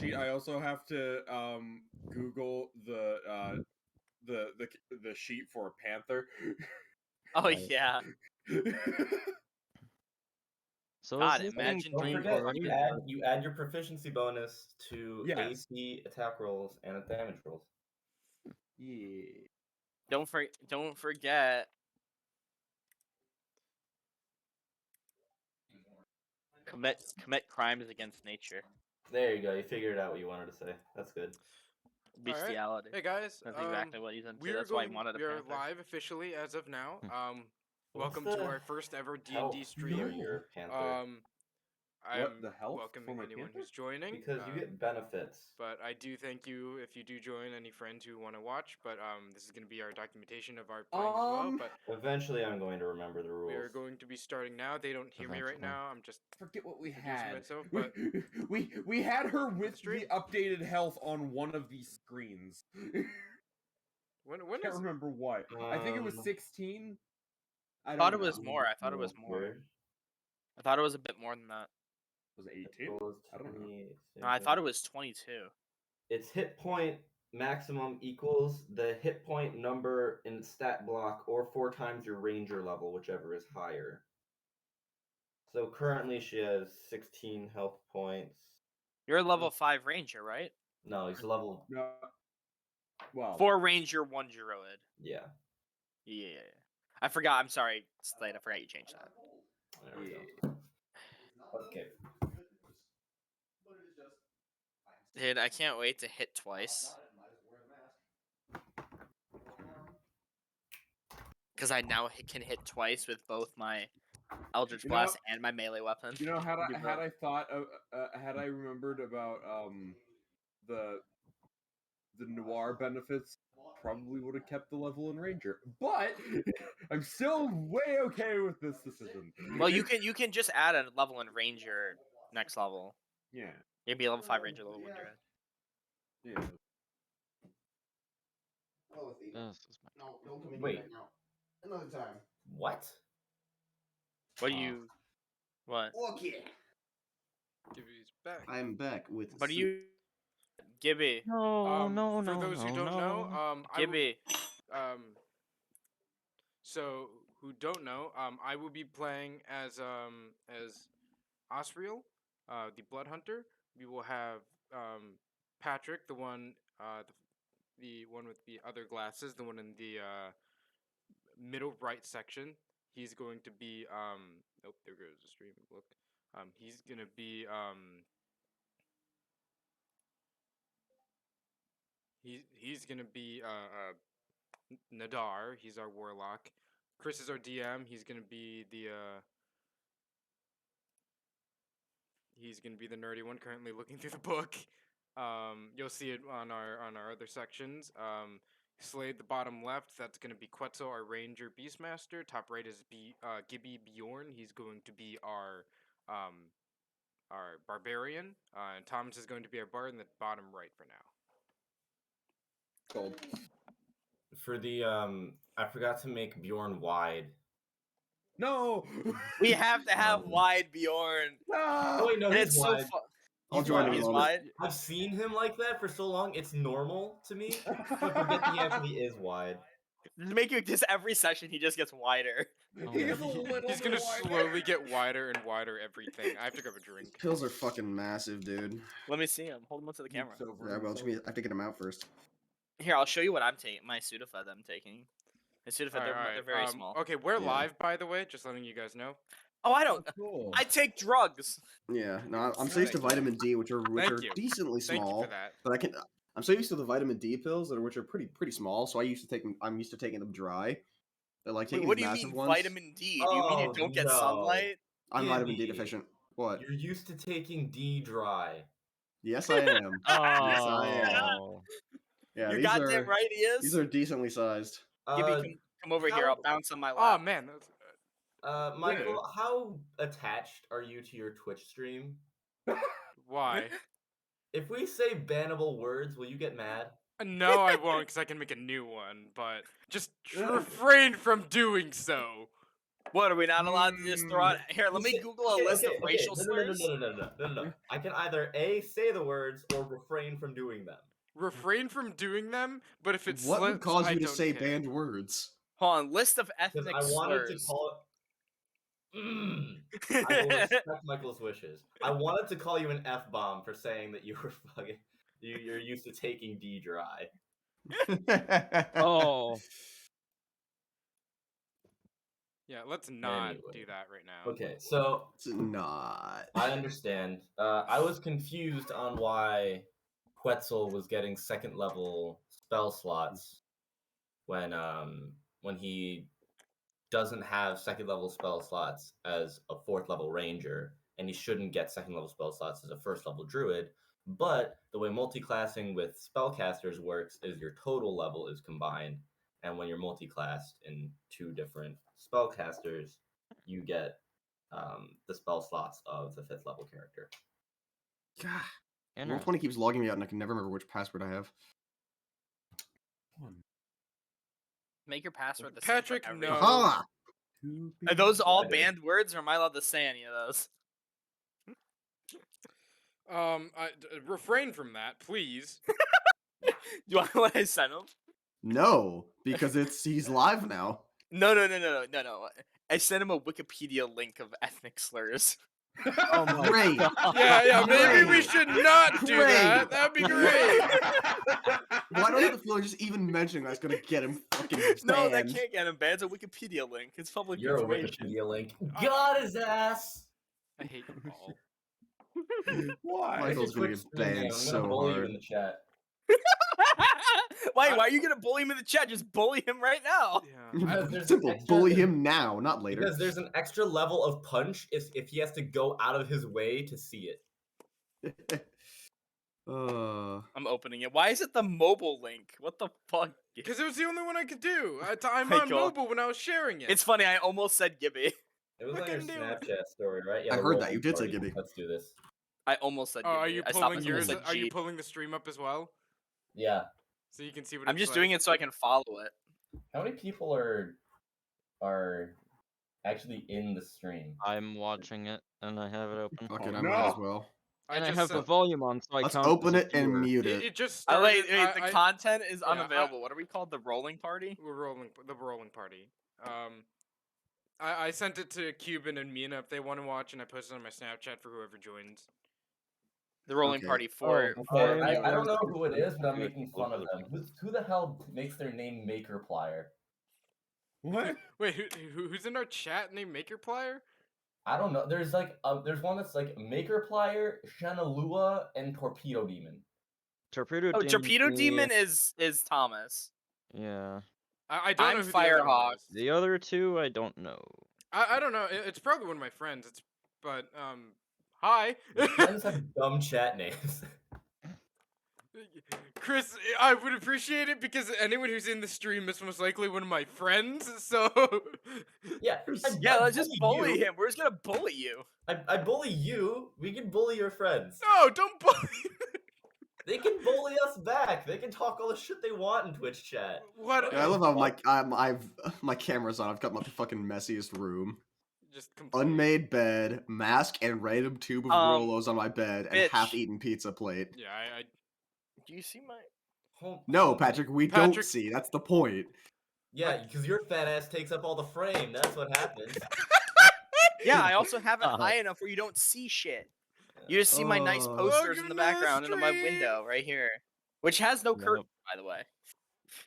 sheet, I also have to Google the sheet for a panther. Oh yeah. So God, is this imagine Don't being forget, fucking- you add your proficiency bonus to Yes. AC attack rolls and damage rolls. Yeah. Don't forget. Commit crimes against nature. There you go. You figured out what you wanted to say. That's good. Bestiality. Hey guys, That's exactly what he's into. we're That's why he going. wanted a We are panther. live officially as of now. What's Welcome the to our first ever Help D&D for stream. your panther. I'm the health for welcoming my anyone panther? who's joining. Because you get benefits. But I do thank you if you do join any friends who want to watch. But this is going to be our documentation of our playing as well. But Eventually, I'm going to remember the rules. we are going to be starting now. They don't hear me right now. I'm just Forget what we introducing had. myself, but we had her with stream? the updated health on one of these screens. when Can't is remember what. I think it was 16. I thought it was more. I thought it was more. Weird. I thought it was a bit more than that. Was it 18? I don't know. No, I thought it was 22. Its hit point maximum equals the hit point number in stat block or 4 times your ranger level, whichever is higher. So currently she has 16 health points. You're a level 5 ranger, right? No, he's level... No. Well, 4 ranger, 1 druid. Yeah. Yeah. I forgot. I'm sorry, Slade. I forgot you changed that. There we go. Okay. Dude, I can't wait to hit twice. Because I now can hit twice with both my Eldritch Blast and my melee weapon. You know, had I thought of, had I remembered about the Noir benefits, probably would have kept the level in Ranger. But I'm still way okay with this decision. Well, you can just add a level in Ranger next level. Yeah. You'd be a level 5 Ranger, level 1 Druid. Yeah. No, don't come in Wait. right now. Another time. What? What do you... What? Okay. Gibby's back? I'm back with. What do you... Gibby. For those who don't know, Gibby. So who don't know, I will be playing as Osril, the Blood Hunter. We will have Patrick, the one the one with the other glasses, the one in the middle right section. He's going to be oh, there goes the stream. Look. He's gonna be he's gonna be Nadaar. He's our warlock. Chris is our DM. He's gonna be the nerdy one. Currently looking through the book. You'll see it on our other sections. Slade, the bottom left. That's gonna be Quetzel, our ranger beastmaster. Top right is Gibby Bjorn. He's going to be our barbarian. And Thomas is going to be our bard in the bottom right for now. Gold. For the, I forgot to make Bjorn wide. No! We have to have wide Bjorn. Oh, wait, no, And he's it's wide. so fun. I'll join in a He's moment. wide. I've seen him like that for so long, it's normal to me. But forget that he actually is wide. Make it just every session he just gets wider. He gets a little He's bit gonna wider. slowly get wider and wider everything. I have to grab a drink. These pills are fucking massive, dude. Let me see him. Hold him up to the camera. Yeah, well, I have to get them out first. Here, I'll show you what I'm taking. My Sudafed I'm taking. My Sudafed, Alright, they're very small. Okay, we're Yeah. live, by the way. Just letting you guys know. Oh, I don't. Cool. I take drugs. Yeah, no, I'm so used to Thank you. vitamin D, which are Thank you. decently Thank you small. for that. But I'm so used to the vitamin D pills which are pretty small. So I'm used to taking them dry. They're like Wait, taking what these do you massive mean ones. vitamin D? Do you mean you Oh, don't get no. sunlight? I'm vitamin D Gibby. deficient. What? You're used to taking D dry. Yes, I am. Yes, I am. Oh. Yeah, You're these goddamn are right he is. these are decently sized. Gibby, come over here. how- I'll bounce on my Oh lap. man, Michael, how attached are you to your Twitch stream? why? If we say bannable words, will you get mad? No, I won't, because I can make a new one. But just refrain from doing so. What, are we not allowed to just throw out? Here, let me Google a list of racial slurs. No. I can either A, say the words, or refrain from doing them. Refrain from doing them, but if it What slips, would cause I you to don't say care. banned words? Hold on, list of Because ethnic I wanted to slurs. call it... I will respect Michael's wishes. I wanted to call you an F-bomb for saying that you were fucking... You're used to taking D dry. Oh. Yeah, let's not Anyway. do that right now. Okay, so It's not. I understand. I was confused on why Quetzel was getting second level spell slots when he doesn't have second level spell slots as a fourth level ranger, and he shouldn't get second level spell slots as a first level druid. But the way multi-classing with spellcasters works is your total level is combined, and when you're multi-classed in two different spellcasters, you get the spell slots of the fifth level character. God. Roll20 keeps logging me out, and I can never remember which password I have. Make your password the same for Patrick, everyone. no. Aha! Are those all I did. banned words, or am I allowed to say any of those? Refrain from that, please. Do you want what I sent him? No, because he's live now. No. I sent him a Wikipedia link of ethnic slurs. Oh my Great. god. Yeah, maybe we Great. should not do that. Great. That'd be great. Why don't I have the feeling just even mentioning that's gonna get him fucking banned? No, that can't get him banned. It's a Wikipedia link. It's public You're a information. Wikipedia link. Got his ass! I hate you all. Why? Michael's gonna Quick get screen name, banned I'm so gonna bully you hard. in the chat. Why are you gonna bully him in the chat? Just bully him right now. Yeah. There's an Simple. extra- Bully him now, not later. Because there's an extra level of punch if he has to go out of his way to see it. I'm opening it. Why is it the mobile link? What the fuck? Because it was the only one I could do. I'm Hey, on cool. mobile when I was sharing it. It's funny. I almost said Gibby. It was I on your couldn't do it. Snapchat story, right? Yeah, I the heard that. rolling You did say party. Gibby. Let's do this. I almost said Oh, Gibby. are you I stopped pulling and yours? almost said Are you G. pulling the stream up as well? Yeah. So you can see what I'm it's just like? doing it so I can follow it. How many people are actually in the stream? I'm watching it and I have it open. Fuck it, Oh, I might as no. well. And I just have the said- volume on, so I Let's count open as a it and viewer. mute it. It just Oh, started. wait, the content is yeah, unavailable. What are we called? The rolling party? We're rolling the rolling party. I sent it to Cuban and Mina if they want to watch, and I posted it on my Snapchat for whoever joins. The rolling Okay. party for. Oh, Okay, okay. I don't know who it is, but I'm Do it making for fun of other them. Who the hell makes their name Makerplier? What? Wait, who's in our chat named Makerplier? I don't know. There's like there's one that's like Makerplier, Shanalua, and Torpedo Demon. Torpedo Oh, Demon Torpedo is- Demon is Thomas. Yeah. I don't I'm know who the other one Firehawk. is. The other two, I don't know. I don't know. It's probably one of my friends. But hi. Your friends have dumb chat names. Chris, I would appreciate it because anyone who's in the stream is most likely one of my friends. So Yeah, Yeah, let's just bully you. him. We're just gonna bully you. I bully you. We can bully your friends. no, don't bully. They can bully us back. They can talk all the shit they want in Twitch chat. What? Yeah, I love how my camera's on. I've got my fucking messiest room. Just complete. Unmade bed, mask, and random tube of Rolos on my bed, and bitch. half-eaten pizza plate. Yeah, Do you see my? No, Patrick, we don't Patrick- see. That's the point. Yeah, because your fat ass takes up all the frame. That's what happens. Yeah, I also have it high enough where you don't see shit. You just see my nice Oh. posters in Welcome the to the background and on my stream. window right here, which has no Nope. curtain, by the way.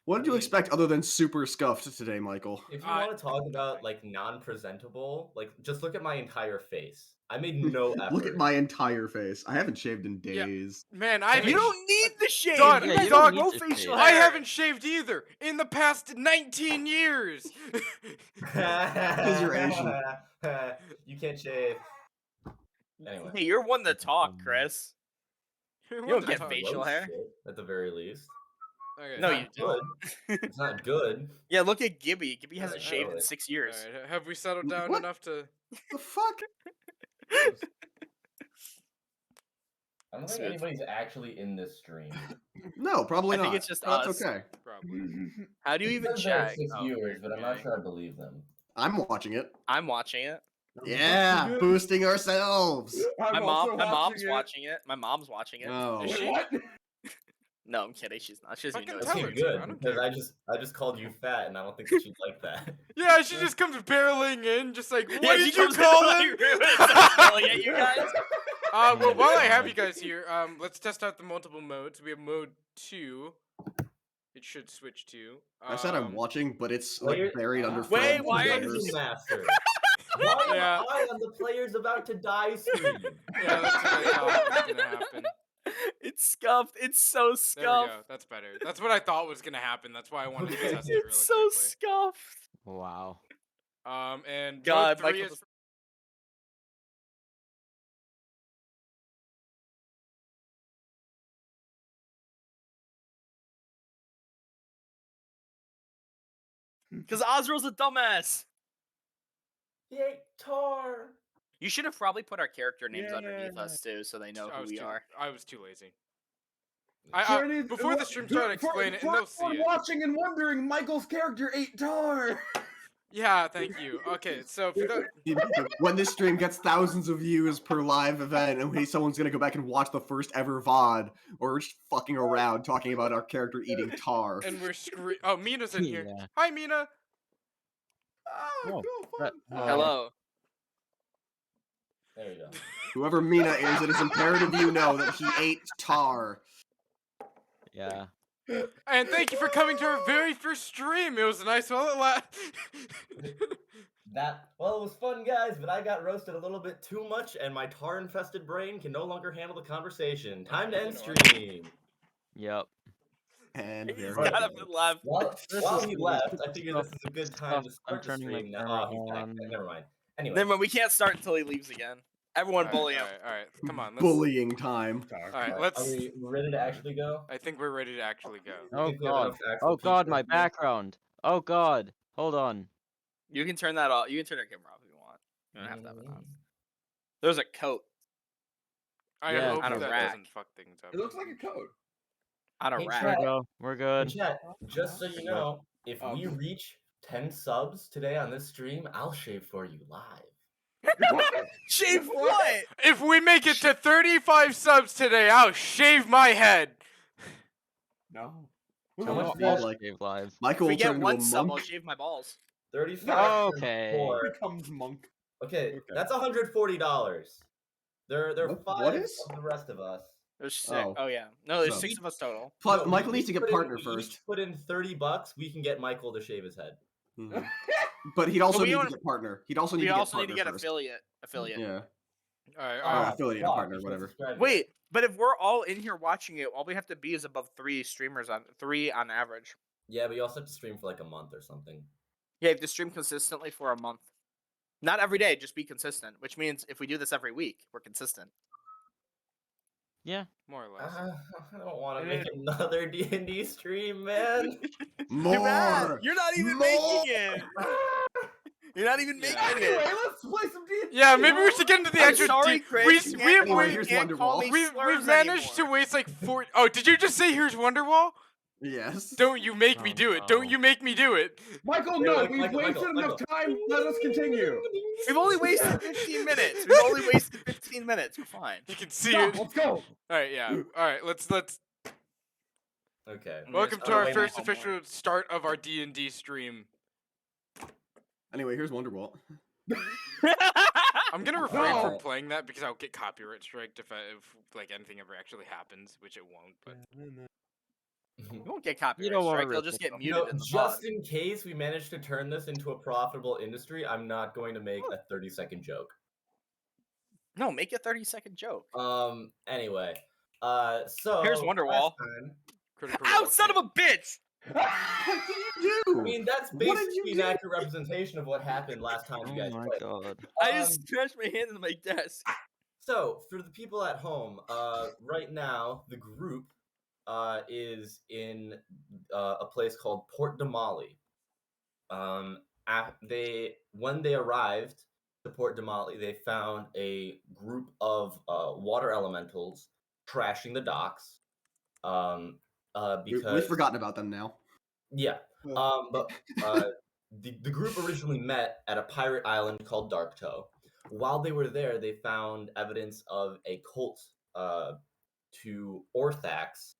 What did you expect other than super scuffed today, Michael? If you want to talk about like non-presentable, like just look at my entire face. I made no effort. Look at my entire face. I haven't shaved in Yeah. days. man, I You don't need the shave. Dog, you yeah, guys you don't don't grow need to facial shave. hair. I haven't shaved either in the past 19 years. Because you're Asian. You can't shave. Anyway. Hey, you're one to talk, Chris. You don't get facial Gross hair. shit, at the very least. Okay. No, It's you not don't. good. It's not good. Yeah, look at Gibby. Gibby hasn't Yeah, shaved in totally. 6 years. Alright, have we settled down What? enough to? The fuck? I don't think Smooth. anybody's actually in this stream. No, probably I not. think it's just That's us. okay. Probably. How do you It even says there are check? 6 Oh, viewers, but I'm not okay. sure I believe them. I'm watching it. I'm watching it. Yeah, boosting ourselves. My I'm also mom's it. watching it. My mom's watching it. No. Is she? What? No, I'm kidding. She's not. She doesn't even Fucking know tell it's her here. to. I Good, don't because care. I just called you fat, and I don't think that she'd like that. Yeah, she just comes barreling in, just like, what Yeah, did she you comes call in him? the room and starts yelling at you guys. Well, while I have you guys here, let's test out the multiple modes. We have mode 2. It should switch to. I said I'm watching, but it's like Player- buried under Wait, Fred's why are letters. you- Master? Why am Yeah. I on the players about to die screen? Yeah, that's what I thought was gonna happen. It's scuffed. It's so There we scuffed. go. That's better. That's what I thought was gonna happen. That's why I wanted to test it really It's so quickly. scuffed. Wow. And God, mode 3 Michael is Because Osril's a dumbass. He ate tar. You should have probably put our character names underneath us too, so they know who we are. I was too lazy. Before the stream started, explain it, and they'll see it. Watching and wondering, Michael's character ate tar. Yeah, thank you. Okay, so for the When this stream gets thousands of views per live event, and someone's gonna go back and watch the first ever VOD, or we're just fucking around talking about our character eating tar. and we're Oh, Mina's in here. Yeah. Hi, Mina. Oh, Cool, that- fun. Hello. There you go. Whoever Mina is, it is imperative you know that he ate tar. Yeah. And thank you for coming to our very first stream. It was nice while it lasted. Well, it was fun, guys, but I got roasted a little bit too much, and my tar-infested brain can no longer handle the conversation. Time to end stream. Yep. And He's there got we a go. bit left. While is he the left, I stupid figured this is a good time to stuff. I'm start the turning my stream now. camera Oh, he's back. on. Never mind. Anyway. Then we can't start until he leaves again. Everyone bully him. Alright, come on. Let's... Bullying time. Alright, let's... Are we ready to actually go? I think we're ready to actually go. Oh think we have god. enough actual Oh god, people my here? background. Oh god. Hold on. You can turn that off. You can turn your camera off if you want. You don't have to have it on. There's a coat I Yeah, hope on a that rack. doesn't fuck things up. It looks like a code. on a Hey, rack. There we Chat. go. We're Hey, good. chat, just so you know, if we Um, reach 10 subs today on this stream, I'll shave for you live. Shave what? If we make it to 35 subs today, I'll shave my head. No. How much I'll do you like- shave live. Michael If we will get turn into one a sub, I'll monk. shave my balls. 35 Okay. for Becomes monk. Okay, Okay. that's $140. They're What five is? of the rest of us. There's 6. Oh. Oh, yeah. No, there's So- 6 of us total. Plus, No, Michael we needs to each get put in- partner we first. each put in $30. We can get Michael to shave his head. Mhm. But he'd also we need to don't- get partner. He'd also need We to get also need partner to get first. affiliate. Yeah. Alright, Oh, alright. affiliate, fuck, partner, you should whatever. subscribe to Wait, but if we're all in here watching it, all we have to be is above 3 streamers on 3 on average. it. Yeah, but you also have to stream for like a month or something. Yeah, you have to stream consistently for a month. Not every day, just be consistent. Which means if we do this every week, we're consistent. Yeah. More or less. I don't want to make another D&D stream, man. More! You're not even More! making it. You're not even making Anyway, it. let's play some D&D. Yeah, maybe we should get into the I'm extra. sorry, Chris. You can't Anyway, call- here's you can't call Wonderwall. me We've slurs managed to anymore. waste like 4. Oh, did you just say here's Wonderwall? Yes. Don't you make me Oh, do it. no. Don't you make me do it. Michael, Wait, no, wait, we've Michael, wasted Michael, enough time. Let us continue. We've only wasted 15 minutes. We've only wasted 15 minutes. We're fine. You can see Stop, it. let's go. Alright, yeah. Alright, let's Okay. I'm gonna welcome just to throw our away my first homework. official start of our D&D stream. Anyway, here's Wonderwall. I'm gonna refrain No. from playing that because I'll get copyright striked if like anything ever actually happens, which it won't. But You won't get copyright don't wanna strike. You'll risk just it, get though. muted No, in the pod. just in case we manage to turn this into a profitable industry, I'm not going to make a 30-second joke. No, make a 30-second joke. Anyway. So Here's Wonderwall. last time- Critical Ow, Role son of a bitch! What did you do? I mean, that's What did you basically an do? accurate representation of what happened last time Oh you guys my played. god. I Um, just scratched my hand into my desk. So, for the people at home, right now, the group is in a place called Port de Mali. When they arrived to Port de Mali, they found a group of water elementals trashing the docks. Because We've forgotten about them now. yeah, but the group originally met at a pirate island called Darktoe. While they were there, they found evidence of a cult to Orthax.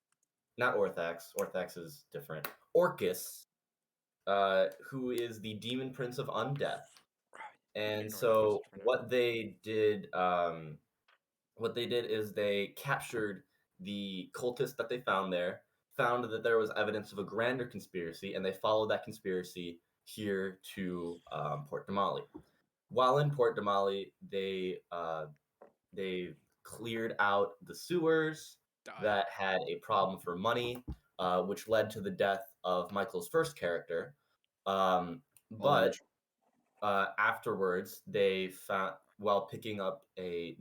Not Orthax. Orthax is different. Orcus, who is the demon prince of undeath. And Ignore that so message for now. what they did is they captured the cultist that they found there, found that there was evidence of a grander conspiracy, and they followed that conspiracy here to Port Damali. While in Port Damali, they cleared out the sewers that had a problem for money, which led to the death of Michael's first character. But afterwards, they found while picking up a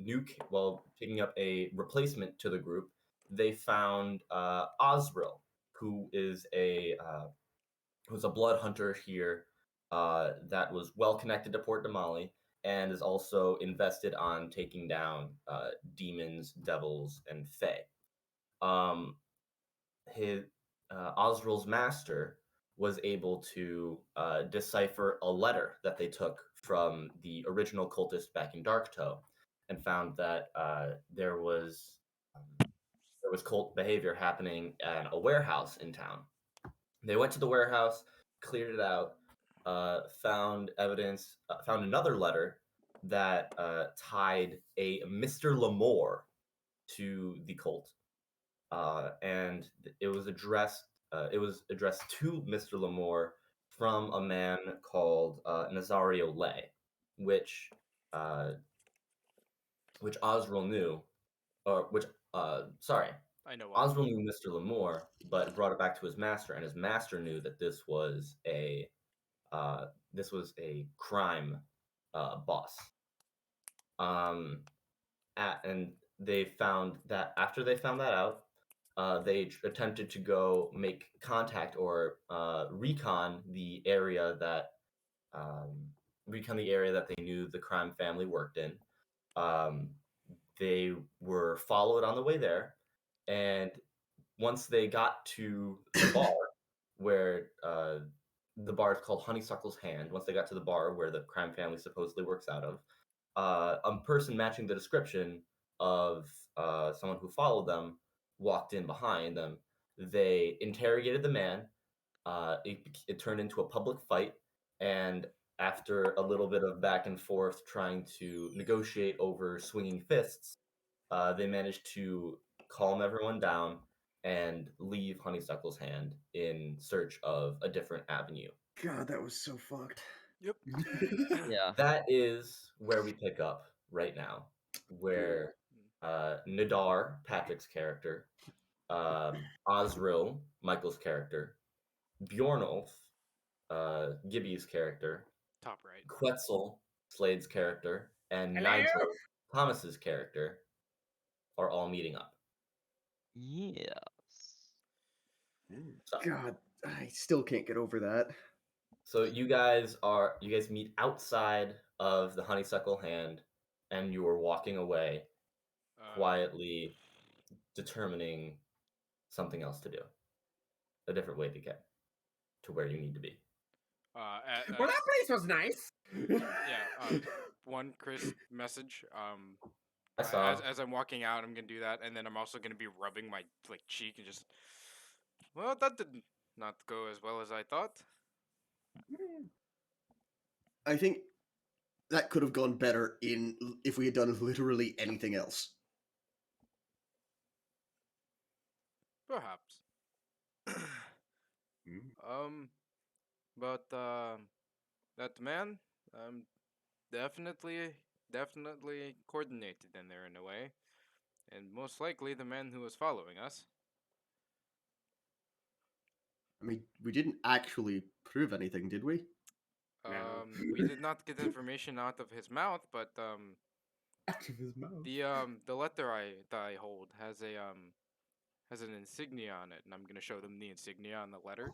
replacement to the group, they found Osril, who is who's a blood hunter here that was well connected to Port Damali and is also invested on taking down demons, devils, and fae. Osril's master was able to decipher a letter that they took from the original cultist back in Darktoe, and found that there was cult behavior happening at a warehouse in town. They went to the warehouse, cleared it out, found evidence, found another letter that tied a Mr. Lamore to the cult, and it was addressed. It was addressed to Mr. Lamore from a man called Nazario Lay, which Osril knew, or which sorry, I know why. Osril knew Mr. Lamore, but brought it back to his master, and his master knew that this was a crime boss. And they found that after they found that out, they attempted to go make contact or recon the area that they knew the crime family worked in. They were followed on the way there, and once they got to the bar, where the bar is called Honeysuckle's Hand, once they got to the bar where the crime family supposedly works out of, a person matching the description of someone who followed them walked in behind them. They interrogated the man. It turned into a public fight, and after a little bit of back and forth trying to negotiate over swinging fists, they managed to calm everyone down and leave Honeysuckle's Hand in search of a different avenue. God, that was so fucked. Yep. Yeah. That is where we pick up right now, where Nadaar, Patrick's character, Osril, Michael's character, Bjorn, Gibby's character, Top right. Quetzel, Slade's character, and Hello? Nigel, Thomas's character, are all meeting up. Yes. So, God, I still can't get over that. so you guys meet outside of the Honeysuckle Hand, and you are walking away quietly, determining something else to do, a different way to get to where you need to be. Well, that place was nice. Yeah. One Chris message. I saw. As I'm walking out, I'm gonna do that, and then I'm also gonna be rubbing my cheek and just. Well, that did not go as well as I thought. I think that could have gone better if we had done literally anything else. Perhaps. But that man, definitely coordinated in there in a way, and most likely the man who was following us. I mean, we didn't actually prove anything, did we? We did not get information out of his mouth, but Out of his mouth. the letter that I hold has an insignia on it, and I'm gonna show them the insignia on the letter.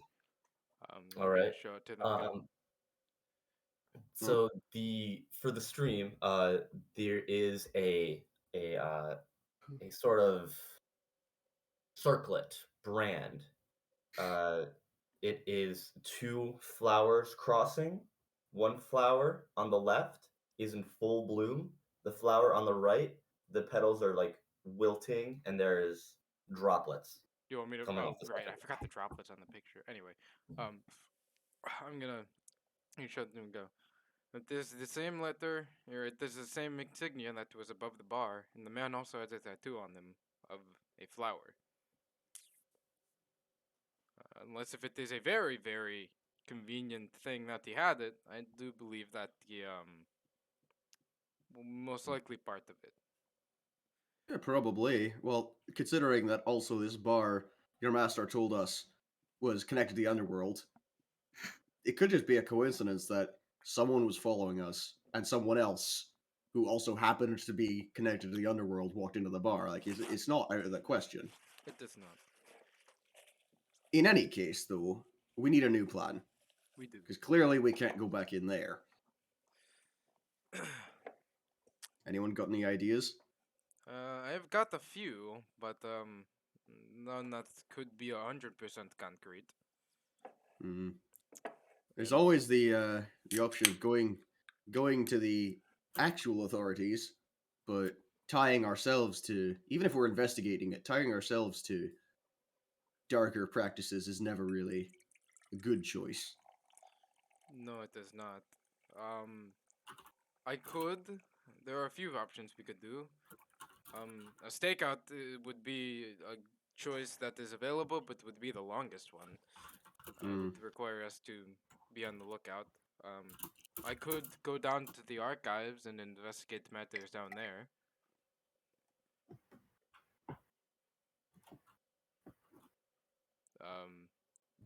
I'm All gonna right. show it to them. So for the stream, there is a sort of circlet brand It is 2 flowers crossing. One flower on the left is in full bloom. The flower on the right, the petals are like wilting, and there is droplets. You want me to? Coming Oh, off the right. I second forgot the droplets on the picture. Anyway, I'm gonna. You should go. But there's the same letter, or there's the same insignia that was above the bar, and the man also has a tattoo on them of a flower. Unless if it is a very, very convenient thing that he had it, I do believe that the most likely part of it. Yeah, probably. Well, considering that also this bar, your master told us, was connected to the underworld, it could just be a coincidence that someone was following us and someone else who also happened to be connected to the underworld walked into the bar. Like, it's not out of the question. It does not. In any case, though, we need a new plan. We do. Because clearly we can't go back in there. Anyone got any ideas? I've got a few, but none that could be 100% concrete. Mm. There's always the option of going to the actual authorities, but tying ourselves to, even if we're investigating it, tying ourselves to darker practices is never really a good choice. No, it does not. I could. There are a few options we could do. A stakeout would be a choice that is available, but would be the longest one. Would require us to be on the lookout. I could go down to the archives and investigate the matters down there.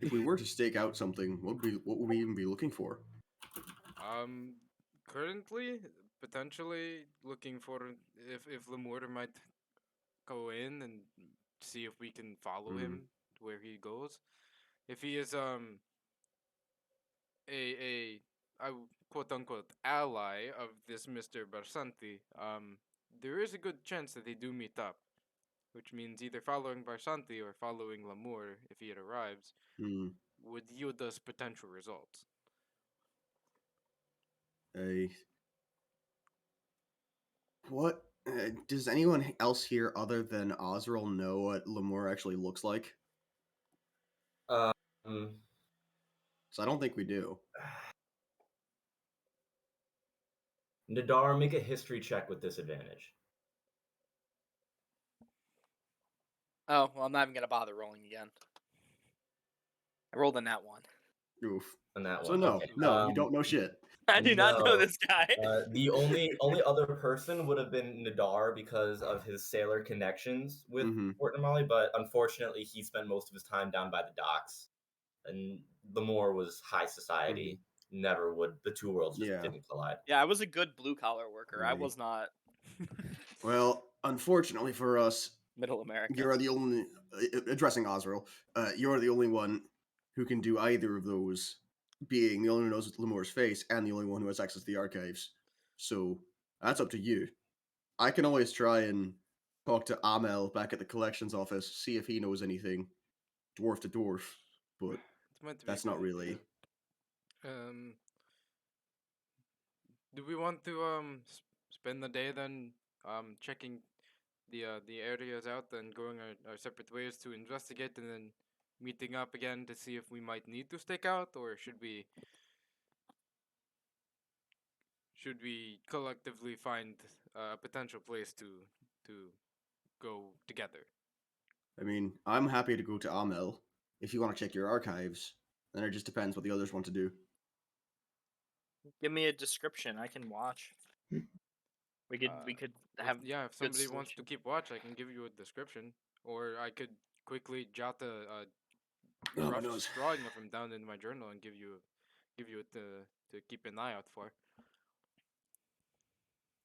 If we were to stake out something, what would we even be looking for? Currently, potentially looking for if Lemur might go in and see if we can follow him where he goes. If he is a quote unquote ally of this Mr. Barsanti, there is a good chance that they do meet up, which means either following Barsanti or following Lemur if he arrives would yield us potential results. What does anyone else here other than Osril know what Lemur actually looks like? Um, So I don't think we do. Nadaar, make a history check with disadvantage. Oh, well, I'm not even gonna bother rolling again. I rolled a nat 1. Oof. On that So one. no, Okay. no, you don't know shit. I do not know No. this guy. The only other person would have been Nadaar because of his sailor connections with Fort Namali, but unfortunately he spent most of his time down by the docks, and Lemur was high society. Never would the two worlds just didn't collide. Yeah, I was a good blue collar worker. I Right. was not Well, unfortunately for us, middle American. you're the only addressing Osril. You're the only one who can do either of those, being the only one who knows Lemur's face and the only one who has access to the archives. So that's up to you. I can always try and talk to Amel back at the collections office, see if he knows anything, dwarf to dwarf, but that's not really. Do we want to spend the day then checking the areas out and going our separate ways to investigate, and then meeting up again to see if we might need to stake out, or should we collectively find a potential place to go together? I mean, I'm happy to go to Amel if you want to check your archives. Then it just depends what the others want to do. Give me a description. I can watch. We could have. Yeah, if somebody wants to keep watch, I can give you a description, or I could quickly jot a rough drawing of him down in my journal and give you it to keep an eye out for.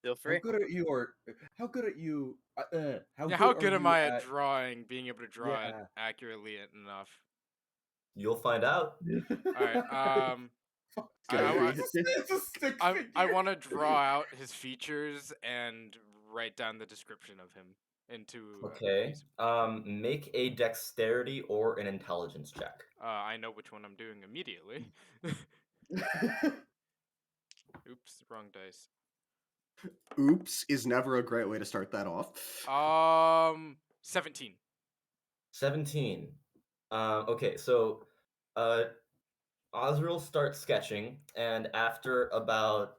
Feel free. How good am I at drawing? Being able to draw it accurately enough. You'll find out. All right. I want to draw out his features and write down the description of him into. Okay. Make a dexterity or an intelligence check. I know which one I'm doing immediately. Oops, wrong dice. Oops is never a great way to start that off. 17. 17. Okay, so Osril starts sketching, and after about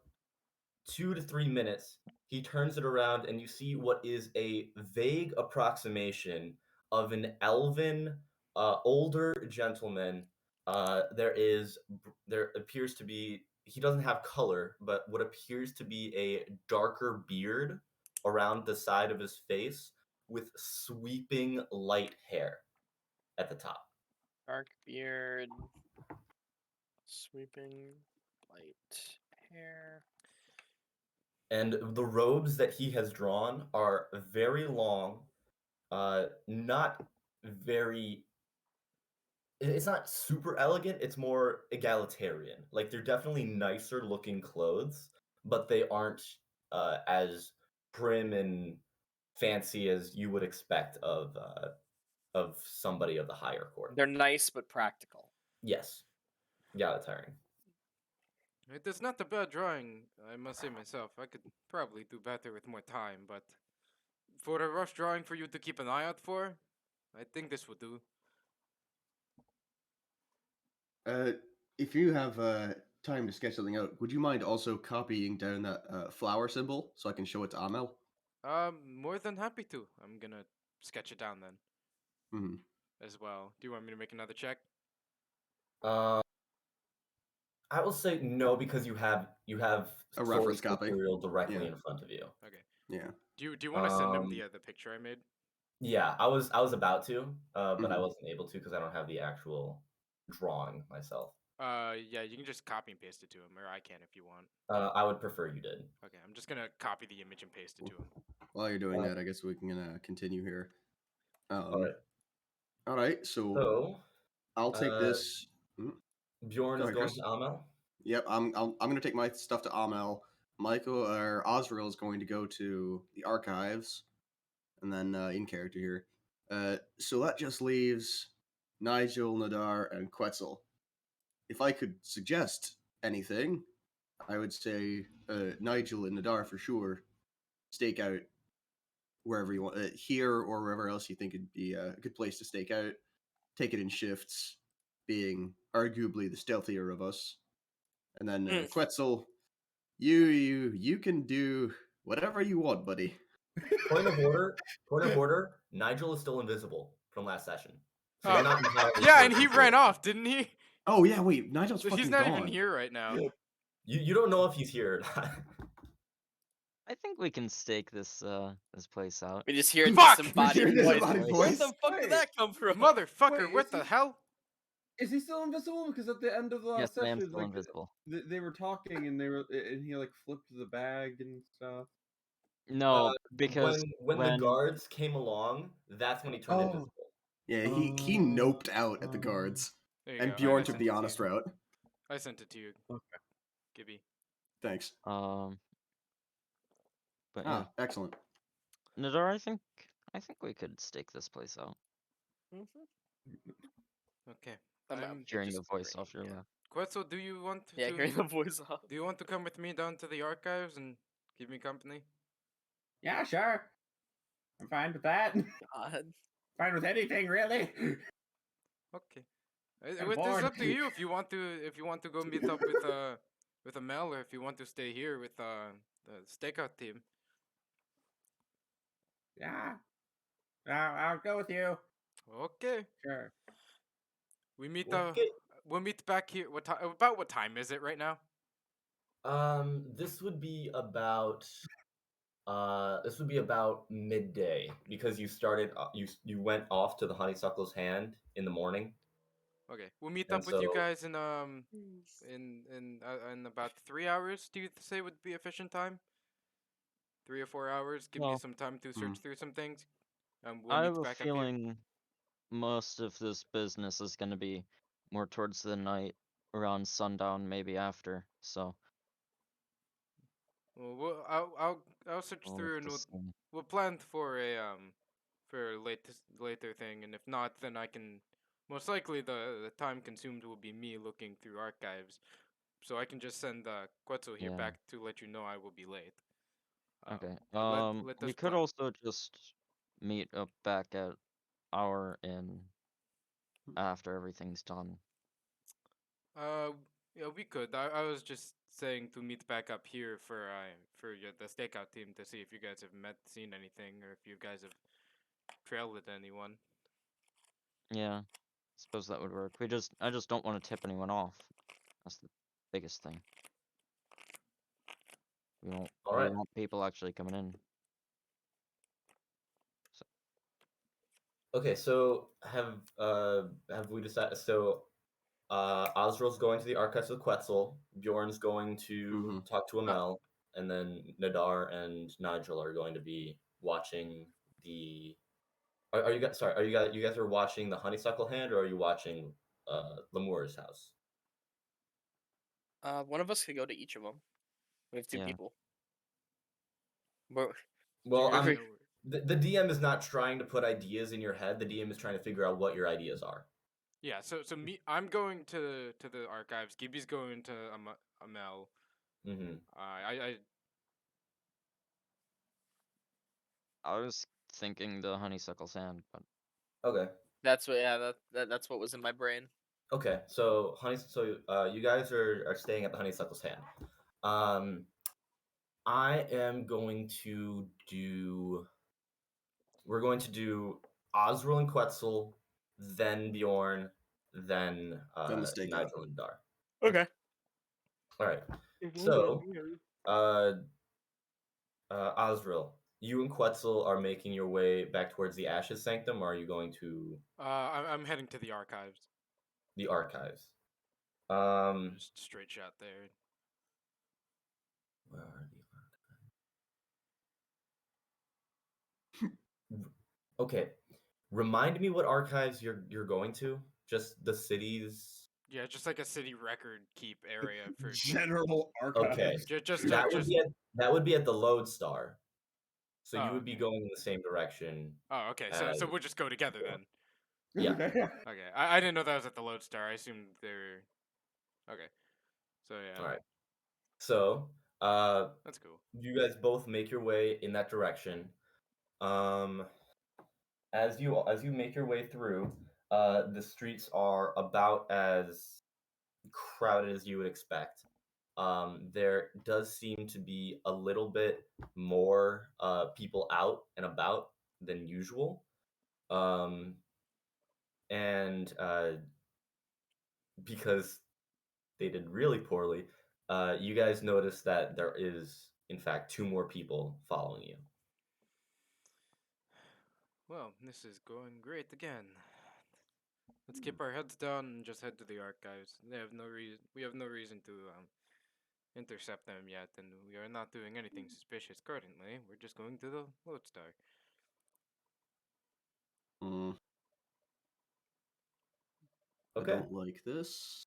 2 to 3 minutes, he turns it around, and you see what is a vague approximation of an elven, older gentleman. There appears to be, he doesn't have color, but what appears to be a darker beard around the side of his face with sweeping light hair at the top. Dark beard, sweeping light hair. And the robes that he has drawn are very long, not very. It's not super elegant. It's more egalitarian. Like they're definitely nicer looking clothes, but they aren't as prim and fancy as you would expect of somebody of the higher court. They're nice but practical. Yes, egalitarian. It is not a bad drawing, I must say myself. I could probably do better with more time, but for a rough drawing for you to keep an eye out for, I think this will do. If you have time to sketch something out, would you mind also copying down that flower symbol so I can show it to Amel? More than happy to. I'm gonna sketch it down then Hmm. as well. Do you want me to make another check? I will say no because you have A reference source copy. material directly Yeah. in front of you. Okay. Yeah. Do you want to send him Um, the picture I made? Yeah, I was about to, but I Mhm. wasn't able to because I don't have the actual drawing myself. Yeah, you can just copy and paste it to him, or I can if you want. I would prefer you did. Okay, I'm just gonna copy the image and paste it to him. While you're doing Uh, that, I guess we can continue here. All right. All right. So So I'll take uh, this. Bjorn Go is ahead, going Chris. to Amel. Yep. I'm gonna take my stuff to Amel. Michael or Osril is going to go to the archives, and then in character here. So that just leaves Nigel, Nadaar, and Quetzel. If I could suggest anything, I would say Nigel and Nadaar for sure. Stake out wherever you want, here or wherever else you think it'd be a good place to stake out. Take it in shifts, being arguably the stealthier of us. And then Quetzel, you can do whatever you want, buddy. Point of order. Nigel is still invisible from last session. So you're not entirely Yeah, sure and if he he's ran here. off, didn't he? Oh yeah, wait, Nigel's fucking He's not gone. even here right now. You don't know if he's here or not. I think we can stake this this place out. We just hear Fuck! disembodied We hear voice. disembodied Where voice. the fuck Wait. did that come from? Motherfucker, Wait, what is the he- hell? Is he still invisible? Because at the end of the last Yes, I am session, still like, invisible. they were talking and and he like flipped the bag and stuff. No, because when the guards came along, that's when he turned Oh. invisible. Yeah, he noped out at the guards, There you and go. Bjorn I took sent the it to honest you. route. I sent it to you. Okay. Gibby. Thanks. But yeah, Excellent. Nadaar, I think we could stake this place out. Okay. I'm Hearing the just voice agreeing, off your yeah. left. Quetzel, do you want Yeah, to? hearing the voice off. Do you want to come with me down to the archives and keep me company? Yeah, sure. I'm fine with that. God. Fine with anything, really. Okay. I'm It's bored. up to you if you want to go meet up with Amel, or if you want to stay here with the stakeout team. Yeah. I'll go with you. Okay. Sure. We meet Okay. we'll meet back here. About what time is it right now? This would be about midday because you started you went off to the honeysuckle's hand in the morning. Okay. We'll meet And up with you so- guys in about 3 hours. Do you say would be efficient time? 3 or 4 hours. Give me Well, some time to search through some things. We'll I meet have a back up here. feeling most of this business is going to be more towards the night, around sundown, maybe after. So Well, I'll search we'll through have and to we'll see. we'll plan for a later thing, and if not, then I can most likely the time consumed will be me looking through archives, so I can just send Quetzel here Yeah. back to let you know I will be late. Okay. but let We us could plan. also just meet up back at our inn after everything's done. Yeah, we could. I was just saying to meet back up here for the stakeout team to see if you guys have seen anything, or if you guys have trailed with anyone. Yeah. Suppose that would work. I just don't want to tip anyone off. That's the biggest thing. We All right. want people actually coming in. Okay, so have we decided? So Osril's going to the archives with Quetzel. Bjorn's going to talk to Amel, and then Nadaar and Nigel are going to be watching the. Are you guys sorry? Are you guys are watching the honeysuckle hand, or are you watching Lemur's house? One of us could go to each of them. We have two Yeah. people. But Well, Yeah, Every- the DM is not trying to put ideas in your head. The DM is trying to figure out what your ideas are. yeah. So I'm going to the archives. Gibby's going to Amel. Mm-hmm. I I was thinking the honeysuckle sand, but Okay. that's what, yeah, that's what was in my brain. Okay. So you guys are staying at the honeysuckle's hand. I am going to do. We're going to do Osril and Quetzel, then Bjorn, then Then the stakeout. Nigel and Dar. Okay. All right. So, Osril, you and Quetzel are making your way back towards the Ashes Sanctum, or are you going to I'm heading to the archives. the archives? Just straight shot there. Where are the Okay. Remind me what archives you're going to? Just the cities. Yeah, just like a city record keep area for General archives. Okay. just That would be at the Lodestar. So you Oh, would be okay. going in the same direction. Oh, okay. So as- we'll just go together then. Yeah. Okay. I didn't know that was at the Lodestar. I assumed they're okay. So yeah. All right. So, That's cool. you guys both make your way in that direction. As you make your way through, the streets are about as crowded as you would expect. There does seem to be a little bit more people out and about than usual. And because they did really poorly, you guys notice that there is, in fact, two more people following you. Well, this is going great again. Let's keep our heads down and just head to the archives. They have no reason. We have no reason to intercept them yet, and we are not doing anything suspicious currently. We're just going to the Lodestar. Mm, I Okay. don't like this.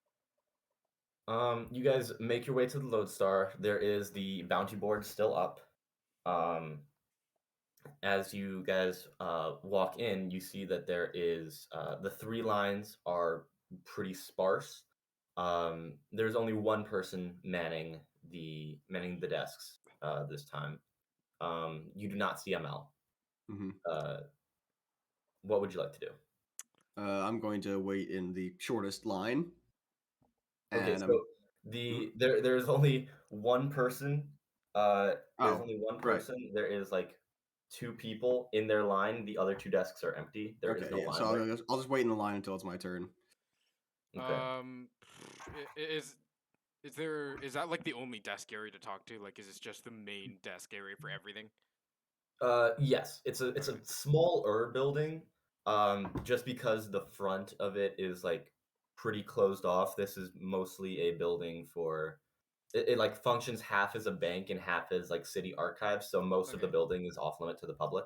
You guys make your way to the Lodestar. There is the bounty board still up. As you guys walk in, you see that there is the three lines are pretty sparse. There's only one person manning the desks this time. You do not see ML. hmm What would you like to do? I'm going to wait in the shortest line. Okay, And so there's only one person. There's Oh, only one right. person. There is like two people in their line. The other two desks are empty. There is okay, no yeah. line So there. I'll just wait in the line until it's my turn. Okay. Is that like the only desk area to talk to? Like, is this just the main desk area for everything? Yes, it's a Okay. smaller building. Just because the front of it is like pretty closed off. This is mostly a building for it like functions half as a bank and half as like city archives. So most of the Okay. building is off limit to the public.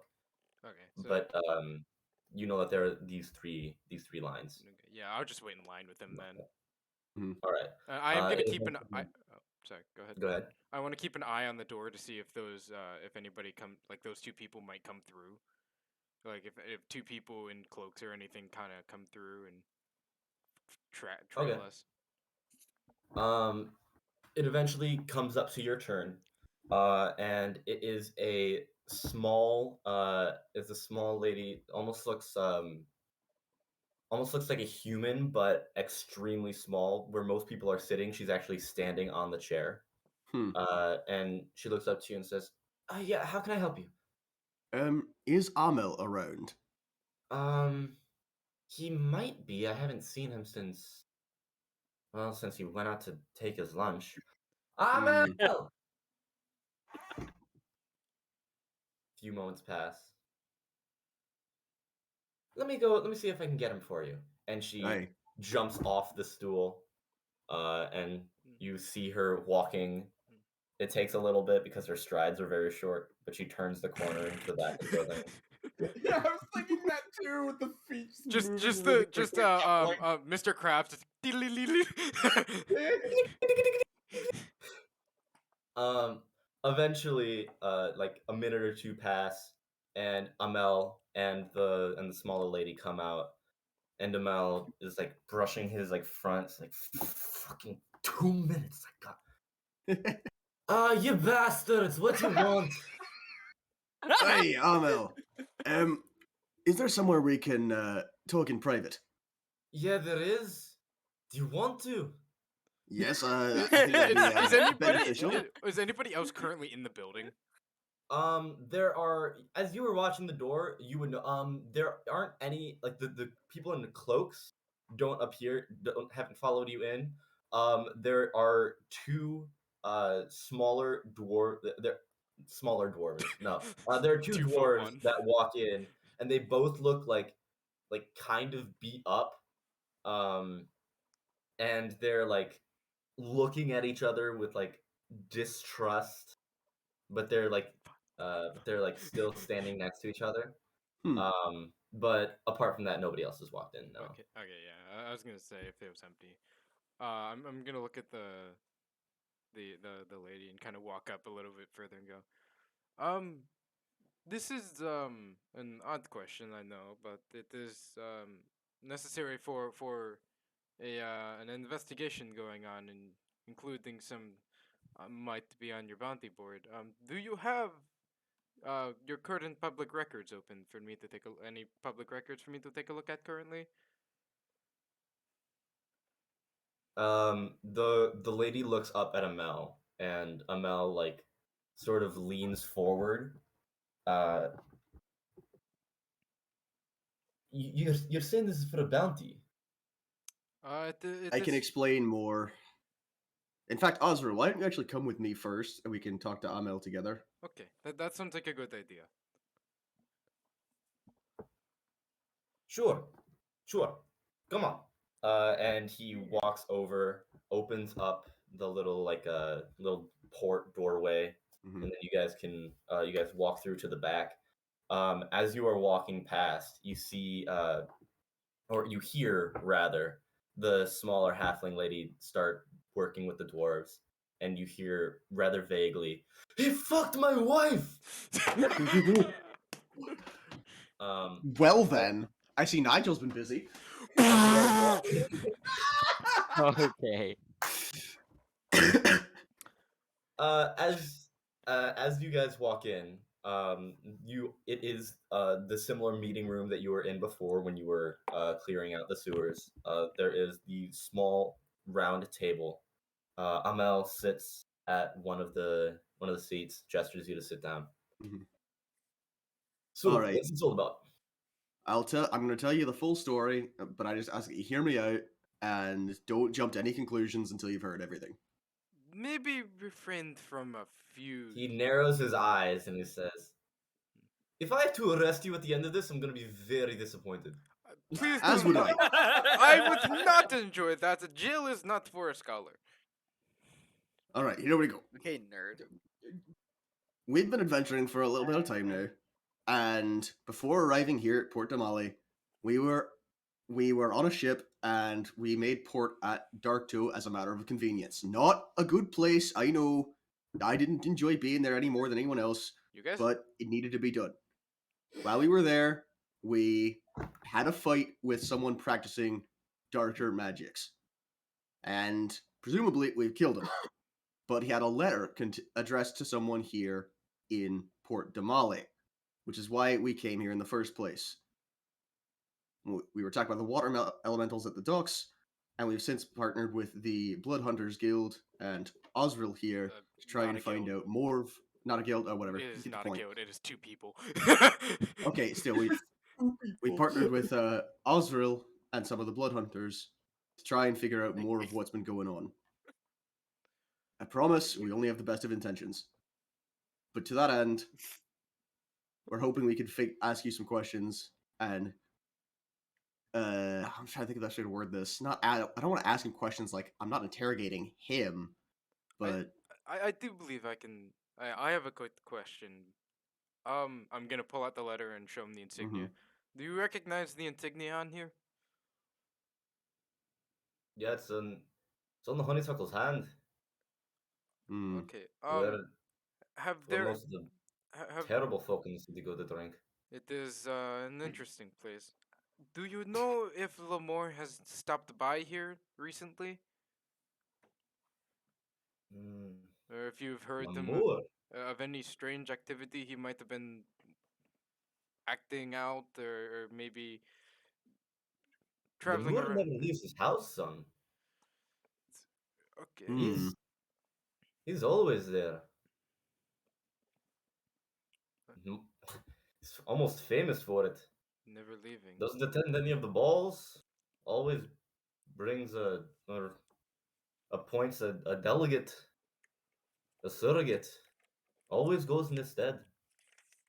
Okay. So But you know that there are these three lines. okay, yeah, I'll just wait in line with him then. All right. I am gonna it is keep an going to eye. be- Oh, sorry. Go ahead. Go ahead. I want to keep an eye on the door to see if those, if anybody like those two people might come through. Like if two people in cloaks or anything kind of come through and trail Okay. us. It eventually comes up to your turn, and it is a small lady. Almost looks like a human, but extremely small. Where most people are sitting, she's actually standing on the chair. And she looks up to you and says, "Yeah, how can I help you?" Is Amel around? He might be. I haven't seen him since he went out to take his lunch. Amel! Few moments pass. Let me see if I can get him for you. And she Aye. jumps off the stool, and you see her walking. It takes a little bit because her strides are very short, but she turns the corner into the back of the building. Yeah, I was thinking that too with the feet. Just Mr. Krabs. Just Eventually, like a minute or two pass, and Amel and the smaller lady come out, and Amel is like brushing his like front, like fucking 2 minutes. Like, God. You bastards! What you want? Hey, Amel. Is there somewhere we can talk in private? Yeah, there is. Do you want to? Yes, I think that'd be beneficial. Is anybody else currently in the building? There are, as you were watching the door, you would know, there aren't any, like, the people in the cloaks haven't followed you in. There are two, smaller dwarves. No, there are two 2 foot dwarves one. that walk in, and they both look like kind of beat up. And they're, like, looking at each other with, like, distrust, but they're still standing next to each other. But apart from that, nobody else has walked in. No. Okay, yeah. I was gonna say if it was empty. I'm gonna look at the lady and kind of walk up a little bit further and go, this is an odd question, I know, but it is necessary for a an investigation going on, and including some might be on your bounty board. Do you have your current public records open for me to take any public records for me to take a look at currently? The lady looks up at Amel, and Amel like sort of leans forward. You're saying this is for a bounty? I can explain more. In fact, Osril, why don't you actually come with me first, and we can talk to Amel together? Okay, that sounds like a good idea. Sure. Come on. And he walks over, opens up the little little port doorway, and then you guys walk through to the back. As you are walking past, you see or you hear rather the smaller halfling lady start working with the dwarves, and you hear rather vaguely, "He fucked my wife." Well then, I see Nigel's been busy. Okay. As you guys walk in, it is the similar meeting room that you were in before when you were clearing out the sewers. There is the small round table. Amel sits at one of the seats, gestures you to sit down. So, All right. what's this all about? I'm going to tell you the full story, but I just ask that you hear me out and don't jump to any conclusions until you've heard everything. Maybe refrain from a few. He narrows his eyes and he says, "If I have to arrest you at the end of this, I'm going to be very disappointed." Please As do would not. I would not enjoy that. Jail is not for a scholar. All right, here we go. Okay, nerd. We've been adventuring for a little bit of time now, and before arriving here at Port Damali, we were on a ship and we made port at Darktoe as a matter of convenience. Not a good place, I know. I didn't enjoy being there any more than anyone else, You guys? but it needed to be done. While we were there, we had a fight with someone practicing darker magics. And presumably we've killed him. But he had a letter addressed to someone here in Port Damali, which is why we came here in the first place. We were attacked by the water elementals at the docks, and we've since partnered with the Blood Hunters Guild and Osril here to try Not and a find guild. out more of... Not a guild, or whatever. It You is get the not a point. guild. It is 2 people. Okay, still, we partnered with Osril and some of the Blood Hunters to try and figure out more of what's been going on. I promise we only have the best of intentions. But to that end, we're hoping we could ask you some questions and I'm trying to think of the best way to word this. I don't want to ask him questions like I'm not interrogating him, but I do believe I can. I have a quick question. I'm gonna pull out the letter and show him the insignia. Do you recognize the insignia on here? Yeah, it's on the honeysuckle's hand. Okay. Where, Have where there most of the have terrible folk in the city go to drink. it is an interesting place. Do you know if Lamore has stopped by here recently, or if you've heard them Lamour. of any strange activity he might have been acting out, or maybe traveling Lamour around? never leaves his house, son. Okay. He's always there. He's almost famous for it. Never leaving. Doesn't attend any of the balls. Always brings or appoints a delegate, a surrogate. Always goes in his stead.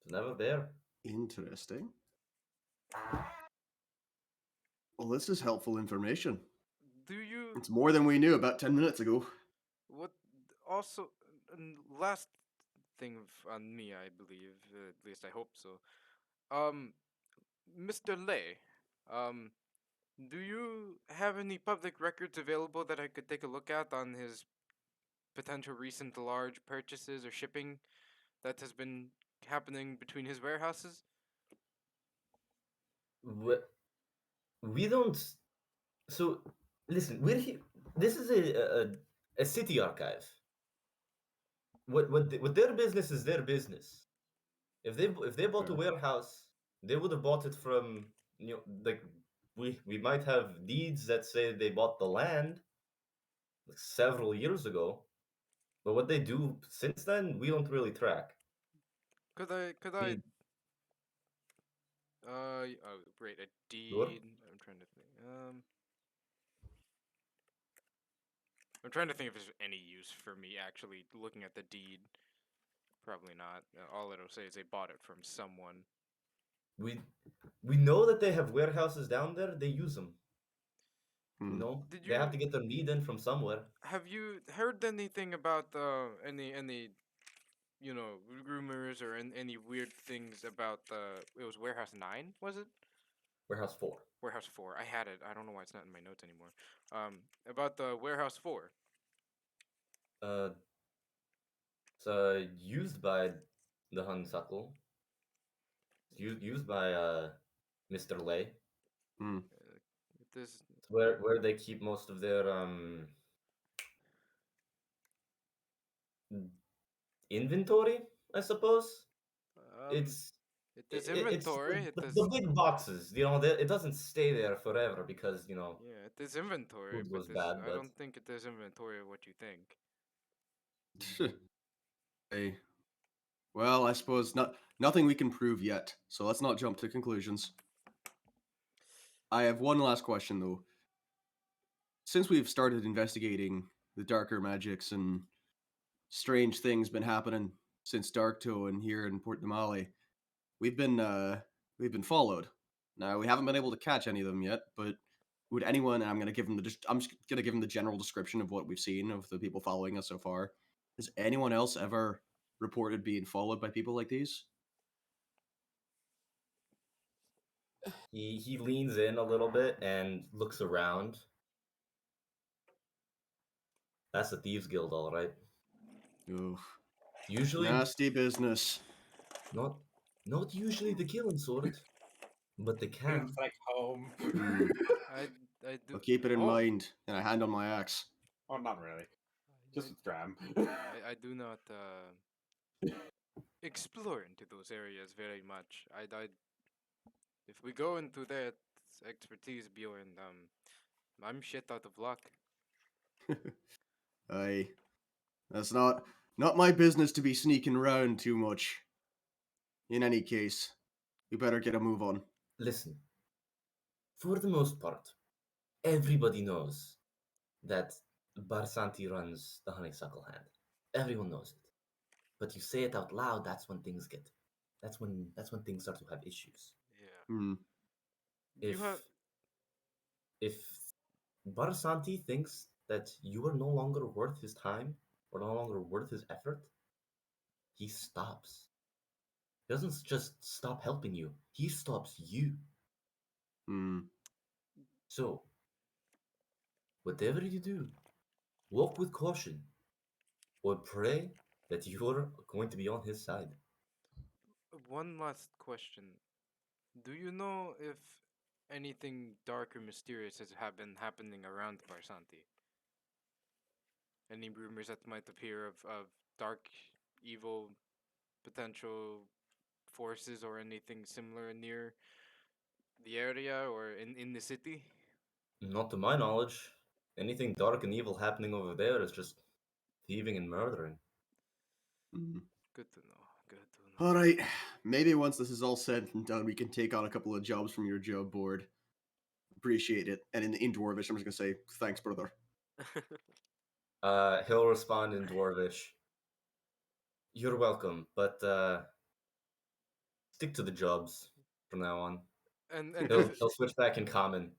He's never there. interesting. Well, this is helpful information. Do you It's more than we knew about 10 minutes ago. what? Also, last thing on me, I believe. At least I hope so. Mr. Lay, um, do you have any public records available that I could take a look at on his potential recent large purchases or shipping that has been happening between his warehouses? We don't. So listen, we're here. This is a city archive. What their business is their business. If they bought a warehouse, they would have bought it from like we might have deeds that say they bought the land like several years ago, but what they do since then we don't really track. Could I We- wait, a deed. Sure. I'm trying to think. I'm trying to think if there's any use for me actually looking at the deed. Probably not. All it'll say is they bought it from someone. we know that they have warehouses down there. They use them. Hmm. You know, Did they have you- to get their meat in from somewhere. Have you heard anything about any rumors or any weird things about it was Warehouse 9, was it? Warehouse 4. Warehouse 4. I had it. I don't know why it's not in my notes anymore. About the Warehouse 4. It's used by the Honeysuckle. It's used by Mr. Lay. This It's where they keep most of their inventory, I suppose. It's it is it's inventory. It is the big boxes. It doesn't stay there forever because yeah, it is inventory, food but goes bad. I But don't think it is inventory of what you think. Hey. Well, I suppose nothing we can prove yet, so let's not jump to conclusions. I have one last question, though. Since we've started investigating the darker magics and strange things been happening since Darktoe and here in Port Damali, we've been followed. Now we haven't been able to catch any of them yet, but would anyone? And I'm just gonna give them the general description of what we've seen of the people following us so far. Has anyone else ever reported being followed by people like these? he leans in a little bit and looks around. That's the Thieves Guild, all right. Oof. Usually, Nasty business. not usually the killing sort, but they can. It's like home. Hmm. do. I'll keep it in oh, mind, and I hand on my axe. Oh, not really. Just with Dram. I do not explore into those areas very much. If we go into that expertise, Bjorn, I'm shit out of luck. Aye. That's not my business to be sneaking around too much. In any case, we better get a move on. Listen, for the most part, everybody knows that Barsanti runs the honeysuckle hand. Everyone knows it. But you say it out loud, that's when things things start to have issues. Yeah. Hmm. If Barsanti thinks that you are no longer worth his time or no longer worth his effort, he stops. He doesn't just stop helping you, he stops you. Hmm. So, whatever you do, walk with caution or pray that you're going to be on his side. One last question. Do you know if anything dark or mysterious has been happening around Barsanti? Any rumors that might appear of dark, evil, potential forces or anything similar near the area or in the city? Not to my knowledge. Anything dark and evil happening over there is just thieving and murdering. Hmm. Good to know. Good to know. All right. Maybe once this is all said and done, we can take on a couple of jobs from your job board. Appreciate it. And in Dwarvish, I'm just gonna say thanks, brother. He'll respond in Dwarvish. You're welcome, but stick to the jobs from now on. And He'll switch back in common.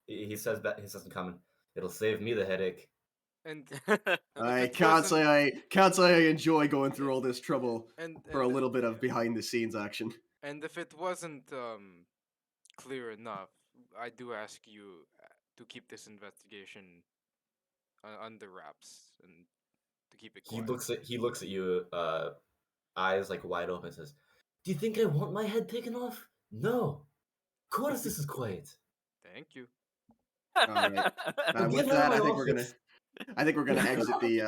He says in common. It'll save me the headache. and I it can't wasn't- say I enjoy going through all this trouble and for a and little bit of behind the scenes action. and if it wasn't clear enough, I do ask you to keep this investigation under wraps and to keep it quiet. He looks at you, eyes like wide open, and says, "Do you think I want my head taken off? No. Of course this is quiet." Thank you. All right. But With get out that, of my I think we're gonna exit the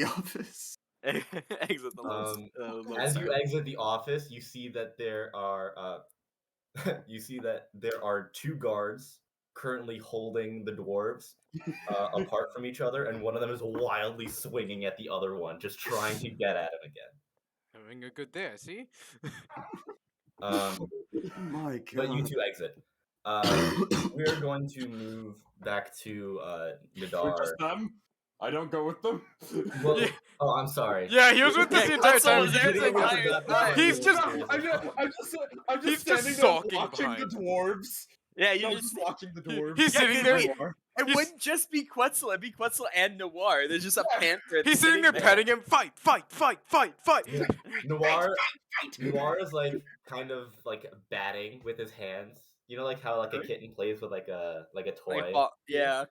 office. Exit the low As you side. exit the office, you see that there are two guards currently holding the dwarves apart from each other, and one of them is wildly swinging at the other one, just trying to get at him again. Having a good day, I see. My But you God. two exit. We're going to move back to We're Nadaar. just them. I don't go with them. Well, Yeah. oh, I'm sorry. Yeah, he was with us the entire Quetzel time. was there the entire time. He's just- I'm He's just just standing there sulking watching behind. the dwarves. Yeah, you I'm just. just watching the dwarves. He's Yeah, sitting 'cause there. wait, Nadaar. It He's- wouldn't just be Quetzel, it'd be Quetzel and Noir. There's just a panther. He's sitting there petting him. Fight, fight, fight, fight, fight. Noir is like kind of like batting with his hands. You know, like how like a kitten plays with like a toy. Yeah.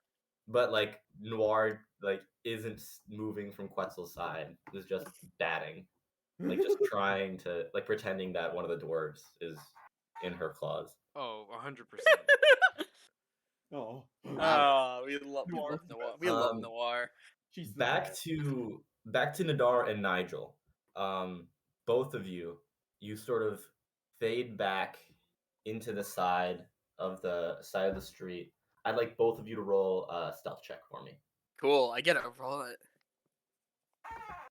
But like Noir like isn't moving from Quetzel's side. Is just batting, like just trying to like pretending that one of the dwarves is in her claws. Oh, 100%. Oh. Oh, we love Noir. Noir. We love Um, Noir. She's the Back best. to Nadaar and Nigel. Both of you sort of fade back into the side of the street. I'd like both of you to roll a stealth check for me. Cool. I get to roll it.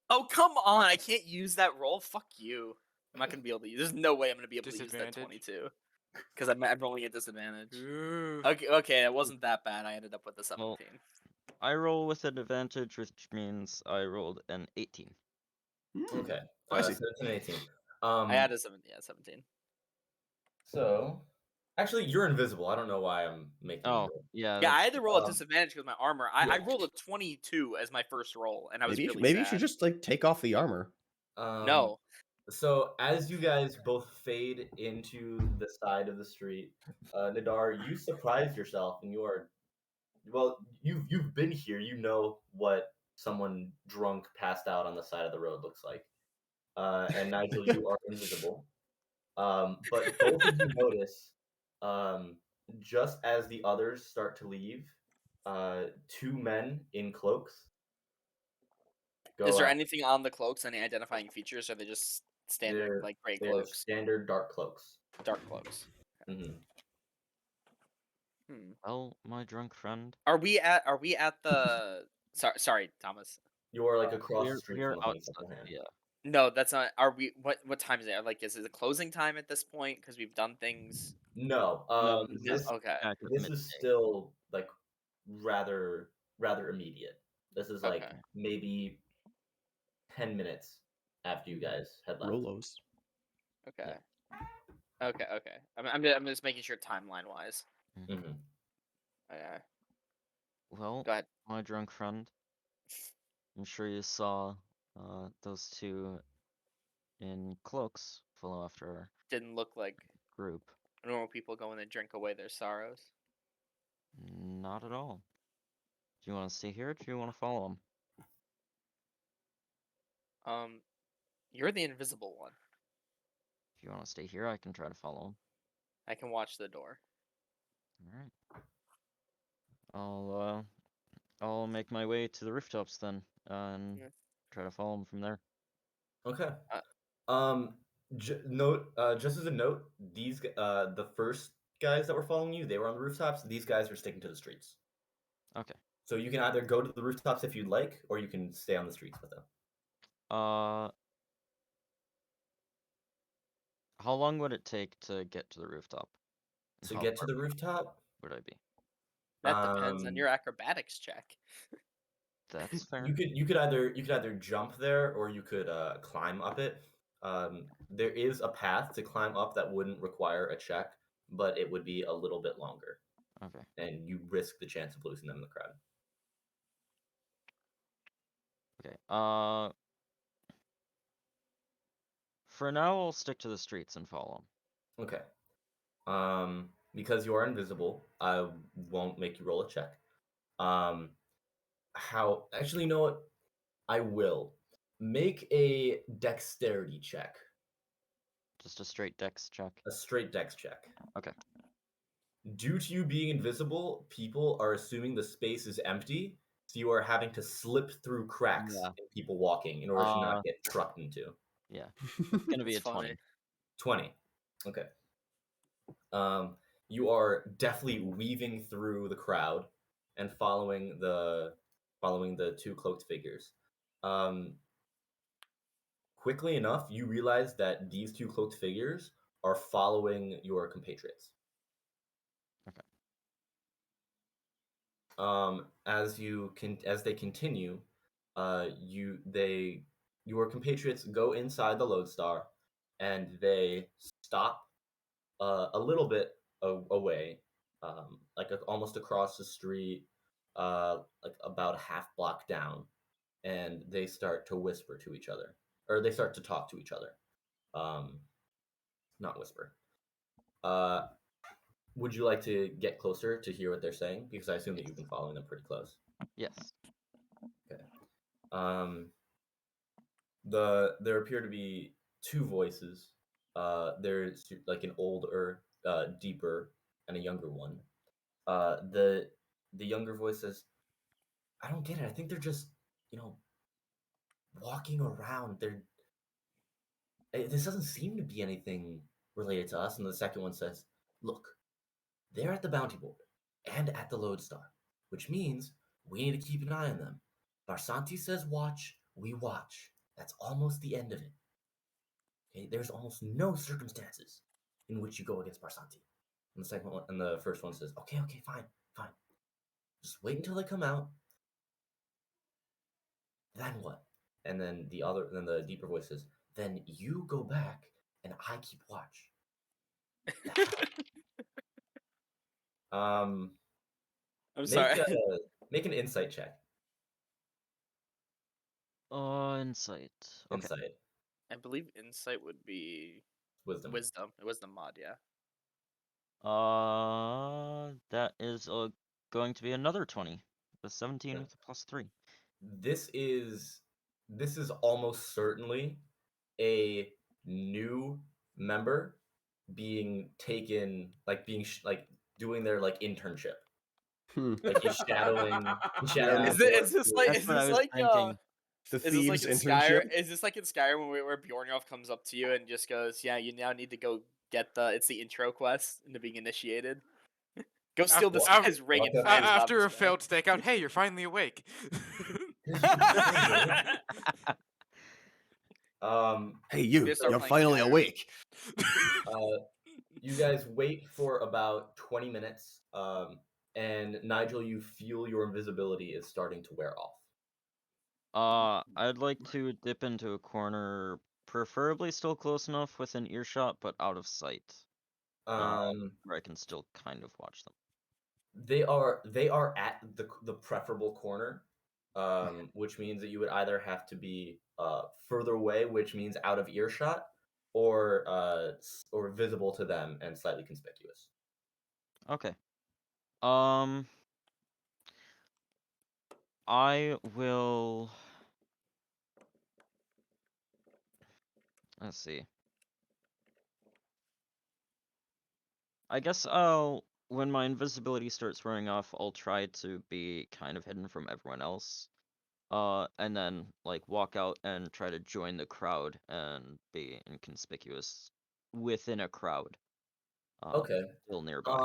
Oh, come on. I can't use that roll. Fuck you. I'm not going to be able to use. There's no way I'm going to be able to use that Disadvantage? 22. Because I'm rolling at disadvantage. Ooh. Okay, it wasn't that bad. I ended up with a 17. Well, I roll with an advantage, which means I rolled an 18. Okay. I see. 17 and 18. I had a 17. So, actually, you're invisible. I don't know why I'm making you Oh, roll. yeah. Yeah, I that's- had to roll at Um, disadvantage because my armor. I yeah. rolled a 22 as my first roll, and I was Maybe really maybe you sad. should just like take off the armor. No. So as you guys both fade into the side of the street, Nadaar, you surprise yourself, and you've been here. You know what someone drunk passed out on the side of the road looks like. And Nigel, you are invisible. But both of you notice just as the others start to leave, 2 men in cloaks go Is there up. anything on the cloaks? Any identifying features? Or are they just standard They're- like gray They're cloaks, standard dark cloaks. dark cloaks? Hmm. Well, my drunk friend. Are we at the? Sorry, Thomas. You are like across the street We're from the outside. honeysuckle hand. Yeah. No, that's not. Are we? What time is it? Like, is it the closing time at this point? Because we've done things. No, No, this Okay. Back at this midday. is still like rather immediate. This is like Okay. maybe 10 minutes after you guys had left. Rolos. Okay. Okay. I'm just making sure timeline wise. Hmm. Okay. Well, Go ahead. my drunk friend. I'm sure you saw those two in cloaks follow after our Didn't look like group. normal people going to drink away their sorrows. Not at all. Do you want to stay here or do you want to follow him? You're the invisible one. If you want to stay here, I can try to follow him. I can watch the door. Alright. I'll make my way to the rooftops then, and Yeah. try to follow him from there. Okay. Uh, Just as a note, the first guys that were following you, they were on the rooftops. These guys are sticking to the streets. Okay. So you can either go to the rooftops if you'd like, or you can stay on the streets with them. How long would it take to get to the rooftop? And To how get to far the back rooftop, would I be? That depends on Um, your acrobatics check. That's fair. you could either jump there or you could climb up it. There is a path to climb up that wouldn't require a check, but it would be a little bit longer, Okay. and you risk the chance of losing them in the crowd. Okay. For now, I'll stick to the streets and follow him. Okay. Because you are invisible, I won't make you roll a check. Actually, you know what? I will. Make a dexterity check. Just a straight dex check. A straight dex check. Okay. Due to you being invisible, people are assuming the space is empty, so you are having to slip through cracks Yeah. in people walking in order to not get trucked into. Yeah. It's gonna be a That's funny. 20. 20. Okay. You are definitely weaving through the crowd and following the two cloaked figures. Quickly enough, you realize that these two cloaked figures are following your compatriots. Okay. As they continue, your compatriots go inside the lodestar, and they stop a little bit away, almost across the street, like about a half block down, and they start to whisper to each other, or they start to talk to each other. Not whisper. Would you like to get closer to hear what they're saying? Because I assume that you've been following them pretty close. Yes. Okay. There appear to be two voices. There's like an older, deeper, and a younger one. The younger voice says, "I don't get it. I think they're just, walking around. This doesn't seem to be anything related to us." And the second one says, "Look, they're at the bounty board and at the lodestar, which means we need to keep an eye on them. Barsanti says watch, we watch. That's almost the end of it. Okay, there's almost no circumstances in which you go against Barsanti." And the first one says, "Okay, fine. Just wait until they come out. Then what?" And then the deeper voice says, "Then you go back and I keep watch." I'm Make sorry. make an insight check. Insight. Okay. Insight. I believe insight would be Wisdom. Wisdom mod, yeah. That is going to be another 20. The 17 Yeah. with a +3. This is almost certainly a new member being taken, like doing their like internship. Hmm. Like he's shadowing. Yeah. Is, the it, orc is this to- like That's is what I this was like thinking. The is this like thieves in internship. Skyrim? Is this like in Skyrim where Bjorn comes up to you and just goes, "Yeah, you now need to go get it's the intro quest into being initiated. Go steal this Af- guy's ring and af- find his After a lava failed stakeout, hey, you're finally awake. Hey, you! Just start You're playing finally Skyrim. awake. You guys wait for about 20 minutes, and Nigel, you feel your invisibility is starting to wear off. I'd like to dip into a corner, preferably still close enough within earshot, but out of sight, where I can still kind of watch them. They are at the preferable corner, which means that you would either have to be further away, which means out of earshot, or visible to them and slightly conspicuous. Okay. I will. Let's see. I guess when my invisibility starts wearing off, I'll try to be kind of hidden from everyone else. And then like walk out and try to join the crowd and be inconspicuous within a crowd. Okay. Still nearby.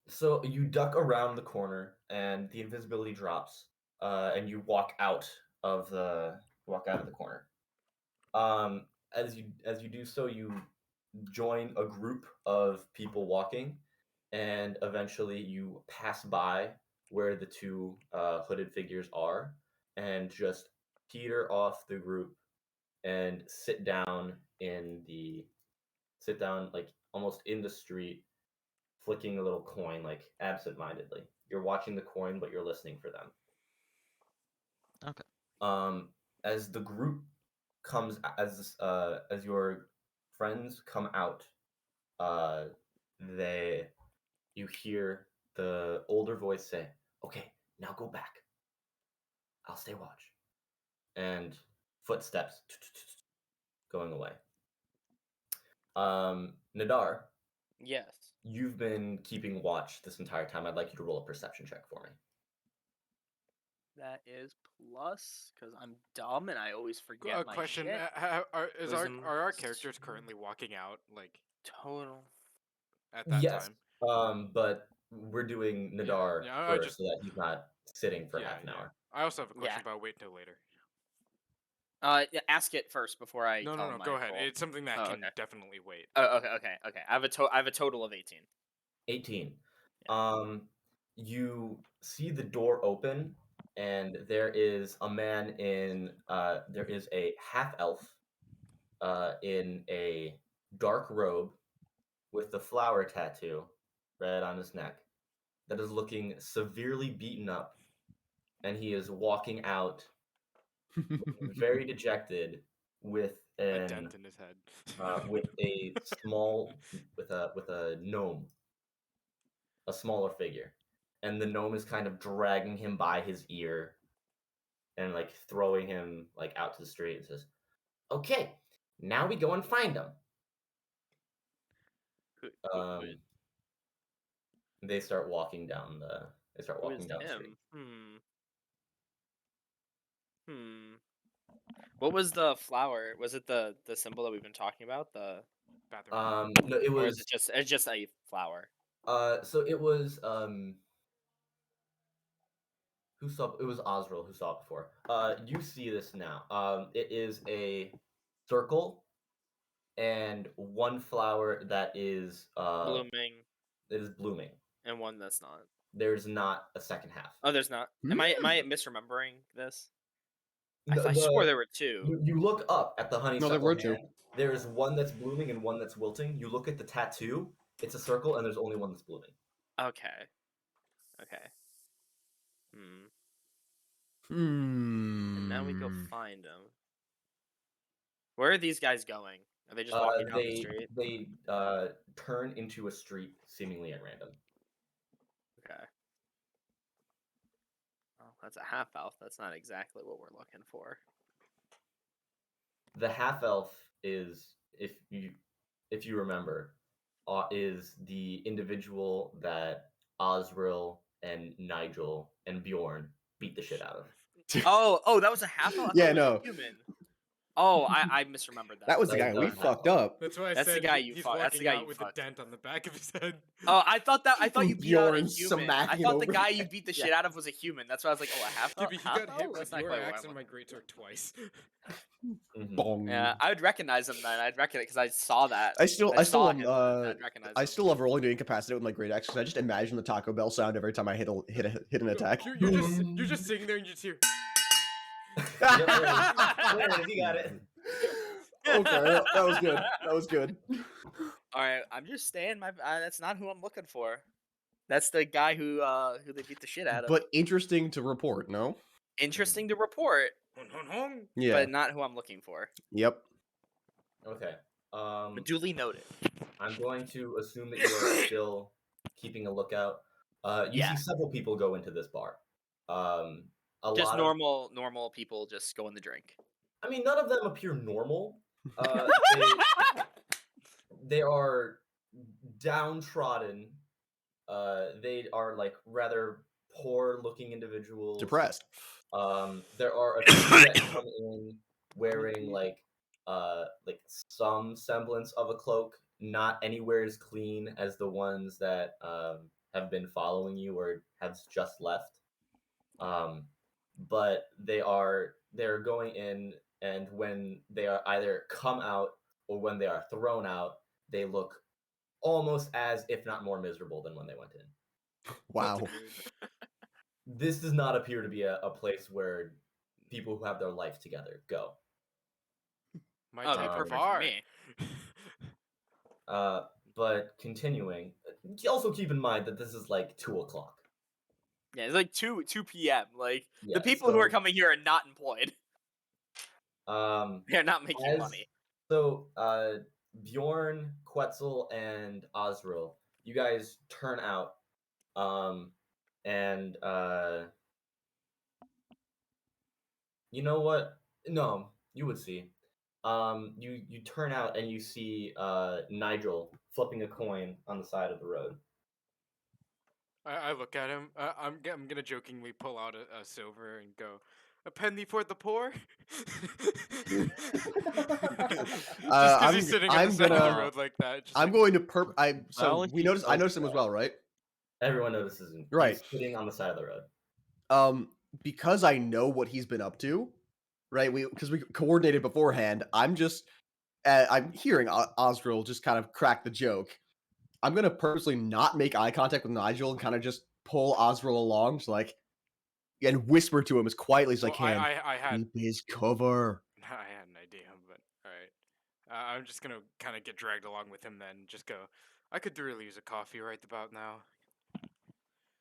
So you duck around the corner, and the invisibility drops, and you walk out of the corner. As you do so, you join a group of people walking, and eventually you pass by where the two hooded figures are, and just peter off the group and sit down like almost in the street, flicking a little coin like absent-mindedly. You're watching the coin, but you're listening for them. Okay. As the group comes, as your friends come out, you hear the older voice say, "Okay, now go back. I'll stay watch." And footsteps going away. Nadaar, Yes. you've been keeping watch this entire time. I'd like you to roll a perception check for me. That is plus because I'm dumb and I always forget my Question: shit. are our Wisdom characters currently walking out like Total. at that Yes. time? But we're doing Yeah, Nadaar yeah, I first just- so that he's not sitting for Yeah, half an yeah. hour. I also have a question, Yeah. but I'll wait till later. Yeah, ask it first before I No, tell no, him no. Go my ahead. roll. It's something that Oh, can okay. definitely wait. Oh, okay. I have a total of 18. 18. You see the door open, and there is a man there is a half elf in a dark robe with the flower tattoo red on his neck that is looking severely beaten up, and he is walking out very dejected with A dent in his head. with a gnome, a smaller figure, and the gnome is kind of dragging him by his ear and like throwing him like out to the street and says, "Okay, now we go and find him." Who They start walking down the. They start is walking down the street. him? What was the flower? Was it the symbol that we've been talking about? The Bathroom. No, it or is was. it's just a flower? So it was. Who saw? It was Osril who saw it before. You see this now. It is a circle, and one flower that is Blooming, It is blooming. and one that's not. There's not a second half. Oh, there's not. Am I misremembering this? No, I swore there were two. You look up at the honeysuckle. No, there were two. hand. There is one that's blooming and one that's wilting. You look at the tattoo. It's a circle, and there's only one that's blooming. Okay. And now we go find them. Where are these guys going? Are they just walking down the street? They turn into a street seemingly at random. Okay. Well, that's a half elf. That's not exactly what we're looking for. The half elf is, if you remember, is the individual that Osril and Nigel and Bjorn beat the shit out of. Oh, that was a half elf. Yeah, I thought it was no. a human. Oh, I misremembered that. That was the Like guy we the fucked half-elf. up. That's why I That's the said guy you he's fucked- that's the walking guy out you with fucked. a dent on the back of his head. Oh, I thought you beat out a Bjorn human. I smacking thought the over guy the you beat the head. shit out of was a human. That's why I was like, oh, a half elf. Gibby, he got hit That's with not your quite what I axe and my wanted. greatsword twice. Mhm. Bong. Yeah, I would recognize him then. I'd recognize because I saw that. I still saw love him. I'd recognize I him. still love rolling to incapacitate with my great axe because I just imagine the Taco Bell sound every time I hit an attack. You're just sitting there and you just hear. Yep, there it is. You got it. Okay, that was good. That was good. All right, I'm just saying. That's not who I'm looking for. That's the guy who they beat the shit out of. But interesting to report, no? Interesting to report, Hon, hon, hon. Yeah. but not who I'm looking for. Yep. Okay. But duly noted. I'm going to assume that you are still keeping a lookout. You Yeah. see several people go into this bar. A Just lot normal people just go in the drink. I mean, none of them appear normal. They are downtrodden. They are like rather poor-looking individuals. Depressed. There are a few that come in wearing like some semblance of a cloak, not anywhere as clean as the ones that have been following you or have just left. But they're going in, and when they are either come out or when they are thrown out, they look almost as, if not more miserable than when they went in. Wow. This does not appear to be a place where people who have their life together go. Might Okay, take her perfect for far. me. But continuing, also keep in mind that this is like 2:00. Yeah, it's like 2 p.m. Like Yeah, the people who are so- coming here are not employed. They're not making as- money. So, Bjorn, Quetzel, and Osril, you guys turn out, and you know what? No, you would see. You turn out and you see Nigel flipping a coin on the side of the road. I look at him. I'm gonna jokingly pull out a silver and go, "A penny for the poor." Just because he's sitting on the side of the road like that. just I'm like, going to Well, I he noticed him does as well, right? Everyone notices him. Right. He's sitting on the side of the road. Because I know what he's been up to, right? Because we coordinated beforehand. I'm hearing Osril just kind of crack the joke. I'm gonna purposely not make eye contact with Nigel and kind of just pull Osril along, just like, and whisper to him as quietly as I well, can. I had Keep his cover. I had an idea, but all right. I'm just gonna kind of get dragged along with him then. Just go. I could really use a coffee right about now.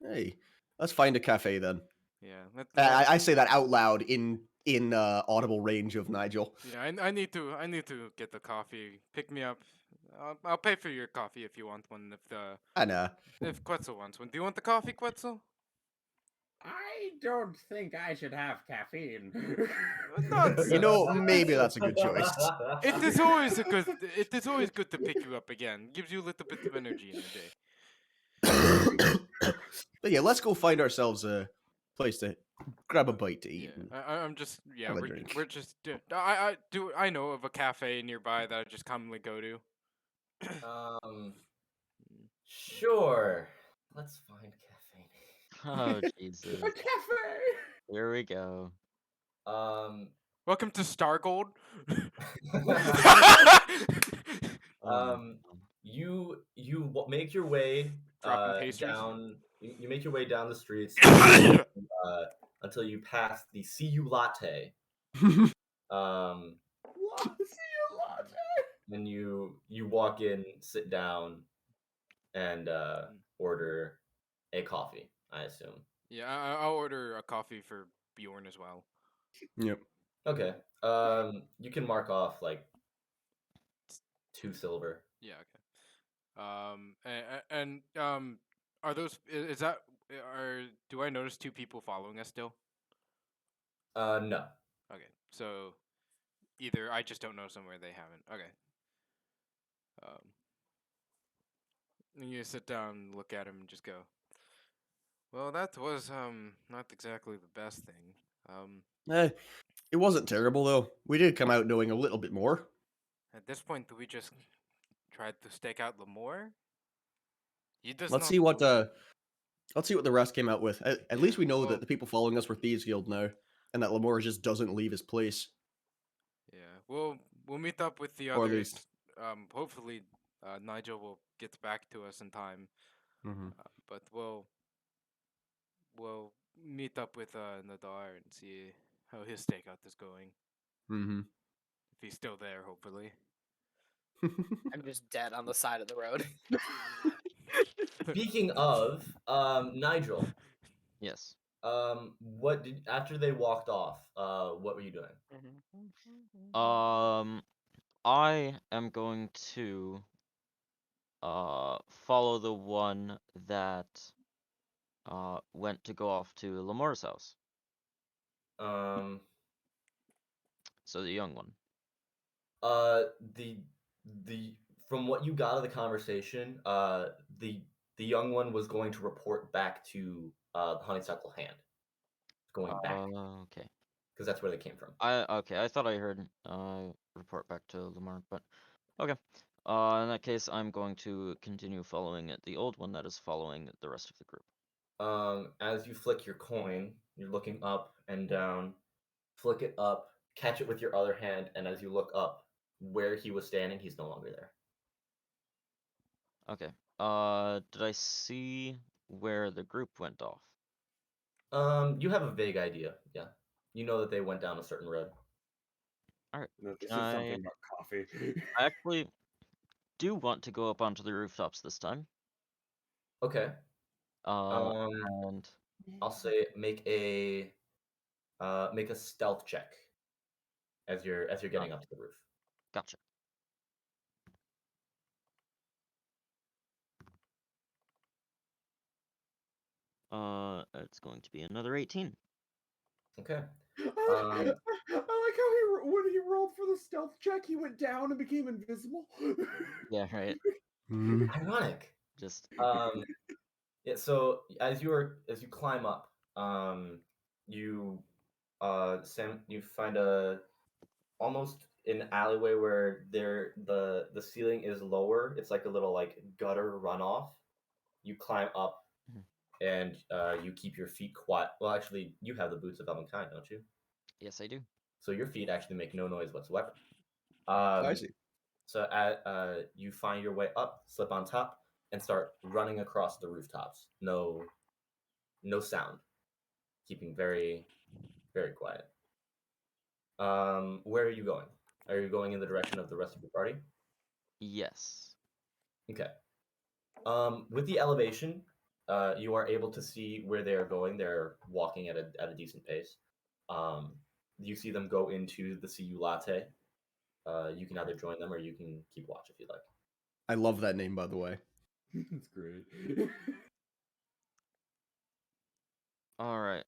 Hey, let's find a cafe then. Yeah. I say that out loud in audible range of Nigel. Yeah, I need to get the coffee. Pick me up. I'll pay for your coffee if you want one. If Quetzel wants one. Do you want the coffee, Quetzel? I don't think I should have caffeine. You know, maybe that's a good choice. It is always good to pick you up again. Gives you a little bit of energy in the day. But yeah, let's go find ourselves a place to grab a bite to eat. Yeah, I'm just have a drink. we're just I know of a cafe nearby that I just commonly go to. Sure. Let's find cafe. Oh Jesus! A cafe. Here we go. Welcome to Stargold. You make your way Dropping pastries? down. You make your way down the streets until you pass the See You Latte. And you walk in, sit down, and order a coffee, I assume. Yeah, I'll order a coffee for Bjorn as well. Yep. Okay. You can mark off like 2 silver. Yeah, okay. And are those do I notice 2 people following us still? No. Okay. So either I just don't know somewhere they haven't. Okay. And you sit down, look at him, and just go. Well, that was not exactly the best thing. It wasn't terrible though. We did come out knowing a little bit more. At this point, do we just try to stake out Lemore? He does Let's not see what believe- let's see what the rest came out with. At least we know Well- that the people following us were Thieves Guild now, and that Lemore just doesn't leave his place. Yeah, we'll meet up with the Or at others. least- Hopefully, Nigel will get back to us in time. Mm-hmm. But we'll meet up with Nadaar and see how his stakeout is going. Mm-hmm. If he's still there, hopefully. I'm just dead on the side of the road. Speaking of, Nigel, Yes. what did after they walked off? What were you doing? I am going to follow the one that went to go off to Lemore's house. Um, So the young one. the from what you got of the conversation, the young one was going to report back to the honeysuckle hand, going back Okay. because that's where they came from. I thought I heard report back to Lamar, but okay. In that case, I'm going to continue following the old one that is following the rest of the group. As you flick your coin, you're looking up and down. Flick it up, catch it with your other hand, and as you look up, where he was standing, he's no longer there. Okay. Did I see where the group went off? You have a vague idea. Yeah, you know that they went down a certain road. All right. No, this Can is something about coffee. I actually do want to go up onto the rooftops this time. Okay. And I'll say make a stealth check as you're getting up to the roof. gotcha. It's going to be another 18. Okay. I like how when he rolled for the stealth check, he went down and became invisible. Yeah, right. Ironic. Just Yeah. So as you climb up, you you find almost an alleyway where the ceiling is lower. It's like a little like gutter runoff. You climb up, and you keep your feet quiet. Well, actually, you have the boots of Elmankind, don't you? yes, I do. So your feet actually make no noise whatsoever. I see. So you find your way up, slip on top, and start running across the rooftops. No sound, keeping very, very quiet. Where are you going? Are you going in the direction of the rest of your party? Yes. Okay. With the elevation, you are able to see where they are going. They're walking at a decent pace. You see them go into the CU Latte. You can either join them or you can keep watch if you'd like. I love that name, by the way. That's great. All right.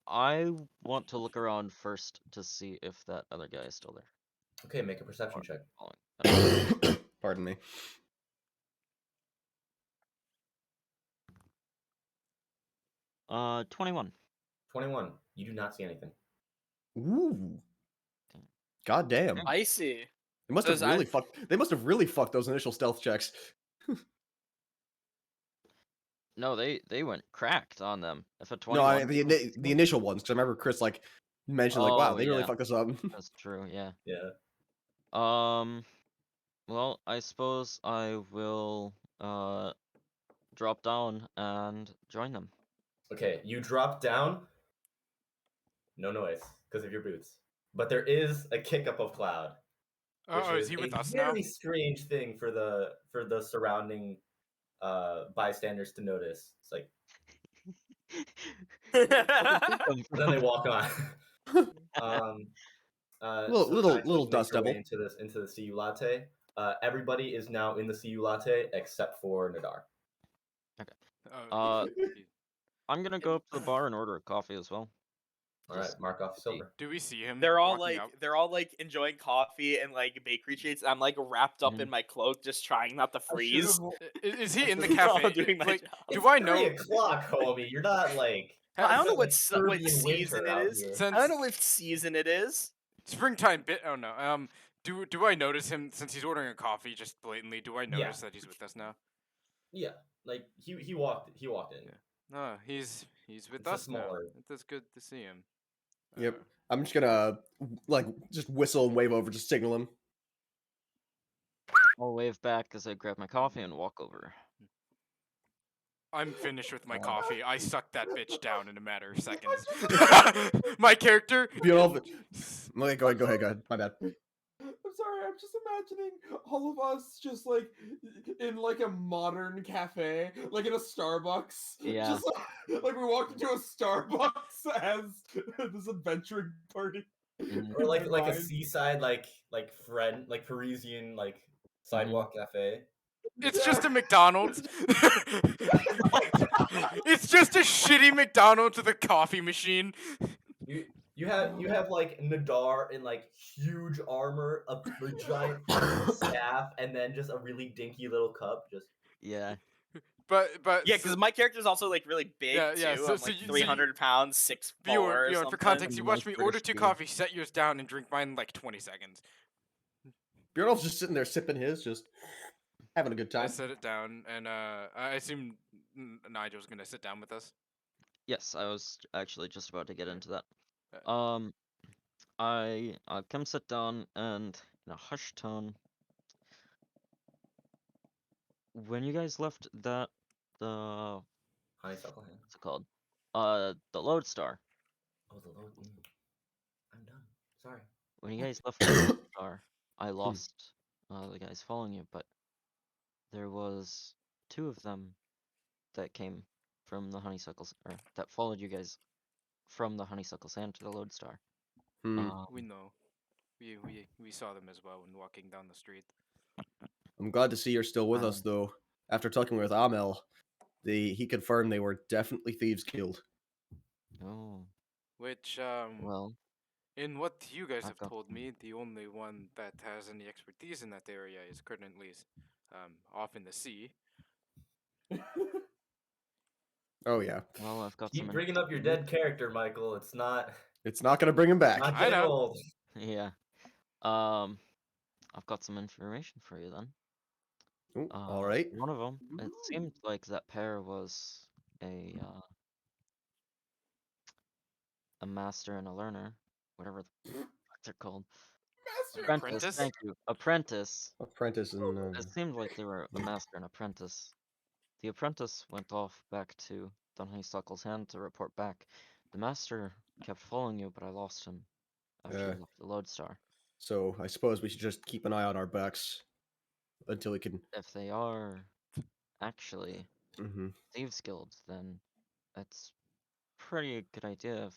I want to look around first to see if that other guy is still there. Okay, make a perception check. Following. Pardon me. 21. 21. You do not see anything. Ooh. God damn. Icy. They must So have is I- really fucked. They must have really fucked those initial stealth checks. No, they went cracked on them. If a 21. No, the initial ones. Because I remember Chris like mentioned like, wow, Oh, they really yeah. fucked us up. That's true. Yeah. Yeah. Well, I suppose I will drop down and join them. Okay, you drop down. No noise because of your boots. But there is a kick up of Cloud. Which Oh, is he with a us now? very strange thing for the surrounding bystanders to notice. It's like then they walk on. Little Make dust your way devil. into the CU Latte. Everybody is now in the CU Latte except for Nadaar. Oh, I'm gonna go up to the bar and order a coffee as well. All right, Just mark off be- silver. Do we see him? They're all walking like up? they're all like enjoying coffee and like bakery treats. I'm like wrapped up in my cloak, just trying not to freeze. Is he in the We're all cafe? doing my Like, job. do It's I 3 know? o'clock, homie. You're not like Well, I don't know like what Serbian season winter it out is. here. Since I don't know what season it is. springtime bit. Oh no. Do I notice him since he's ordering a coffee just blatantly? Do I notice that he's with us now? Yeah, like he walked in. Yeah. No, he's with It's a us now. smaller- It's good to see him. Yep. I'm just gonna like just whistle and wave over, just signal him. I'll wave back as I grab my coffee and walk over. I'm finished with my coffee. I sucked that bitch down in a matter of seconds. My character. Beautiful. Okay, go ahead. My bad. I'm sorry, I'm just imagining all of us just like in like a modern cafe, like in a Starbucks. Yeah. Just like we walked into a Starbucks as this adventuring party. Mhm. Or like In a mind. seaside like friend like Parisian like sidewalk cafe. It's just a McDonald's. It's just a shitty McDonald's with a coffee machine. You have like Nadaar in like huge armor, a giant staff, and then just a really dinky little cup. Just Yeah. But Yeah, because my character's also like really big Yeah, too. yeah, I'm so like you- 300 pounds, 6'4" Bjorn, or for something. context, you I'm watched like me order British 2 dude. coffees, set yours down, and drink mine in like 20 seconds. Bjornolf's just sitting there sipping his, just having a good I time. set it down, and I assume Nigel's gonna sit down with us. Yes, I was actually just about to get into that. Uh, I come sit down and in a hushed tone. When you guys left the honeysuckle hand. what's it called? The Lodestar. Oh, the load. I'm done. Sorry. When you guys left the Lodestar, I lost the guys following you, but there was 2 of them that came from the honeysuckles, or that followed you guys from the honeysuckle sand to the Lodestar. we know. We saw them as well when walking down the street. I'm glad to see you're still with us, though. After talking with Amel, he confirmed they were definitely Thieves Guild. Oh, Which well, in what you guys I've have got told some. me, the only one that has any expertise in that area is currently off in the sea. Oh yeah, Well, I've got Keep some. bringing up your dead character, Michael. It's not it's not gonna bring him back. not I getting know. old. Yeah. I've got some information for you then. Ooh, all right. One of them, it seemed like that pair was a master and a learner, whatever the fuck they're called. Apprentice? Thank you. Apprentice. Apprentice and It seemed like they were a master and apprentice. The apprentice went off back to Don Honeysuckle's hand to report back. The master kept following you, but I lost him after you left the Lodestar. so I suppose we should just keep an eye on our backs until we can. If they are actually Mhm. Thieves Guild, then it's pretty good idea if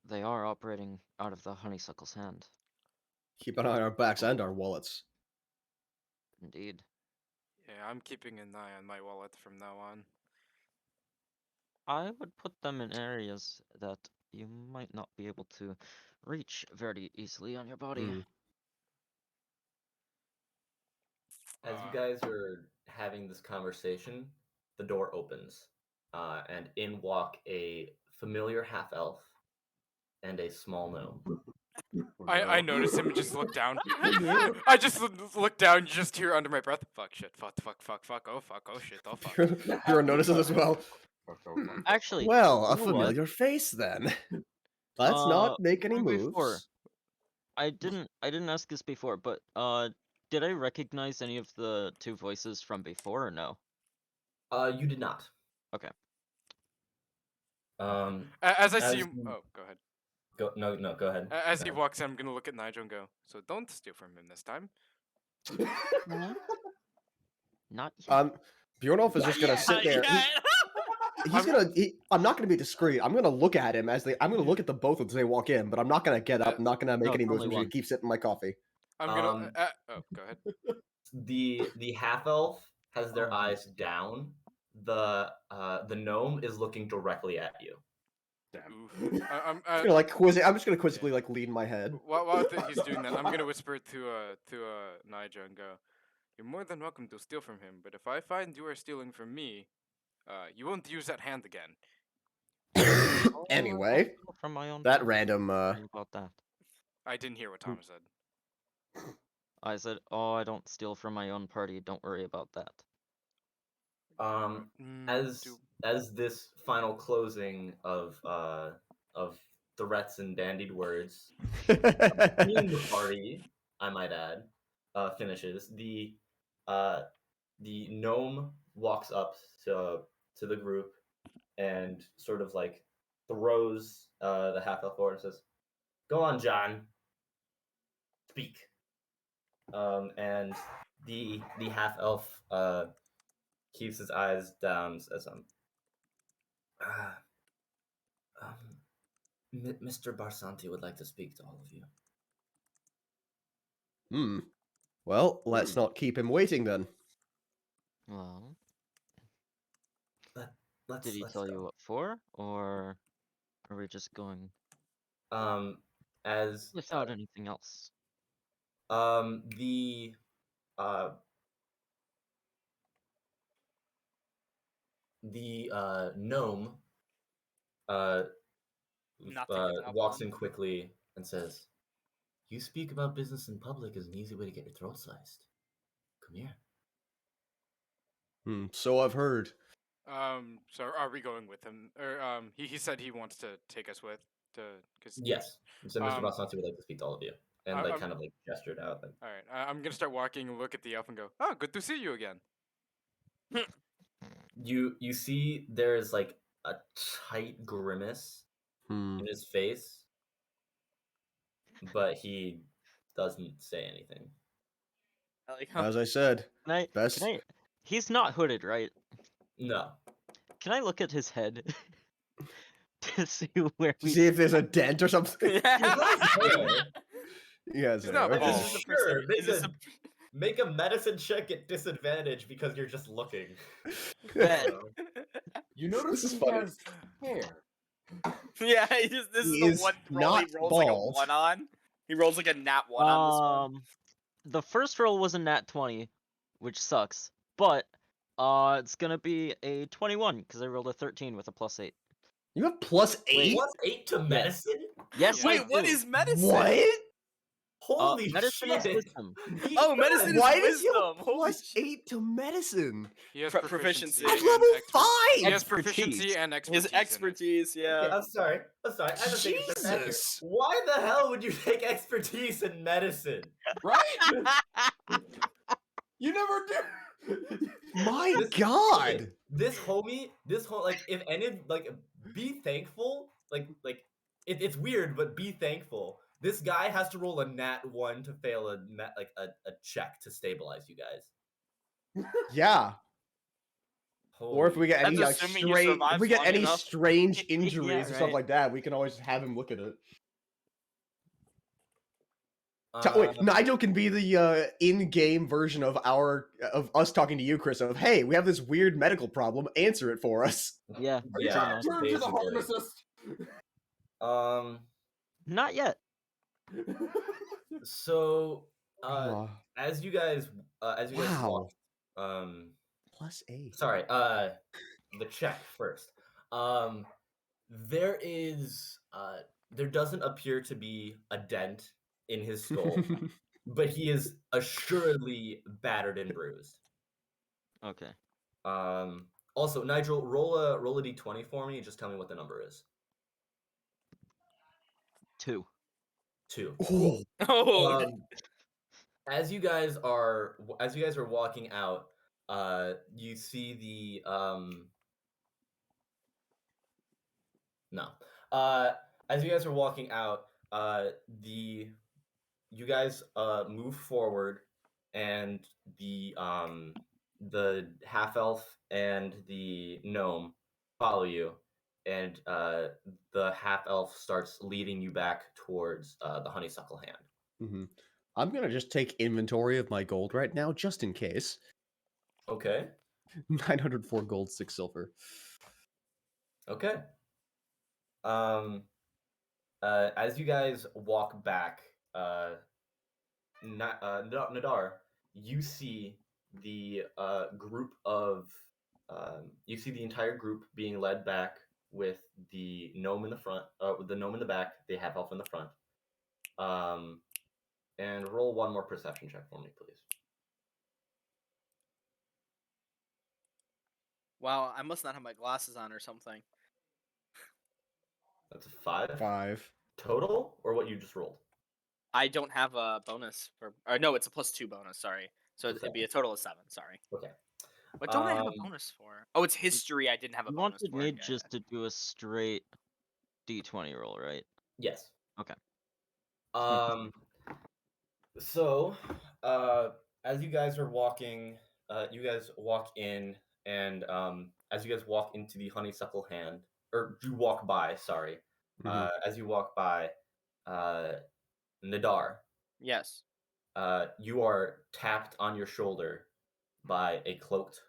they are operating out of the Honeysuckle's hand. Keep an eye on our backs and our wallets. Indeed. Yeah, I'm keeping an eye on my wallet from now on. I would put them in areas that you might not be able to reach very easily on your body. Mm. As you guys are having this conversation, the door opens, and in walk a familiar half elf and a small gnome. I notice him and just look down. I just look down, you just hear under my breath, fuck, shit, fuck, oh shit, oh fuck. Bjorn notices as well. Actually, Well, a you know what? familiar face then. Let's not make any moves. before. I didn't ask this before, but did I recognize any of the 2 voices from before or no? You did not. Okay. As I see As him, you- oh, go ahead. No, go ahead. As Go he ahead. walks in, I'm gonna look at Nigel and go, so don't steal from him this time. Not yet. Bjornolf is just gonna sit there. I'm not gonna be discreet. I'm gonna look at him I'm gonna look at the both as they walk in, but I'm not gonna get up. I'm not gonna make No, any it's moves. only I'm just gonna one. keep sipping my coffee. I'm gonna, oh, go ahead. The half elf has their eyes down. The gnome is looking directly at you. Oof. I'm I'm just gonna quizzically like lean my head. while he's doing that, I'm gonna whisper to Nigel and go, "You're more than welcome to steal from him, but if I find you are stealing from me, you won't use that hand again." Oh, I Anyway, don't steal from my own that party, random don't worry about that. I didn't hear what Thomas said. I said, oh, I don't steal from my own party. Don't worry about that. As this final closing of threats and bandied words in the party, I might add, finishes, the gnome walks up to the group and sort of like throws the half elf forward and says, "Go on, John, speak." And the half elf keeps his eyes down as Mr. Barsanti would like to speak to all of you. Well, let's not keep him waiting then. Well, Let's did he let's tell go. you what for, or are we just going As without anything else? the gnome Not to give up walks on. in quickly and says, "You speak about business in public is an easy way to get your throat sliced. Come here." So I've heard. So are we going with him? Or he said he wants to take us with because Yes. So Mr. Um, Barsanti would like to speak to all of you, and like kind of like gestured out. Like, all right. I'm gonna start walking and look at the elf and go, "Oh, good to see you again." you see there's like a tight grimace in his face, but he doesn't say anything. I like how As I said, Can best. I? He's not hooded, right? No. Can I look at his head to see where we? See if there's a dent or something. Yeah. Yes. He's not okay. bald. Is this a Sure, percent- make a medicine check at disadvantage because you're just looking. Bet. You notice This is he funny. has hair. Yeah, this He is is the one roll he not rolls bald. like a 1 on. He rolls like a nat 1 on this one. The first roll was a nat 20, which sucks, but it's gonna be a 21 because I rolled a 13 with a +8. You have +8? Plus 8 to medicine? Yes, Yeah. I Wait, what do. is medicine? What? Holy medicine shit! is wisdom. Oh, medicine is Why does he have wisdom. Holy +8 to medicine? He has Proficiency. At and level exper- 5! He has Expertise. proficiency and expertise. His in it. expertise, yeah. Okay, I'm sorry. I have to take a step back here. Jesus! Why the hell would you take expertise in medicine? Right? You never do. My This- god! This homie, like, if any, like, be thankful. Like, it's weird, but be thankful. This guy has to roll a nat 1 to fail a check to stabilize you guys. Yeah. Or if we get any That's like, assuming you survive long enough. strange Yeah, injuries and stuff right. like that, we can always have him look at it. Uh, Wait, Nigel can be the in-game version of us talking to you, Chris. Of hey, we have this weird medical problem. Answer it for us. Yeah, Are you Yeah, trying to turn to the basically. pharmacist? not yet. So, Aw, as you guys Wow. walk, +8. sorry, the check first. There is there doesn't appear to be a dent in his skull, but he is assuredly battered and bruised. Okay. Also, Nigel, roll a d20 for me and just tell me what the number is. 2. 2. Oh, Oh, As you guys are walking out, you see the no. As you guys are walking out, you guys move forward, and the half elf and the gnome follow you, and the half elf starts leading you back towards the honeysuckle hand. mm-hmm. I'm gonna just take inventory of my gold right now, just in case. Okay. 904 gold, 6 silver. Okay. As you guys walk back, Nadaar, you see the group of you see the entire group being led back with the gnome in the front, with the gnome in the back, the half elf in the front. And roll one more perception check for me, please. Wow, I must not have my glasses on or something. That's a 5 5. total, or what you just rolled? I don't have a bonus for. Or no, it's a +2 bonus. Sorry, so it'd be a total of 7. Sorry. Okay. What don't I have a bonus for? Oh, it's history. I didn't have a You bonus wanted for. me Yeah, just to do a straight D20 roll, right? Yes. Okay. So, as you guys are walking, you guys walk in, and as you guys walk into the honeysuckle hand, or you walk by, sorry, as you walk by, Nadaar, Yes. you are tapped on your shoulder by a cloaked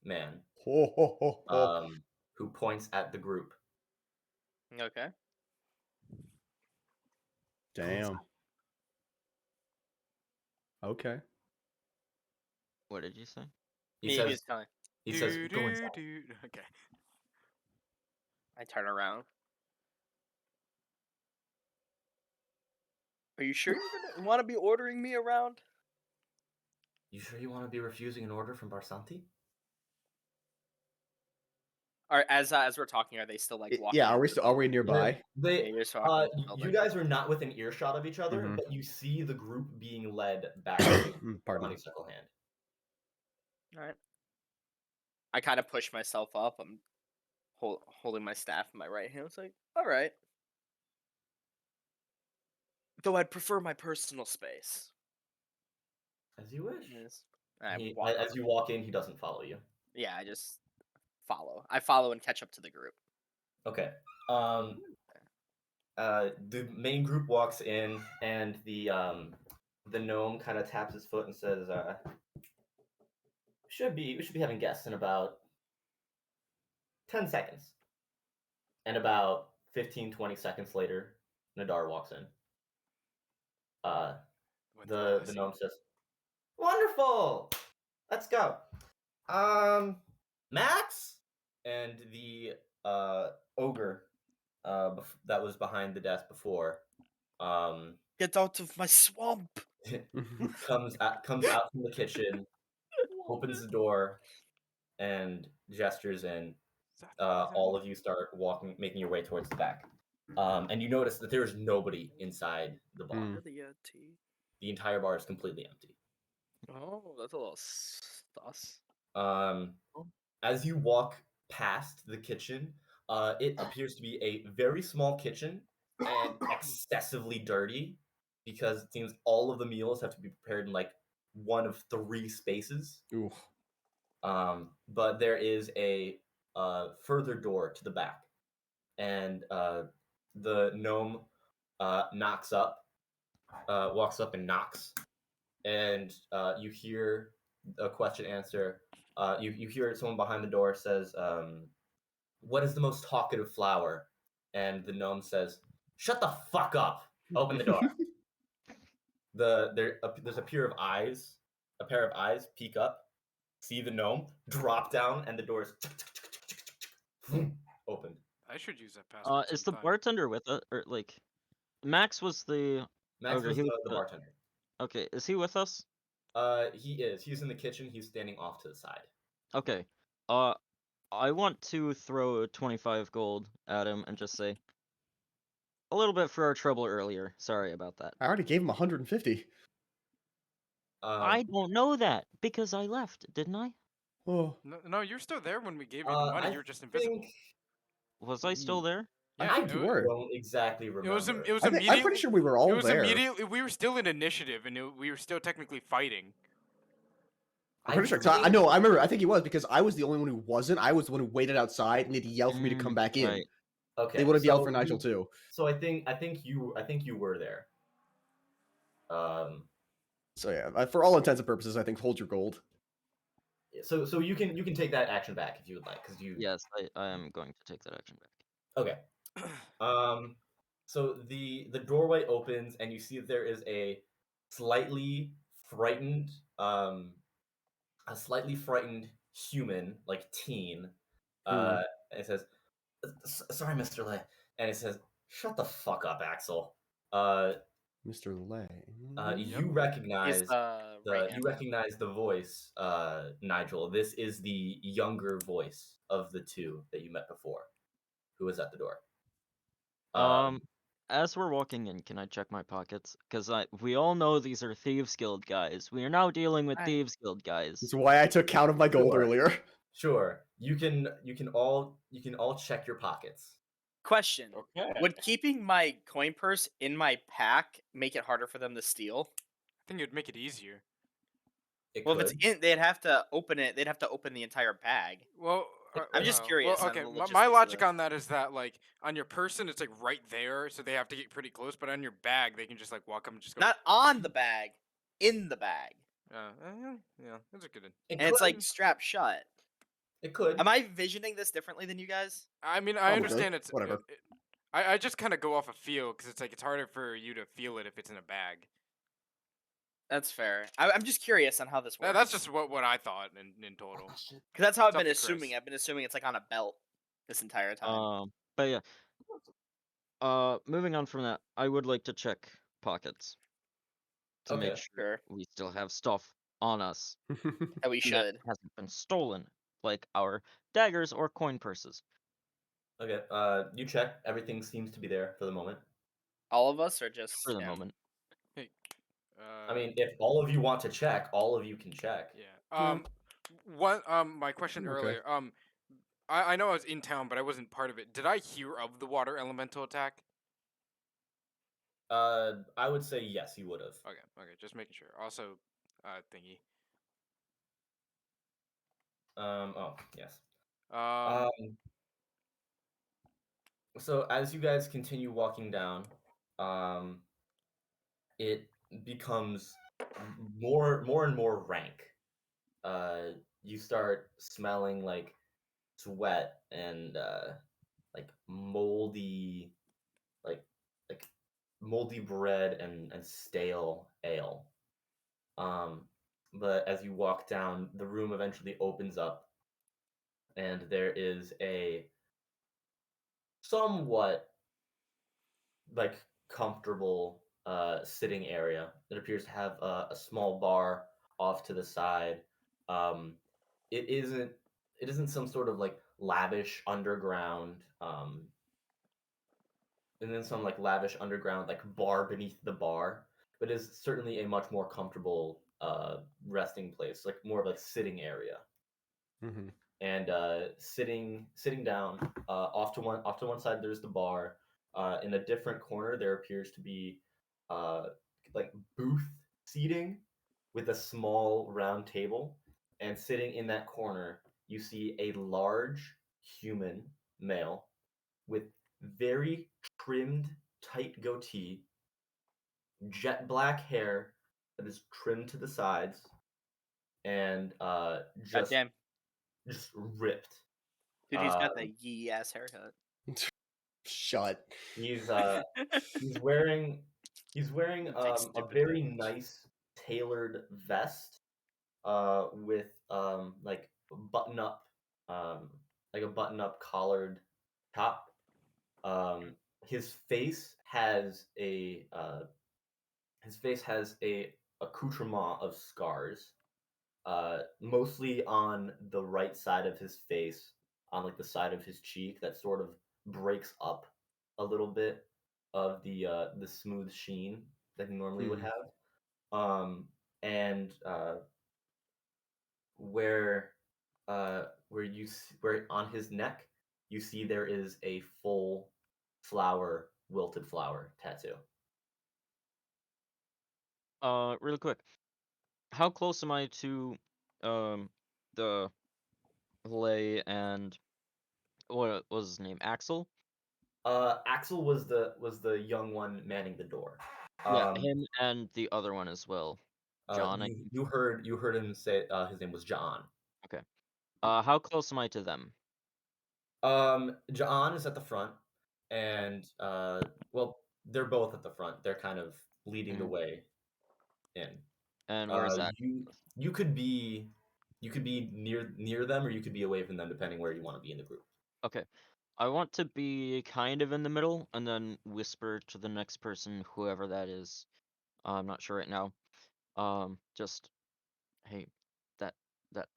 man, Ho, ho, ho, ho. who points at the group. Okay. Damn. Okay. What did you say? He He says, was telling. he says, go inside. Okay. I turn around. Are you sure you're gonna want to be ordering me around? You sure you want to be refusing an order from Barsanti? Or as we're talking, are they still like walking? Yeah, into are we nearby? Yeah, you're just walking into the you building. guys are not within earshot of each other, Mhm. but you see the group being led back to the Pardon me. honeysuckle hand. All right. I kind of push myself up. I'm holding my staff in my right hand. It's like, all right. Though I'd prefer my personal space. As you wish. Yes. I walk As you walk in, he doesn't follow you. Yeah, I just follow. I follow and catch up to the group. Okay. The main group walks in, and the gnome kind of taps his foot and says, we should be having guests in about 10 seconds." And about 15, 20 seconds later, Nadaar walks in. The gnome says, "Wonderful! Let's go. Max?" And the ogre that was behind the desk before Get out of my swamp! comes out from the kitchen, opens the door, and gestures in. All of you start making your way towards the back. And you notice that there is nobody inside the bar. The entire bar is completely empty. Oh, that's a little sus. As you walk past the kitchen, it appears to be a very small kitchen and excessively dirty, because it seems all of the meals have to be prepared in like one of 3 spaces. Ooh. But there is a further door to the back, and the gnome walks up and knocks, and you hear a question answer. You hear someone behind the door says, "What is the most talkative flower?" And the gnome says, "Shut the fuck up! Open the door." There's a pair of eyes peek up, see the gnome, drop down, and the door is opened. I should use that password. Is the sometime. bartender with us, or like, Max was the? Max Okay, was he the, was the the- bartender. Okay, is he with us? He is. He's in the kitchen. He's standing off to the side. Okay. I want to throw 25 gold at him and just say, a little bit for our trouble earlier. Sorry about that. I already gave him 150. I don't know that because I left, didn't I? Oh. No, you're still there when we gave you the money. You were just invisible. Was I still there? Yeah, I think you were. Don't exactly remember. It was I'm immediate. pretty sure we were all It was there. immediately. We were still in initiative, and we were still technically fighting. I'm pretty sure. I know. I remember. I think he was, because I was the only one who wasn't. I was the one who waited outside and had to yell for me to come back in. Right. Okay. They would have yelled for Nigel too. So I think you were there. So yeah, for all intents and purposes, I think hold your gold. So you can take that action back if you would like, because you. Yes, I am going to take that action back. Okay. So the doorway opens and you see that there is a slightly frightened human, like teen. And it says, Sorry, Mr. Lay." And it says, "Shut the fuck up, Axel." Mr. Lay. You recognize He's the right hand. the voice, Nigel. This is the younger voice of the two that you met before, who was at the door. As we're walking in, can I check my pockets? Because we all know these are Thieves Guild guys. We are now dealing with Thieves Guild guys. That's why I took count of my gold Sure. earlier. Sure, you can all check your pockets. Question: Okay. Would keeping my coin purse in my pack make it harder for them to steal? I think it would make it easier. Well, if it's in, they'd have to open it. They'd have to open the entire bag. Well, I'm just curious. Well, on okay, the my logistics of logic this. on that is that like on your person, it's like right there, so they have to get pretty close. But on your bag, they can just like walk up and just go. Not on the bag, in the bag. Yeah, that's a good. And it's like strapped shut. It could. Am I visioning this differently than you guys? I mean, I Probably. understand it's Whatever. I just kind of go off a feel because it's like it's harder for you to feel it if it's in a bag. That's fair. I'm just curious on how this works. That's just what I thought in total. Because that's how I've It's up been to assuming. Chris. I've been assuming it's like on a belt this entire time. But yeah. Moving on from that, I would like to check pockets to make Okay. sure we still have stuff on us That we that should. hasn't been stolen, like our daggers or coin purses. Okay. You check. Everything seems to be there for the moment. All of us, or just For the him? moment. Hey, I mean, if all of you want to check, all of you can check. Yeah. My question Okay. earlier. I know I was in town, but I wasn't part of it. Did I hear of the water elemental attack? I would say yes, you would have. Okay, just making sure. Also, thingy. Oh yes. Um, So as you guys continue walking down, it becomes more and more rank. You start smelling like sweat and like moldy, like moldy bread and stale ale. But as you walk down, the room eventually opens up, and there is a somewhat like comfortable sitting area. It appears to have a small bar off to the side. Um, it isn't some sort of like lavish underground and then some like lavish underground like bar beneath the bar, but is certainly a much more comfortable resting place, like more of like sitting area. Mhm. And sitting down off to one side there's the bar. In a different corner there appears to be like booth seating with a small round table, and sitting in that corner you see a large human male with very trimmed tight goatee, jet black hair that is trimmed to the sides, and just Goddamn. just ripped. Dude, he's got the yee ass haircut. Shut. He's wearing a stupid very things. nice tailored vest with like button up like a button up collared top. His face has a accoutrement of scars, mostly on the right side of his face, on like the side of his cheek that sort of breaks up a little bit of the smooth sheen that he normally would have. And where where on his neck you see there is a full wilted flower tattoo. Really quick. How close am I to the Lay and what was his name? Axel? Axel was the young one manning the door. Yeah, him and the other one as well. John, I think. You heard him say his name was John. Okay. How close am I to them? John is at the front, and well, they're both at the front. They're kind of leading the Mhm. way in. And where's that? You could be near them, or you could be away from them, depending where you want to be in the group. Okay. I want to be kind of in the middle and then whisper to the next person, whoever that is. I'm not sure right now. Just, hey, that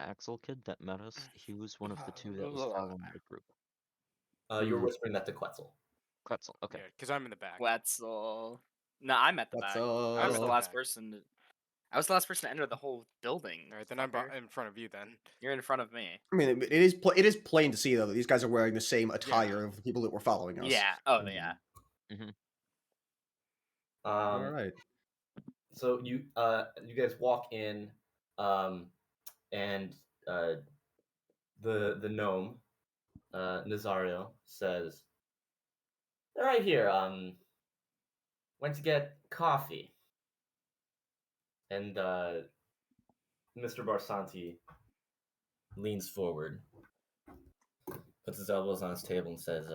Axel kid that met us, he was one of the two that was following the group. You're whispering that to Quetzel. Quetzel, okay. Yeah, because I'm in the back. Quetzel. No, I'm at the back. I was Quetzel. the last person. I was the last person to enter the whole building. All right, then I'm fucker. in front of you. Then You're in front of me. I mean, it is plain to see though that these guys are wearing the same attire of the people that were following us. Yeah. Oh yeah. All right. So you guys walk in, and the gnome, Nazario, says, "They're right here. Went to get coffee." And Mr. Barsanti leans forward, puts his elbows on his table, and says,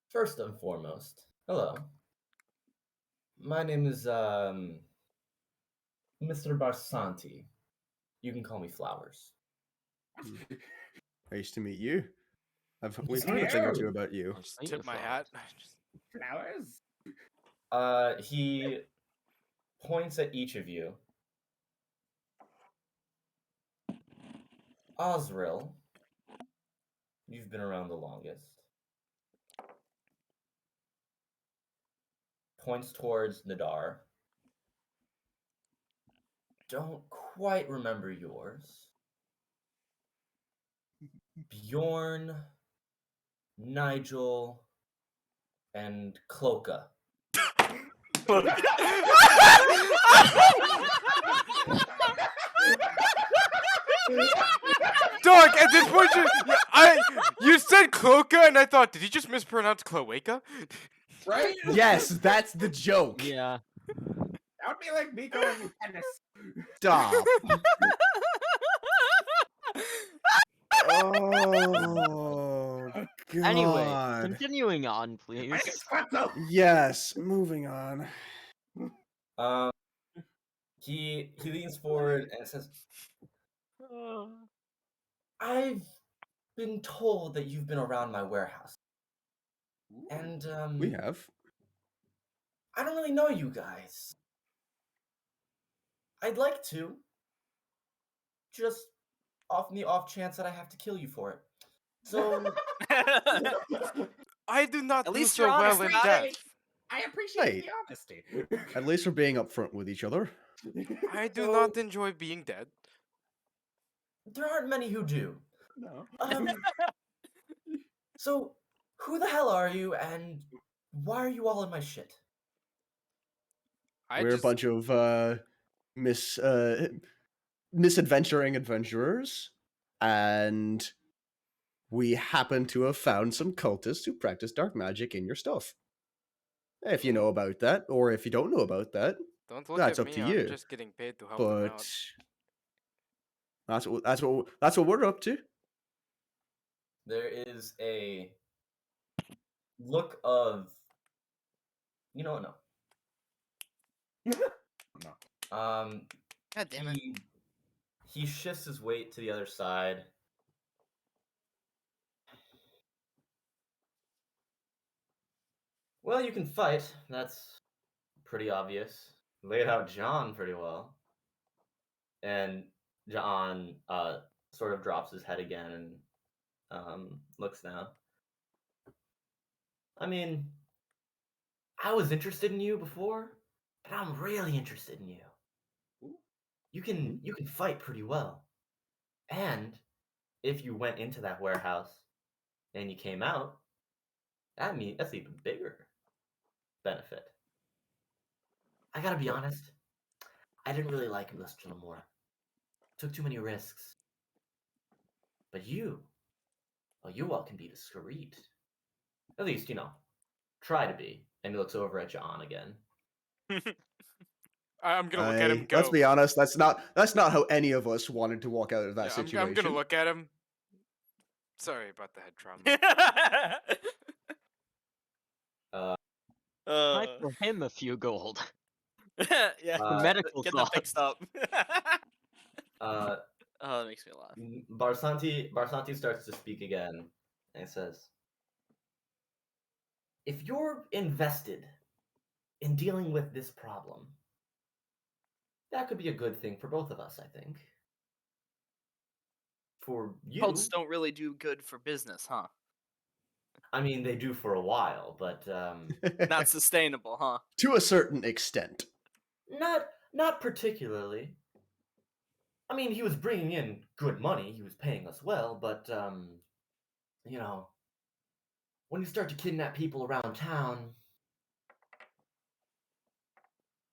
"First and foremost, hello. My name is Mr. Barsanti. You can call me Flowers." Nice to meet you. We've to heard a meet thing or you. two about you. just Thank tip you, my Flowers. hat. Flowers. He points at each of you. Osril, you've been around the longest. Points towards Nadaar. Don't quite remember yours. Bjorn, Nigel, and Cloaca. Dog, at this point, you said Cloaca, and I thought, did he just mispronounce Cloaca? Right? Yes, that's the joke. Yeah. That would be like me calling you tennis. Stop. Oh God. Anyway, continuing on, please. Yes, moving on. He leans forward and says, "I've been told that you've been around my warehouse, and We have. I don't really know you guys. I'd like to, just off the off chance that I have to kill you for it. So I do not At do least so you're well honest in about death. it. I appreciate Hey. the honesty. At least we're being upfront with each other. I do not enjoy being dead. there aren't many who do. No. So who the hell are you, and why are you all in my shit?" I We're just, a bunch of misadventuring adventurers, and we happen to have found some cultists who practice dark magic in your stuff. If you know about that, or if you don't know about that, don't look that's at up me. to I'm you. just getting paid to help them But out. that's what we're up to. There is a look of, you know what? No. God damn it. He shifts his weight to the other side. Well, you can fight. That's pretty obvious. Laid out John pretty well. And John sort of drops his head again and looks down. I mean, I was interested in you before, but I'm really interested in you. You can fight pretty well. And if you went into that warehouse and you came out, that's even bigger benefit. I gotta be honest, I didn't really like him much anymore. Took too many risks. But you all can be discreet. At least, try to be. And he looks over at John again. I'm gonna look at him. Go. Let's be honest. That's not how any of us wanted to walk out of that situation. I'm gonna look at him. Sorry about the head trauma. Hide for him a few gold. Yeah, For Uh, medical get them fixed costs. up. uh, Oh, that makes me laugh. Barsanti starts to speak again and says, "If you're invested in dealing with this problem, that could be a good thing for both of us, I think. For you, Cults don't really do good for business, huh? I mean, they do for a while, but Not sustainable, huh? To a certain extent. not particularly. I mean, he was bringing in good money, he was paying us well, but you know, when you start to kidnap people around town,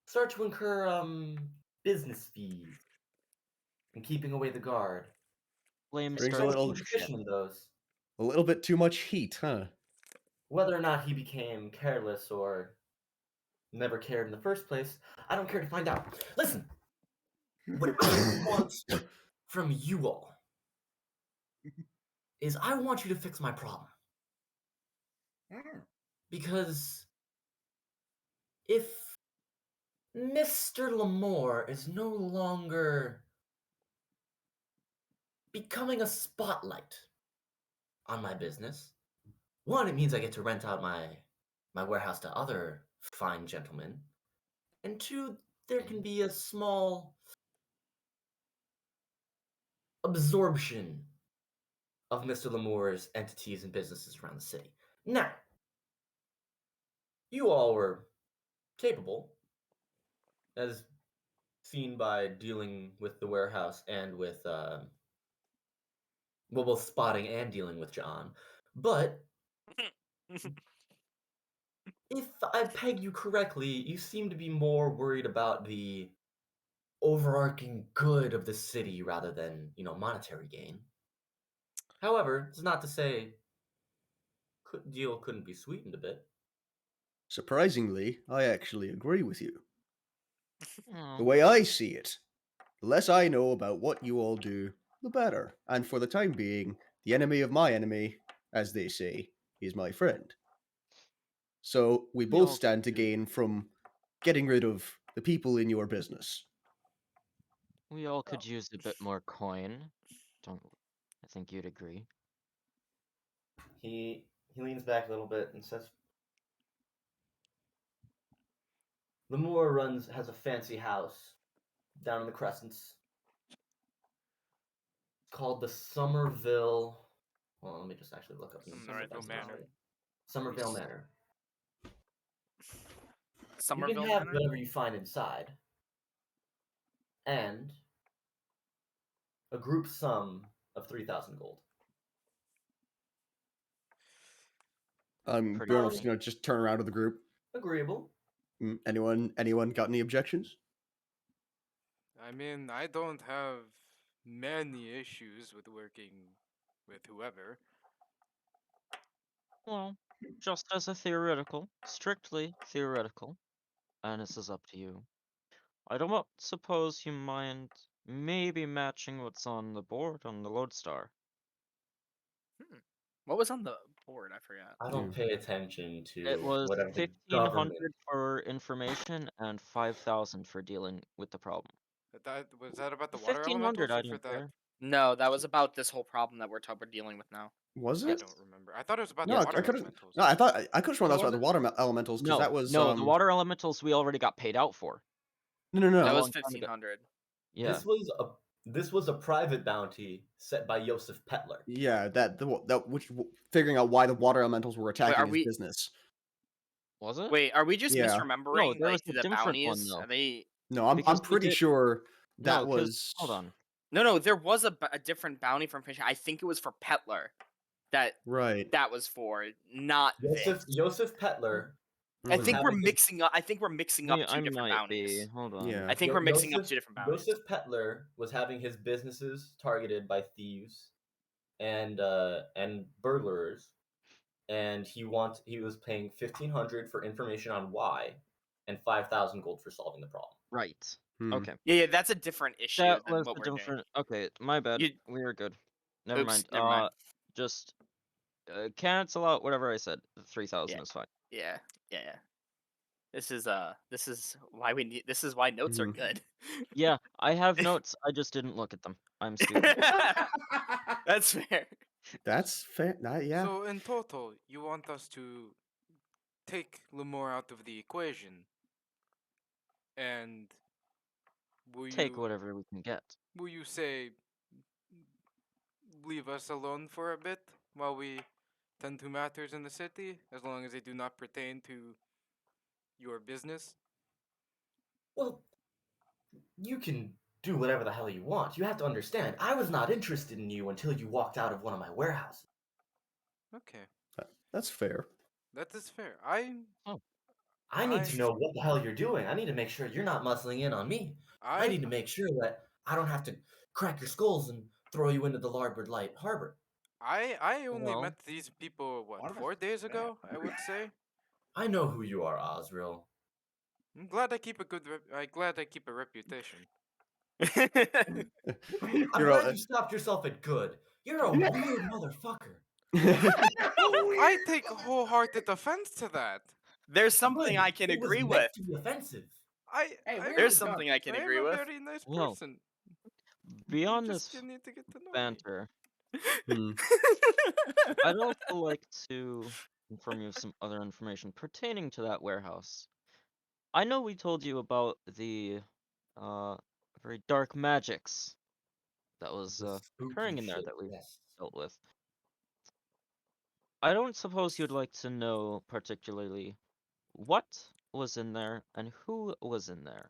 start to incur business fees and keeping away the guard. Flames Brings a start little- to Suspicion in those. A little bit too much heat, huh? Whether or not he became careless or never cared in the first place, I don't care to find out. Listen, what I want from you all is I want you to fix my problem. Because if Mr. Lamore is no longer becoming a spotlight on my business, one, it means I get to rent out my warehouse to other fine gentlemen, and two, there can be a small absorption of Mr. Lamore's entities and businesses around the city. Now, you all were capable, as seen by dealing with the warehouse and with, well, both spotting and dealing with John. But if I peg you correctly, you seem to be more worried about the overarching good of the city rather than, monetary gain. However, it's not to say deal couldn't be sweetened a bit. Surprisingly, I actually agree with you. Aw. The way I see it, the less I know about what you all do, the better. And for the time being, the enemy of my enemy, as they say, is my friend. So we We both all stand to do. gain from getting rid of the people in your business. We all could use a bit more coin. I think you'd agree. He leans back a little bit and says, "Lamore has a fancy house down in the Crescents. It's called the Somerville. Well, let me just actually look up the Somerville Manor. Somerville Manor. You Somerville can have Manor? whatever you find inside, and a group sum of 3,000 gold." Pretty Bjorn was funny. gonna just turn around to the group. Agreeable. Anyone got any objections? I mean, I don't have many issues with working with whoever. Well, just as a theoretical, strictly theoretical, and this is up to you. I don't suppose you mind maybe matching what's on the board on the Lodestar. What was on the board? I forgot. I don't pay attention to It was whatever the 1,500 government. for information and 5,000 for dealing with the problem. Was that about the For water 1,500, elementals I or for don't that? care. No, that was about this whole problem that we're dealing with now. Was I it? don't remember. I thought it was about No, the I water could have. elementals. No, I thought I could have sworn that was No, about the water elementals because No, that was no, the water elementals we already got paid out for. No. That a was long time ago. 1,500. Yeah. This was a private bounty set by Joseph Petler. Yeah, which figuring out why the water elementals were attacking are his we- business. Was it? Wait, are we just Yeah. misremembering No, there was like a the different one, bounties? though. Are they? No, I'm Because we pretty did- sure that No, 'cause- was. Hold on. No, there was a different bounty from Fish. I think it was for Petler. Right. That was for, not this. Joseph Petler. I Mhm. think we're having his- mixing up. I think we're mixing up I two different might be. bounties. Hold on. Yeah. I think we're mixing up two different bounties. Joseph Petler was having his businesses targeted by thieves and burglars, and he was paying 1,500 for information on why, and 5,000 gold for solving the problem. Right. Hmm. Okay. Yeah, that's a different issue That than was what a we're doing. different. Okay, my bad. You- We were good. Never Oops, mind. never mind. just cancel out whatever I said. 3,000 is fine. Yeah. This is why we need. This is why notes are Mhm. good. Yeah, I have notes. I just didn't look at them. I'm stupid. That's fair. That's fair. Yeah. So in total, you want us to take Lemore out of the equation, and Take whatever we can get. will you say leave us alone for a bit while we tend to matters in the city, as long as they do not pertain to your business? Well, you can do whatever the hell you want. You have to understand, I was not interested in you until you walked out of one of my warehouses. Okay, That's fair. that is fair. I need to know what the hell you're doing. I need to make sure you're not muscling in on me. I need to make sure that I don't have to crack your skulls and throw you into the larboard light harbor. I only Well- met these people 4 days ago, I would say. I know who you are, Osril. I'm glad I keep a reputation. I'm You're glad all- you stopped yourself at good. You're a weird motherfucker. I take wholehearted offense to that. There's something Good. I can It was agree meant with. to be offensive. There's something I can I am agree a with. very nice Well, person. Beyond Just this you need to get to know me. banter, Hmm. I'd also like to inform you of some other information pertaining to that warehouse. I know we told you about the very dark magics that was The spooky occurring in there shit, that we yes. dealt with. I don't suppose you'd like to know particularly what was in there and who was in there.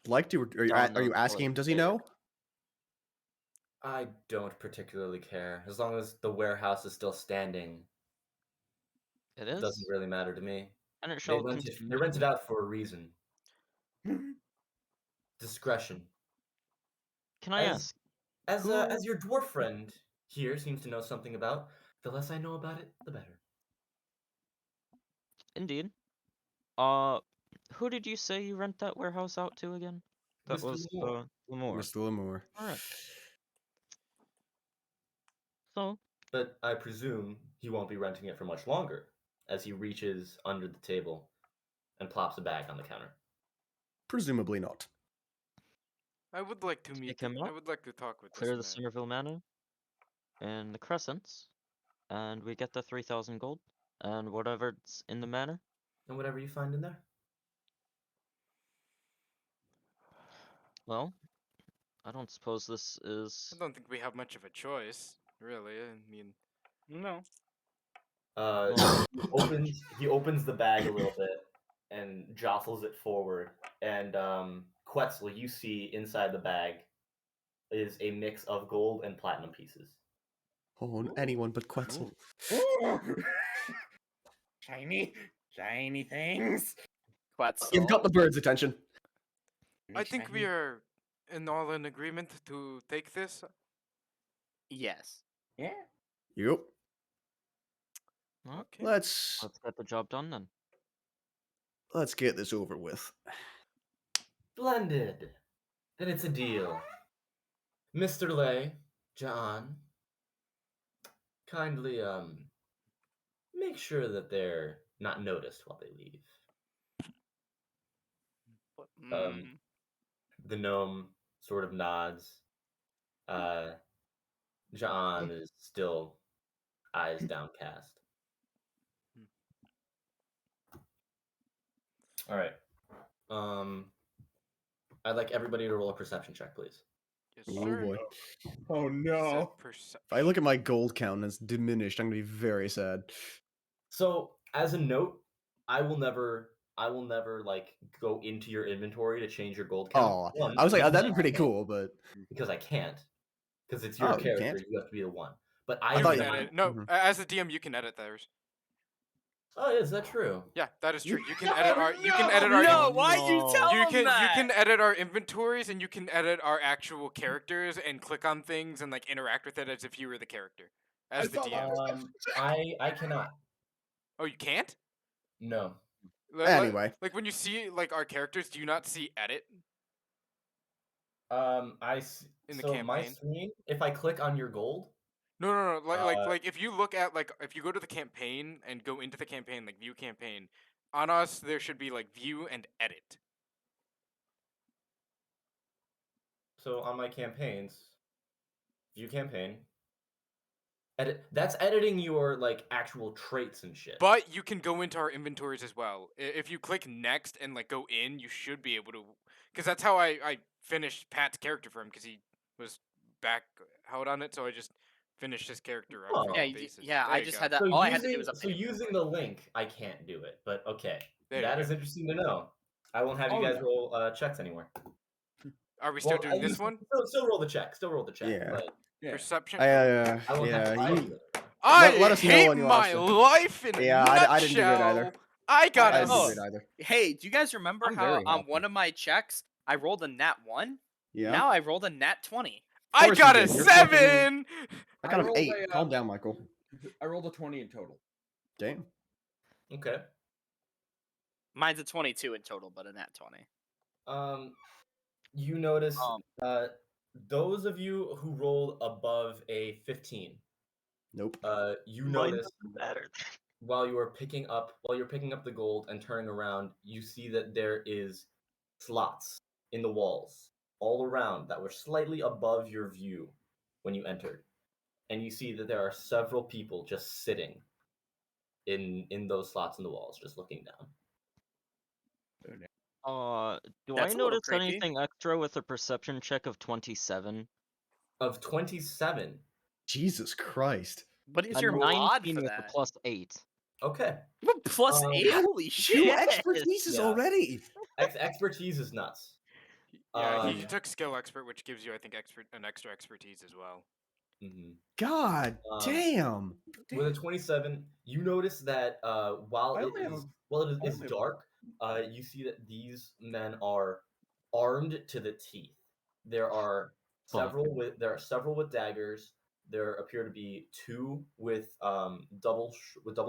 Like to? Are you, Down are you the asking him? Does he there. know? I don't particularly care. As long as the warehouse is still standing, It it is, doesn't really matter to me. and it They shall rent it, continue they to rent it be. out for a reason. Discretion. Can I As- ask? As your dwarf friend here seems to know something about, the less I know about it, the better. Indeed. Who did you say you rent that warehouse out to again? That Mr. was Lemore. Lemore. Mr. Lemore. Alright. So, But I presume he won't be renting it for much longer, as he reaches under the table and plops a bag on the counter. Presumably not. I would like to meet Take him him. I up, would like to talk with clear the this man. Somerville Manor and the Crescents, and we get the 3,000 gold and whatever's in the manor. And whatever you find in there. Well, I don't suppose this is. I don't think we have much of a choice, really. I mean, No. Well, He opens the bag a little bit and jostles it forward. And Quetzel, you see inside the bag is a mix of gold and platinum pieces. Oh, anyone but Quetzel. Shiny things. Quetzel. You've got the bird's attention. I think we are all in agreement to take this. Yes. Yeah. Yep. well, Okay. Let's get the job done then. get this over with. Splendid. Then it's a deal. Mr. Lay, John, kindly make sure that they're not noticed while they leave. Mm. The gnome sort of nods. John is still eyes downcast. All right. I'd like everybody to roll a perception check, please. Yes, Oh sir. boy. Oh no. If I look at my gold count and it's diminished, I'm gonna be very sad. So, as a note, I will never like go into your inventory to change your gold count. Oh, One, I was like, because that'd be pretty I can't, cool, but because I can't. Because it's your Oh, you character, can't? you have to be the one. But I I thought am you- not. Edit. No, Mhm. as the DM, you can edit theirs. Oh, is that true? Yeah, that is true. You can No, edit our. You can edit no, our. No, why you No. tell You him can that? edit our inventories and you can edit our actual characters and click on things and like interact with it as if you were the character as the I thought DM. I cannot. Oh, you can't? No. Anyway. Like when you see like our characters, do you not see edit? I see, In the so my campaign. screen, if I click on your gold, No. Uh, Like if you look at if you go to the campaign and go into the campaign, like view campaign, on us there should be like view and edit. So on my campaigns, view campaign. Edit. That's editing your like actual traits and shit. But you can go into our inventories as well. If you click next and like go in, you should be able to, because that's how I finished Pat's character for him because he was back out on it. So I just finished his character up Oh. from Yeah, the bases. yeah. There I you just go. had that. So All I had to do was so update. using the link, I can't do it. But okay, There you that go. is interesting to know. I won't have you Oh, guys yeah. roll checks anymore. Are we still doing at this least one? Still roll the check. Still roll the check. Yeah. But Yeah. Perception. I won't have to Yeah. tell You, you. I let us know hate when you want my us to- life in a Yeah, nutshell. I didn't do great either. I got I a didn't do Oh. great either. Hey, do you guys remember I'm how very on happy. one of my checks I rolled a nat 1? Yeah. Now I rolled a nat 20. I course you got a did. You're fucking- 7. I got an rolled 8. Calm down, Michael. I rolled a 20 in total. Damn. Okay. Mine's a 22 in total, but a nat 20. You notice Um, those of you who rolled above a 15, Nope. you Mine notice doesn't matter. while you're picking up the gold and turning around, you see that there is slots in the walls all around that were slightly above your view when you entered. And you see that there are several people just sitting in those slots in the walls, just looking down. Do That's I a little notice creepy. anything extra with a perception check of 27? Of 27. Jesus Christ. What is A your mod 19 for with a that? plus 8. Okay. Plus Um, 8? Holy shit! Yes. expertises Yeah. already. Expertise is nuts. Yeah, he Um, took skill expert, which gives you, I think, an extra expertise as well. mhm. God damn. With a 27, you notice that while I it only have is a- while it I is only have- dark, you see that these men are armed to the teeth. There are Fuck. several with daggers. There appear to be 2 with double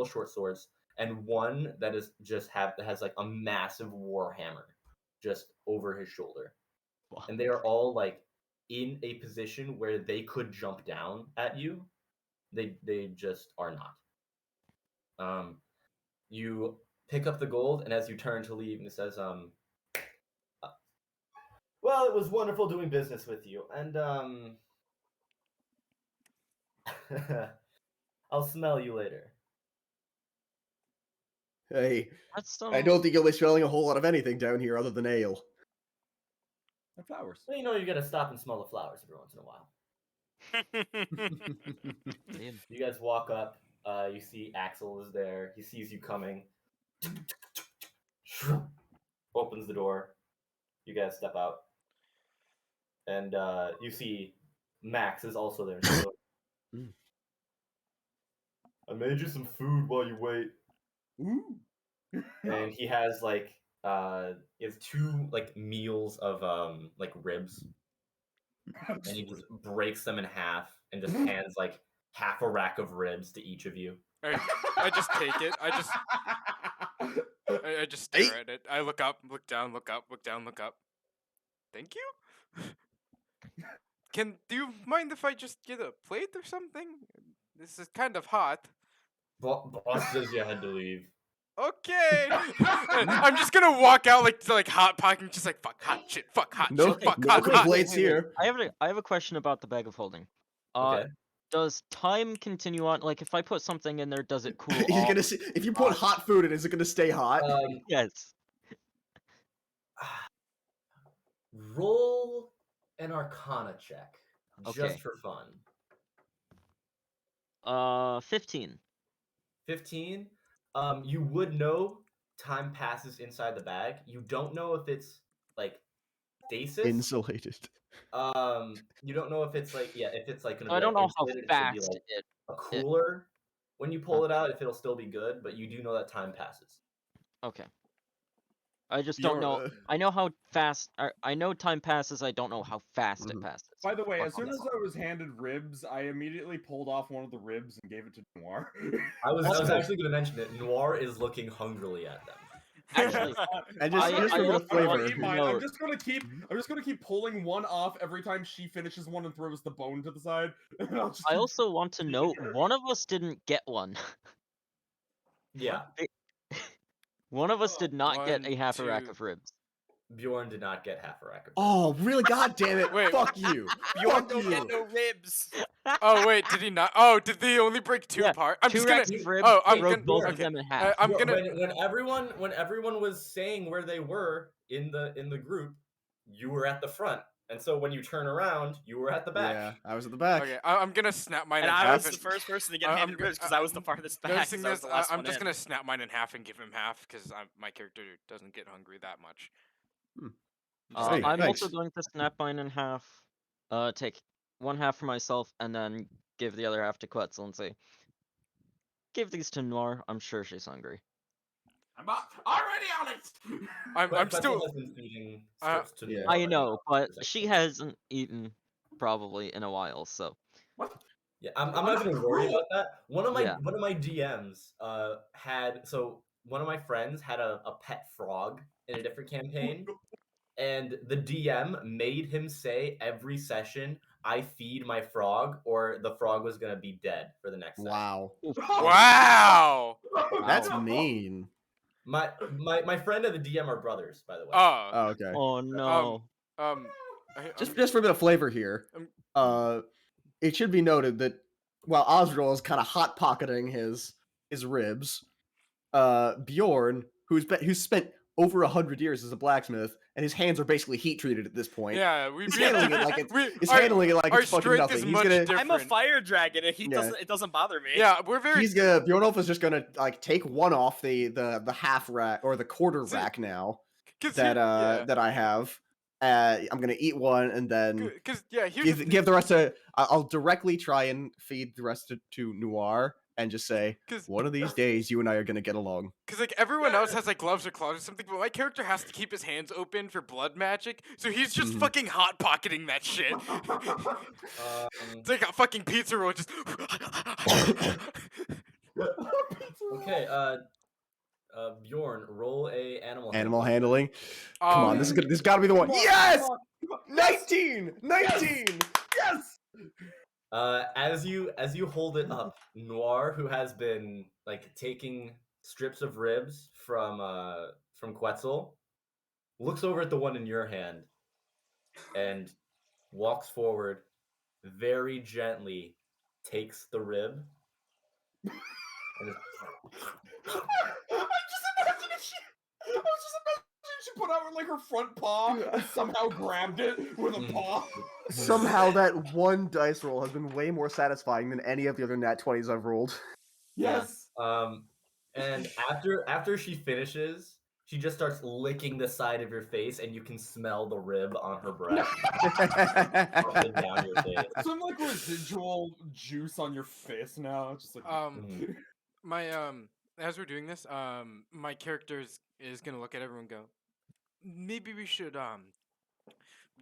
short swords, and one that has like a massive war hammer just over his shoulder. Fuck. And they are all like in a position where they could jump down at you. They just are not. You pick up the gold, and as you turn to leave, and it says, well, it was wonderful doing business with you, and I'll smell you later. Hey, That's I don't think you'll be smelling a whole lot of anything down here other than ale. And flowers. Well, you gotta stop and smell the flowers every once in a while. Damn. You guys walk up. You see Axel is there. He sees you coming. Opens the door. You guys step out. And you see Max is also there. So, I made you some food while you wait. Ooh. And he has he has 2 like meals of like ribs. And he just breaks them in half and just hands like half a rack of ribs to each of you. I just take it. I just stare at it. I look up, look down, look up, look down, look up. Thank you. Do you mind if I just get a plate or something? This is kind of hot. Boss says you had to leave. Okay. I'm just gonna walk out like hot pocket, just like fuck hot shit, fuck hot No, shit, fuck no hot hot. complaints here. I have a question about the bag of holding. Okay. Does time continue on? Like, if I put something in there, does it cool He's off? gonna see, if you put hot food in, is it gonna stay hot? Yes. Roll an Arcana check, Okay. just for fun. 15. 15. You would know time passes inside the bag. You don't know if it's like stasis. Insulated. You don't know if it's like if it's like gonna So be I don't like know how insulated, it's gonna be, fast like, it. a cooler when you pull it out, if it'll still be good, but you do know that time passes. Okay. I just don't know. I know how fast. I know time passes. I don't know how fast it passes. By the way, Fuck as soon off. as I was handed ribs, I immediately pulled off one of the ribs and gave it to Noir. I was actually going to mention it. Noir is looking hungrily at them. Actually, And just, I- just I for a bit also of flavor. want Eat to mine. note- I'm just gonna keep. I'm just gonna keep pulling one off every time she finishes one and throws the bone to the side. And I'll just I keep- also want to note one of us didn't get one. Yeah, One of us did not get One, a half a rack two- of ribs. Bjorn did not get half a rack of. Oh, really? God damn it! Wait. Fuck you! Bjorn Fuck don't you! get no ribs. Oh wait, did he not? Oh, did they only break two Yeah, apart? I'm 2 just gonna. racks of ribs, Oh, I'm broke gonna. both Okay. of them in half. I'm When- gonna. when everyone was saying where they were in the group, you were at the front, and so when you turn around, you were at the back. Yeah, I was at the back. Okay, I'm gonna snap mine And in I half. was the first person to get I'm handed go- ribs because I was the farthest The back. thing 'cause I was is, the last I'm one just in. gonna snap mine in half and give him half because my character doesn't get hungry that much. Hey, I'm thanks. also going to snap mine in half. Take one half for myself, and then give the other half to Quetzel and say, "Give these to Noir. I'm sure she's hungry." I'm already on it. I'm Quetzel still. has been feeding Uh, strips to yeah. Noir I right know, now, but for a she second. hasn't eaten probably in a while, so Yeah, I'm not gonna worry about that. One of my Yeah. DMs had one of my friends had a pet frog in a different campaign, and the DM made him say every session, "I feed my frog," or the frog was gonna be dead for the next session. Wow. Wow. That's Wow. mean. My friend and the DM are brothers, by the way. Oh. Oh, okay. Oh no. Just for a bit of flavor here, it should be noted that while Osril is kind of hot pocketing his ribs, Bjorn, who's spent over 100 years as a blacksmith, and his hands are basically heat treated at this point. Yeah, He's handling it like our it's fucking strength nothing. is He's much gonna different. I'm a fire dragon, and Yeah. it doesn't bother me. Yeah, we're very. Bjornolf is just gonna like take one off the half rack or the quarter See, rack now 'cause that yeah. that I have. I'm gonna eat one and then Because yeah, here's the give the rest to. I'll directly try and feed the rest to Noir and just say, one of these days you and I are gonna get along. Because like everyone else has like gloves or claws or something, but my character has to keep his hands open for blood magic, so he's just Mhm. fucking hot pocketing that shit. It's like a fucking pizza roll, just. Okay, Bjorn, roll a animal Handling. Come on, this got to be the one. Yes! 19! 19! Yes! As you hold it up, Noir, who has been like taking strips of ribs from Quetzel, looks over at the one in your hand and walks forward, very gently takes the rib and just I was just imagining she put out like her front paw and somehow grabbed it with a paw. Somehow that one dice roll has been way more satisfying than any of the other nat 20s I've rolled. Yes. And after she finishes, she just starts licking the side of your face, and you can smell the rib on her breath. Up and down your face. Some like residual juice on your face now. Just like My as we're doing this, my character is gonna look at everyone and go, maybe we should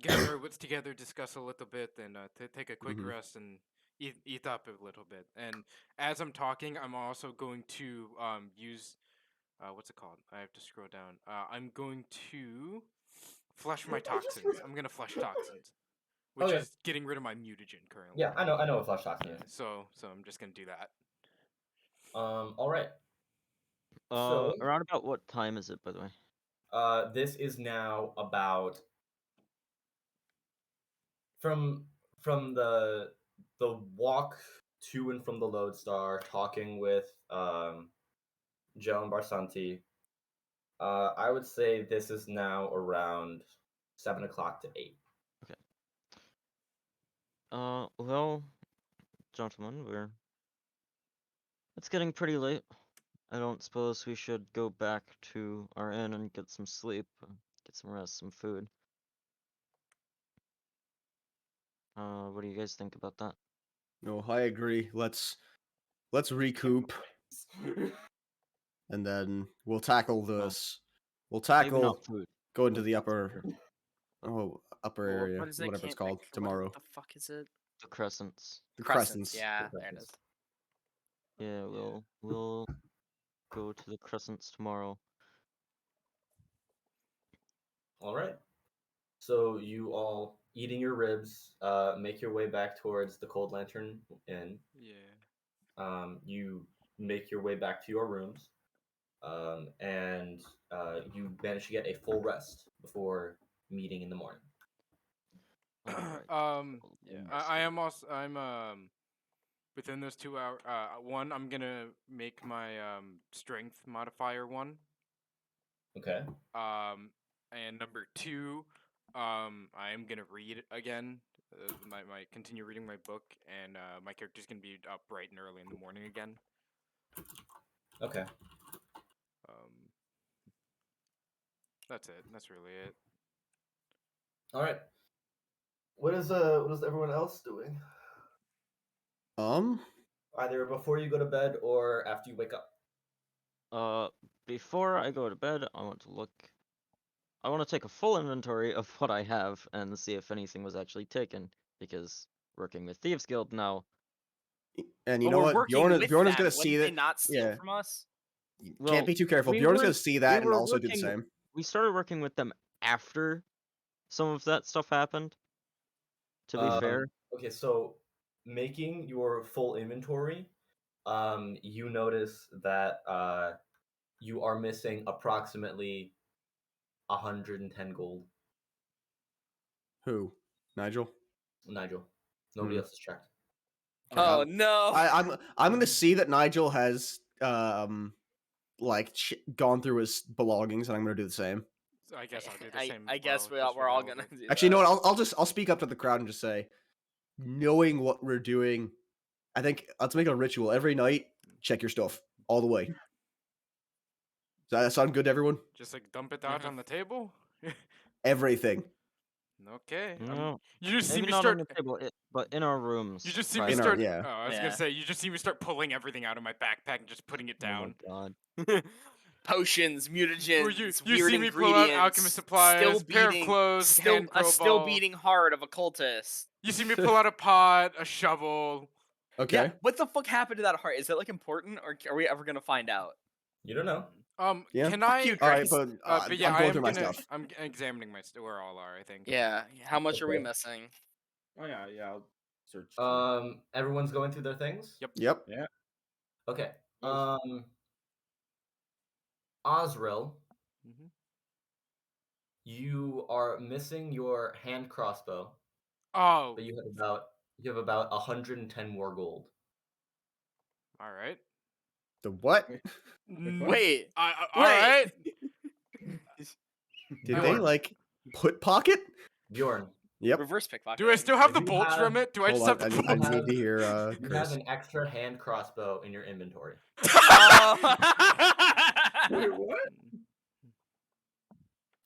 gather our wits together, discuss a little bit, and take a quick rest and eat up a little bit. And as I'm talking, I'm also going to use what's it called? I have to scroll down. I'm going to flush my toxins. I'm gonna flush toxins, which Okay. is getting rid of my mutagen currently. Yeah, I know what flash toxin is. So I'm just gonna do that. All right. So Around about what time is it, by the way? this is now about from the walk to and from the Lodestar, talking with Joe and Barsanti. I would say this is now around 7 o'clock to 8. Well, gentlemen, it's getting pretty late. I don't suppose we should go back to our inn and get some sleep, get some rest, some food. What do you guys think about that? No, I agree. Let's recoup, and then we'll tackle this. We'll Maybe tackle not food. go into the upper area, What is it? whatever it's Can't called, think- tomorrow. What the fuck is it? The crescents. The Crescents. crescents. Yeah, The there it is. crescents. Yeah, we'll go to the crescents tomorrow. All right. So you all eating your ribs, make your way back towards the Cold Lantern Inn. Yeah. You make your way back to your rooms, and you manage to get a full rest before meeting in the morning. Alright. Yeah. I'm within those 2 hours. One, I'm gonna make my strength modifier 1. Okay. And number 2, I am gonna read again. My continue reading my book, and my character's gonna be up bright and early in the morning again. Okay. That's it. That's really it. All right. What is everyone else doing? Either before you go to bed or after you wake up. Before I go to bed, I want to take a full inventory of what I have and see if anything was actually taken, because working with Thieves Guild now. And you But know we're what? working Bjorn is with going them. to see Wouldn't they that. not steal Yeah, from us? Well, can't be too careful. we Bjorn is going weren't- to see we that and were also do the working- same. We started working with them after some of that stuff happened, to be fair. Okay, so making your full inventory, you notice that you are missing approximately 110 gold. Who? Nigel? Nigel. Nobody else has checked. Oh no! I'm going to see that Nigel has gone through his belongings, and I'm going to do the same. So I guess I'll do the same. I as guess well, just we're for all the gonna elder. do Actually, you know that. what? I'll speak up to the crowd and just say, knowing what we're doing, I think let's make it a ritual every night. Check your stuff all the way. Does that sound good to everyone? Just like dump it out on the table. Everything. Okay. No, You just see maybe me not start. on the table, but in our rooms. You just see me privately. start. yeah. Oh, I was Yeah. gonna say you just see me start pulling everything out of my backpack and just putting it Oh my down. god. Potions, mutagens, you weird see me ingredients. pull out alchemist supplies, still pair of beating, clothes, still hand a still crowbar. beating heart of a cultist. You see me pull out a pot, a shovel. Okay. Yeah, what the fuck happened to that heart? Is it like important, or are we ever gonna find out? You don't know. Yeah. Can Fuck I? you, All right, Grace. but yeah, I'm I going am through my gonna. stuff. I'm examining my where all are. I think. Yeah, how much are we Okay. missing? Oh yeah, I'll search. too. Everyone's going through their things? Yep. Yep. Yeah. Okay. Yes. Osril, Mm-hmm. you are missing your hand crossbow, Oh. but you have about 110 more gold. All right. The what? Wait, All wait. right. Did Bjorn. they put pocket? Bjorn, Yep. Reverse pickpocket. Do I still have If the you bolts have- from it? Do I Hold just on, have the I bolts? need to hear you Chris. have an extra hand crossbow in your inventory. Wait, what?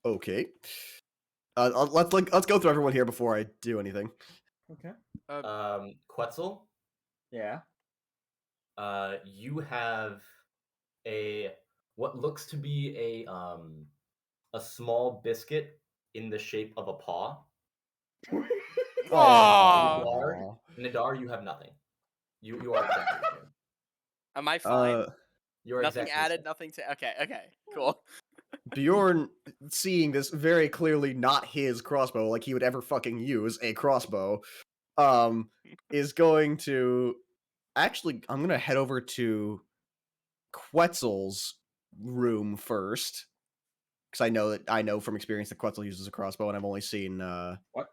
Okay. Let's go through everyone here before I do anything. Okay. Quetzel, Yeah. you have what looks to be a small biscuit in the shape of a paw. Aw. Nadaar, you have nothing. You are exactly the same. Am I fine? You are Nothing exactly the added, same. nothing to. Okay, cool. Bjorn, seeing this very clearly not his crossbow, like he would ever fucking use a crossbow, is going to actually. I'm gonna head over to Quetzel's room first, because I know from experience that Quetzel uses a crossbow, and I've only seen What?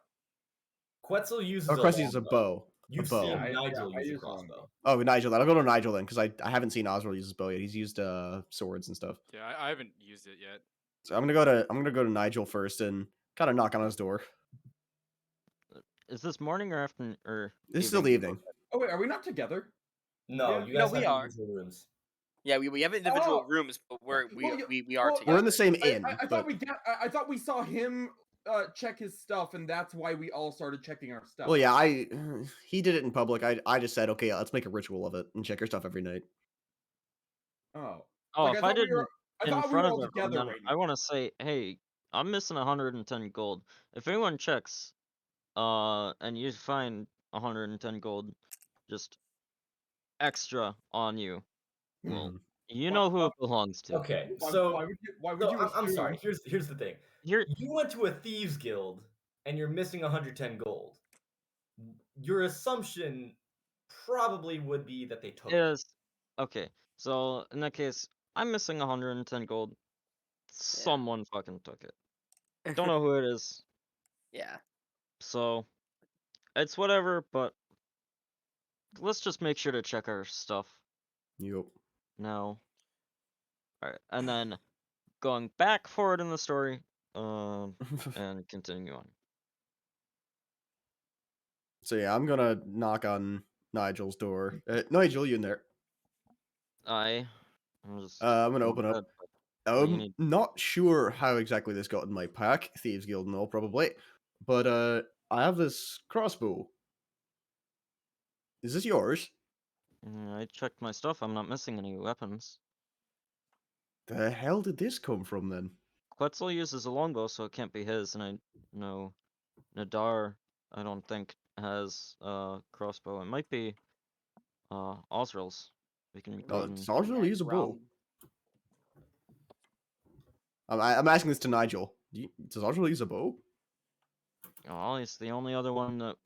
Quetzel uses Quetzel uses a longbow. bow. You've a bow. seen Yeah, Nigel I use a use crossbow. longbow. Oh, Nigel. Then I'll go to Nigel then, because I haven't seen Osril use his bow yet. He's used swords and stuff. Yeah, I haven't used it yet. So I'm gonna go to Nigel first and kind of knock on his door. Is this morning or afternoon or? This is still the evening. Oh wait, are we not together? No, Yeah. you guys No, we have are. individual rooms. Yeah, we have individual Oh. rooms, but we Well, are well, together. We're in the same I inn. thought I thought we saw him check his stuff, and that's why we all started checking our stuff. Well, yeah, he did it in public. I just said, okay, let's make a ritual of it and check your stuff every night. Oh. Oh, Like, if I I thought we did were- I in thought we front were of all everyone, together then right I now. want to say, hey, I'm missing 110 gold. If anyone checks, and you find 110 gold, just extra on you, well, You know who it belongs to. Okay, Why, so why would so you I'm assume? sorry. Here's the thing. You're You went to a thieves guild and you're missing 110 gold. Your assumption probably would be that they took it. is okay. So in that case, I'm missing 110 gold. Someone fucking took it. Don't know who it is. Yeah. So it's whatever, but let's just make sure to check our stuff Yup. now. Alright, and then going back forward in the story, and continue on. So yeah, I'm gonna knock on Nigel's door. Nigel, you in there? I'm just I'm gonna in open up. bed, but what do you I'm need? not sure how exactly this got in my pack, Thieves Guild and all probably, but I have this crossbow. Is this yours? I checked my stuff. I'm not missing any weapons. The hell did this come from then? Quetzel uses a longbow, so it can't be his, and I know Nadaar, I don't think, has a crossbow. It might be Osril's. We can go Oh, ahead and does Osril use a bow? Round. I'm asking this to Nigel. Does Osril use a bow? Oh, he's the only other one that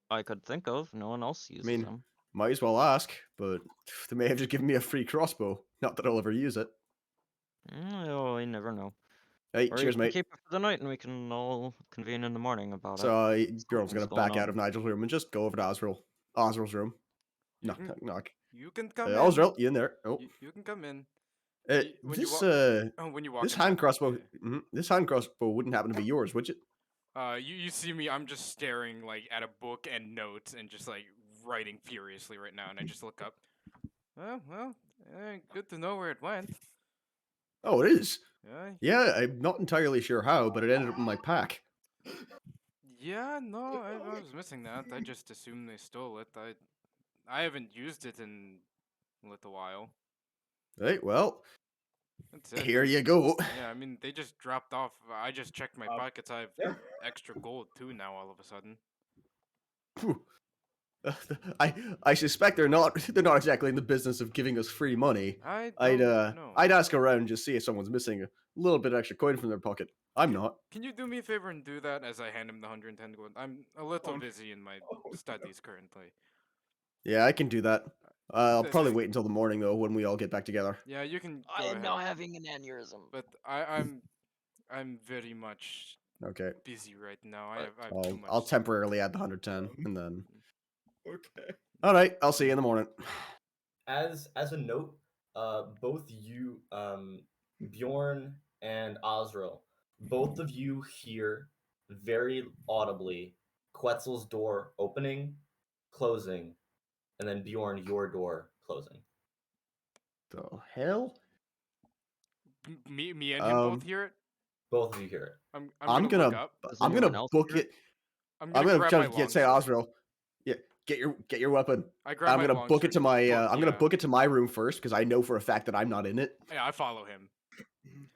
I could think of. No one else uses mean, them. Might as well ask, but they may have just given me a free crossbow. Not that I'll ever use it. Oh, you never know. Hey, Or cheers, you can mate. keep it for the night, and we can all convene in the morning about So it. Bjorn's gonna Something's going back out on. of Nigel's room and just go over to Osril's room. You Knock, can- knock, knock. You can come in. Osril, you in there? Oh, You can come in. When you this walk, when you walk this in hand that- crossbow, yeah. this hand crossbow wouldn't happen to be yours, would you? You see me, I'm just staring like at a book and notes and just like writing furiously right now, and I just look up. Good to know where it went. Oh, it is. Yeah. Yeah, I'm not entirely sure how, but it ended up in my pack. Yeah, no, I was missing that. I just assumed they stole it. I haven't used it in a little while. Right, well, That's it. here you go. Yeah, I mean, they just dropped off. I just checked my pockets. I have yeah. extra gold too now all of a sudden. Phew. I suspect they're not exactly in the business of giving us free money. I I'd don't know. I'd ask around and just see if someone's missing a little bit of extra coin from their pocket. I'm not. Can you do me a favor and do that as I hand him the 110 gold? I'm a little busy in my studies currently. Yeah, I can do that. I'll Th- probably th- wait until the morning though when we all get back together. Yeah, you can I go am ahead. now having an aneurysm. But I'm very much Okay. busy right now. I have too much. I'll temporarily add the 110 and then. Okay. All right, I'll see you in the morning. As a note, both you, Bjorn and Osril, both of you hear very audibly Quetzel's door opening, closing, and then Bjorn, your door closing. The hell? Me and him both hear it. Both of you hear it. I'm gonna look up. Does I'm anyone gonna else book hear it. I'm I'm gonna gonna grab try my to long say sword. Osril. Yeah, get your weapon. I grab I'm my gonna long book it sword. to my Well, I'm gonna yeah. book it to my room first because I know for a fact that I'm not in it. Yeah, I follow him.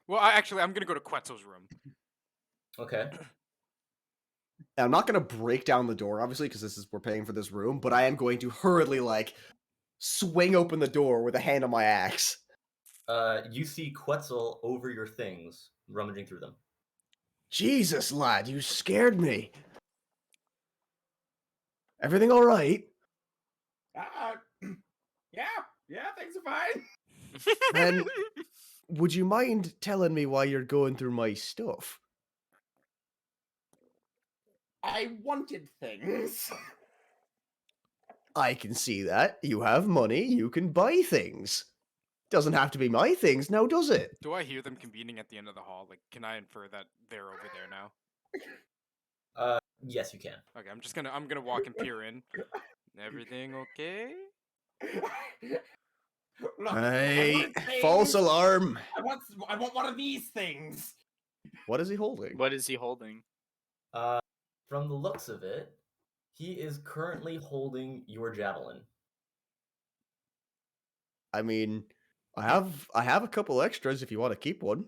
Well, I'm gonna go to Quetzel's room. Okay. And I'm not gonna break down the door, obviously, because we're paying for this room. But I am going to hurriedly swing open the door with a hand on my axe. You see Quetzel over your things, rummaging through them. Jesus, lad, you scared me. Everything all right? Yeah, things are fine. Then would you mind telling me why you're going through my stuff? I wanted things. I can see that. You have money, you can buy things. Doesn't have to be my things now, does it? Do I hear them convening at the end of the hall? Like, can I infer that they're over there now? Yes, you can. Okay, I'm gonna walk and peer in. Everything okay? Look, Hey, I want false things. alarm. I want one of these things. What is he holding? What is he holding? From the looks of it, he is currently holding your javelin. I mean, I have a couple extras if you want to keep one.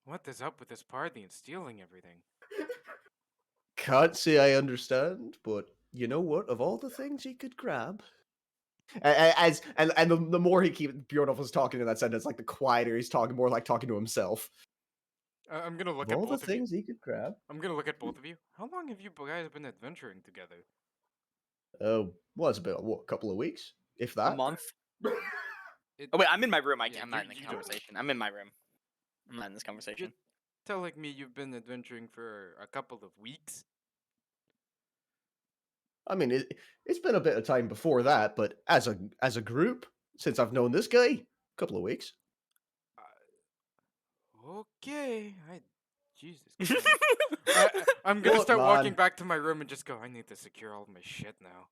What is up with this party and stealing everything? Can't say I understand, but you know what? Of all the things he could grab, The more he keeps Bjorn was talking in that sentence, like the quieter he's talking, more like talking to himself. I'm gonna look Of at all the both of you. things he could grab. I'm gonna look at both of you. How long have you guys been adventuring together? Oh, well, it's been a couple of weeks, if A that. month. It, Oh wait, I'm in my room. Yeah, I'm not in you the don't- conversation. I'm in my room. I'm not in this conversation. telling me you've been adventuring for a couple of weeks? I mean, it's been a bit of time before that, but as a group, since I've known this guy, a couple of weeks. Okay, Jesus Christ. I'm gonna Look, start walking man. back to my room and just go, I need to secure all of my shit now.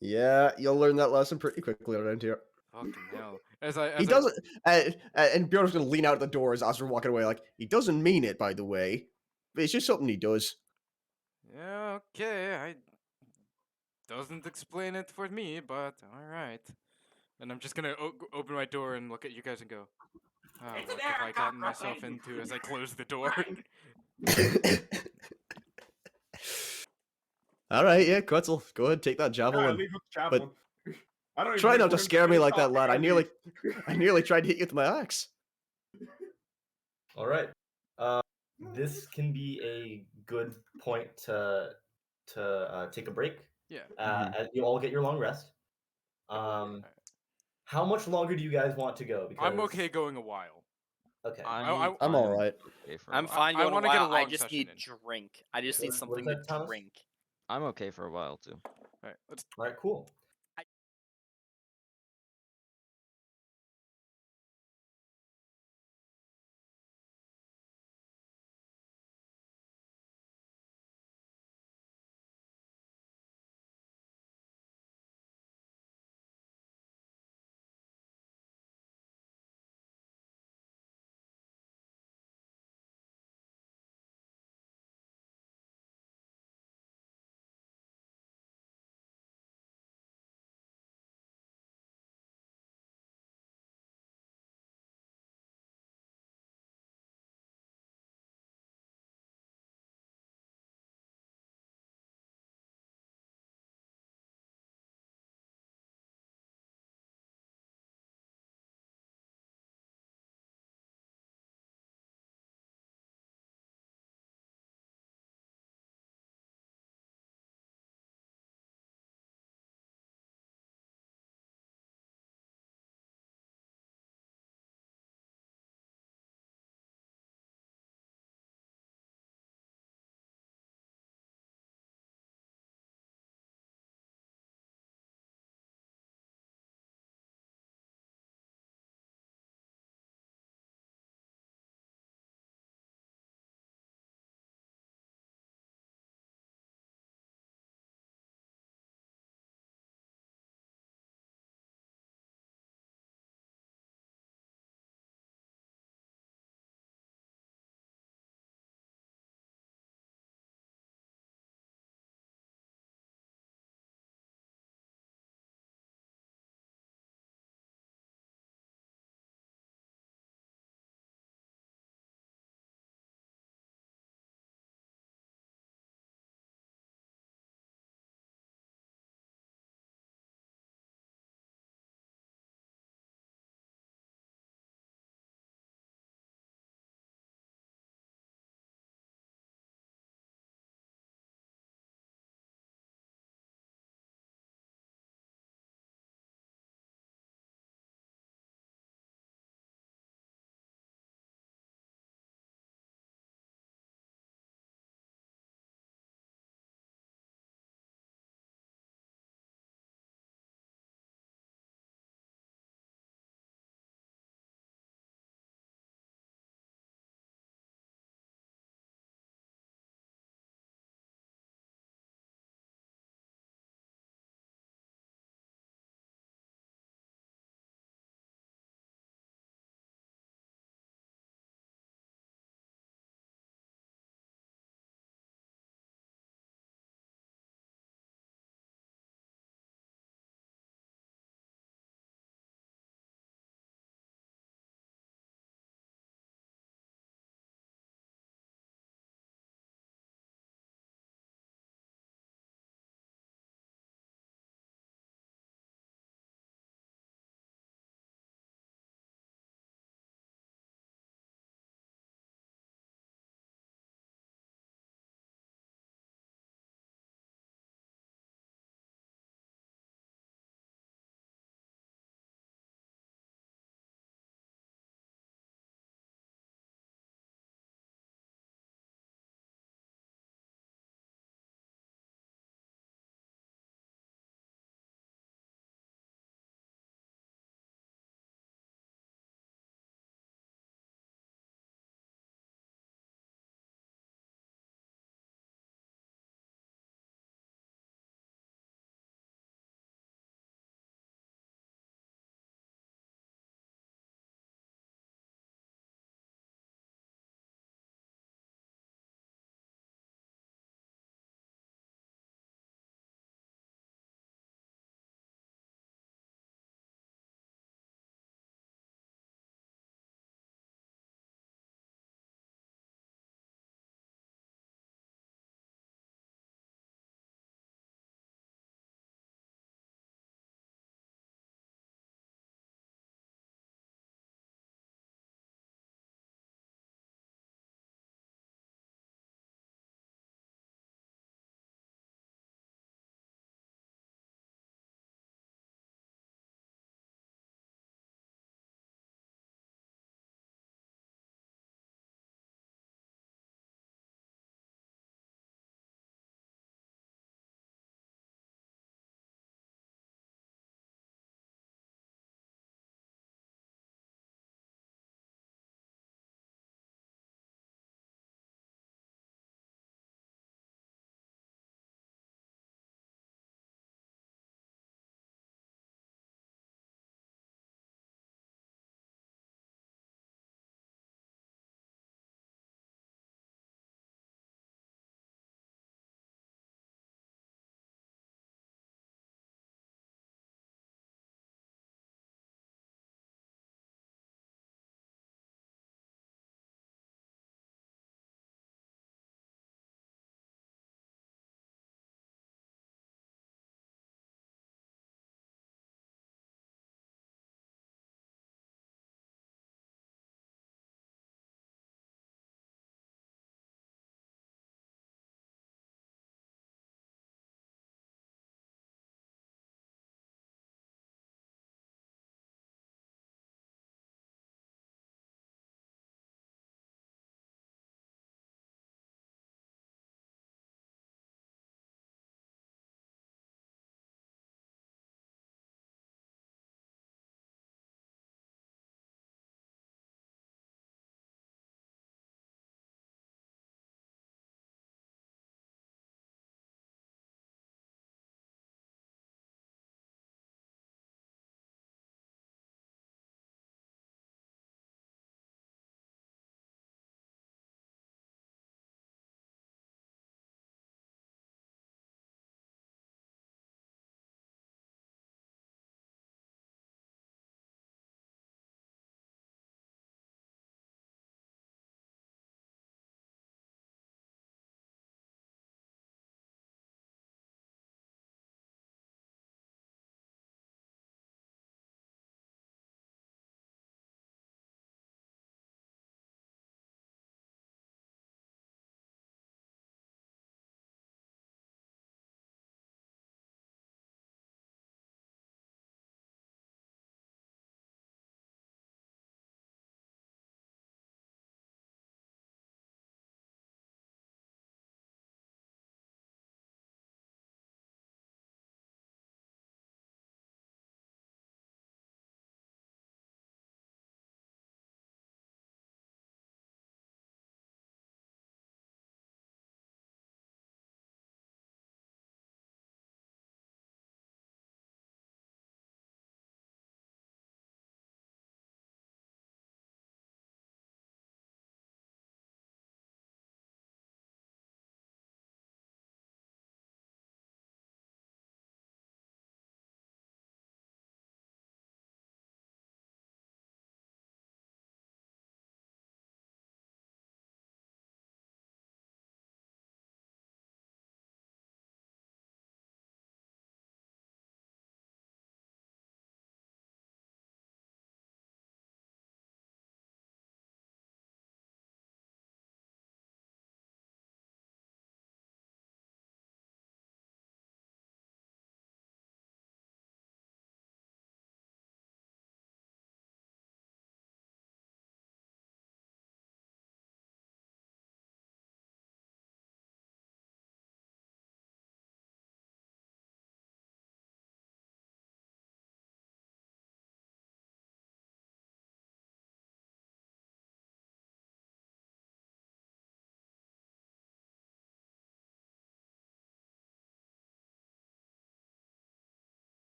Yeah, you'll learn that lesson pretty quickly around here. Fucking hell. He doesn't, and Bjorn's gonna lean out the door as Osril walking away, like, he doesn't mean it, by the way. But it's just something he does. Yeah, okay, doesn't explain it for me, but alright. And I'm just gonna open my door and look at you guys and go, oh, what have I gotten myself into as I close the door? All right, yeah, Quetzel, go ahead, take that javelin. leave with the javelin. I don't even Try wait not for to him scare me finish like that, talking, lad. I leave. nearly tried to hit you with my axe. All right. This can be a good point to take a break. Yeah. As you all get your long rest. How much longer do you guys want to go? Because I'm okay going a while. Okay. I- I'm all right. Okay for a I'm while. fine I going a wanna get a while. I long just session need in. drink. I just need What is something that, to Thomas? drink. I'm okay for a while too. Alright, let's All right, cool.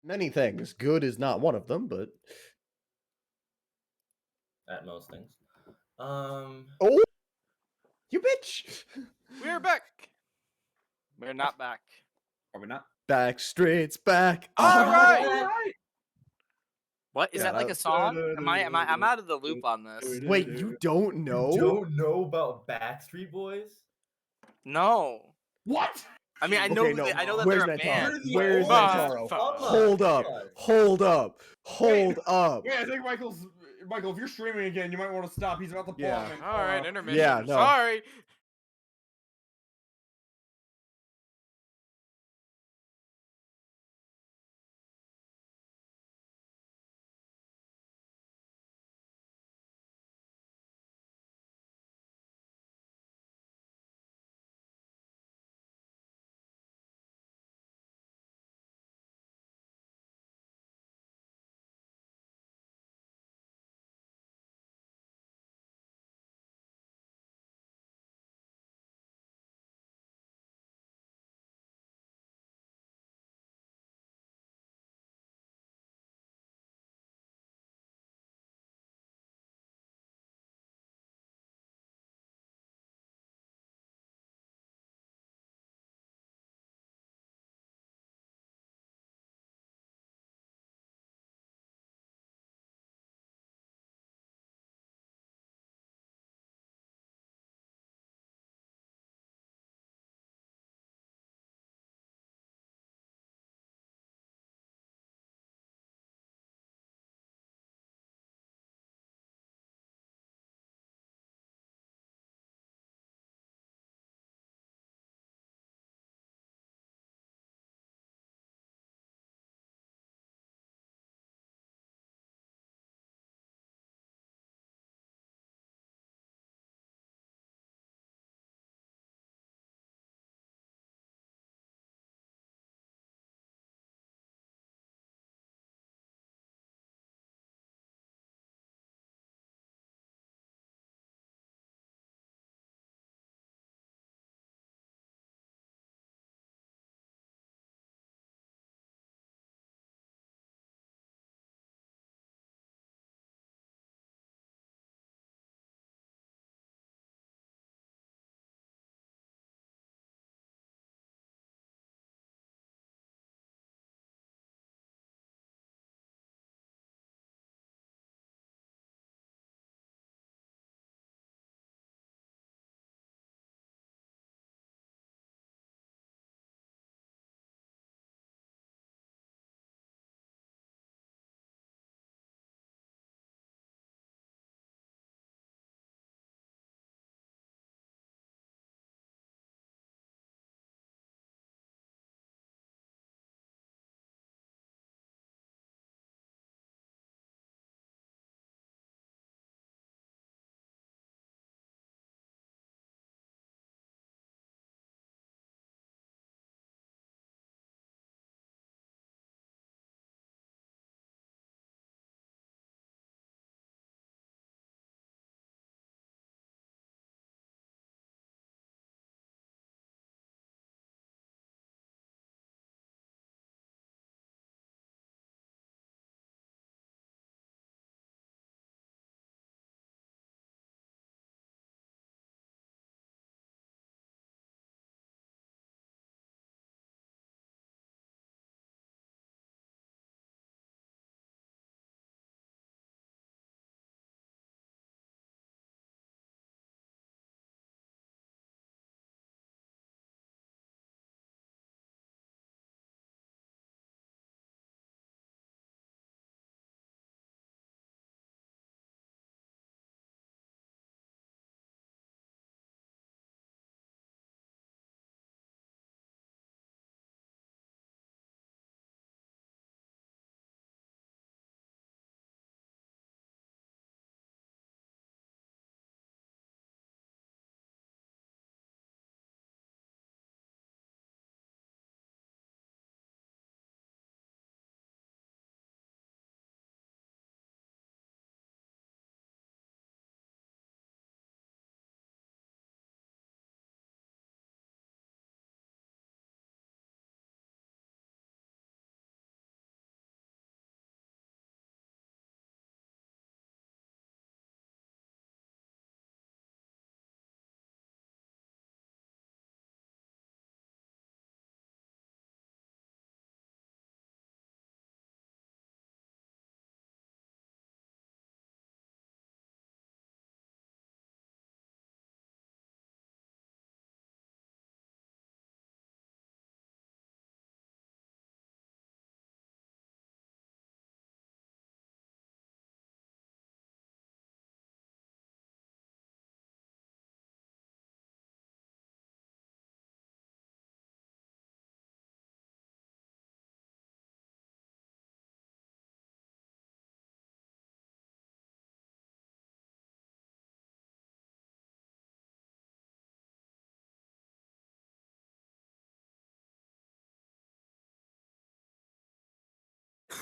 Many things. Good is not one of them, but At most things. oh, you bitch! We're back. We're not back. Are we not? Back streets back. All right. What is Yeah, that like that- a song? I'm out of the loop on this. Wait, you don't know? You don't know about Backstreet Boys? No. What? I mean, I know Okay, who no. they, I know that Where's they're a Nitaro? band. Where's Motherfucker. Nitaro? Hold up. Hold up. Hold up. Wait, I think Michael, if you're streaming again, you might want to stop. He's about to pull Yeah. up and All right, intermission. Yeah, no. Sorry.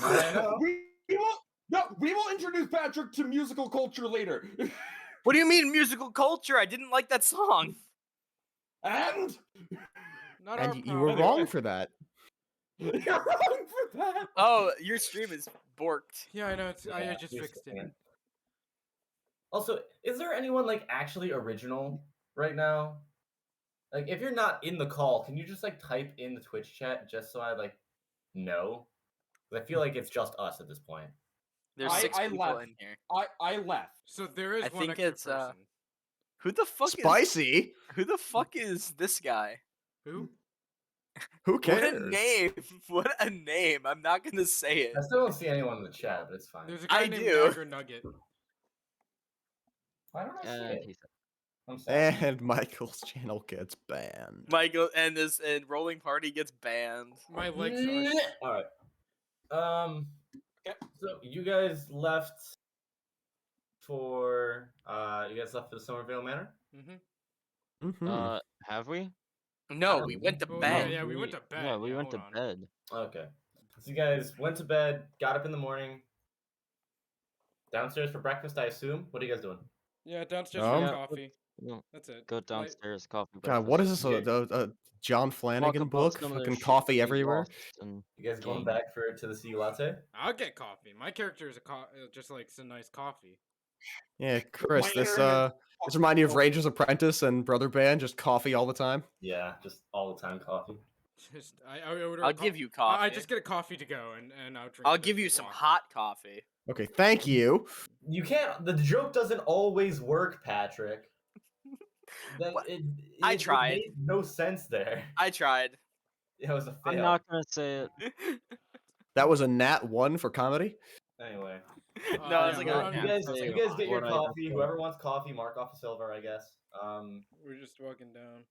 I know. We will introduce Patrick to musical culture later. What do you mean musical culture? I didn't like that song. And Not our And you were problem. wrong for that. you're wrong for that. Oh, your stream is borked. Yeah, I know. I Yeah, just he's fixed fixing it. Also, is there anyone like actually original right now? Like, if you're not in the call, can you just like type in the Twitch chat just so I like know? 'Cause I feel like it's just us at this point. There's I- 6 I people left. in here. I left. So there is I one think extra it's, person. Who the fuck Spicy. Who the fuck is this guy? Who? Who What cares? a name! What a name! I'm not gonna say it. I still don't see anyone in the chat, but it's fine. There's a guy I named do. Niagara Nugget. Why don't I see And it? he's I'm sorry. And Michael's channel gets banned. Michael and Rolling Party gets banned. My legs are. All right. So you guys left for the Somerville Manor. Mm-hmm. Mhm. Have we? No, don't we know. went to Well, bed. yeah, we went to bed. Yeah, we went hold to on. bed. Okay. So you guys went to bed, got up in the morning, downstairs for breakfast, I assume. What are you guys doing? Yeah, downstairs Um, for Yeah, coffee. No, That's it. go Light- downstairs, coffee. God, what is breakfast. this? A John Talk Flanagan about book? some of the Fucking shit coffee we've everywhere. lost and You guys going gained. back to the sea latte? I'll get coffee. My character is just like some nice coffee. Yeah, Chris, this Minor this remind you of Ranger's Apprentice and Brother Band, just coffee all the time. Yeah, just all the time coffee. Just I order. I'll a give you I coffee. just get a coffee to go, and I'll drink. I'll it as give we you some walk. hot coffee. Okay, thank you. You can't. The joke doesn't always work, Patrick. That What? it I it tried. made no sense there. I tried. It was a fail. I'm not gonna say it. That was a nat 1 for comedy. Anyway, No, I yeah, was like, we're oh, on- you yeah. guys, say you guys get your what I just coffee. said. Whoever wants coffee, mark off a silver, I guess. We're just walking down.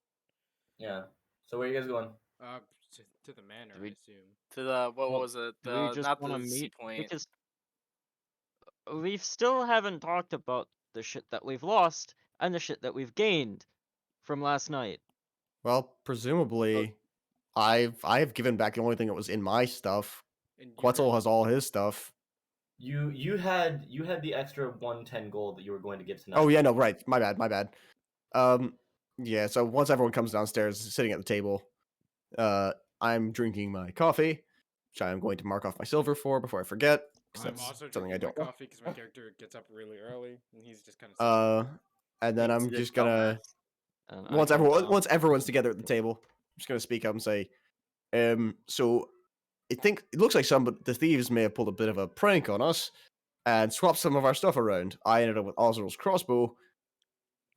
Yeah. So where are you guys going? To the manor, Do we- I assume. To the what Well, was it? Do we just Not want to the sea meet point. because we still haven't talked about the shit that we've lost and the shit that we've gained from last night. Well, presumably, I've given back the only thing that was in my stuff. And you Quetzel heard- has all his stuff. You had the extra 110 gold that you were going to give tonight. Oh yeah, no, right. My bad. Yeah. So once everyone comes downstairs, sitting at the table, I'm drinking my coffee, which I'm going to mark off my silver for before I forget. 'Cause I'm that's also something I drinking don't. my coffee because my character gets up really early, and he's just kind of. And then He's I'm a just gonna dumbass. And once I go down. once everyone's together at the table, I'm just gonna speak up and say, so it looks like the thieves may have pulled a bit of a prank on us and swapped some of our stuff around. I ended up with Osril's crossbow,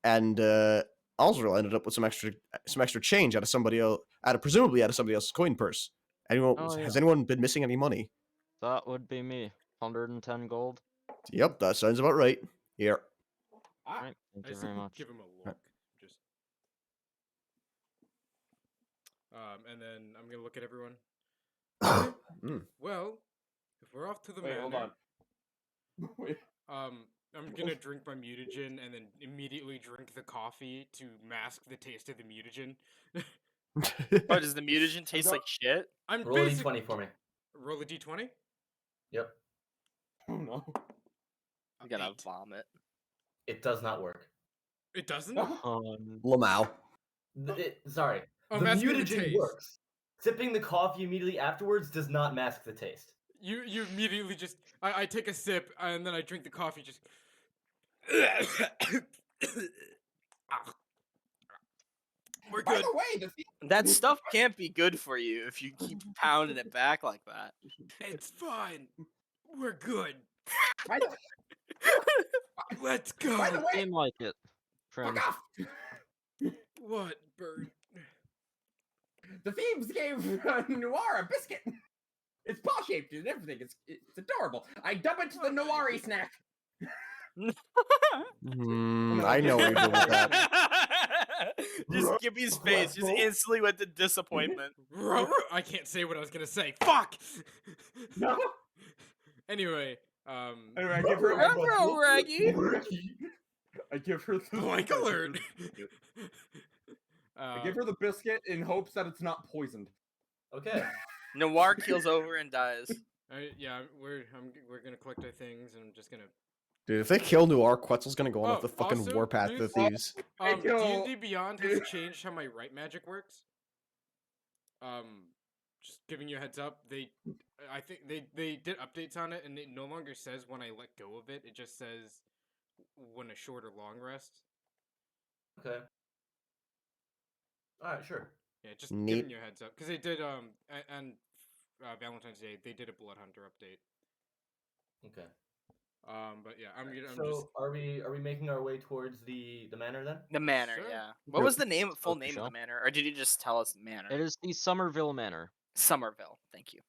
and Osril ended up with some extra change out of somebody else, presumably out of somebody else's coin purse. Oh, Has yeah. anyone been missing any money? That would be me. 110 gold. Yep, that sounds about right. Here. Right. Thank I you just very much. give him a look. Just. And then I'm gonna look at everyone. Mm. Well, if we're off to the Wait, manor, hold on. Wait. I'm gonna drink my mutagen and then immediately drink the coffee to mask the taste of the mutagen. Oh, does the mutagen taste go- like shit? I'm Roll a basic- d20 for me. Roll a d20. Yep. Oh no. I'm gonna 8. vomit. It does not work. It doesn't. Lamau. Sorry. Oh, the masking the mutagen taste. works. Sipping the coffee immediately afterwards does not mask the taste. You immediately just I take a sip and then I drink the coffee just. Ah. We're By good. the way, the That stuff can't be good for you if you keep pounding it back like that. It's fine. We're good. by the, Let's by the go. way, Seem like it, friend. fuck off. What, bird? The thieves gave Noir a biscuit. It's paw shaped and everything. It's adorable. I dub it to the Noir snack. I know where you're going with that. Just Gibby's face just instantly went to disappointment. I can't say what I was gonna say. Fuck. No. Anyway, Anyway, I give her Ruh-roh, Raggy. I give her the blank alert. I give her the biscuit in hopes that it's not poisoned. Okay. Noir keels over and dies. We're gonna collect our things, and I'm just gonna. Dude, if they kill Noir, Quetzel's gonna go on Oh, the fucking also, warpath to the please- thieves. kill- D&D Beyond has changed how my right magic works. Just giving you a heads up. I think they did updates on it, and it no longer says when I let go of it. It just says when a short or long rest. Okay. All right, sure. Yeah, just Neat. giving you a heads up because they did and Valentine's Day they did a Blood Hunter update. Okay. But yeah, I'm So just are we making our way towards the manor then? The manor, Sure. yeah. What was the full Okay, name of Shell. the manor, or did you just tell us manor? It is the Somerville Manor. Somerville. Thank you.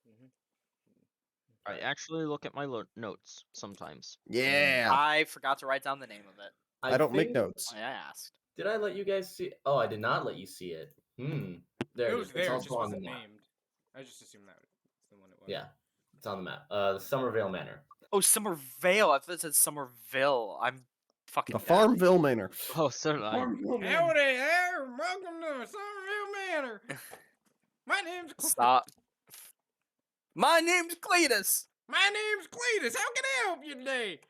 I actually look at my notes sometimes. Yeah. I forgot to write down the name of it. I don't make think- notes. I asked. Did I let you guys see? Oh, I did not let you see it. There It it was is. there, It's it also just on the wasn't map. named. I just assumed that was the one it was. Yeah, it's on the map. The Somerville Manor. Oh, Somerville. I thought it said Somerville. I'm fucking The dead. Farmville Manor. Oh, so did I. Howdy there, welcome to Somerville Manor. My name's Stop. My name's Cletus. My name's Cletus. How can I help you today?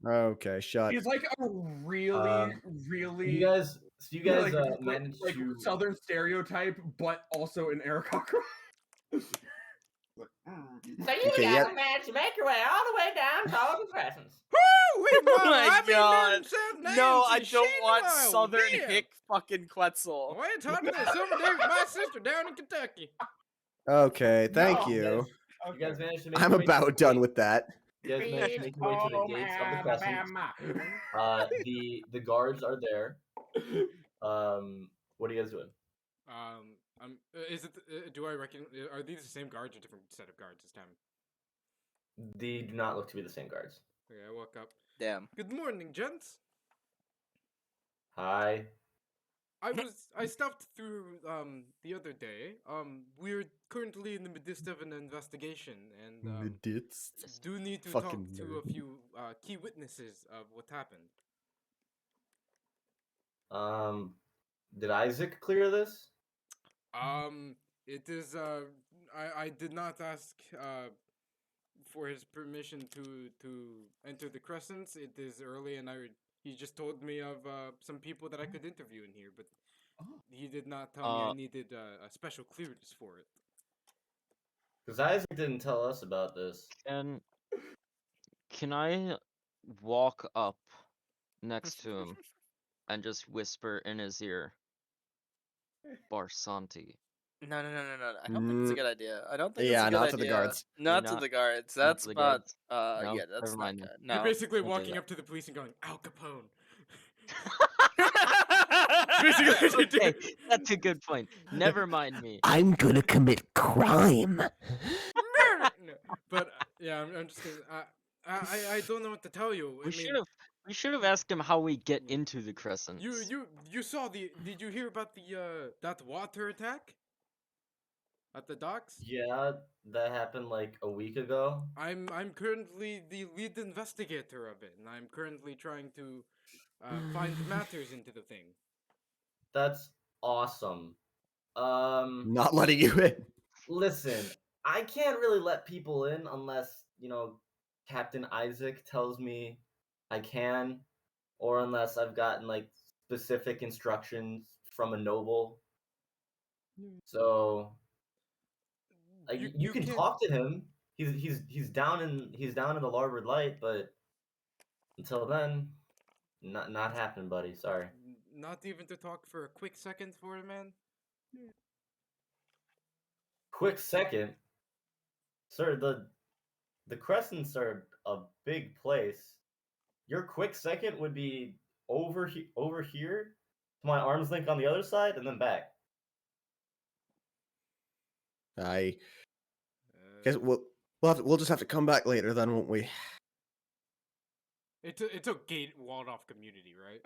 Okay, shut. He's like a really, really You guys like, managed like to. Southern stereotype, but also an Aarakocra. So you Okay, guys yeah. managed to make your way all the way down to all the crescents. Woo! Oh my God. No, I Nancy, don't Sheila, want Southern yeah. hick fucking Quetzel. Well, it's hot in the summer day with my sister down in Kentucky. Okay, thank No. you. You guys managed to make. I'm your way to about the done gate. with that. You guys managed to make your way to the gates of the crescent. The guards are there. What are you guys doing? Is it? Do I reckon? Are these the same guards or different set of guards this time? They do not look to be the same guards. Okay, I walk up. Damn. Good morning, gents. Hi. I stopped through the other day. We're currently in the midst of an investigation and Idiots. do need to Fucking talk to nerd. a few key witnesses of what happened. Did Isaac clear this? It is I did not ask for his permission to enter the crescents. It is early, and he just told me of some people that I could interview in here, but he did not tell me I needed a special clearance for it. Because Isaac didn't tell us about this. Can I walk up next to him and just whisper in his ear, Barsanti? No. I don't think it's a good idea. I don't think it's Yeah, a good not idea. to the guards. Not to Not- the guards. not to That's the about guards. No, yeah, that's never not mind good. then. No. You're basically don't do walking that. up to the police and going, Al Capone. Basically what you do. Okay, that's a good point. Never mind me. I'm gonna commit crime. Murder! No, but yeah, I'm just gonna. I don't know what to tell you. We should have asked him how we get into the crescents. You saw the? Did you hear about the that water attack at the docks? Yeah, that happened like a week ago. I'm currently the lead investigator of it, and I'm currently trying to find matters into the thing. That's awesome. Not letting you in. Listen, I can't really let people in unless, Captain Isaac tells me I can, or unless I've gotten like specific instructions from a noble. So you can can't- talk to him. He's down in the larboard light, but until then, not happening, buddy. Sorry. Not even to talk for a quick second for it, man. Quick second, sir. The crescents are a big place. Your quick second would be over here, to my arm's length on the other side, and then back. I guess we'll just have to come back later then, won't we? It's a gate walled off community, right?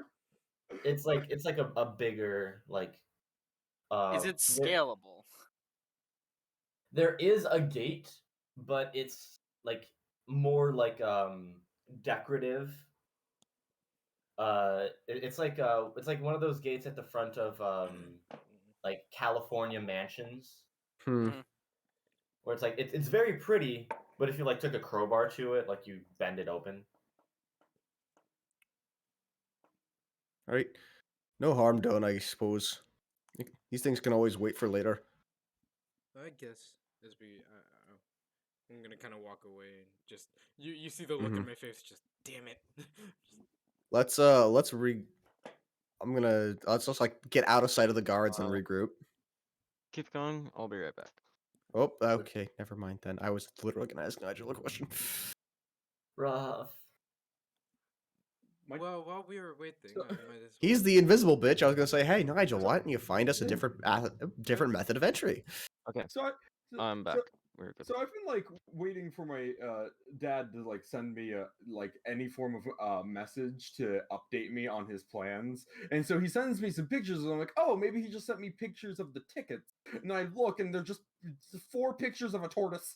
It's like a bigger like. Is it scalable? There is a gate, but it's like more like decorative. It's like one of those gates at the front of like California mansions, Hmm. where it's like it's very pretty, But if you like took a crowbar to it, like you bend it open. All right. No harm done, I suppose. These things can always wait for later. I guess as I'm gonna kind of walk away and just you see the look on my face. Just damn it. Let's let's just like get out of sight of the guards and regroup. Keep going. I'll be right back. Oh, okay. Never mind then. I was literally gonna ask Nigel a question. Rough. Well, while we were waiting, I might as He's well- the invisible bitch. I was gonna say, hey Nigel, why don't you find us a different method of entry? Okay, So I'm back. We're good. So I've been like waiting for my dad to like send me a like any form of message to update me on his plans, and so he sends me some pictures, and I'm like, oh, maybe he just sent me pictures of the tickets, and I look, and they're just 4 pictures of a tortoise.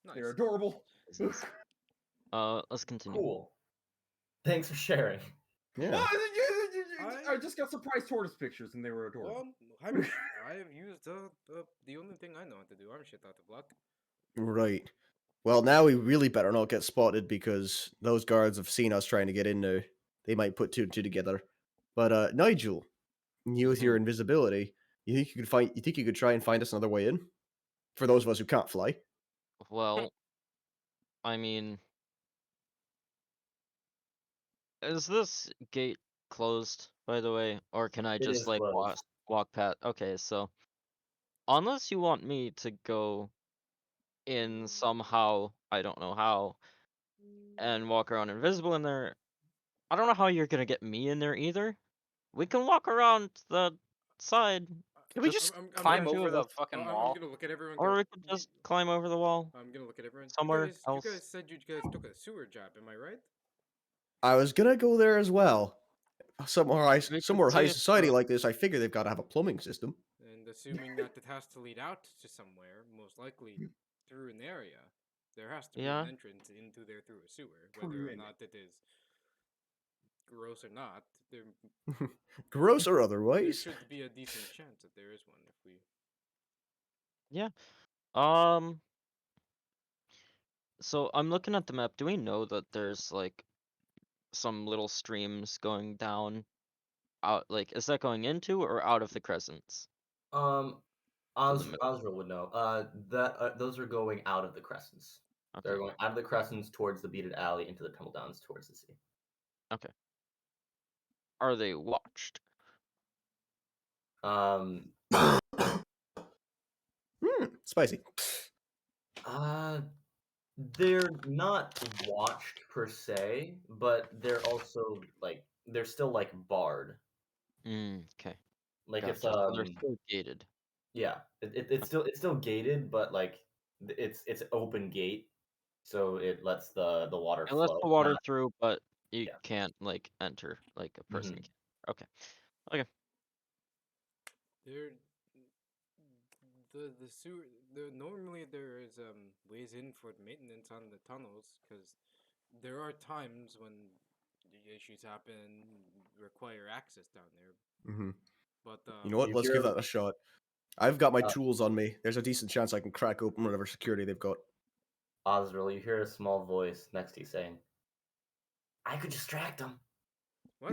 Nice. They're adorable. Let's continue. Cool. Thanks for sharing. Yeah. Well, I just got surprise tortoise pictures, and they were adorable. Well, I have used the only thing I know how to do. I'm shit out of luck. Right. Well, now we really better not get spotted because those guards have seen us trying to get in now. They might put 2 and 2 together. But Nigel, you with your invisibility, you think you could try and find us another way in? For those of us who can't fly. Well, I mean, is this gate closed, by the way, or can I It just is like closed. walk past? Okay, so unless you want me to go in somehow, I don't know how, and walk around invisible in there, I don't know how you're gonna get me in there either. We can walk around the side, Can we Just just I'm climb two over of the us. fucking I'm wall? gonna look at everyone. or Go, we could just climb over the wall I'm gonna look at everyone. somewhere You else. guys said you guys took a sewer job. Am I right? I was gonna go there as well. Somewhere We could high see if society the- like this, I figure they've got to have a plumbing system. And assuming that it has to lead out to somewhere, most likely through an area, there has to be Yeah. an entrance into there through a sewer, whether or not it is gross or not. Gross or There otherwise. should be a decent chance that there is one if we. Yeah. Um. So I'm looking at the map. Do we know that there's like some little streams going down out? Like, is that going into or out of the crescents? Um, To the middle. Osril would know. Those are going out of the crescents. They're Okay. going out of the crescents towards the beaded alley into the tunnel downs towards the sea. Okay. Are they watched? Um, Spicy. they're not watched per se, but they're also like they're still like barred. Okay. Like Gotcha. it's So they're still gated. yeah, it's still gated, but like it's open gate, so it lets the water It lets flow. the water not- through, but you Yeah. can't like enter like a person Mhm. can. Okay. Okay. There, the sewer. Normally there is ways in for maintenance on the tunnels because there are times when the issues happen, require access down there. Mm-hmm. But You know what? You Let's hear- give that a shot. I've got my Uh, tools on me. There's a decent chance I can crack open whatever security they've got. Osril, you hear a small voice next to you saying, "I could distract them." what?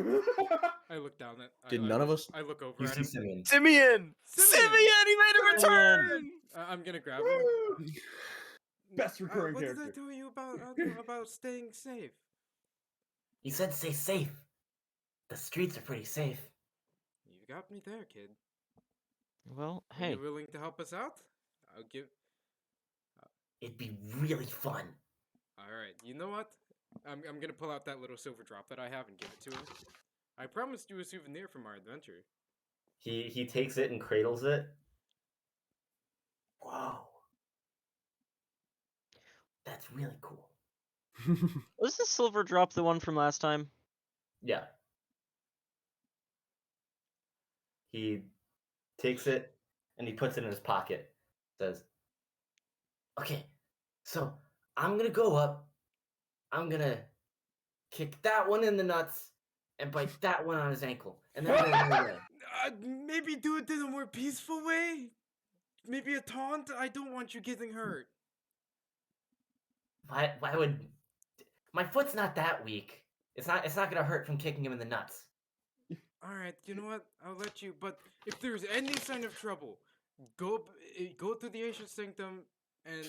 I look down at. Did I none of look- us? I look over You at see him. Simeon. Simeon! Simeon! Simeon! He made a Simeon! return! I'm gonna grab him. Best recurring What did I character. tell you about staying safe? You said stay safe. The streets are pretty safe. You got me there, kid. Well, Are hey. you willing to help us out? I'll give. It'd be really fun. All right. You know what? I'm gonna pull out that little silver drop that I have and give it to him. I promised you a souvenir from our adventure. He takes it and cradles it. Whoa. That's really cool. Was the silver drop the one from last time? Yeah. He takes it and he puts it in his pocket. Says, Okay, so I'm gonna go up. I'm gonna kick that one in the nuts and bite that one on his ankle. And then go my way. Maybe do it in a more peaceful way. Maybe a taunt. I don't want you getting hurt. Why would my foot's not that weak? It's not gonna hurt from kicking him in the nuts. All right, you know what? I'll let you. But if there's any sign of trouble, go through the ancient sanctum and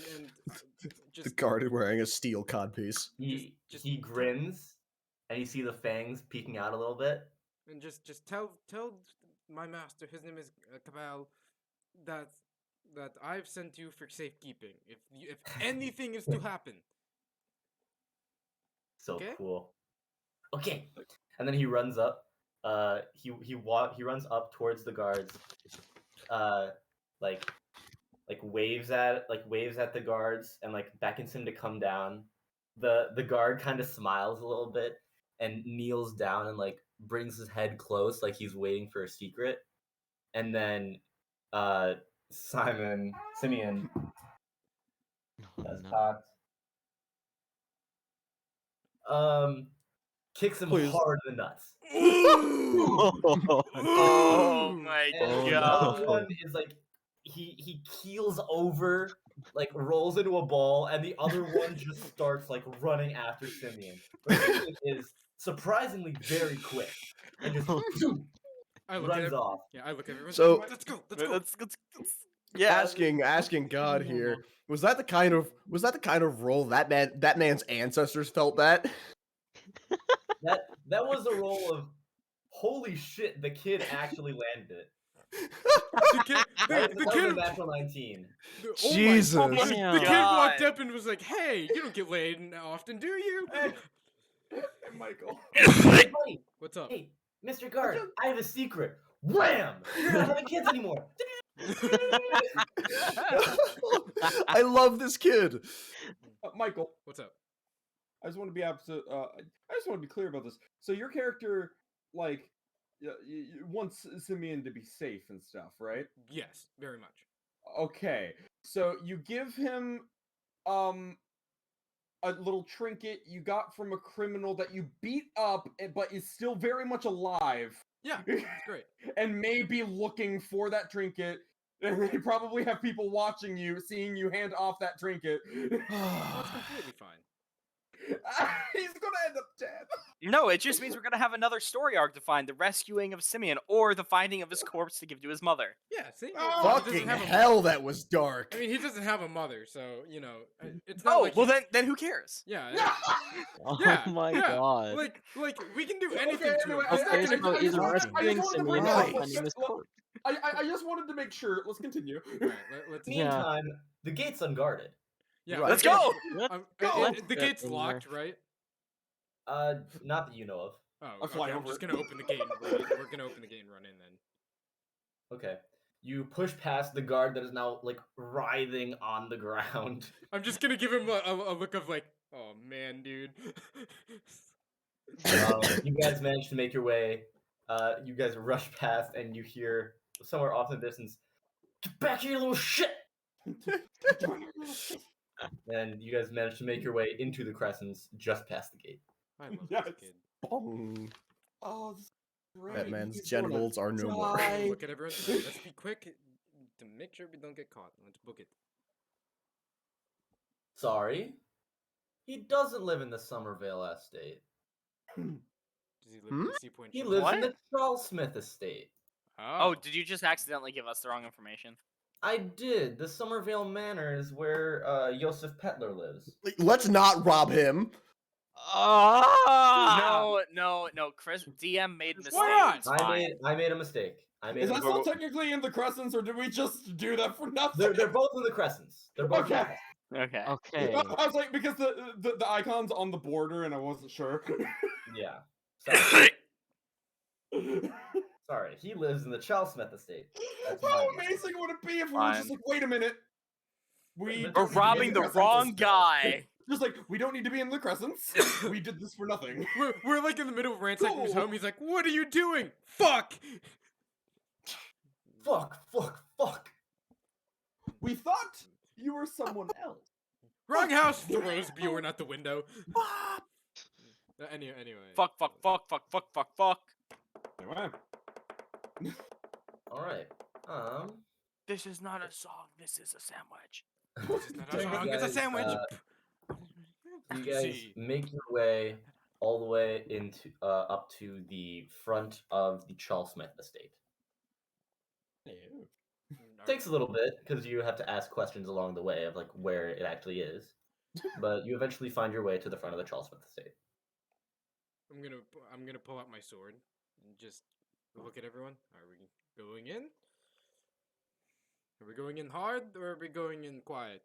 The just guard is wearing a steel codpiece. He grins, and you see the fangs peeking out a little bit. and just tell my master, his name is Cabal, that I've sent you for safekeeping. If anything is to happen, So Okay. cool. Okay, and then he runs up. He runs up towards the guards. Like waves at the guards and like beckons him to come down. The guard kind of smiles a little bit and kneels down and like brings his head close like he's waiting for a secret. And then Simeon has no. cocked. Kicks him Please. hard in the nuts. Oh my And the god. other one is like he keels over, like rolls into a ball, and the other one just starts like running after Simeon. But Simeon is surprisingly very quick and just I look runs at off. Yeah, I look at everyone. So- Let's go. Let's go. Let's yeah. Asking God here, was that the kind of role that man's ancestors felt that? That was a roll of holy shit. The kid actually landed it. The kid, That the was kid, a natural 19. Jesus. Oh my, Damn. the kid walked God. up and was like, "Hey, you don't get laid often, do you?" Hey, Michael. Hey, buddy. What's up? Hey, Mr. Guard, I have a secret. Wham! You're not having kids anymore. I love this kid. Michael, What's up? I just want to be absolute. I just want to be clear about this. So your character, like, wants Simeon to be safe and stuff, right? Yes, very much. Okay. So you give him, a little trinket you got from a criminal that you beat up, but is still very much alive. Yeah, it's great. And may be looking for that trinket. And they probably have people watching you, seeing you hand off that trinket. That's completely fine. He's gonna end up dead. No, it just means we're gonna have another story arc to find: the rescuing of Simeon, or the finding of his corpse to give to his mother. Yeah, see? Oh, He doesn't Fucking have a hell, mother. that was dark. I mean, he doesn't have a mother, so you know, it's not Oh, like well he- then who cares? Yeah. Oh Yeah, my yeah, god. Like we can do anything Okay, to him. anyway, He's Okay, not so gonna I do either just wanted- I rescuing just wanted to Simeon bring or it up. finding his corpse. I just wanted to make sure. Let's continue. Alright, let's Yeah. Meantime, the gate's unguarded. yeah, Right. Let's we're go! gonna- Let's go! the get gate's in there. locked, right? Not that you know of. Oh, I'll fly okay, I'm over just it. gonna open the gate and run in. We're gonna open the gate and run in then. Okay. You push past the guard that is now like writhing on the ground. I'm just gonna give him a look of like, oh man, dude. You guys manage to make your way. You guys rush past, and you hear somewhere off in the distance, "Get back here, you little shit!" And you guys manage to make your way into the crescents just past the gate. I love Yes. this kid. Bong. Oh, this is great. That man's He's gonna genitals are no more. die. Look at everyone. Let's be quick to make sure we don't get caught. Let's book it. Sorry, he doesn't live in the Somervale estate. Does he live in the Sea Point? He Church? lives What? in the Charles Smith estate. Oh, did you just accidentally give us the wrong information? I did. The Somervale Manor is where Joseph Petler lives. Let's not rob him. Ah! No. Chris, DM made mistakes. Why not? It's fine. I made a mistake. I made Is a that mistake. still technically in the crescents, or did we just do that for nothing? They're both in the crescents. They're both in the Okay. crescents. Okay. Okay. I was like, because the icon's on the border, and I wasn't sure. Yeah. Sorry. Sorry. He lives in the Charles Smith estate. That's How my mistake. amazing would it be if we were Fine. just like, wait a minute, we We're don't We're need to be robbing in the crescents wrong and- guy. Just like, we don't need to be in the crescents. We did this for nothing. We're like in the middle of ransacking his Cool. home. He's like, "What are you doing? Fuck!" Fuck. We thought you were someone else. Wrong house. Throws Bjorn out the window. Anyway. Fuck. Anyway. All right. This is not a song. This is a sandwich. This is not a Thank you song, it's a guys, sandwich. You guys See. make your way all the way into up to the front of the Charlesmith estate. Takes a little bit because you have to ask questions along the way of like where it actually is, but you eventually find your way to the front of the Charlesmith estate. I'm gonna pull out my sword and just look at everyone. Are we going in? Are we going in hard or are we going in quiet?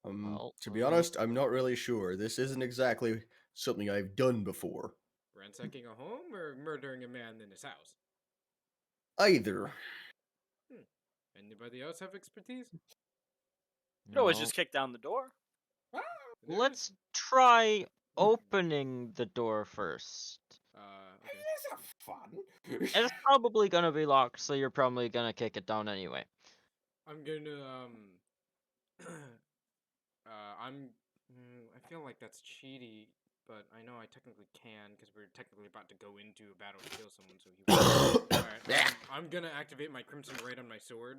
Well, To be honest, I'm not really sure. This isn't exactly something I've done before. Ransacking a home or murdering a man in his house? Either. Anybody else have expertise? You always no. just kick down the door. There Let's is- try opening the door first. Okay. These are fun. It's probably gonna be locked, so you're probably gonna kick it down anyway. I'm gonna I feel like that's cheaty, but I know I technically can because we're technically about to go into a battle to kill someone. So he. Alright, I'm gonna activate my Crimson Raid on my sword.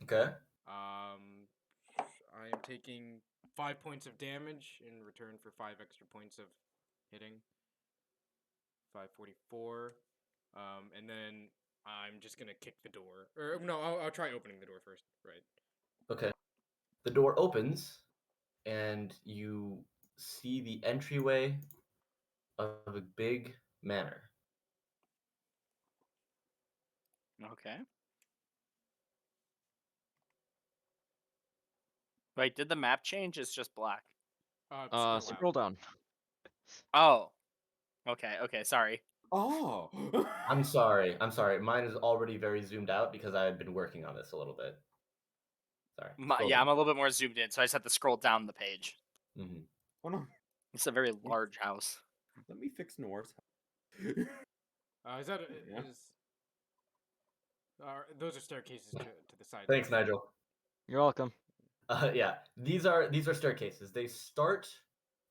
Okay. I am taking 5 points of damage in return for 5 extra points of hitting. 544. And then I'm just gonna kick the door. Or no, I'll try opening the door first. Right. Okay. The door opens, and you see the entryway of a big manor. Okay. Wait, did the map change? It's just black. Scroll down. Oh. Okay, sorry. Oh. I'm sorry. Mine is already very zoomed out because I had been working on this a little bit. Sorry. Scroll Yeah, down. I'm a little bit more zoomed in, so I just have to scroll down the page. Mm-hmm. Oh no. It's a very large house. Let me fix Noir's house. Is that Yeah. those are staircases to the side. Thanks, Nigel. You're welcome. Yeah, these are staircases. They start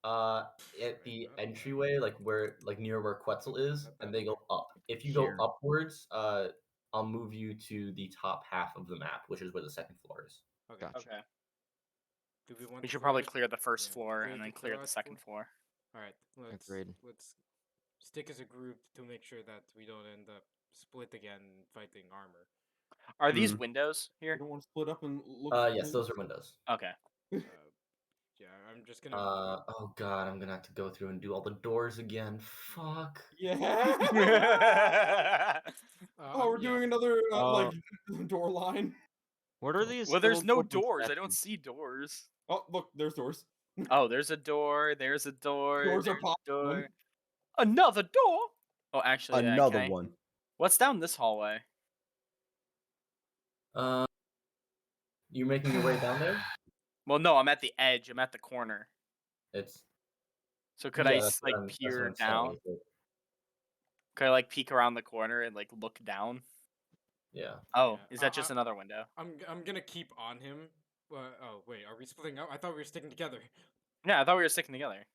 at the entryway, like near where Quetzel is, and they go up. If you Here. go upwards, I'll move you to the top half of the map, which is where the second floor is. Okay. Gotcha. Okay. Do we want? We the should floor probably to- clear the first yeah, floor clear and then the clear the last second floor. All right. Agreed. Let's stick as a group to make sure that we don't end up split again fighting armor. Are these windows You here? don't want to split up and look. Yes, those are windows. Okay. Yeah, I'm just gonna. Oh god, I'm gonna have to go through and do all the doors again. Fuck. Yeah. Oh, we're yeah. doing another like door line. What are these? Well, there's little no token doors. I don't statues? see doors. Oh, look, there's doors. Oh, there's a door. There's a door. Doors are there's a possible. door. Another door. Oh, actually, yeah, Another okay. one. What's down this hallway? You're making your way down there? Well, no, I'm at the edge. I'm at the corner. It's So could yeah, I that's what like I'm- that's what peer I'm saying, down? is that- Could I like peek around the corner and like look down? Yeah. Oh, Yeah, is that just another window? I'm gonna keep on him. Oh wait, are we splitting up? I thought we were sticking together. Yeah, I thought we were sticking together.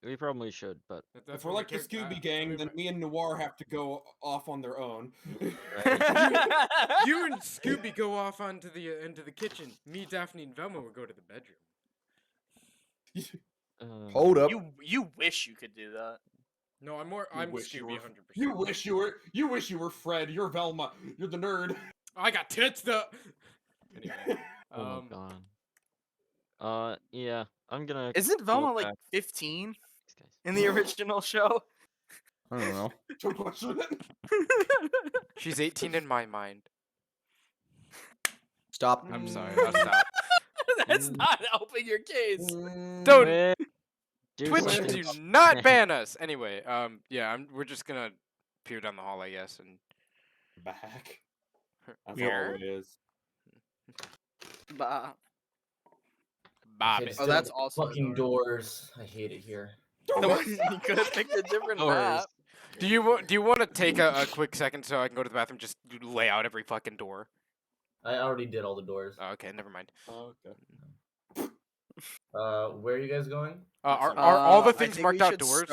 We probably should, but That's If we're what my like the character- Scooby I Gang, mean, then me and Noir have to go off on their own. you and Scooby go off onto the into the kitchen. Me, Daphne, and Velma will go to the bedroom. Hold up. You wish you could do that. No, I'm wish you Scooby, were- 100%. You wish you were Fred. You're Velma. You're the nerd. I got tits though. Anyway, oh my god. Yeah, I'm gonna. Isn't Velma look like back. 15 These guys. in the original show? I don't know. Don't question it. she's 18 in my mind. Stop. I'm sorry. I'll stop. That's not helping your case. Don't Wait, do Twitch something. do not ban us. Anyway, yeah, we're just gonna peer down the hall, I guess, and Back. That's Here? all it is. Bah. Bob. Okay, Oh, still that's the also a fucking door. doors. I hate it here. You could have picked a different map. Do you want to take a quick second so I can go to the bathroom? Just lay out every fucking door. I already did all the doors. Oh, okay, never mind. Okay. Where are you guys going? Are all the I things think marked we out should doors?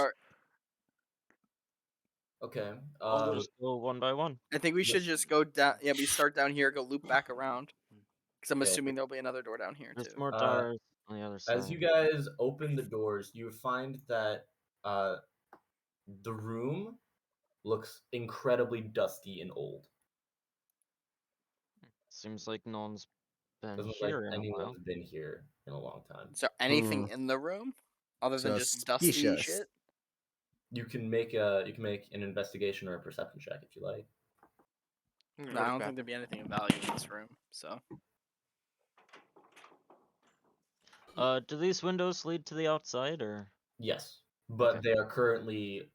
Okay. We'll just go one by one. I think we should just go down. Yeah, we start down here, go loop back around. Because I'm Okay. assuming there'll be another door down here There's too. more doors. On the other side. As you guys open the doors, you find that the room looks incredibly dusty and old. Seems like no one's been Doesn't look like here in a while. anyone's been here in a long time. Is there anything in the room other than just dusty Suspicious. shit? You can make an investigation or a perception check if you like. No, I don't think there'd be anything of value in this room. So Do these windows lead to the outside, or? Yes, but Okay. they are currently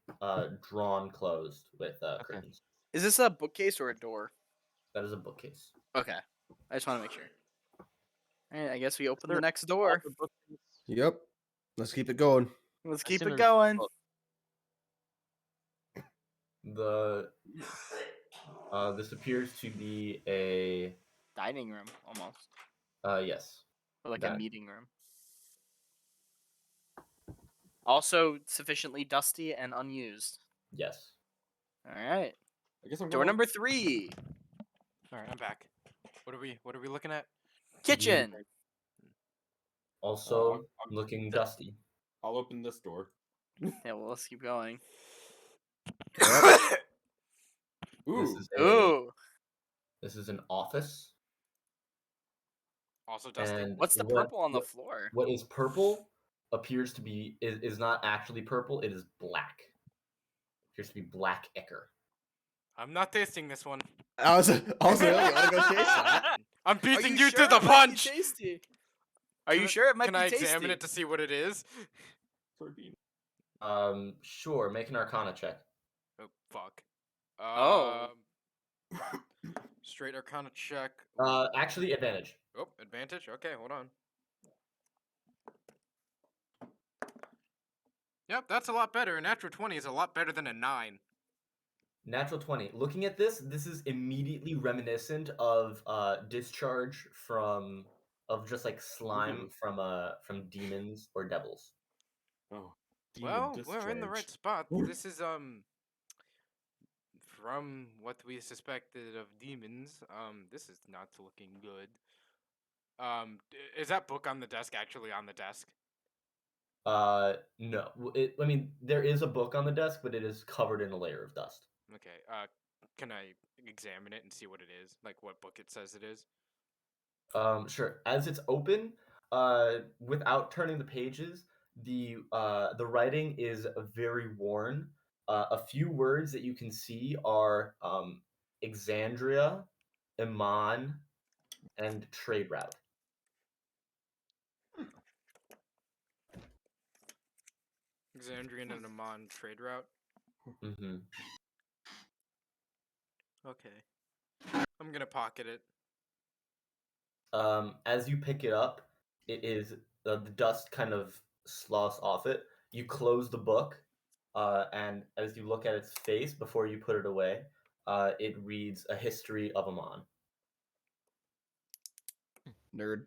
drawn closed with curtains. is this a bookcase or a door? That is a bookcase. Okay, I just want to make sure. All right, I guess we open There- the next door. Yep. Let's keep it going. Let's I keep assume it there's going. This appears to be a Dining room, almost, yes. or like a Dining. meeting room. Also sufficiently dusty and unused. Yes. All right, I guess I'm door going number 3, All right, I'm back. What are we looking at? kitchen. Also I'm- looking dusty. I'll open this door. Yeah, well, let's keep going. Ooh. Ooh, This is an office. Also dusty. And what's the what- purple on the floor? What is purple appears to be is not actually purple. It is black. Appears to be black ichor. I'm not tasting this one. I was really want to go chase that. I'm Are beating you you sure to the it might be punch. tasty? Are you Can I- sure it might Can be I tasty? examine it to see what it is? Sure. Make an Arcana check. Oh fuck. Oh. Straight Arcana check. Actually, advantage. Oh, advantage. Okay, hold on. Yep, that's a lot better. A natural 20 is a lot better than a 9. Natural 20. Looking at this is immediately reminiscent of discharge of just like slime from demons or devils. Oh. Well, we're in the right spot. This is from what we suspected of demons. This is not looking good. Is that book on the desk actually on the desk? No. I mean, there is a book on the desk, but it is covered in a layer of dust. Okay. Can I examine it and see what it is? Like what book it says it is? Sure. As it's open, without turning the pages, the writing is very worn. A few words that you can see are Exandria, Iman, and trade route. Exandrian and Amon trade route. Mm-hmm. Okay. I'm gonna pocket it. As you pick it up, it is the dust kind of sloughs off it. You close the book, and as you look at its face before you put it away, it reads a history of Amon. Nerd.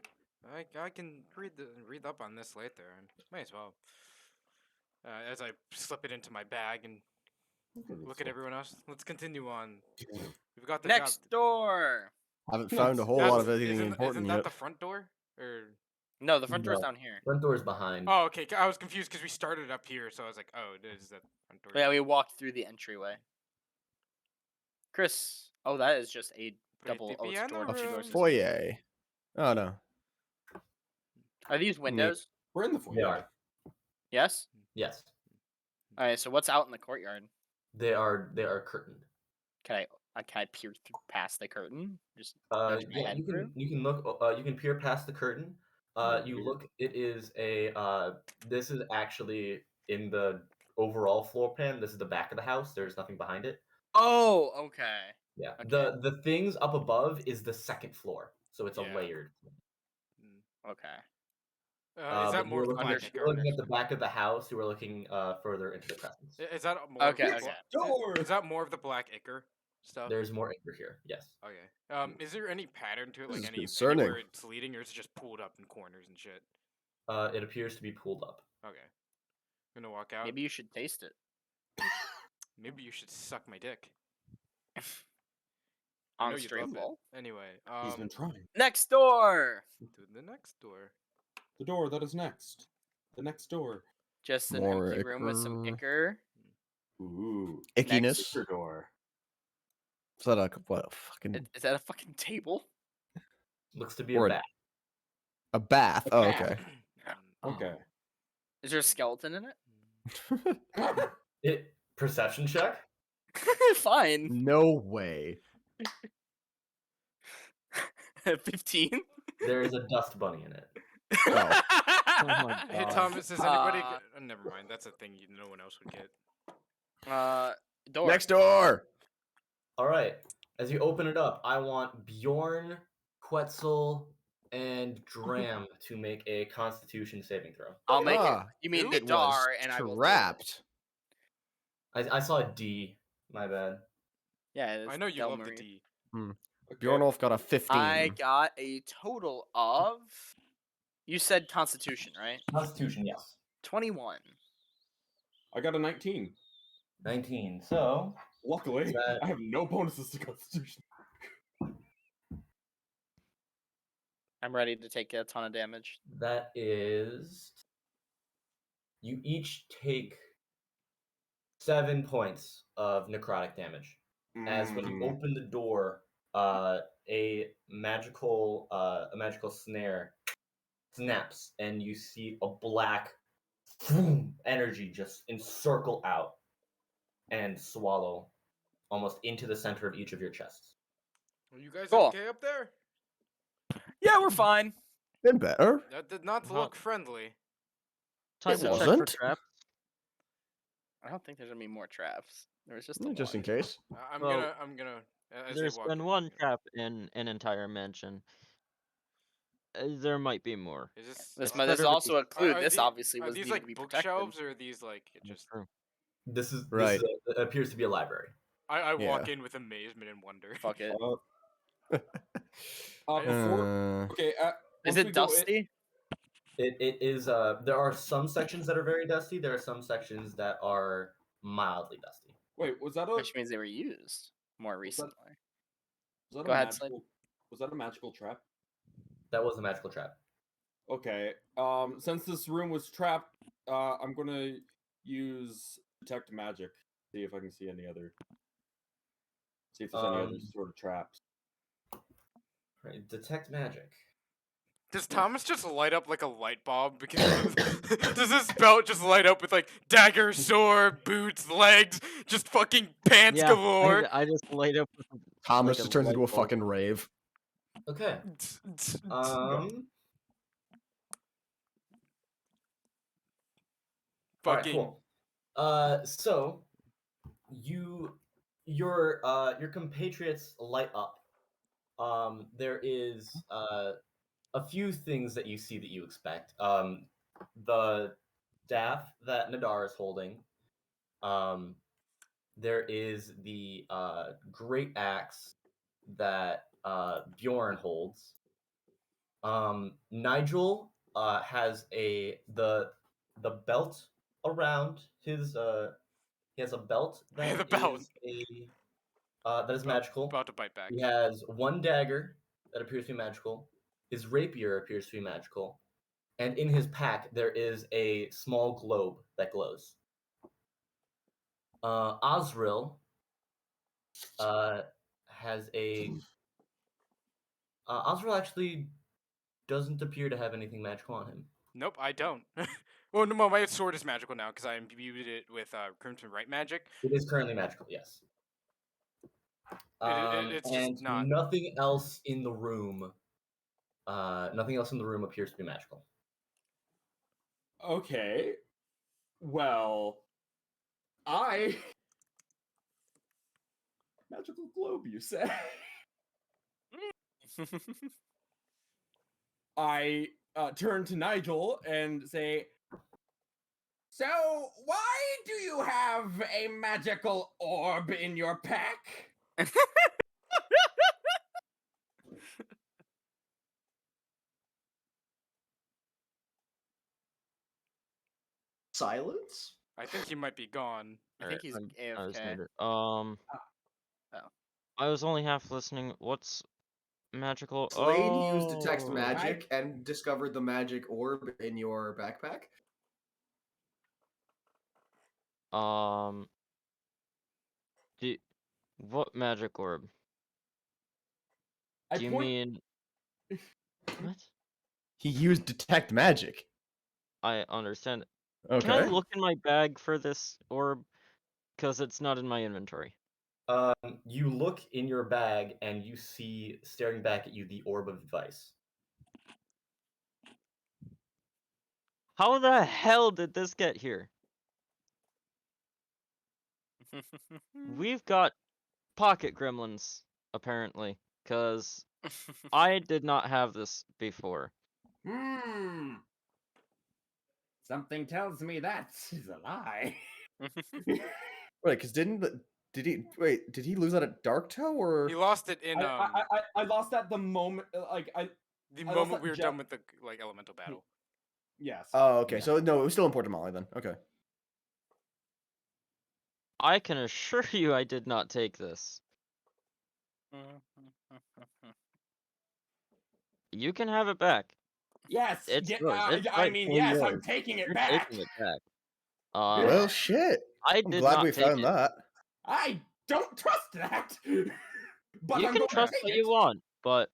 I can read up on this later. Might as well. As I slip it into my bag and look at everyone else. Let's continue on. We've got the Next job. door. Haven't found a whole lot of anything Isn't important that yet. the front door? Or No, the front door's No. down here. Front door is behind. oh, okay. I was confused because we started up here, so I was like, oh, it is that front door. Yeah, we walked through the entryway. Chris, oh, that is just a double. Oh, it's a door. piano Two room. doors. Foyer. Oh no. Are these windows? We're in the foyer. They are. Yes. Yes. All right. So what's out in the courtyard? They are curtained. Can I peer through past the curtain? Just nudge my Yeah, head you through? can look. You can peer past the curtain. You look. It is a. This is actually in the overall floor plan. This is the back of the house. There's nothing behind it. Oh, okay. Yeah. Okay. The things up above is the second floor, so it's Yeah. a layered. Okay. Is that but more of the looking, black at, ichor? you're looking at the back of the house. You are looking further into the presence. Is that more? Okay, Of the okay. Door. Is that more of the black ichor stuff? There's more ichor here. Yes. Okay. Is there any pattern to it, This like is any concerning. where it's leading, or is it just pulled up in corners and shit? It appears to be pulled up. Okay. I'm gonna walk out. Maybe you should taste it. Maybe you should suck my dick. I On know you'd stream love it. ball. Anyway, He's been trying. Next door. to the next door. The door that is next. The next door. Just an More empty room with some ichor. ichor. Ooh. Ickiness. Ichor door. Is that a what? A fucking Is that a fucking table? Looks to be Or a a- bat. a bath? A Oh, bath. okay. Okay. Is there a skeleton in it? Perception check? Fine. No way. 15. There is a dust bunny in it. Oh. my Hey God. Thomas, does anybody? Uh, Never mind. That's a thing no one else would get. Door. Next door. All right. As you open it up, I want Bjorn, Quetzel, and Dram to make a Constitution saving throw. I'll make it. Ah, You mean it Nadaar, was and I will do it. trapped. I saw a D. My bad. Yeah, it's I know you Del love the Marie. D. Okay. Bjornolf got a 15. I got a total of. You said Constitution, right? Constitution, yes. 21. I got a 19. 19. So, Luckily, That- I have no bonuses to Constitution. I'm ready to take a ton of damage. that is. You each take 7 points of necrotic damage. As when you Mm. open the door, a magical snare snaps, and you see a black energy just encircle out and swallow almost into the center of each of your chests. Are you guys Cool. okay up there? Yeah, we're fine. Been better. That did not Uh-huh. look friendly. Time It to check for wasn't. traps. I don't think there's gonna be more traps. There was just the Just in one. case. I'm Well, gonna. As you There's walk been in, one you know, trap in an entire mansion. There might be more. Is this? This, It's there's better to also a clue. are This obviously Are was these needed like to be protected. bookshelves, or are these like That's just? true. This is Right. it appears to be a library. I walk Yeah. in with amazement and wonder. Fuck it. Before, okay. Is once it we go in- dusty? It is. There are some sections that are very dusty. There are some sections that are mildly dusty. Wait, was that a Which means they were used more recently. was that Go a ahead, Slade. magical was that a magical trap? That was a magical trap. Okay. Since this room was trapped, I'm gonna use detect magic. See if I can see any other. See if there's any other sort of traps. Right. Detect magic. Does Thomas just light up like a light bulb? Because does this belt just light up with like dagger, sword, boots, legs, just fucking pants Yeah, galore? I just laid up with Thomas like just turns light into a bulb. fucking rave. Okay. Fucking. Alright, cool. So your compatriots light up. There is a few things that you see that you expect. The staff that Nadaar is holding. There is the great axe that Bjorn holds. Nigel has the belt around his. He has a belt that The belt. that is magical. About to bite back. He has one dagger that appears to be magical. His rapier appears to be magical. And in his pack, there is a small globe that glows. Osril has a. Osril actually doesn't appear to have anything magical on him. Nope, I don't. Well, no, my sword is magical now because I imbued it with Crimson Right magic. It is currently magical, yes. It's just And not. nothing else in the room. Nothing else in the room appears to be magical. Okay. Well, magical globe, you say? I turn to Nigel and say, "So, why do you have a magical orb in your pack?" Silence? I think he might be gone. I think he's I was AFK. muted. Oh. I was only half listening. What's magical. Slade used detect Oh. magic and discovered the magic orb in your backpack. Do what magic orb? I Do you point. mean what? He used detect magic. I understand. Okay. Can I look in my bag for this orb? Because it's not in my inventory. You look in your bag and you see staring back at you the orb of advice. How the hell did this get here? We've got pocket gremlins, apparently, because I did not have this before. Something tells me that is a lie. Right, because did he lose that at Dark Toe or He lost it in I lost that the moment, the I lost moment that we were gem- done with the elemental battle. Yes. Oh, okay. Yeah. So no, it was still in Port Molly then. Okay. I can assure you I did not take this. You can have it back. Yes. It's Yeah, yours. It's I right mean, for yes, yours. I'm taking it You're back. taking it back. Well, shit. I I'm did glad not we take found it. that. I don't trust that. But You I'm can going trust to take what it. you want, but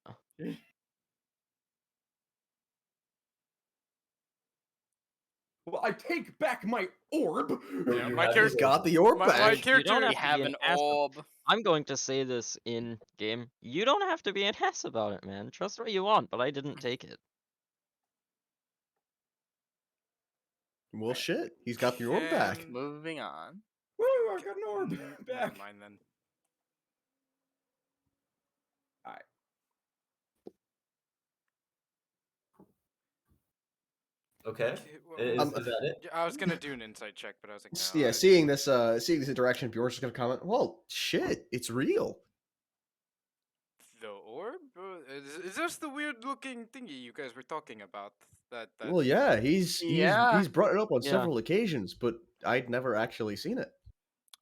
Well, I take back my orb. Yeah, You my have He's character. got the orb My back. you don't character. have You to have be an an ass. orb. I'm going to say this in game. You don't have to be an ass about it, man. Trust what you want, but I didn't take it. Well, shit. He's got the orb back. Can- Moving on. Woo! I got an orb Never back. mind then. Okay. Okay, Is that it? Yeah, I was gonna do an insight check, but I was like, no. Yeah, seeing this interaction, Bjorn's just gonna comment. Well, shit, it's real. The orb? Is this the weird looking thingy you guys were talking about? That Well, yeah, he's Yeah. brought it up on Yeah. several occasions, but I'd never actually seen it.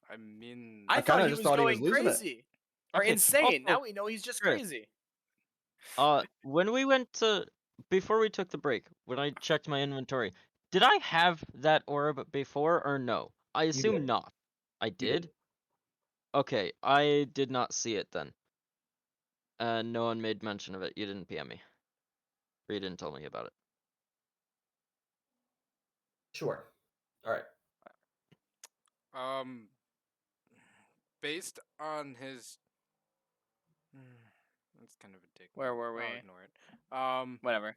I mean, I I thought kinda he just was thought he was going losing it. crazy. Or Okay, insane. also, Now we know he's just Chris, crazy. When we went to before we took the break, when I checked my inventory, did I have that orb before or no? I assume did. not. I did. did? Okay, I did not see it then. And no one made mention of it. You didn't PM me. Or you didn't tell me about it. Sure. All right. based on his, that's kind of a dick. Where were I'll we? ignore it. Whatever.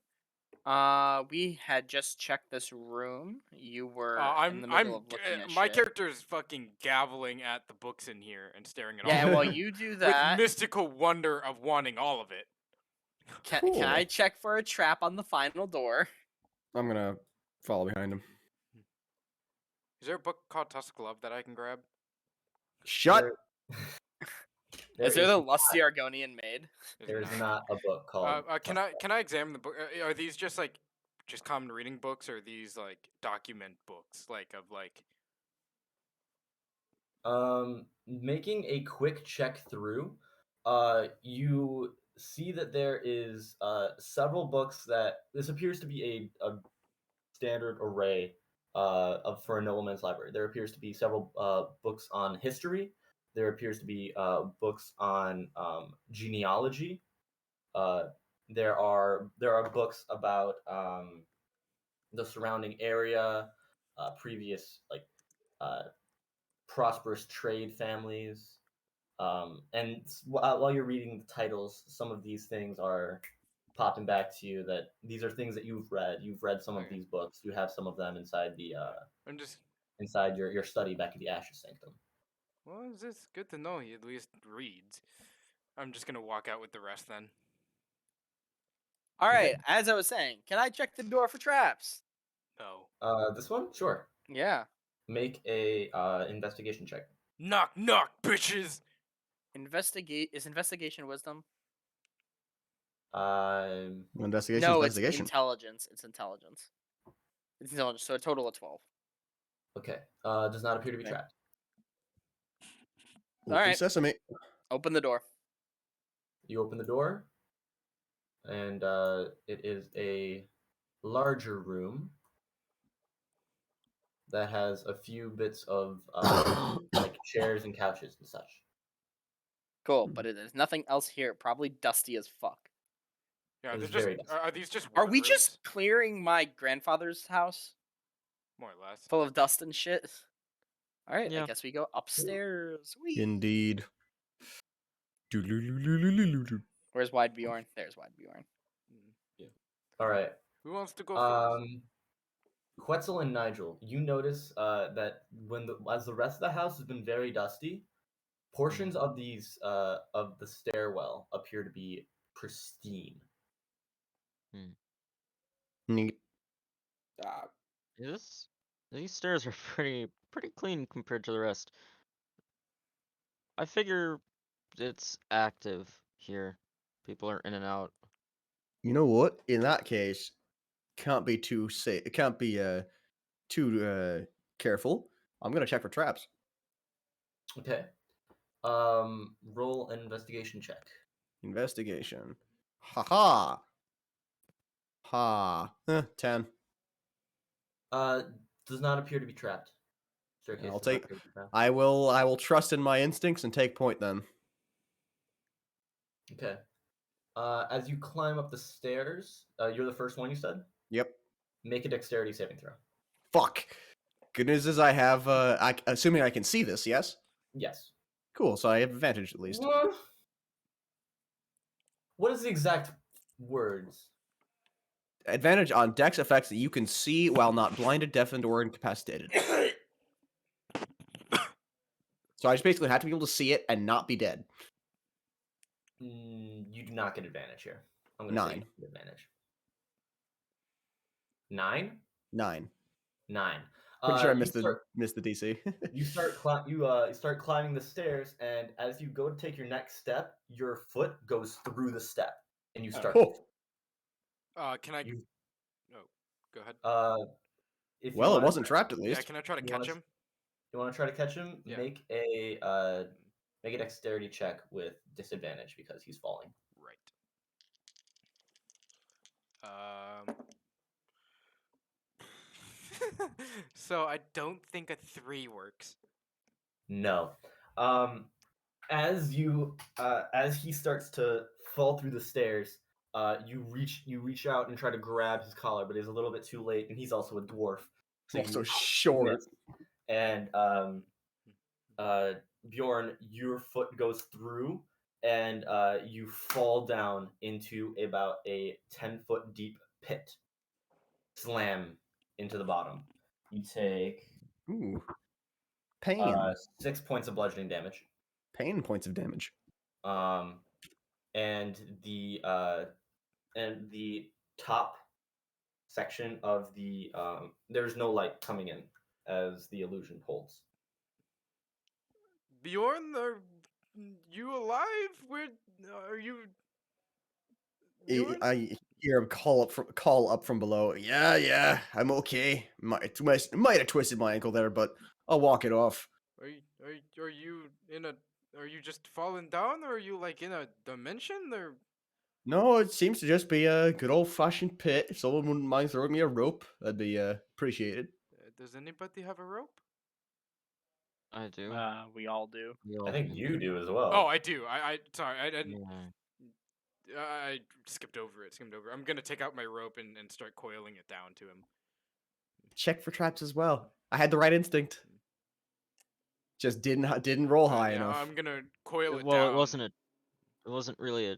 We had just checked this room. You were in the middle of looking at my shit. character is fucking gaveling at the books in here and staring at all Yeah, of well, them you do with that. mystical wonder of wanting all of it. Can I check for a trap on the final door? I'm gonna follow behind him. Is there a book called Tusk Love that I can grab? Shut. Is there the lusty Argonian maid? There is not a book called. Can I examine the book? Are these just common reading books, or are these like document books, Making a quick check through, you see that there is several books that this appears to be a standard array for a nobleman's library. There appears to be several books on history. There appears to be books on genealogy. There are books about the surrounding area, previous prosperous trade families. And while you're reading the titles, some of these things are popping back to you that these are things that you've read. You've read some of Okay. these books. You have some of them inside the I'm just. inside your study back at the Ashes Sanctum. Well, it's just good to know he at least reads. I'm just gonna walk out with the rest then. All right, as I was saying, can I check the door for traps? No. This one, sure. Yeah. Make a investigation check. Knock knock, bitches. Is investigation wisdom? Investigation. No, Investigation. it's intelligence. It's intelligence. It's intelligence. So a total of 12. Okay. Does not appear to be Okay. trapped. Open Alright. Sesame. Open the door. You open the door. and it is a larger room that has a few bits of like chairs and couches and such. Cool, but there's nothing else here. Probably dusty as fuck. Yeah, It they're is just. very dusty. Are these just? Are we workrooms? just clearing my grandfather's house More or less? full of dust and shit? All right, Yeah. I guess we go upstairs. Whee! Indeed. Where's Wide Bjorn? There's Wide Bjorn. All right. Who wants to go first? Quetzel and Nigel, you notice that as the rest of the house has been very dusty, portions of these of the stairwell appear to be pristine. Neat. These stairs are pretty clean compared to the rest. I figure it's active here. People are in and out. You know what? In that case, can't be too safe. It can't be too careful. I'm gonna check for traps. Okay. Roll an investigation check. Investigation. Ha ha. Ha. 10. Does not appear to be trapped. Staircase I'll does not take. appear to be trapped. I will trust in my instincts and take point then. Okay. As you climb up the stairs, you're the first one you said? Yep. Make a dexterity saving throw. Fuck. Good news is I have. Assuming I can see this. Yes. Yes. Cool. So I have advantage at least. What is the exact words? Advantage on dex effects that you can see while not blinded, deafened, or incapacitated. So I just basically have to be able to see it and not be dead. You do not get advantage here. I'm going to say 9. you get advantage. 9? 9. 9. Pretty sure I you missed the DC. You start climbing the stairs, and as you go to take your next step, your foot goes through the step, and you start. Can I? You- Oh, go ahead. If you Well, it wanna wasn't try- trapped at Yeah, least. can I try to you catch wanna- him? You want to try to catch him? Yeah. Make a dexterity check with disadvantage because he's falling. Right. So I don't think a 3 works. No. As he starts to fall through the stairs, you reach out and try to grab his collar, but it's a little bit too late, and he's also a dwarf. Also you short. miss. And Bjorn, your foot goes through, and you fall down into about a 10-foot deep pit. Slam into the bottom. You take Ooh. Pain. 6 points of bludgeoning damage. Pain points of damage. And the top section of the there's no light coming in as the illusion holds. Bjorn, are you alive? Where are you? Bjorn? I hear him call up from below. Yeah, I'm okay. Might have twisted my ankle there, but I'll walk it off. Are you in a? Are you just falling down, or are you like in a dimension? Or No, it seems to just be a good old fashioned pit. If someone wouldn't mind throwing me a rope, that'd be appreciated. does anybody have a rope? I do. We all do. I think you do as well. Oh, I do. I sorry. I didn't. Yeah. I skipped over it. I'm gonna take out my rope and start coiling it down to him. Check for traps as well. I had the right instinct. Just didn't roll high Yeah, enough. I'm gonna coil it Well, down. it wasn't really a.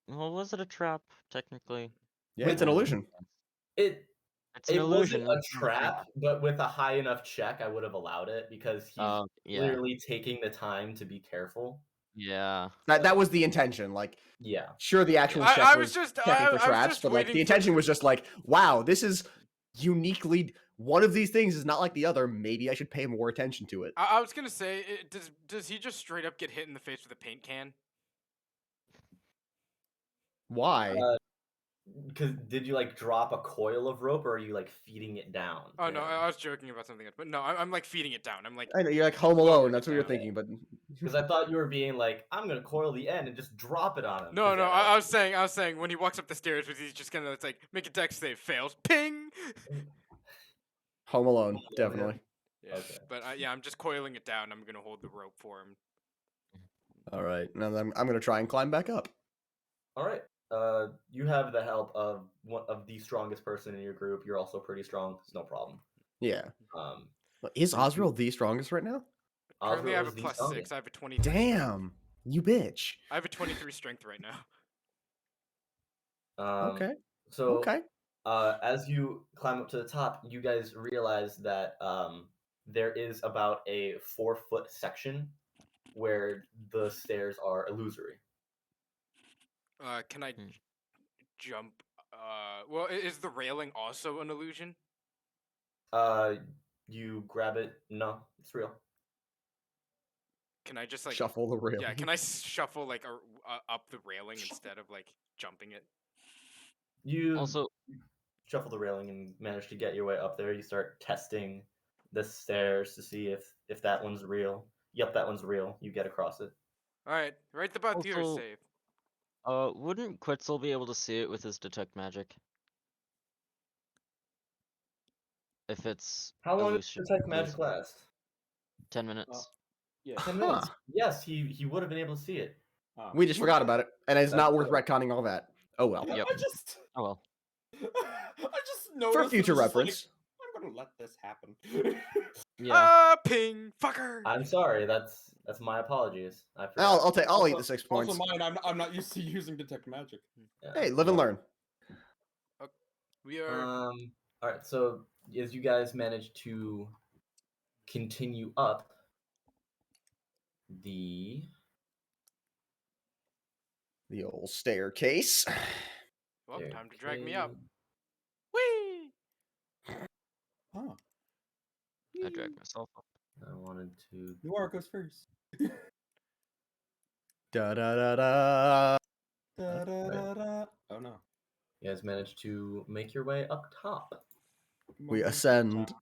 Well, was it a trap technically? Yeah, it's an illusion. It It's an it illusion. wasn't a trap, but with a high enough check, I would have allowed it because he's Yeah. clearly taking the time to be careful. Yeah. That was the intention. Like, Yeah. sure, the actual check I was was just checking for traps, but like the intention was just like, wow, this is uniquely one of these things is not like the other. Maybe I should pay more attention to it. I was gonna say, does he just straight up get hit in the face with a paint can? Why? Because did you like drop a coil of rope, or are you like feeding it down? Oh to no, him? I was joking about something else, but no, I'm like feeding it down. I'm like, I know you're like Home lowering Alone. it That's what you're down. thinking, but Because I thought you were being like, I'm gonna coil the end and just drop it on him. No, 'cause no, yeah, I was saying when he walks up the stairs, he's just gonna it's like make a dex save, fails, ping. Home Alone, Home Alone, yeah. definitely. Yeah, Okay. but yeah, I'm just coiling it down. I'm gonna hold the rope for him. All right, now I'm gonna try and climb back up. All right. You have the help of one of the strongest person in your group. You're also pretty strong. It's no problem. Yeah. Um, Is you- Osril the strongest right now? Currently, I have a Osril is the +6. strongest. I have a 23. strength. Damn, you bitch. I have a 23 strength right now. Okay. So, Okay. as you climb up to the top, you guys realize that there is about a 4-foot section where the stairs are illusory. Can I jump? Well, is the railing also an illusion? You grab it. No, it's real. Can I just like Shuffle the railing. Yeah, can I shuffle like up the railing instead of like jumping it? You Also, shuffle the railing and manage to get your way up there. You start testing the stairs to see if that one's real. Yep, that one's real. You get across it. All right, right about here is Also- safe. wouldn't Quetzel be able to see it with his detect magic? If it's How long illusion, does detect magic illusion. last? 10 minutes. Yeah. 10 minutes. Yes, he would have been able to see it. We just forgot about it, and it's That's not worth cool. retconning all that. Oh well. Yep. I just, Oh well. I just noticed For and future was just like, reference. I'm gonna let this happen. Yeah. Ping, fucker. I'm sorry. That's my apologies. I forgot. I'll eat the 6 points. Also, mine. I'm not used to using detect magic. Yeah. Hey, live and learn. We are. All right. So as you guys manage to continue up the The old staircase. Well, time to drag me up. Whee! Oh, I dragged myself up. I wanted to. Noir goes first. Da da da da. Da, da, da, da. Oh no. You guys managed to make your way up top. We Come on, ascend. John.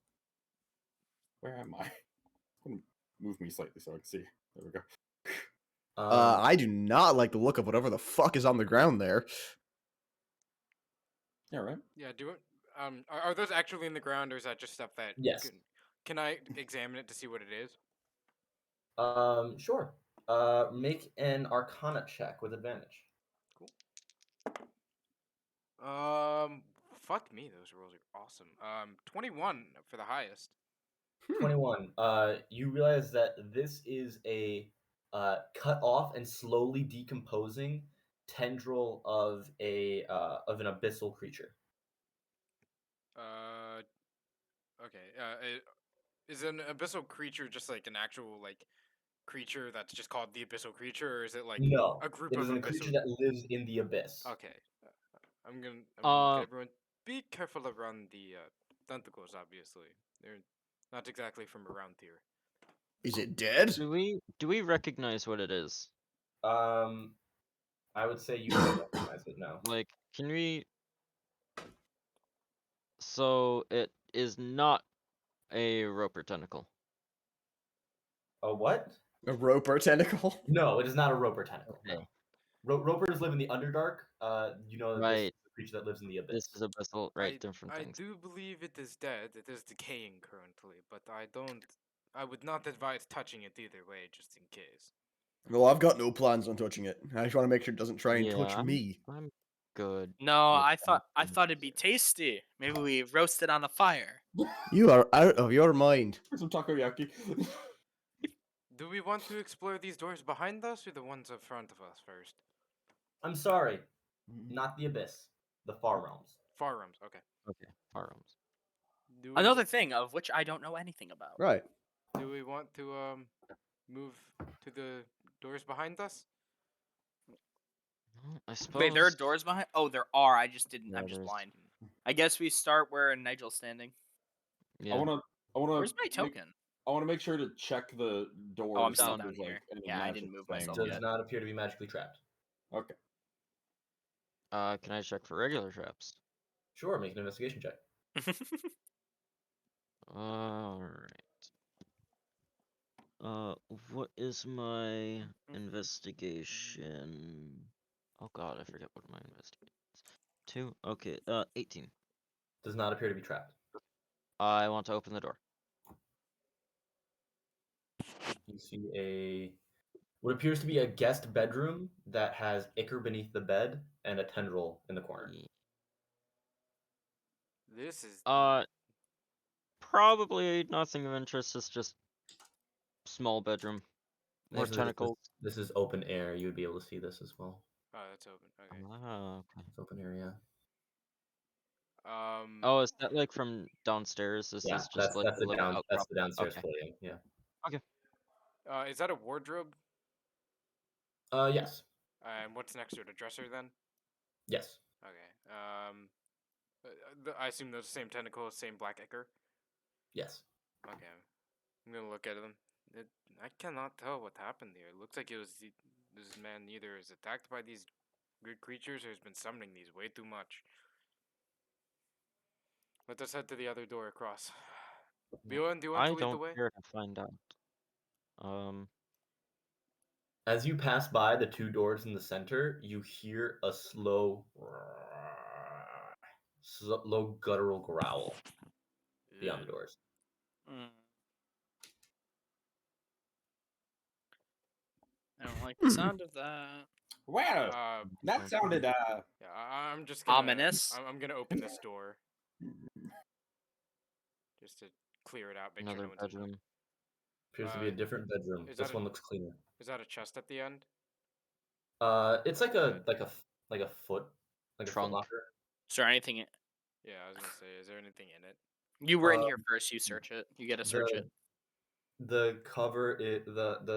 Where am I? I'm gonna move me slightly so I can see. There we go. I do not like the look of whatever the fuck is on the ground there. Yeah, right. Yeah, do it. Are those actually in the ground, or is that just stuff that? Yes. Can I examine it to see what it is? Sure. Make an Arcana check with advantage. Fuck me, those rolls are awesome. 21 for the highest. 21. You realize that this is a cut off and slowly decomposing tendril of an abyssal creature. Okay. Is an abyssal creature just like an actual like creature that's just called the abyssal creature, or is it like No, a group it of is a abyssal? creature that lives in the abyss. Okay. I'm gonna get everyone be careful around the tentacles. Obviously, they're not exactly from around here. Is it dead? Do we recognize what it is? I would say you don't recognize it now. Like, can we? So it is not a roper tentacle. A what? A roper tentacle? No, it is not a roper tentacle. Okay. No. Ropers live in the Underdark. You know that this is Right. a creature that lives in the abyss. This is abyssal, right? Different things. I do believe it is dead. It is decaying currently, but I would not advise touching it either way, just in case. Well, I've got no plans on touching it. I just want to make sure it doesn't try and touch Yeah, me. I'm good. No, with I that. thought it'd be tasty. Maybe we roast it on the fire. You are out of your mind. Some takoyaki. Do we want to explore these doors behind us or the ones in front of us first? I'm sorry, not the abyss. The far realms. Far rooms. Okay. Okay, farms. Do we, Another thing of which I don't know anything about. Right. Do we want to move to the doors behind us? Well, I suppose. Wait, there are doors behind. Oh, there are. I just didn't. Yeah, I'm just there's- blind. I guess we start where Nigel's standing. Yeah. I wanna. Where's my token? I want to make sure to check the doors. Oh, I'm still if down there's, like, here. any Yeah, I magic didn't move thing. myself Does yet. not appear to be magically trapped. Okay. Can I check for regular traps? Sure, make an investigation check. Alright. What is my investigation? Oh god, I forget what my investigation is. 2? Okay, 18. Does not appear to be trapped. I want to open the door. You see what appears to be a guest bedroom that has ichor beneath the bed and a tendril in the corner. This is Probably nothing of interest, it's just small bedroom. More Actually, tentacles. This is open air. You would be able to see this as well. Oh, that's open. Okay. Okay. It's open air, yeah. Oh, is that like from downstairs? Is Yeah, this just like that's a little outcrop? that's the downstairs Okay. podium. Yeah. Is that a wardrobe? Yes. And what's next to it? A dresser then? Yes. Okay. I assume those same tentacles, same black ichor. Yes. Okay. I'm gonna look at them. I cannot tell what happened here. It looks like this man either is attacked by these weird creatures or has been summoning these way too much. Let us head to the other door across. Bjorn, do you want I to lead the don't way? care to find out. As you pass by the two doors in the center, you hear a slow guttural growl beyond the doors. I don't like the sound of that. Well, that sounded Yeah, I'm just gonna, Ominous. I'm gonna open this door just to clear it out. Make Another sure no one's in there. bedroom. Appears to be a different bedroom. is This that one looks cleaner. Is that a chest at the end? It's like a foot, like a Trunk. foot locker. Is there anything? Yeah, I was gonna say, is there anything in it? You were in here first. You search it. You get to search it. The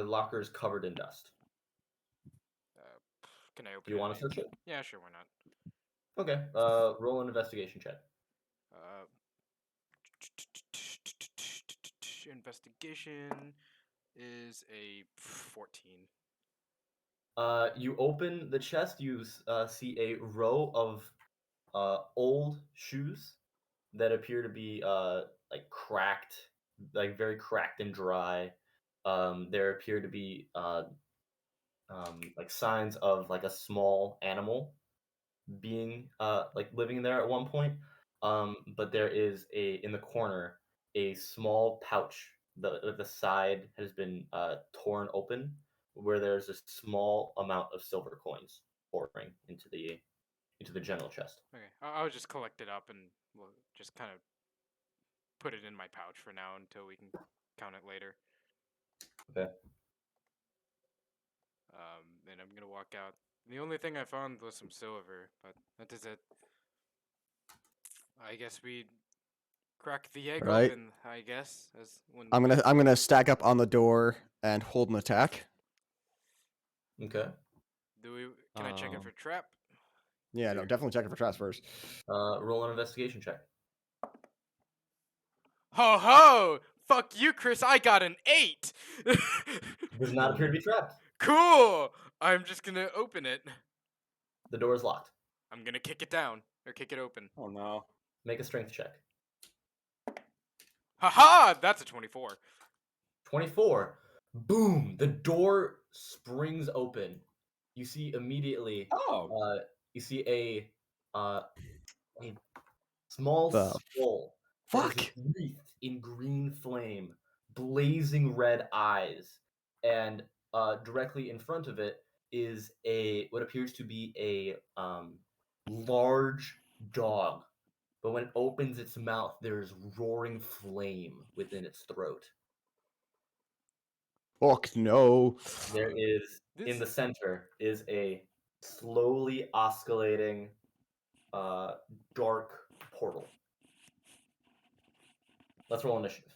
locker is covered in dust. Can I open Do you it? want to search it? Yeah, sure, why not? Okay. Roll an investigation check. Investigation is a 14. You open the chest. You see a row of old shoes that appear to be like cracked, like very cracked and dry. There appear to be like signs of like a small animal being like living there at one point. But there is in the corner a small pouch. The side has been torn open, where there's a small amount of silver coins pouring into the general chest. Okay, I'll just collect it up and we'll just kind of put it in my pouch for now until we can count it later. Okay. And I'm gonna walk out. The only thing I found was some silver, but that is it. I guess we crack the egg Right. open. I guess as when I'm gonna stack up on the door and hold an attack. Okay. Can I check it for trap? Yeah, no, definitely check it for traps first. Roll an investigation check. Ho ho! Fuck you, Chris. I got an 8. Does not appear to be trapped. Cool. I'm just gonna open it. The door is locked. I'm gonna kick it down or kick it open. Oh no. Make a strength check. Haha! That's a 24. 24. Boom! The door springs open. You see immediately. Oh. You see a small The skull. Fuck. That is wreathed in green flame, blazing red eyes, and directly in front of it is what appears to be a large dog. But when it opens its mouth, there is roaring flame within its throat. Fuck no. There is in the center is a slowly oscillating dark portal. Let's roll initiative.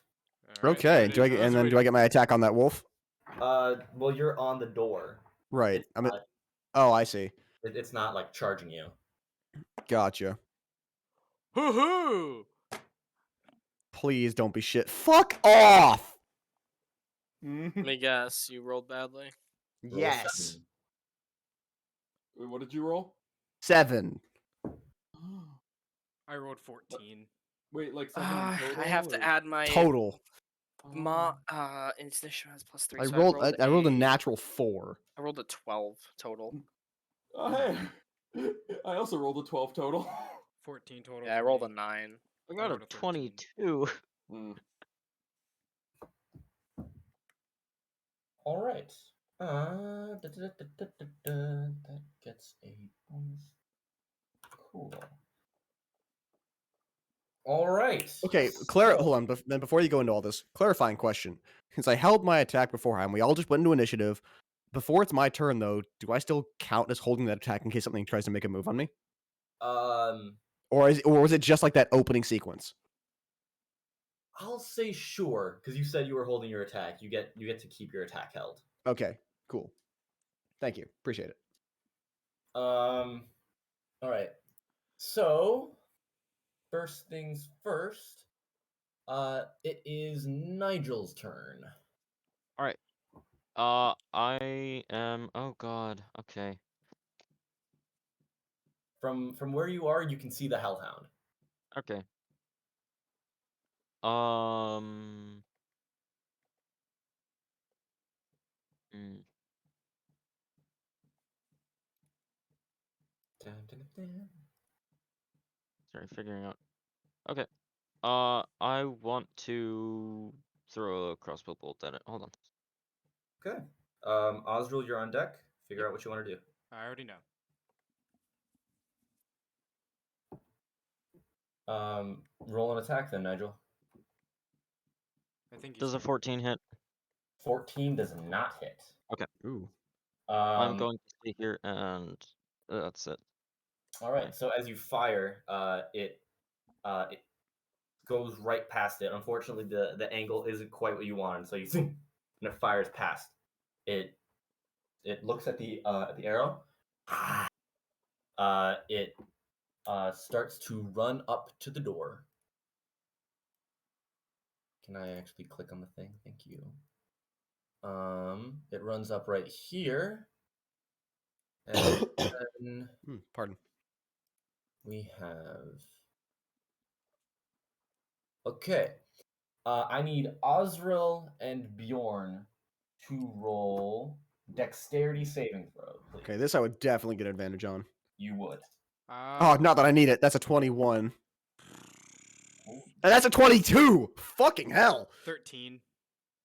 Okay. Do I get my attack on that wolf? Well, you're on the door. Right. It's Oh, I see. It's not like charging you. Gotcha. Hoo hoo! Please don't be shit. Fuck off. Let me guess. You rolled badly. Roll Yes. 7. Wait, what did you roll? 7. I rolled 14. Wait, like 7 in total? I have to or- add my Total. initiation has +3. I So rolled. I rolled a a natural 4. I rolled a 12 total. Oh, hey. I also rolled a 12 total. 14 total. Yeah, I for rolled a me. 9. I got a rolled a 13. 22. Hmm. All right. That gets a bonus. Cool. All right. Okay, hold on. Then before you go into all this, clarifying question. Since I held my attack beforehand, we all just went into initiative. Before it's my turn, though, do I still count as holding that attack in case something tries to make a move on me, or was it just like that opening sequence? I'll say sure because you said you were holding your attack. You get to keep your attack held. Okay, cool. Thank you. Appreciate it. All right. So, first things first. It is Nigel's turn. All right. I am. Oh God. Okay. From where you are, you can see the Hellhound. Okay. mm, Dun, dun, dun, dun. Sorry, figuring out. Okay. I want to throw a crossbow bolt at it. Hold on. Okay. Osril, you're on deck. Figure out what you want to do. I already know. Roll an attack then, Nigel. I think he's Does a 14 hit? 14 does not hit. Okay. Ooh. I'm going to stay here and that's it. All right. So as you fire, it goes right past it. Unfortunately, the angle isn't quite what you wanted, so you and it fires past. It looks at the arrow. It starts to run up to the door. Can I actually click on the thing? Thank you. It runs up right here. And then Pardon. we have. Okay. I need Osril and Bjorn to roll dexterity saving throw, please. Okay, this I would definitely get advantage on. You would. Oh, not that I need it. That's a 21. And that's a 22. Fucking hell. 13.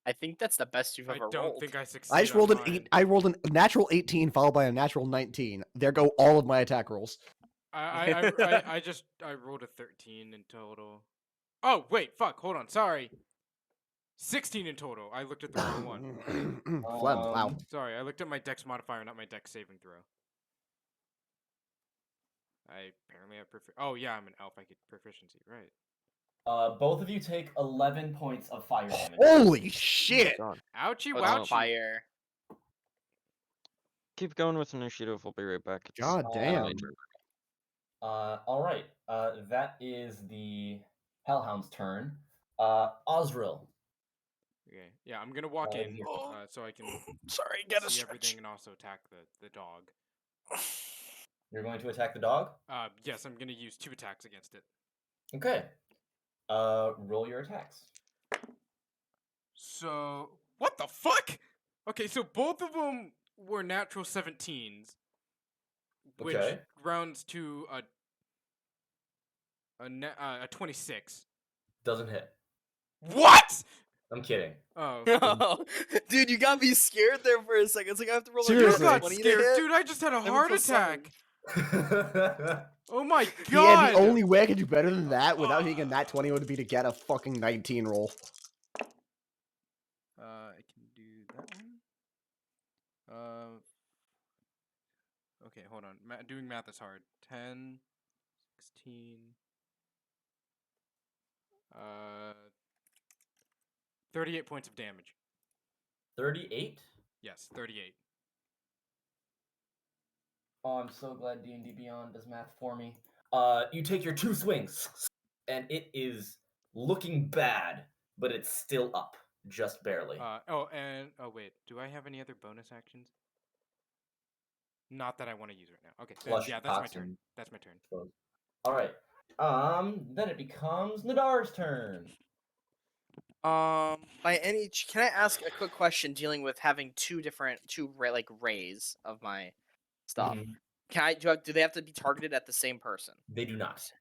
I think that's the best you've I ever don't rolled. think I succeed. I just rolled on an mine. 8. I rolled a natural 18 followed by a natural 19. There go all of my attack rolls. I rolled a 13 in total. Oh wait, fuck. Hold on. Sorry. 16 in total. I looked at the wrong one. Phlegm. Wow. Sorry, I looked at my dex modifier, not my dex saving throw. I apparently have Oh yeah, I'm an elf. I get proficiency, right? Both of you take 11 points of fire damage. Holy shit. God. Ouchie, Oh, it's wouchie. fire. Keep going with initiative. I'll be right back. It's God kinda my damn. turn. All right. That is the Hellhound's turn. Osril. Okay. Yeah, I'm gonna walk in so I can Sorry, get a see stretch. everything and also attack the dog. You're going to attack the dog? Yes, I'm gonna use 2 attacks against it. Okay. Roll your attacks. So what the fuck? Okay, so both of them were natural 17s, which Okay. rounds to a 26. Doesn't hit. What? I'm kidding. Oh, Dude, you got me scared there for a second. It's like I have to roll Seriously. you a got 20 to scared, hit. dude. I just had a Never heart feel attack. Oh my Yeah, god. the only way I could do better than that without hitting a nat 20 would be to get a fucking 19 roll. I can do that one. Okay, hold on. Doing math is hard. 10, 16. 38 points of damage. 38? Yes, 38. Oh, I'm so glad D&D Beyond does math for me. You take your 2 swings, and it is looking bad, but it's still up, just barely. Wait. Do I have any other bonus actions? Not that I want to use right now. Okay, Flush yeah, that's my toxin. turn. That's my turn. All right. Then it becomes Nadaar's turn. By any, can I ask a quick question dealing with having two like rays of my stuff? Mhm. Can I do they have to be targeted at the same person? They do not.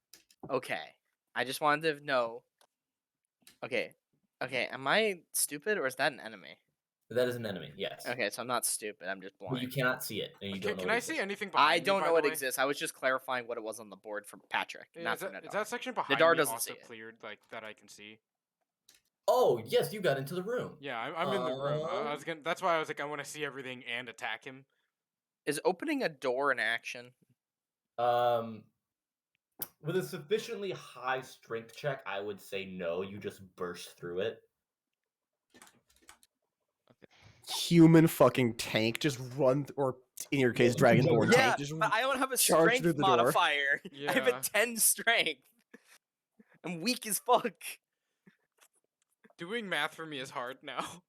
Okay, I just wanted to know. Okay, am I stupid or is that an enemy? That is an enemy. Yes. Okay, so I'm not stupid. I'm just But blind. you cannot see it, and you don't know. Can it I see exists. anything behind I me, don't by know the it way? exists. I was just clarifying what it was on the board for Patrick, not for Is Nadaar. that section behind Nadaar me doesn't also see it. cleared, like, that I can see? Oh yes, you got into the room. Yeah, I'm in the room. I was gonna. That's why I was like, I want to see everything and attack him. Is opening a door an action? With a sufficiently high strength check, I would say no. You just burst through it. Human fucking tank just run, or in your case, Dragonborn Yeah, tank just but I don't have a charge through strength the door. modifier. I have a Yeah. 10 strength. I'm weak as fuck. Doing math for me is hard now.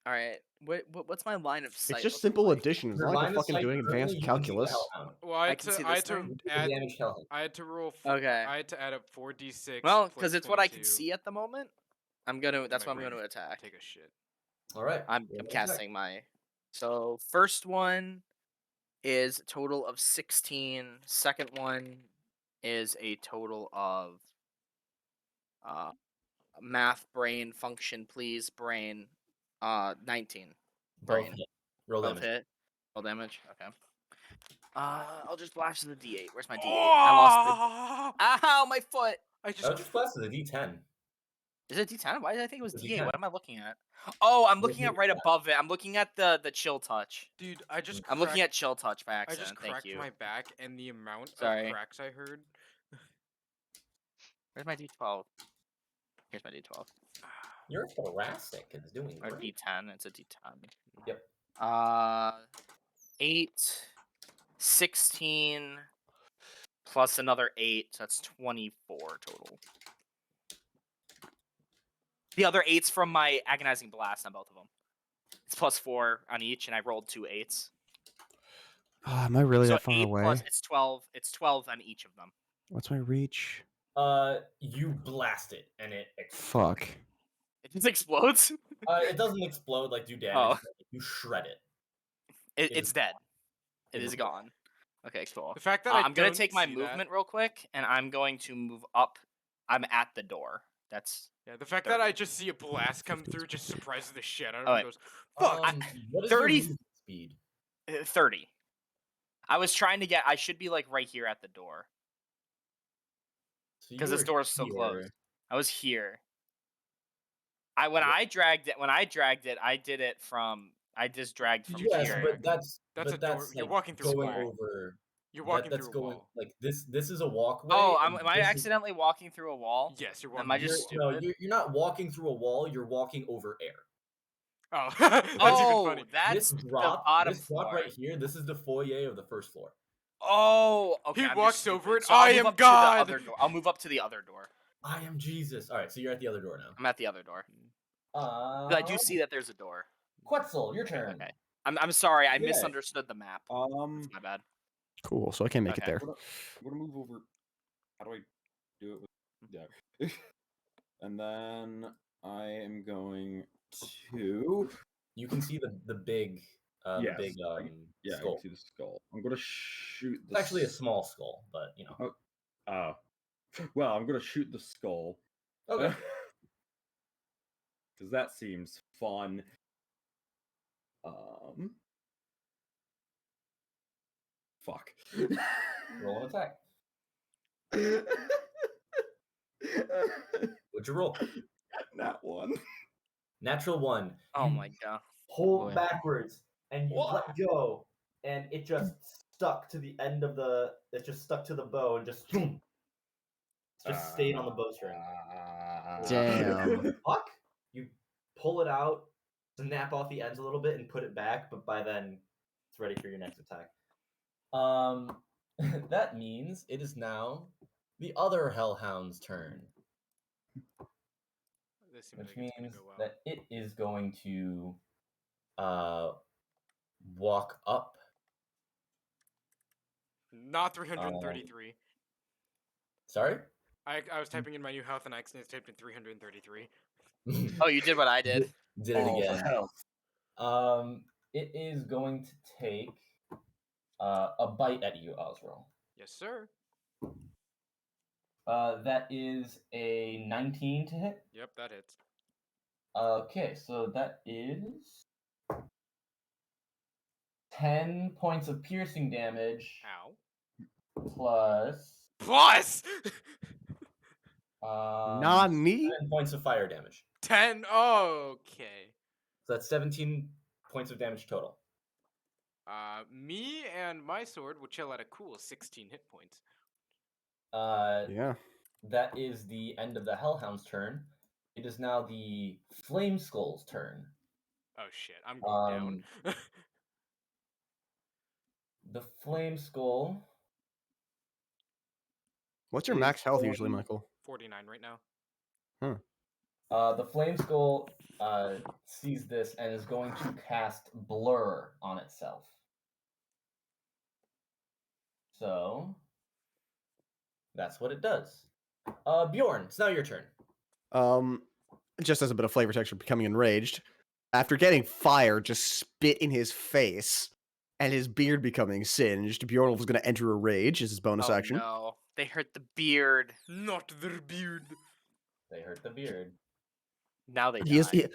All right, what's my line of sight? It's just looking simple like? addition. It's Your not like line you're of fucking sight doing currently, advanced you can see the calculus. Hellhound. Well, I can see this thing? The damaged Hellhound. I had to roll. Okay. I had to add up 4d6. Well, plus because it's what I can 22 see at the moment. I'm gonna. That's my what I'm gonna brain. attack. Take a shit. All right. I'm roll an attack. casting my. So first one is a total of 16. Second one is a total of math brain function please brain 19. Both Brain. hit. Roll Both damage. hit. Roll damage. Okay. I'll just blast the D8. Where's my D8? I lost the. Ow, my foot. I Oh, just. just blast is a D10. Is it D10? Why did I think it was It's a D8? D10. What am I looking at? Oh, I'm What looking is at right that? above it. I'm looking at the chill touch. Dude, I just. I'm looking cracked- at chill touch by I accident. just Thank cracked you. my back, and the amount Sorry. of cracks I heard. Where's my D12? Here's my D12. You're thoracic. It's doing Or great. D10. It's a D10. Yep. 8, 16, plus another 8. So that's 24 total. The other 8's from my agonizing blast on both of them. It's plus 4 on each, and I rolled 2 8s. Am I really So that far 8 away? plus it's 12. It's 12 on each of them. What's my reach? You blast it, and it explodes. Fuck. It just explodes. It doesn't explode like do damage. Oh. But you shred it. It's dead. It It is is gone. Okay, cool. The fact that I'm gonna don't take my see movement That, real quick, and I'm going to move up. I'm at the door. That's yeah, the fact that I just see a blast come through just surprises the shit out of me. Alright. Goes, fuck. What is 30 your movement speed? 30. I was trying to get. I should be like right here at the door So you because this were door is so here. close. I was here. When I dragged it, I did it from. I just dragged from Yes, here. but that's That's but a door. that's You're like walking through a going wall. over. You're walking that's through a going wall. like this. This is a walkway. Oh, and am I this is- accidentally walking through a wall? Yes, you're Am walking. I just You're, no, stupid? you're not walking through a wall. You're walking over air. Oh, that's even funny. That's This drop, the bottom this drop floor. right here. This is the foyer of the first floor. Oh, okay. He I'm walks just over stupid. it, So I'll "I move am up God!" To the other door. I'll move up to the other door. I am Jesus. All right, so you're at the other door now. I'm at the other door. Uh, But I do see that there's a door. Quetzel, your turn. Okay. I'm sorry. I Yeah. misunderstood the map. That's my bad. Cool. So I can't make it Okay. there. I'm gonna move over. How do I do it? Yeah. And then I am going to. You can see the big, Yes, the big Yeah, I skull. can see the skull. I'm gonna shoot the. It's actually a small skull, but you know. Oh. Well, I'm gonna shoot the skull. Okay. Because that seems fun. Fuck. Roll an attack. What'd you roll? That one. Natural 1. Oh You my god. pull Boy. backwards and you let go, and it just stuck to the end of the. It just stuck to the bow and just. Just stayed on the bowstring. Damn. Fuck! You pull it out, snap off the ends a little bit, and put it back. But by then, it's ready for your next attack. That means it is now the other Hellhound's turn, This seems which like it's gonna means go well. that it is going to walk up. Not 333. Sorry? I was typing in my new health and I accidentally typed in 333. Oh, you did what I did. Did it Oh, again. hell. It is going to take a bite at you, Osril. Yes, sir. That is a 19 to hit. Yep, that hits. Okay, so that is 10 points of piercing damage Ow. plus Plus! Nani? 10 points of fire damage. 10? Okay. So that's 17 points of damage total. Me and my sword will chill at a cool 16 hit points. Yeah. That is the end of the Hellhound's turn. It is now the Flame Skull's turn. Oh shit, I'm going down. The Flame Skull. What's your is max health going- usually, Michael? 49 right now. The Flame Skull sees this and is going to cast Blur on itself. So that's what it does. Bjorn, it's now your turn. Just as a bit of flavor texture, becoming enraged. After getting fire just spit in his face and his beard becoming singed, Bjorn was going to enter a rage as his bonus Oh action. no, they hurt the beard. Not their beard. They hurt the beard. Now they He is, die.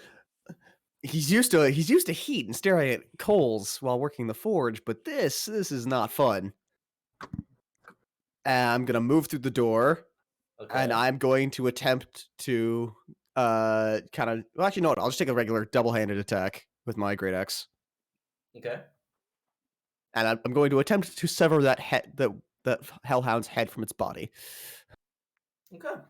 he's used to heat and staring at coals while working the forge, but this is not fun. I'm gonna move through the door, Okay. and I'm going to attempt to kind of. Well, actually, no. I'll just take a regular double-handed attack with my great axe, Okay. and I'm going to attempt to sever that head, that hellhound's head from its body. Okay.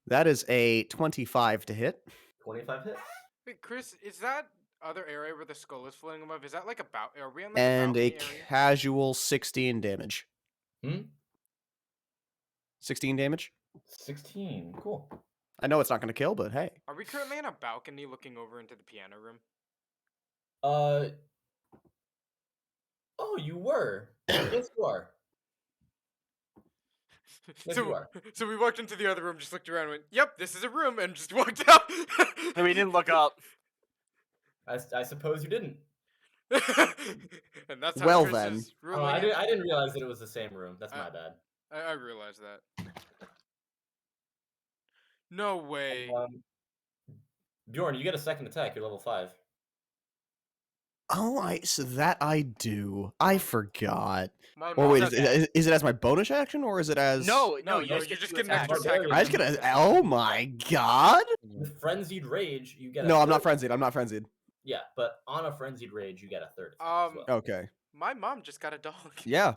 That is a 25 to hit. 25 hits. Wait, Chris, is that other area where the skull is floating above? Is that like about? Are we on like And a a balcony area? casual 16 damage. 16 damage? 16. Cool. I know it's not going to kill, but hey. Are we currently on a balcony looking over into the piano room? Oh, you were. Yes, you are. Yes, you are. So we walked into the other room, just looked around, and went, "Yep, this is a room," and just walked out. And we didn't look up. I suppose you didn't. And that's how Well, Chris then. is Oh, ruling I it. didn't realize that it was the same room. That's my bad. I realized that. No way. Bjorn, you get a second attack. You're level 5. Oh, so that I do. I forgot. My Or mom- wait, It's okay. is it as my bonus action or is it as? No, No, you no, just you get just two get an attacks. extra attack. I just get a. Oh my god! With Frenzied Rage, you get a No, I'm not third- frenzied. I'm not frenzied. Yeah, but on a Frenzied Rage, you get a third attack as well. Okay. My mom just got a dog. Yeah.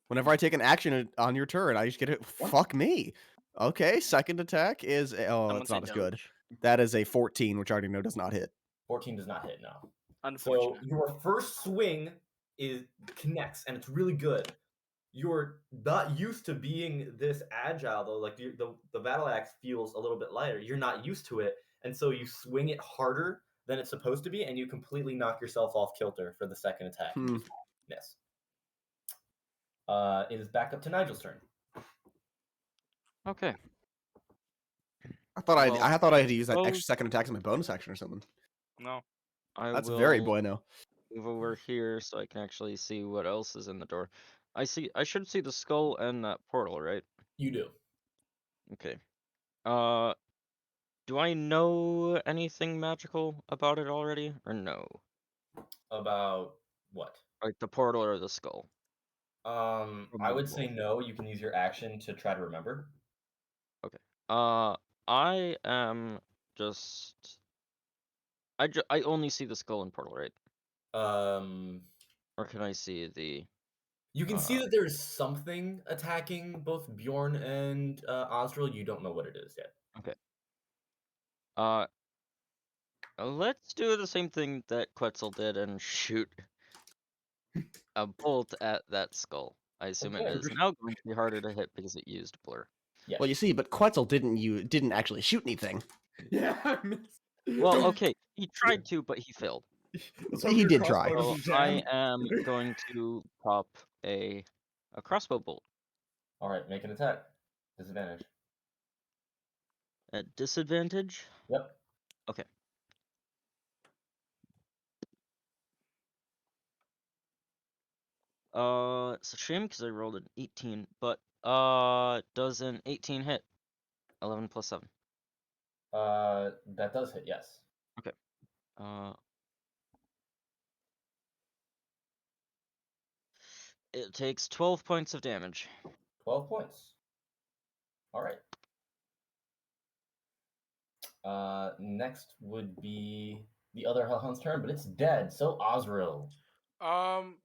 Whenever I take an action on your turn, I just get it. Fuck me. Okay. Second attack is. Oh, Someone that's say not as good. Doge. That is a 14, which I already know does not hit. 14 does not hit, no. So Unfortunate. your first swing connects, and it's really good. You're not used to being this agile, though. Like the battle axe feels a little bit lighter. You're not used to it, and so you swing it harder than it's supposed to be, and you completely knock yourself off kilter for the second attack. Hmm. Yes. It is back up to Nigel's turn. Okay. I thought Well, I thought I had to use that suppose- extra second attack as my bonus action or something. No. That's very will bueno. move over here so I can actually see what else is in the door. I should see the skull and that portal, right? You do. Okay. Do I know anything magical about it already, or no? About what? Like the portal or the skull? I would say no. You can use your action to try to remember. I am just. I only see the skull and portal, right? Or can I see the? You can see that there's something attacking both Bjorn and Osril. You don't know what it is yet. Let's do the same thing that Quetzel did and shoot a bolt at that skull. I assume it Okay. is now going to be harder to hit because it used blur. Yes. Well, you see, but Quetzel didn't actually shoot anything. Yeah. I missed. Well, okay, he tried to, but he failed. Let's hope He your did crossbow try. So doesn't I jam. am going to pop a crossbow bolt All right, make an attack. Disadvantage. at disadvantage. Yep. Okay. It's a shame because I rolled an 18, but does an 18 hit? 11 plus 7. That does hit. Yes. It takes 12 points of damage. 12 points. All right. Next would be the other Hellhound's turn, but it's dead. So Osril. Um.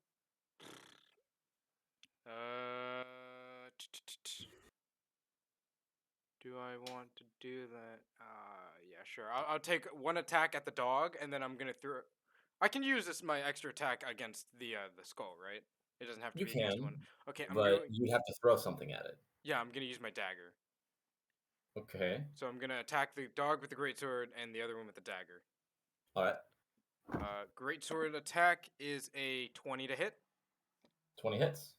Do I want to do that? Yeah, sure. I'll take one attack at the dog, and then I'm gonna throw. I can use my extra attack against the skull, right? It doesn't have to You be against can, one. Okay, I'm but going. you'd have to throw something at it. Yeah, I'm gonna use my dagger. Okay. So I'm gonna attack the dog with the greatsword and the other one with the dagger. All right. Greatsword attack is a 20 to hit. 20 hits.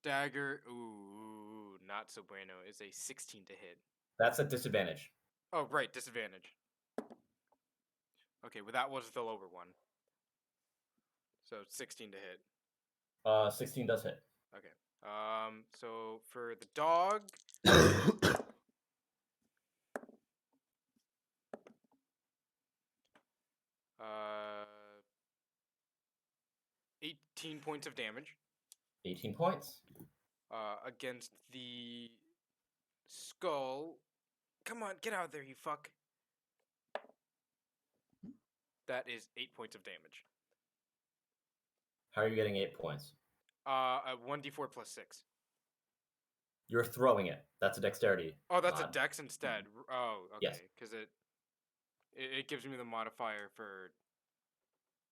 Dagger, ooh, not so bueno, is a 16 to hit. That's at disadvantage. Oh, right, disadvantage. Okay, well that was the lower one. So 16 to hit. 16 does hit. Okay. So for the dog, 18 points of damage. 18 points. Against the skull. Come on, get out of there, you fuck. That is 8 points of damage. How are you getting 8 points? 1d4 plus 6. You're throwing it. That's a dexterity. Oh, that's a mod. dex instead. Oh, okay. Yes. Because it gives me the modifier for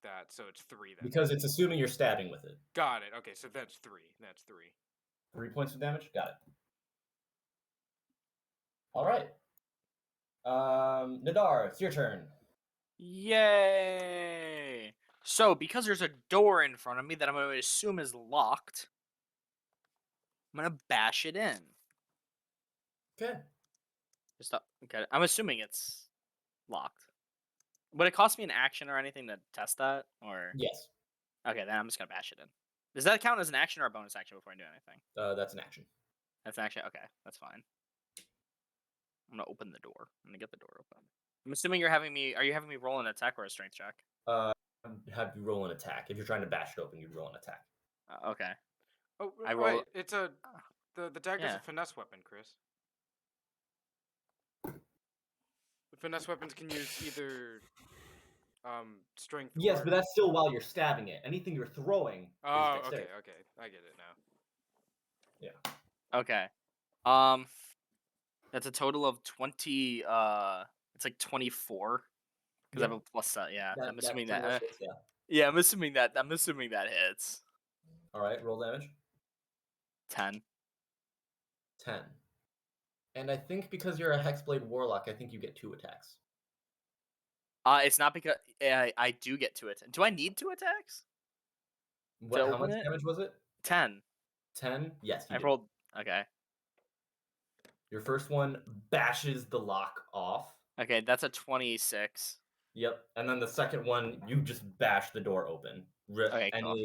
that, so it's 3 then. Because it's assuming you're stabbing with it. Got it. Okay, so that's 3. That's 3. 3 points of damage? Got it. All right. Nadaar, it's your turn. Yay! So, because there's a door in front of me that I'm going to assume is locked, I'm going to bash it in. Okay. Okay, I'm assuming it's locked. Would it cost me an action or anything to test that? Or Yes. okay, then I'm just going to bash it in. Does that count as an action or a bonus action before I do anything? That's an action. That's an action. Okay, that's fine. I'm going to open the door. I'm going to get the door open. I'm assuming you're having me. Are you having me roll an attack or a strength check? Have you roll an attack. If you're trying to bash it open, you roll an attack. Okay. Oh, I right. roll- It's a the dagger's Yeah. a finesse weapon, Chris. The finesse weapons can use either strength. Yes, or... but that's still while you're stabbing it. Anything you're throwing. Oh, is okay, dexterity. okay. I get it now. Yeah. Okay. That's a total of 20. It's like 24 because I have a plus set. Yeah, I'm assuming pretty that. much hits, yeah. Yeah, I'm assuming that. I'm assuming that hits. All right, roll damage. 10. 10. And I think because you're a Hexblade Warlock, I think you get 2 attacks. It's not because I do get 2 attacks. Do I need 2 attacks? What? How open much it? damage was it? 10. 10? Yes, you I do. rolled. Okay. Your first one bashes the lock off. Okay, that's a 26. Yep. And then the second one, you just bash the door open. Okay, cool.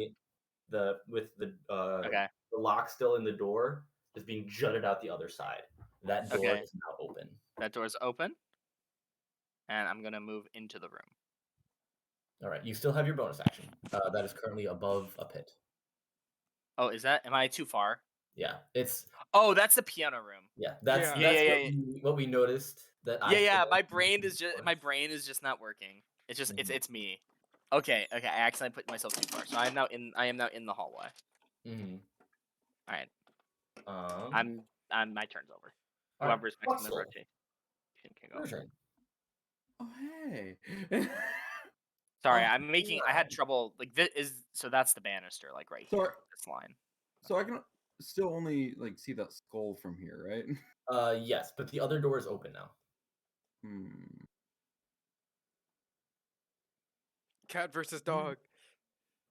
With the Okay. the lock still in the door is being jutted out the other side. That door Okay. is now open. That door's open. And I'm gonna move into the room. All right. You still have your bonus action. That is currently above a pit. Oh, is that? Am I too far? Yeah. It's Oh, that's the piano room. yeah. That's Yeah. that's what we noticed. That Yeah. I My brain is just not working. It's just it's me. Okay. I accidentally put myself too far. So I am now in the hallway. Mm-hmm. All right. Um. My turn's over. all right, Whoever's next in the Quetzel, rotation can go. your turn. Oh hey. Sorry, Oh, I had trouble. Like this is so that's the banister, like right Sorry. here. This line. So I can still only like see that skull from here, right? Yes, but the other door is open now. Cat versus dog.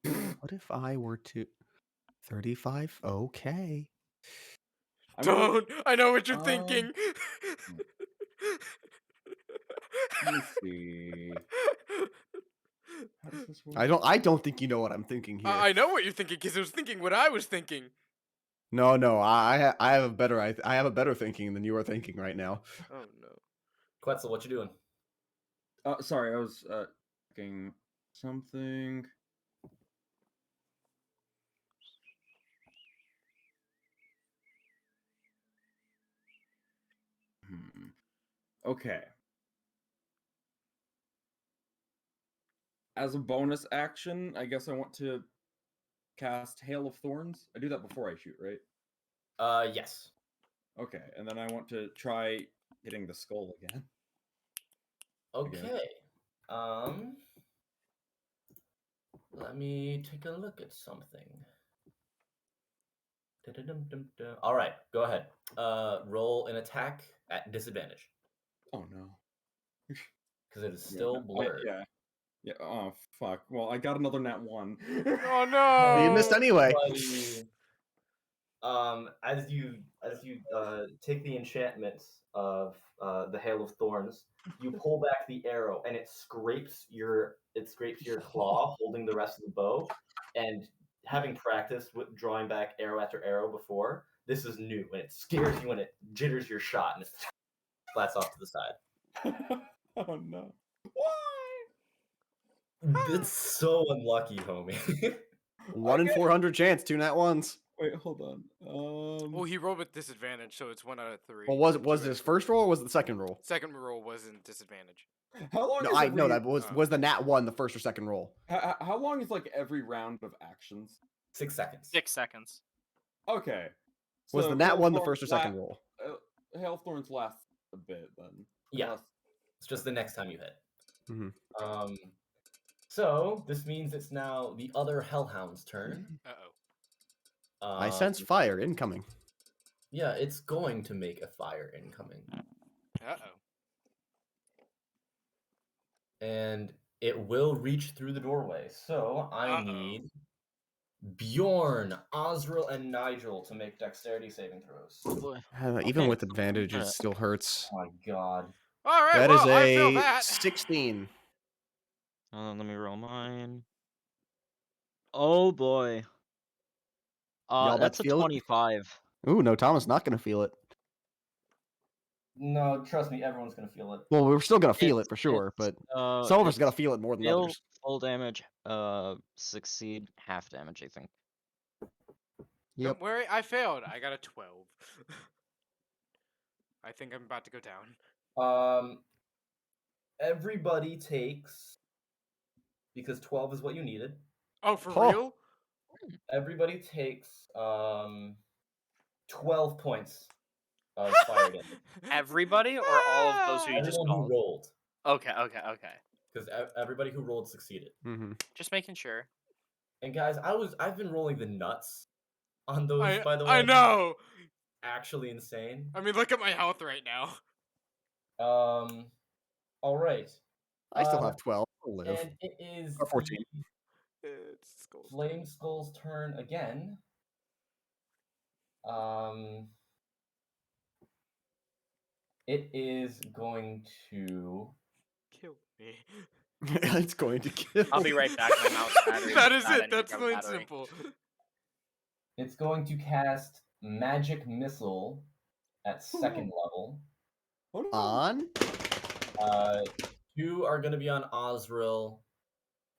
What if I were to 35? Okay. I mean, Don't. I know what you're um, thinking. let me see. How does this work? I don't think you know what I'm thinking here. I know what you're thinking because I was thinking what I was thinking. No, I have a better I have a better thinking than you are thinking right now. Oh no. Quetzel, what you doing? Sorry, I was thinking something. Okay. As a bonus action, I guess I want to cast Hail of Thorns. I do that before I shoot, right? Yes. Okay, and then I want to try hitting the skull again. Okay. Let me take a look at something. Da-da-dum-dum-dum. All right, go ahead. Roll an attack at disadvantage Oh no. because it is Yeah, still blurred. Yeah. Oh fuck. Well, I got another nat 1. Oh no. You missed anyway. As you take the enchantment of the Hail of Thorns, you pull back the arrow and it scrapes your claw, holding the rest of the bow. And having practiced with drawing back arrow after arrow before, this is new and it scares you and it jitters your shot and it flats off to the side. Oh no. Why? It's so unlucky, homie. 1 in 400 chance, 2 nat 1s. Wait, hold on. Well, he rolled with disadvantage, so it's 1 out of 3. Well, was Two it out his of first 3. roll or was it the second roll? Second roll was in disadvantage. How long No, is I every, know that was the nat 1 the first or second roll. how long is like every round of actions? 6 seconds. 6 seconds. Okay. Was So the nat Hail 1 the Thorns first or second roll? Hail Thorns lasts a bit then. Yeah. Lasts- It's just the next time you hit. Mhm. So this means it's now the other Hellhound's turn. Uh-oh. I sense fire incoming. Yeah, it's going to make a fire incoming. Uh-oh. And it will reach through the doorway. So I Uh-oh. need Bjorn, Osril, and Nigel to make dexterity saving throws. Oh boy. Even Okay. with advantage, it still hurts. Oh my god. All right, That well, is I feel a that. 16. Let me roll mine. Oh boy. Y'all That's a feel it? 25. Ooh, no, Thomas not gonna feel it. No, trust me, everyone's gonna feel it. Well, we're still gonna feel It's- it for sure, it's, but some of us it's gotta feel it more than fail others. full damage, succeed half damage, I think. Yep. Don't worry, I failed. I got a 12. I think I'm about to go down. Everybody takes, because 12 is what you needed. Oh, for Oh. real? Everybody takes 12 points of fire damage. Everybody or all of those who you just Everyone who called? rolled. Okay. Because everybody who rolled succeeded. Mm-hmm. Just making sure. And guys, I've been rolling the nuts on those, by the way. I know. Actually insane. I mean, look at my health right now. All right. I still have 12. I'll live. And it is Or 14. It's Skull's turn. Flame Skull's turn again. It is going to. Kill me. It's going to kill. I'll be right back. My mouse battery. That is died. I it. need to That's grab a plain battery. simple. It's going to cast Magic Missile at second level. On? 2 are going to be on Osril,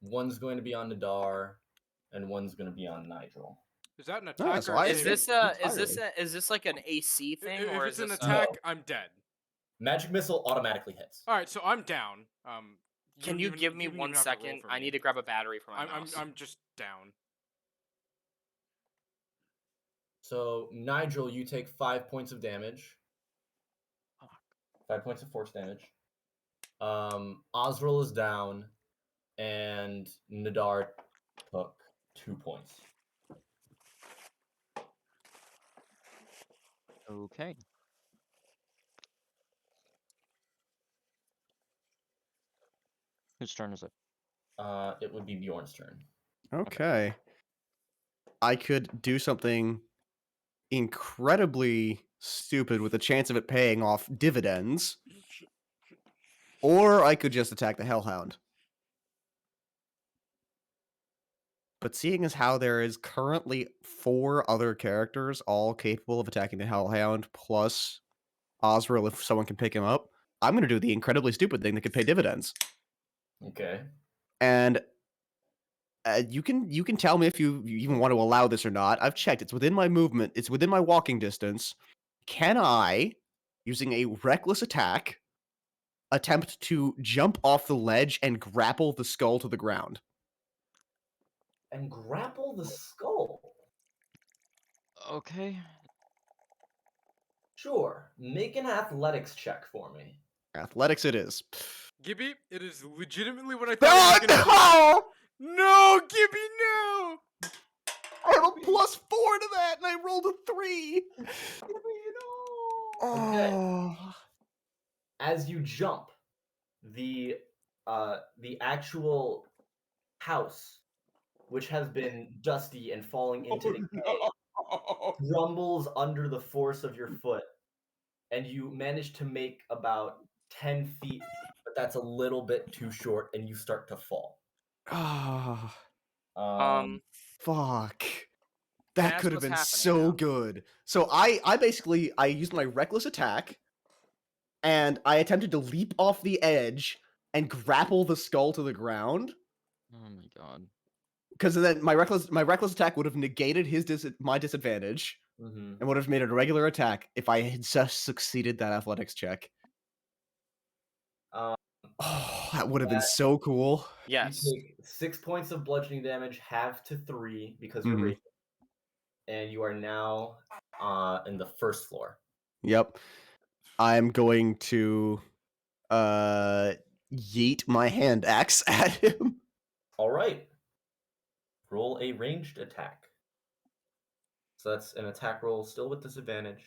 1's going to be on Nadaar, and 1's going to be on Nigel. Is that an No, attack so or I a Is think- saving? this is this like an AC thing If or it's is an this attack, No. I'm dead. Magic Missile automatically hits. All right, so I'm down. Can you give me don't 1 even have to roll second? for I me. need to grab a battery for my I'm mouse. I'm just down. So, Nigel, you take 5 points of damage. 5 points of force damage. Osril is down, and Nadaar took 2 points. Okay. Whose turn is it? It would be Bjorn's turn. Okay. I could do something incredibly stupid with a chance of it paying off dividends, or I could just attack the Hellhound. But seeing as how there is currently 4 other characters all capable of attacking the Hellhound, plus Osril if someone can pick him up, I'm going to do the incredibly stupid thing that could pay dividends. Okay. And you can tell me if you even want to allow this or not. I've checked. It's within my movement. It's within my walking distance. Can I, using a reckless attack, attempt to jump off the ledge and grapple the skull to the ground? And grapple the skull. Okay. Sure. Make an athletics check for me. Athletics it is. Gibby, it is legitimately what I thought you were gonna do. No, Gibby, no! I have a +4 to that, and I rolled a 3. Oh. As you jump, the actual house, which has been dusty and falling into decay, rumbles under the force of your foot, and you manage to make about 10 feet, but that's a little bit too short, and you start to fall. Ah, Can fuck. I That ask could have what's been happening so now? good. So I basically used my reckless attack, and I attempted to leap off the edge and grapple the skull to the ground. Oh my god. Because then my reckless attack would have negated my disadvantage Mm-hmm. and would have made it a regular attack if I had just succeeded that athletics check. Oh, that would have been so cool. Yes. You take 6 points of bludgeoning damage, half to 3 because you're Mhm. raging, and you are now in the first floor. Yep. I'm going to yeet my hand axe at him. All right. Roll a ranged attack. So that's an attack roll, still with disadvantage.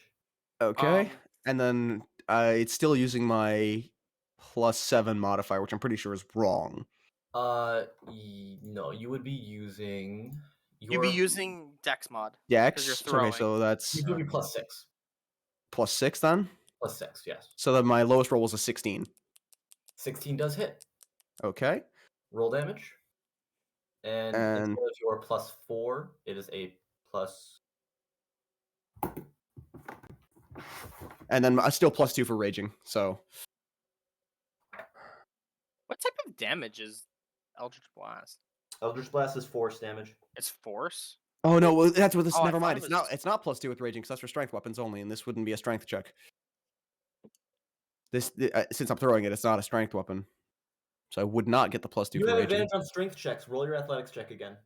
Okay. And then it's still using my +7 modifier, which I'm pretty sure is wrong. No, you would be using. You'd be using Dex mod. Dex. you're Okay, throwing. so that's You would be +6. +6 then. +6, yes. So then my lowest roll was a 16. 16 does hit. Okay. Roll damage. And And- instead of your +4, it is a plus. And then I still +2 for raging. So What type of damage is Eldritch Blast? Eldritch Blast is force damage. It's force? oh no, well, that's what this. Oh, I Never thought mind. it It's not. was- It's not +2 with raging because that's for strength weapons only, and this wouldn't be a strength check. This since I'm throwing it, it's not a strength weapon, so I would not get the +2 You for have raging. advantage on strength checks. Roll your athletics check again.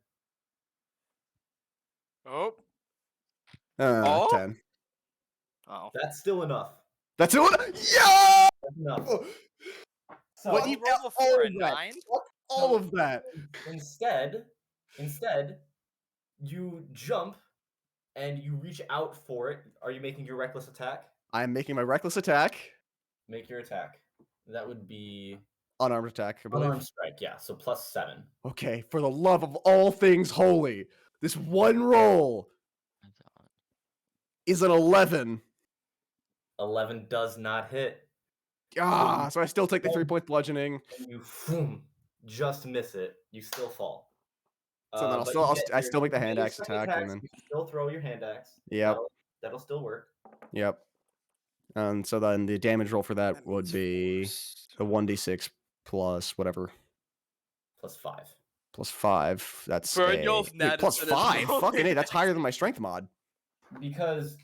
Oh, Oh? 10. Oh. That's still enough. That's it. Yeah. That's enough. So, What do you roll before? A of that. 9? All of that. instead, you jump and you reach out for it. Are you making your reckless attack? I'm making my reckless attack. Make your attack. That would be Unarmed attack, I believe. unarmed strike. Yeah, so +7. Okay, for the love of all things holy, this one roll My god. is an 11. 11 does not hit. Ah, so I still take the 3-point bludgeoning. And you just miss it. You still fall. So then but you get I your- still make the you get hand your axe second attack, and attacks, then you still throw your hand axe. Yep. That'll still work. Yep. And so then the damage roll for that would means be force. a 1d6 plus whatever. +5. +5. That's Burn a your wait, net plus instead of 5. rolling Fucking A, that's higher than my strength mod. Because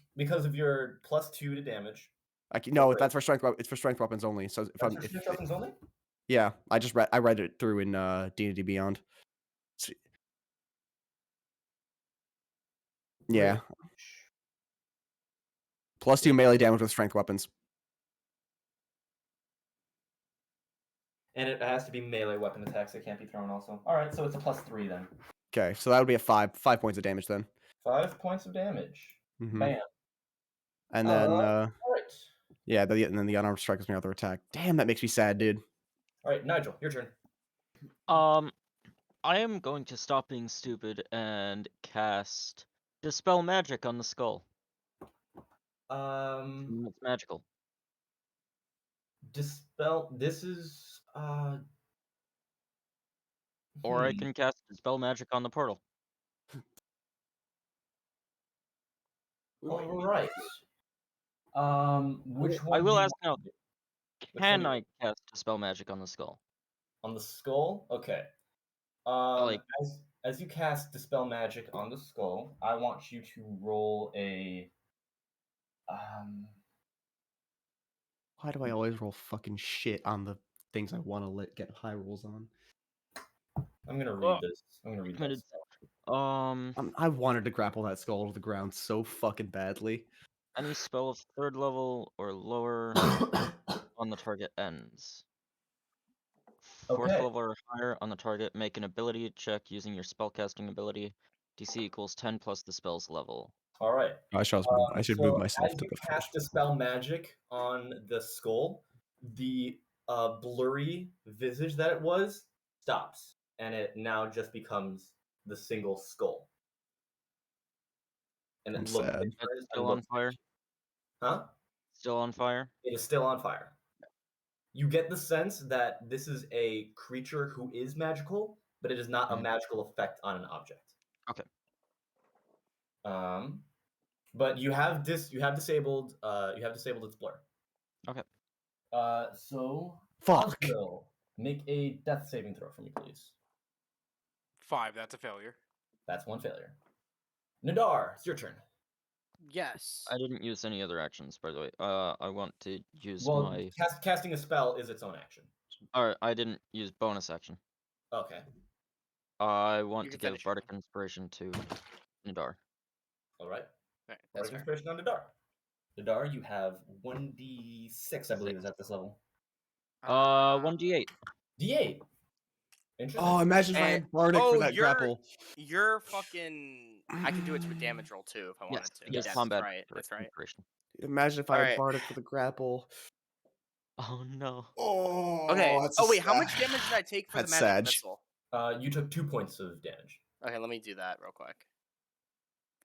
of your +2 to damage. No, that's for strength. It's for strength weapons only. So if That's I'm, for strength weapons only? yeah, I read it through in D&D Beyond. Yeah, +2 melee damage with strength weapons. And it has to be melee weapon attacks. It can't be thrown also. All right, so it's a +3 then. Okay, so that would be a 5 points of damage then. 5 points of damage. Mhm. Bam. And then All right. yeah, and then the unarmed strike is my other attack. Damn, that makes me sad, dude. All right, Nigel, your turn. I am going to stop being stupid and cast Dispel Magic on the skull. It's magical. Dispel. This is Or I can cast Dispel Magic on the portal. All right. Which one? I will do you ask now, want to do? Which one can do you I cast Dispel Magic on the skull? on the skull? Okay. Like- As you cast Dispel Magic on the skull, I want you to roll a Why do I always roll fucking shit on the things I want to get high rolls on? I'm gonna read this. I'm gonna read that committed- spell. I wanted to grapple that skull to the ground so fucking badly. Any spell of 3rd level or lower on the target ends. 4th Okay. level or higher on the target, make an ability check using your spellcasting ability. DC equals 10 plus the spell's level. All right. I should move myself as to you the cast Dispel Magic on the skull, the blurry visage that it was stops, and it now just becomes the single skull. And it I'm looks sad. different It's and still on looks- fire. Huh? Still on fire. It is still on fire. You get the sense that this is a creature who is magical, but it is not a Mhm. magical effect on an object. Okay. But you have disabled its blur. Okay. So Fuck. Osril, make a death saving throw for me, please. 5. That's a failure. That's one failure. Nadaar, it's your turn. Yes. I didn't use any other actions, by the way. I want to use Well, my. casting a spell is its own action. Alright, I didn't use bonus action. Okay. I want You to can give finish your Bardic Inspiration to Nadaar. All right. Alright, that's Bardic fair. inspiration on Nadaar. Nadaar, you have 1d6, I believe, is at this level. 1d8. D8. Interesting. Oh, imagine if I And- had Bardic oh, for that you're- grapple. You're fucking. I can do it to a damage roll too if I Yes, wanted to. it is Yes, combat. That's right. That's right. Inspiration. Imagine if I had Alright. Bardic for the grapple. Oh no. Oh, Okay. that's Oh wait, how much damage did I take for the That's magic Sag. missile? You took 2 points of damage. Okay, let me do that real quick.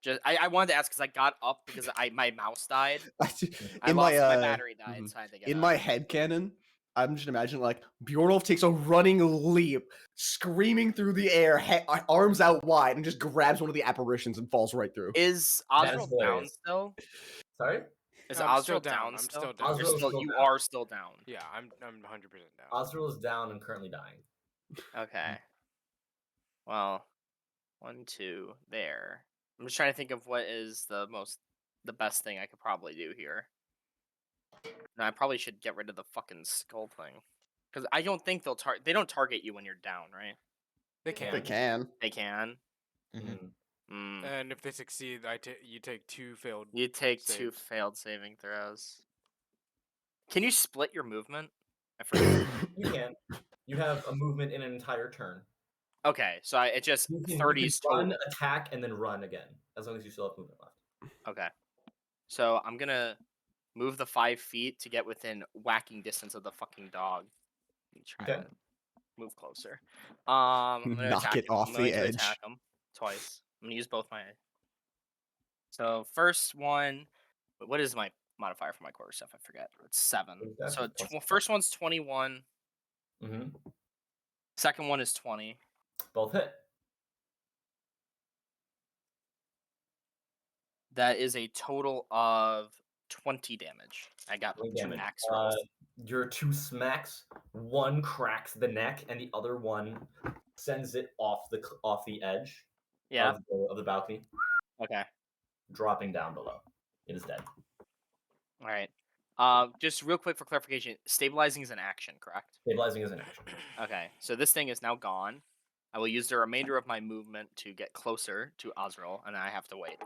Just I wanted to ask because I got up because my mouse died. I in lost my my battery died, mhm. so I had to get In up. my head canon, I'm just imagining like Bjorn takes a running leap, screaming through the air, arms out wide, and just grabs one of the apparitions and falls right through. Is That is Osril down hilarious. still? Sorry? Is I'm Osril still down. down I'm still? still down. Osril is still You down. are still down. Yeah, I'm 100% down. Osril is down and currently dying. Okay. Well, 1, 2, there. I'm just trying to think of what is the best thing I could probably do here. No, I probably should get rid of the fucking skull thing, because I don't think they don't target you when you're down, right? They They can. They can. They can. Mhm. Mm. And if they succeed, you take 2 failed. You take 2 saves. failed saving throws. Can you split your movement? I forget. You can. You have a movement in an entire turn. Okay, so it just You can 30s run, total. attack, and then run again, as long as you still have movement left. Okay. So I'm gonna move the 5 feet to get within whacking distance of the fucking dog. Try Okay. to move closer. I'm gonna Knock attack it him. off I'm the going to edge. attack him twice. I'm gonna use both my. So first one, what is my modifier for my quarter stuff? I forget. It's 7. What is So that? Plus first one's 21. Mm-hmm. Second one is 20. Both hit. That is a total of 20 damage. I got 2 Damage. axe rolls. Your 2 smacks. One cracks the neck, and the other one sends it off the edge Yeah. of the balcony, Okay. dropping down below. It is dead. All right. Just real quick for clarification, stabilizing is an action, correct? Stabilizing is an action. Okay. So this thing is now gone. I will use the remainder of my movement to get closer to Osril, and I have to wait.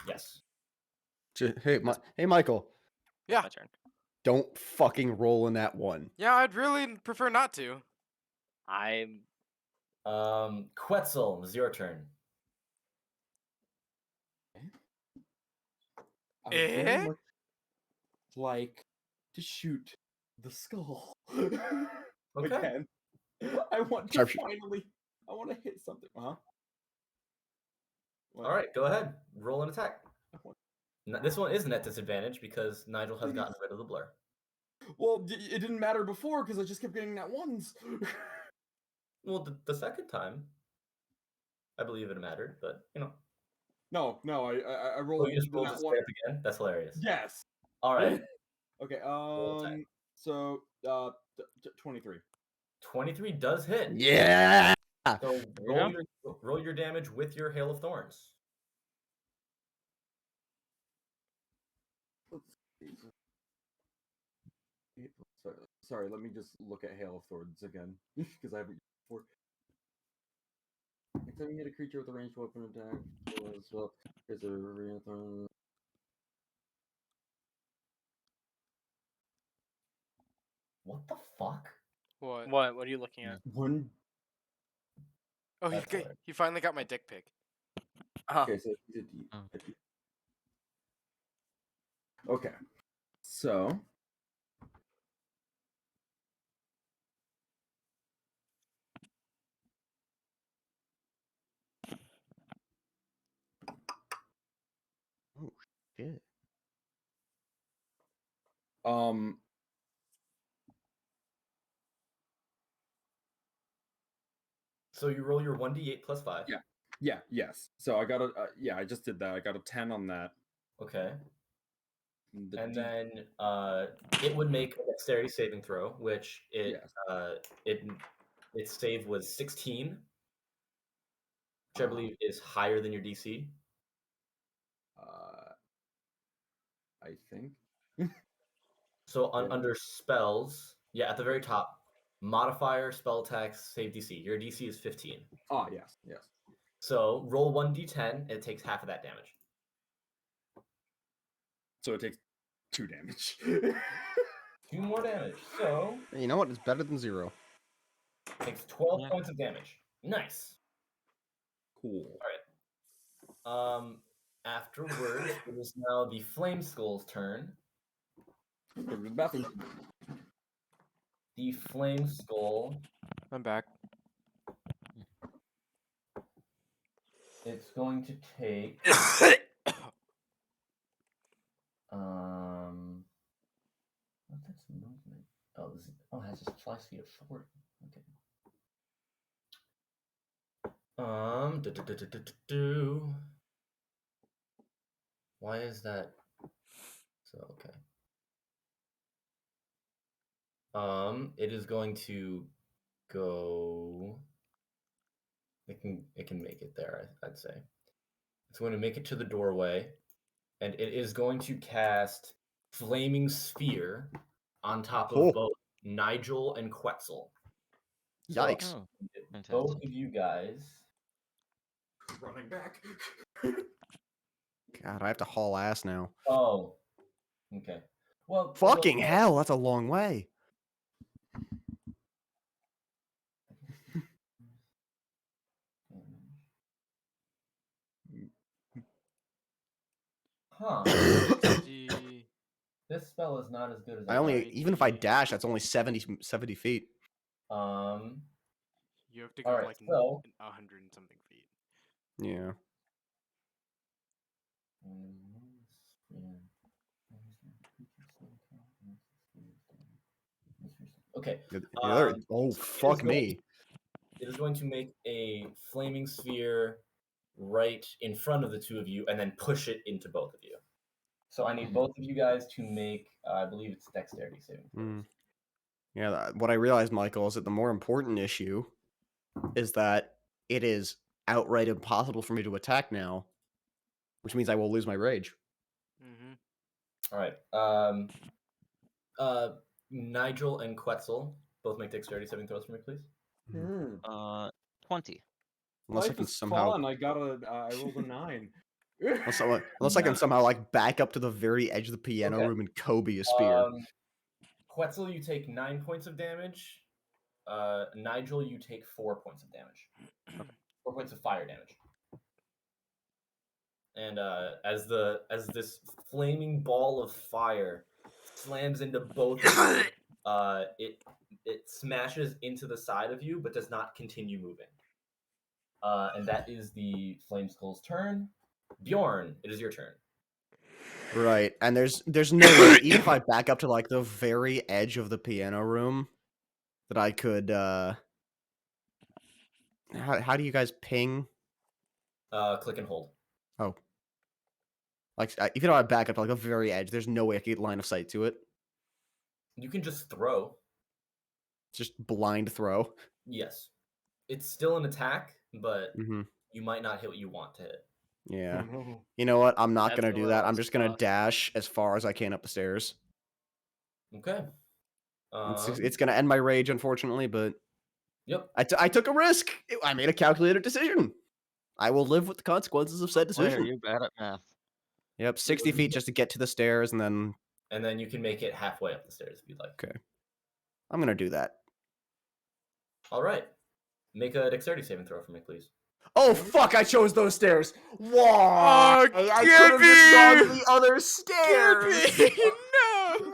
Yes. Hey, Michael, Yeah. My turn. don't fucking roll in that one. Yeah, I'd really prefer not to. I'm Quetzel, it's your turn. I would very much like to shoot the skull. Okay. Again. I want to Sharpshooter. finally I want to hit something. Huh? All right, go ahead. Roll an attack. This one is net disadvantage because Nigel has gotten rid of the blur. Well, it didn't matter before because I just kept getting that ones. Well, the second time, I believe it mattered, but you know. No, I rolled. Oh, you just rolled that it one. straight up again? That's hilarious. Yes. All right. Okay. attack. So 23. 23 does hit. Yeah. So go. roll your damage with your Hail of Thorns. Sorry, let me just look at Hail of Thorns again because I haven't used it before. Next time you hit a creature with a ranged weapon attack, as well, there's a Rain of Thorns. What the fuck? What? What are you looking at? One. Oh, That's hilarious. he finally got my dick pic. Oh, Okay, so okay, so Oh shit. So you roll your 1d8 plus 5. yes. So I got a I just did that. I got a 10 on that. Okay. The And D- then it would make a dexterity saving throw, which Yes. its save was 16, which I believe is higher than your DC. I think. So Yeah. under spells, at the very top, modifier, spell attacks, save DC. Your DC is 15. Ah, yes. So roll 1d10, it takes half of that damage. So it takes 2 damage. 2 more damage. So You know what? It's better than 0. it takes 12 Yeah. points of damage. Nice. Cool. Afterwards, it is now the Flame Skull's turn. Go to the bathroom. The Flame Skull, I'm back. it's going to take what's its movement? Oh, it has a fly speed of 40. Okay. Why is that? So okay. It is going to go. It can make it there. I'd say it's going to make it to the doorway, and it is going to cast Flaming Sphere on top of Oh. both Nigel and Quetzel. Yikes. Oh, Both fantastic. of you guys. Running back. God, I have to haul ass now. Oh, okay. Well, Fucking hell, that's a long way. Huh. The This spell is not as good as I only, Right, even if I the- dash, that's only 70 feet. you have to go Alright, like so 100 and something feet. Yeah. Okay. The other, oh, so fuck me. It is going to make a flaming sphere right in front of the two of you and then push it into both of you. So I need both of you guys to make, I believe it's dexterity saving throws. Mm. Yeah, what I realized, Michael, is that the more important issue is that it is outright impossible for me to attack now, which means I will lose my rage. Mm-hmm. All right. Nigel and Quetzel both make dexterity saving throws for me, please. 20. Unless I Life can is somehow, fun. I rolled a 9. unless I can somehow like back up to the very edge of the piano Okay. room and Kobe a spear. Quetzel, you take 9 points of damage. Nigel, you take 4 points of damage. 4 points of fire damage. And as this flaming ball of fire slams into both of you, it smashes into the side of you, but does not continue moving. And that is the Flame Skull's turn. Bjorn, it is your turn. Right, and there's no way, even if I back up to like the very edge of the piano room, that I could. How do you guys ping? Click and hold. Oh, like if you don't back up to like a very edge, there's no way I could get line of sight to it. You can just throw. Just blind throw. Yes. It's still an attack, but Mm-hmm. you might not hit what you want to hit. Yeah. You know what? I'm not That's gonna a do that. I'm little just gonna tough. dash as far as I can up the stairs. Okay. It's gonna end my rage, unfortunately, but Yep. I took a risk. I made a calculated decision. I will live with the consequences of said Why are decision. you bad at math? Yep, 60 feet just to get to the stairs, and then And then you can make it halfway up the stairs if you'd like. okay. I'm gonna do that. All right. Make a dexterity saving throw for me, please. Oh fuck! I chose those stairs. Why? Oh, I could have just gone to Gibby! the other stairs.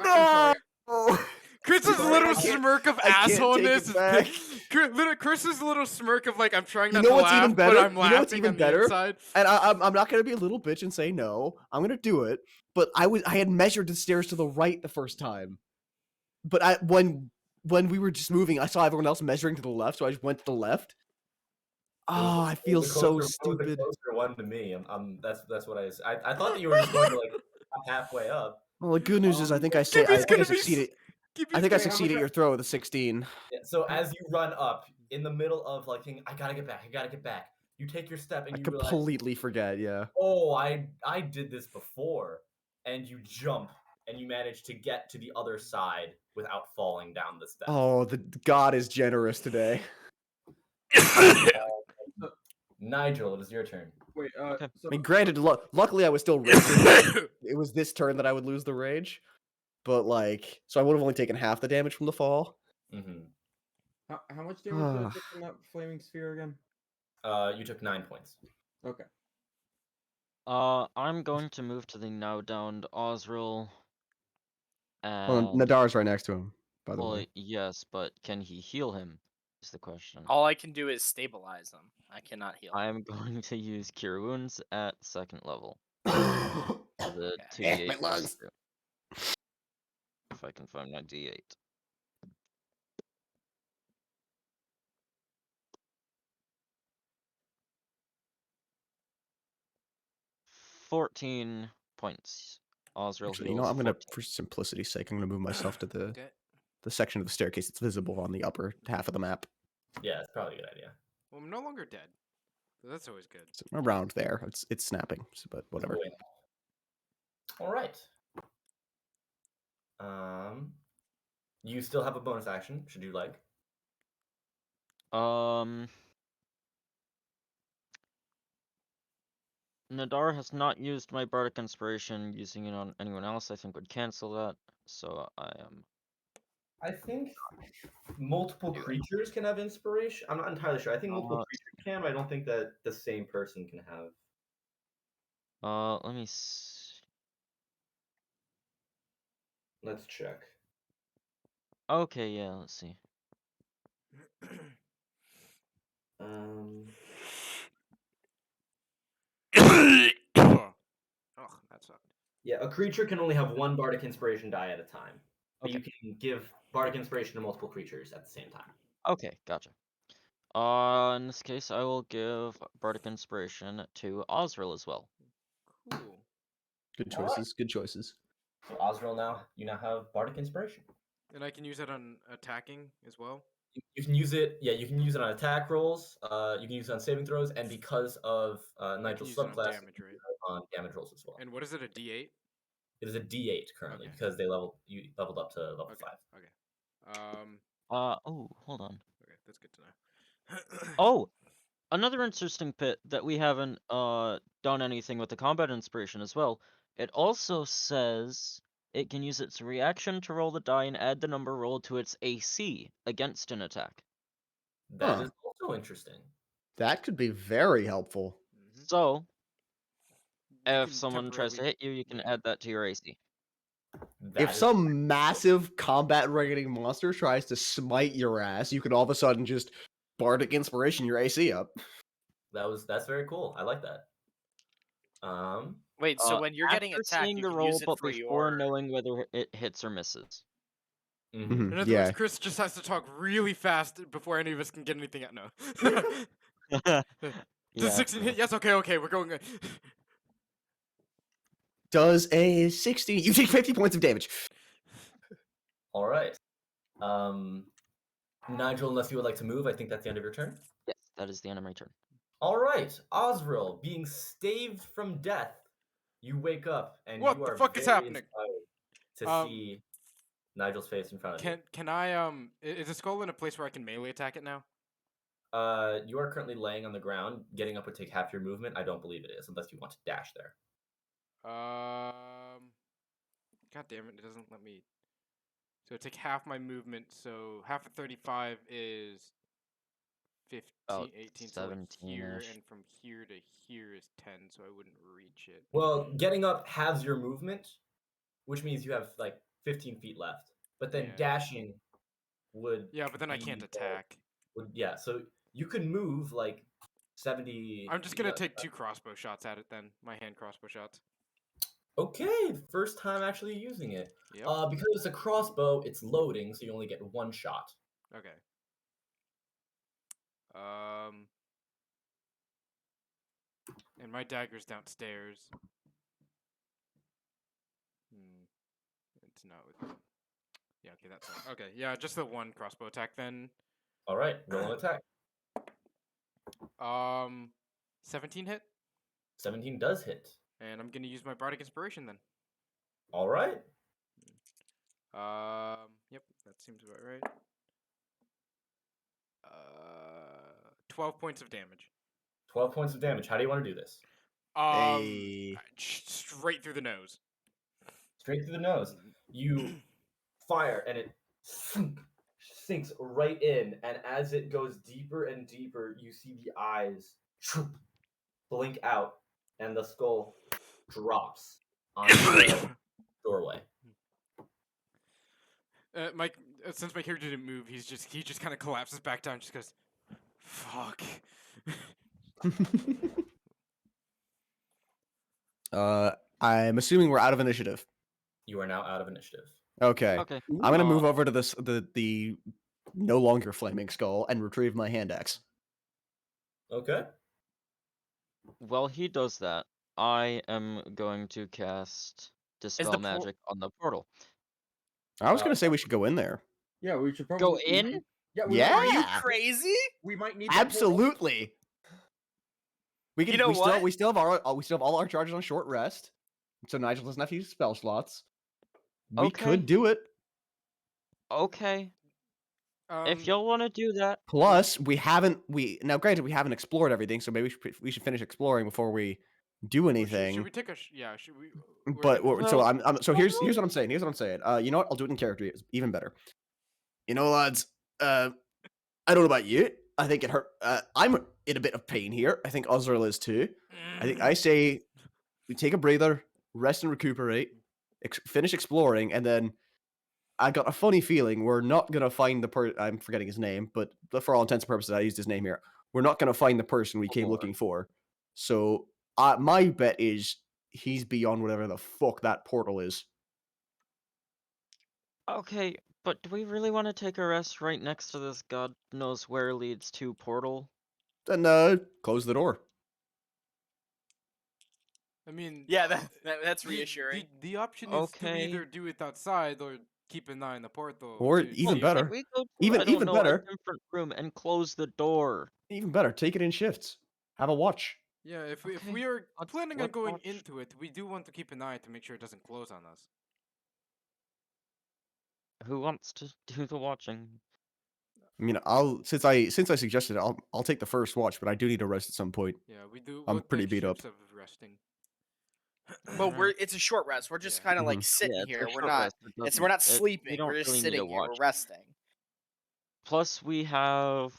No! No. Chris's Sorry, little I can't- smirk of I can't take assholeness it is back. Chris's little smirk of like I'm trying not You know to what's laugh, even better? but I'm You know laughing what's even on the better? inside. And I'm not gonna be a little bitch and say no. I'm gonna do it. But I had measured the stairs to the right the first time. But when we were just moving, I saw everyone else measuring to the left, so I just went to the left. Oh, I feel so stupid. The closer one to me. That's what I thought that you were just going to like halfway up. Well, the good news is I think I Gibby's gonna be succeeded. Gibby's I think I gonna- succeeded your throw with a 16. Yeah, so as you run up in the middle of like thinking, I gotta get back. You take your step and I you realize, completely forget. Yeah. oh, I did this before, and you jump and you manage to get to the other side without falling down the steps. Oh, the God is generous today. Nigel, it is your turn. Wait, Okay. so, I mean, granted, luckily I was still raging. It was this turn that I would lose the rage, but like, so I would have only taken half the damage from the fall. Mm-hmm. how much damage did I take from that flaming sphere again? You took 9 points. Okay. I'm going to move to the now downed Osril. Well, And Nadaar's right next to him, by the well, way. yes, but can he heal him? Is the question. All I can do is stabilize him. I cannot heal. I am going to use Cure Wounds at 2nd level. The Okay. 2d8 My plus lungs. 2. If I can find my d8. $14 points. Osril Actually, you know, heals I'm gonna, 14. for simplicity's sake, I'm gonna move myself to the Okay. section of the staircase that's visible on the upper half of the map. Yeah, it's probably a good idea. Well, I'm no longer dead. So that's always good. It's around there. It's snapping, but whatever. All right. You still have a bonus action. Should you like? Nadaar has not used my Bardic Inspiration. Using it on anyone else, I think, would cancel that. So I am. I think multiple creatures can have inspiration. I'm not entirely sure. I think multiple creatures can, but I don't think that the same person can have. Let me see. Let's check. Okay, yeah, let's see. Oh, that sucked. Yeah, a creature can only have one Bardic Inspiration die at a time. But Okay. you can give Bardic Inspiration to multiple creatures at the same time. Okay, gotcha. In this case, I will give Bardic Inspiration to Osril as well. Cool. Good All right. choices. Good choices. So Osril you now have Bardic Inspiration. And I can use that on attacking as well. You can use it. Yeah, you can use it on attack rolls. You can use it on saving throws, and because of Nigel's use it on subclass, you damage, can right? use it on damage rolls as well. And what is it? A D8? It is a D8 currently Okay. because you leveled up to level 5. Okay. Oh, hold on. Okay, that's good to know. Oh, another interesting bit that we haven't done anything with the combat inspiration as well. It also says it can use its reaction to roll the die and add the number rolled to its AC against an attack. That is also interesting. That could be very helpful. Mhm. So, You if can someone tries to temporarily- hit you, you can add that to your AC. If some massive combat rating monster tries to smite your ass, you could all of a sudden just Bardic Inspiration your AC up. That's very cool. I like that. Wait, so when you're getting After attacked, seeing you the can roll, use it but for before your. knowing whether it hits or misses. mhm. In other Yeah. words, Chris just has to talk really fast before any of us can get anything out. No. Does Yeah. 16 hit? Yes. Okay. We're going. Does a 60? You take 50 points of damage. All right. Nigel, unless you would like to move, I think that's the end of your turn. Yes, that is the end of my turn. All right, Osril, being staved from death, you wake up and What you the are fuck is very happening? inspired to see Nigel's face in front of you. Can I is the skull in a place where I can melee attack it now? You are currently laying on the ground. Getting up would take half your movement. I don't believe it is, unless you want to dash there. God damn it! It doesn't let me. So take half my movement. So half of 35 is 15, About 18. So like here 17-ish. and from here to here is 10. So I wouldn't reach it. Well, getting up halves your movement, which means you have like 15 feet left. But then Yeah. dashing would. Yeah, but then I can't be, attack. yeah, so you could move like 70. I'm just gonna take 2 crossbow shots at it then. My hand crossbow shots. Okay, first time actually using it. Yep. Because it's a crossbow, it's loading, so you only get 1 shot. Okay. And my dagger's downstairs. It's not with. Yeah. Okay, that's fine. Okay. Yeah, just the 1 crossbow attack then. All right, roll an attack. 17 hit. 17 does hit. And I'm gonna use my bardic inspiration then. All right. Yep, that seems about right. 12 points of damage. 12 points of damage. How do you want to do this? Straight through the nose. Straight through the nose. You fire, and it sinks right in. And as it goes deeper and deeper, you see the eyes blink out, and the skull drops onto the doorway. Since my character didn't move, he just kind of collapses back down. Just goes, fuck. I'm assuming we're out of initiative. You are now out of initiative. Okay. Okay. I'm gonna move over to the no longer flaming skull and retrieve my hand axe. Okay. While he does that, I am going to cast Dispel Magic on the portal. I was gonna say we should go in there. Yeah, we should probably Go in? Yeah, Yeah. Are you crazy? We might need that portal. Absolutely. We can. You know we still have all our charges on short rest, so Nigel doesn't have to use spell slots. We Okay. could do it. Okay. If y'all want to do that. Plus, now granted we haven't explored everything, so maybe we should finish exploring before we do anything. Should we take a? Yeah. Should we? But so Well, so here's what I'm saying. You know what? I'll do it in character. It's even better. You know, lads. I don't know about you. I think it hurt. I'm in a bit of pain here. I think Osril is too. I say we take a breather, rest and recuperate, finish exploring, and then I got a funny feeling we're not gonna find I'm forgetting his name, but for all intents and purposes, I used his name here. We're not gonna find the person we came looking for. So my bet is he's beyond whatever the fuck that portal is. Okay, but do we really want to take a rest right next to this God knows where leads to portal? Then close the door. I mean, Yeah, that's reassuring. The option is to Okay. either do it outside or keep an eye on the portal. Or too. even See- better. We go to, Even- I don't even know, better. a different room and close the door. Even better, take it in shifts. Have a watch. Yeah, if Okay, we are planning on let's going watch. into it, we do want to keep an eye to make sure it doesn't close on us. Who wants to do the watching? I mean, since I suggested it, I'll take the first watch, but I do need to rest at some point. Yeah, we do. I'm we'll pretty take beat up. shifts of resting. But it's a short rest. We're just Yeah. kind of Mhm. like sitting Yeah, it's a here. We're short not. rest, it We're doesn't- not we sleeping. don't We're just really need sitting to here. We're watch. resting. Plus, we have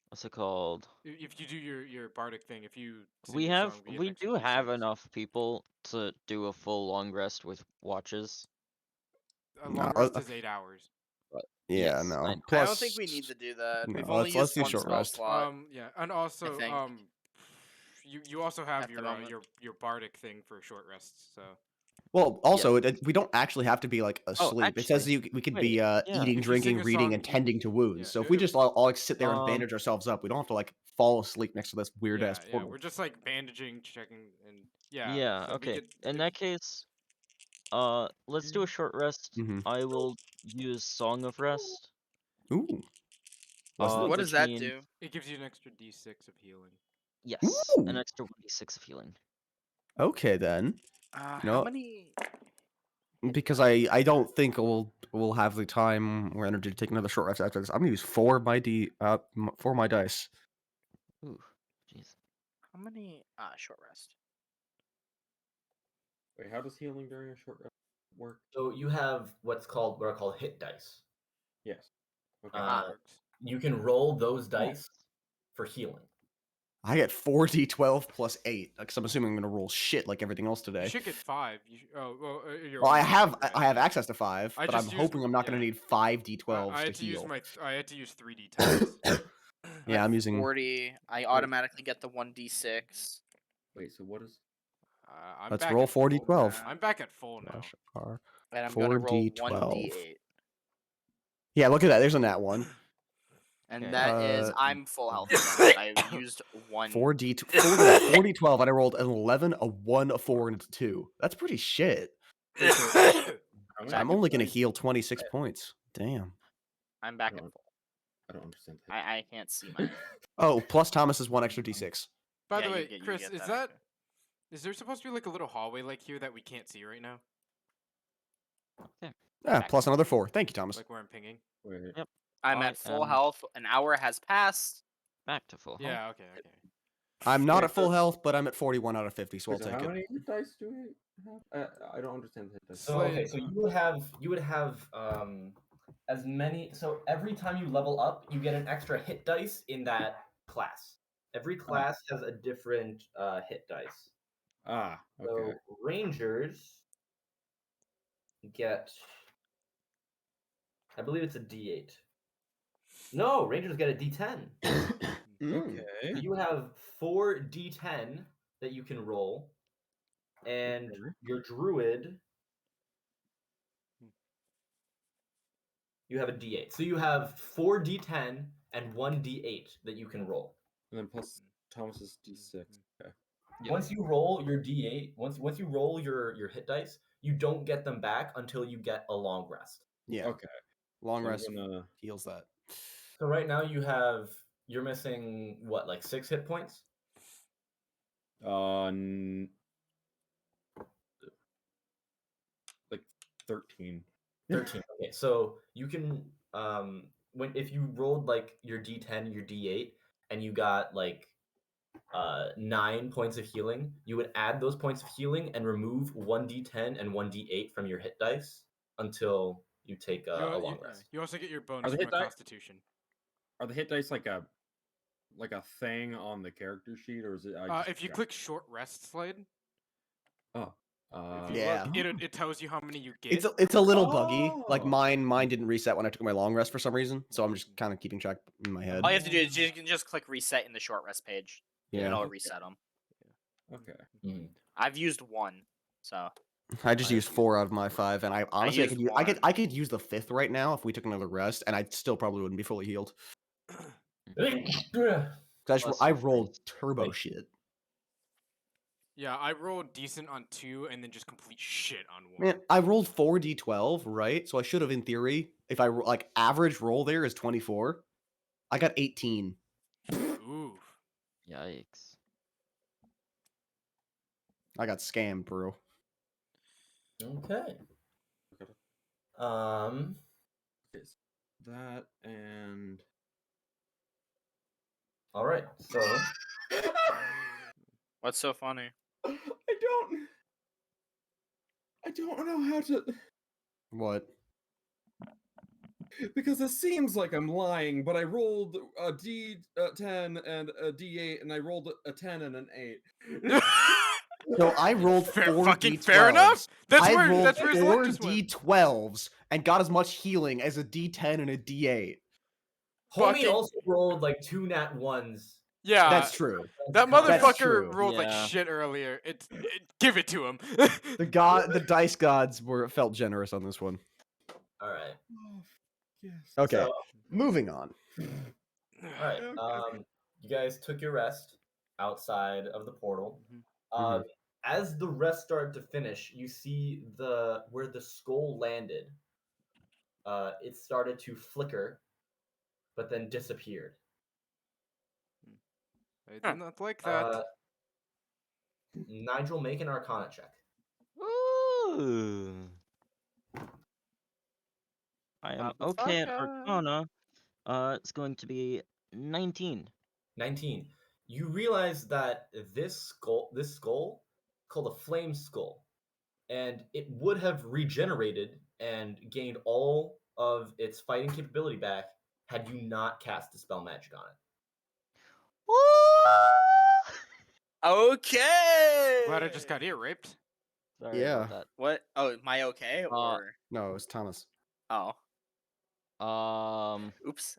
what's it called? If you do your bardic thing, if you sing We your have song, you get we an extra do have 2 enough people to do a full long rest with watches. A No, long rest is 8 hours. Yeah, Yes, no. I know. Plus, I don't think we need to do that. no, We've only let's used do one short spell rest. slot. Yeah, and also think. you also have At the your moment. your bardic thing for short rests. So Well, also, we don't actually have to be like asleep. It says actually, we could wait, be yeah. eating, If you sing drinking, a reading, song, and tending to wounds. yeah, So if we just all like sit there and Um, bandage ourselves up, we don't have to like fall asleep next to this weird ass yeah, portal. we're just like bandaging, checking, and yeah. Yeah, so we okay. could- In that case, let's do a short rest. Mhm. I will use Song of Rest. Ooh. What's What which does that means- do? it gives you an extra d6 of healing. Yes, an Ooh. extra 1d6 of healing. Okay then, How No. many? because I don't think we'll have the time or energy to take another short rest after this. I'm gonna use four of my dice. Ooh, jeez. How many? Short rest. Wait, how does healing during a short rest work? So you have what are called hit dice. Yes. Okay. You can roll those dice for healing. I get 4d12 plus 8, because I'm assuming I'm gonna roll shit like everything else You today. should get 5. you're Well, I almost have right, I have yeah. access to 5, I but I'm just used- hoping I'm not gonna yeah. need 5d12s I had to to use heal. I had to use 3d10s. Yeah, I'm using 40. I automatically get the 1d6. Wait, so what is? I'm Let's back roll at full. 4d12. I'm back at full now. Dash R. And I'm gonna roll 4d12. 1d8. Yeah, look at that. There's a nat one. And Okay. that is I'm full health again. I used one. 4d12, and I rolled an 11, a 1, a 4, and a 2. That's pretty shit. How So many I'm only gonna dice? heal 26 points. Damn. I'm back at don't- full. I don't understand. That. I can't see my. Oh, plus Thomas is 1 extra d6. By Yeah, the you way, get- you Chris, get is that that extra. is there supposed to be like a little hallway like here that we can't see right now? Yeah, plus another 4. Thank you, Thomas. Like where I'm pinging? Wait, Yep. I'm I at full am- have. An hour has passed. Back to full health. Yeah. Okay. I'm not Wait, at full so- health, but I'm at 41 out of 50, so I'll wait, so take how it. many hit dice do I have? I don't understand the hit dice. So okay, so you would have as many. So every time you level up, you get an extra hit dice in that class. Every class has a different hit dice. Ah, So okay. rangers get, I believe it's a D8. No, rangers get a D10. Okay. So you have 4 D10 that you can roll, and Okay. your druid, you have a D8. So you have 4 D10 and 1 D8 that you can roll. And then plus Thomas's d6. Okay. Yep. Once you roll your D8, once you roll your hit dice, you don't get them back until you get a long rest. Yeah, Okay. long So I'm rest gonna- heals that. So right now you're missing what, like 6 hit points? Like 13. 13. Okay, so you can if you rolled like your D10, your D8, and you got like 9 points of healing, you would add those points of healing and remove 1 D10 and 1 D8 from your hit dice until you take a long rest. You also get your bonus the from hit a die- Constitution. Are the hit dice like a thing on the character sheet, or is it? If you click short rest, Slade, Oh. if you Yeah. look, it tells you how many you get. It's a little buggy. Like Oh. mine didn't reset when I took my long rest for some reason, so I'm just kind of keeping track in my head. All you have to do is you can just click reset in the short rest page, and Yeah, it'll reset them. Okay. I've used one, so I just used 4 out of my 5, and I honestly used I could use the 5th right now if we took another rest, and I still probably wouldn't be fully healed. 'Cause I rolled turbo shit. Yeah, I rolled decent on 2 and then just complete shit on 1. Man, I rolled 4d12, right? So I should have, in theory, if I like average roll there is 24. I got 18. Ooh. Yikes. I got scammed, bro. Okay. It's that and All right. So what's so funny? I don't know how to, What? because it seems like I'm lying, but I rolled a D10 and a D8, and I rolled a 10 and an 8. So I rolled Fair, 4 fucking D12s. fair enough. That's I where rolled that's where his 4 luck just went. D12s and got as much healing as a D10 and a D8. Homie Fucking- also rolled like 2 nat 1s. Yeah, That's true. that That's motherfucker true. rolled like Yeah. shit earlier. Give it to him. The dice gods felt generous on this one. All right. Okay, So, moving on. all right. You guys took your rest outside of the portal. Mhm. As the rest started to finish, you see where the skull landed. It started to flicker, but then disappeared. I did not like that. Nigel, make an Arcana check. Ooh. I am okay at Arcana. It's going to be 19. 19. You realize that this skull, called a flame skull, and it would have regenerated and gained all of its fighting capability back had you not cast Dispel Magic on it. Okay. Glad I just got ear raped. Sorry Yeah. about that. What? Oh, am I okay? Or No, it was Thomas. oh, oops.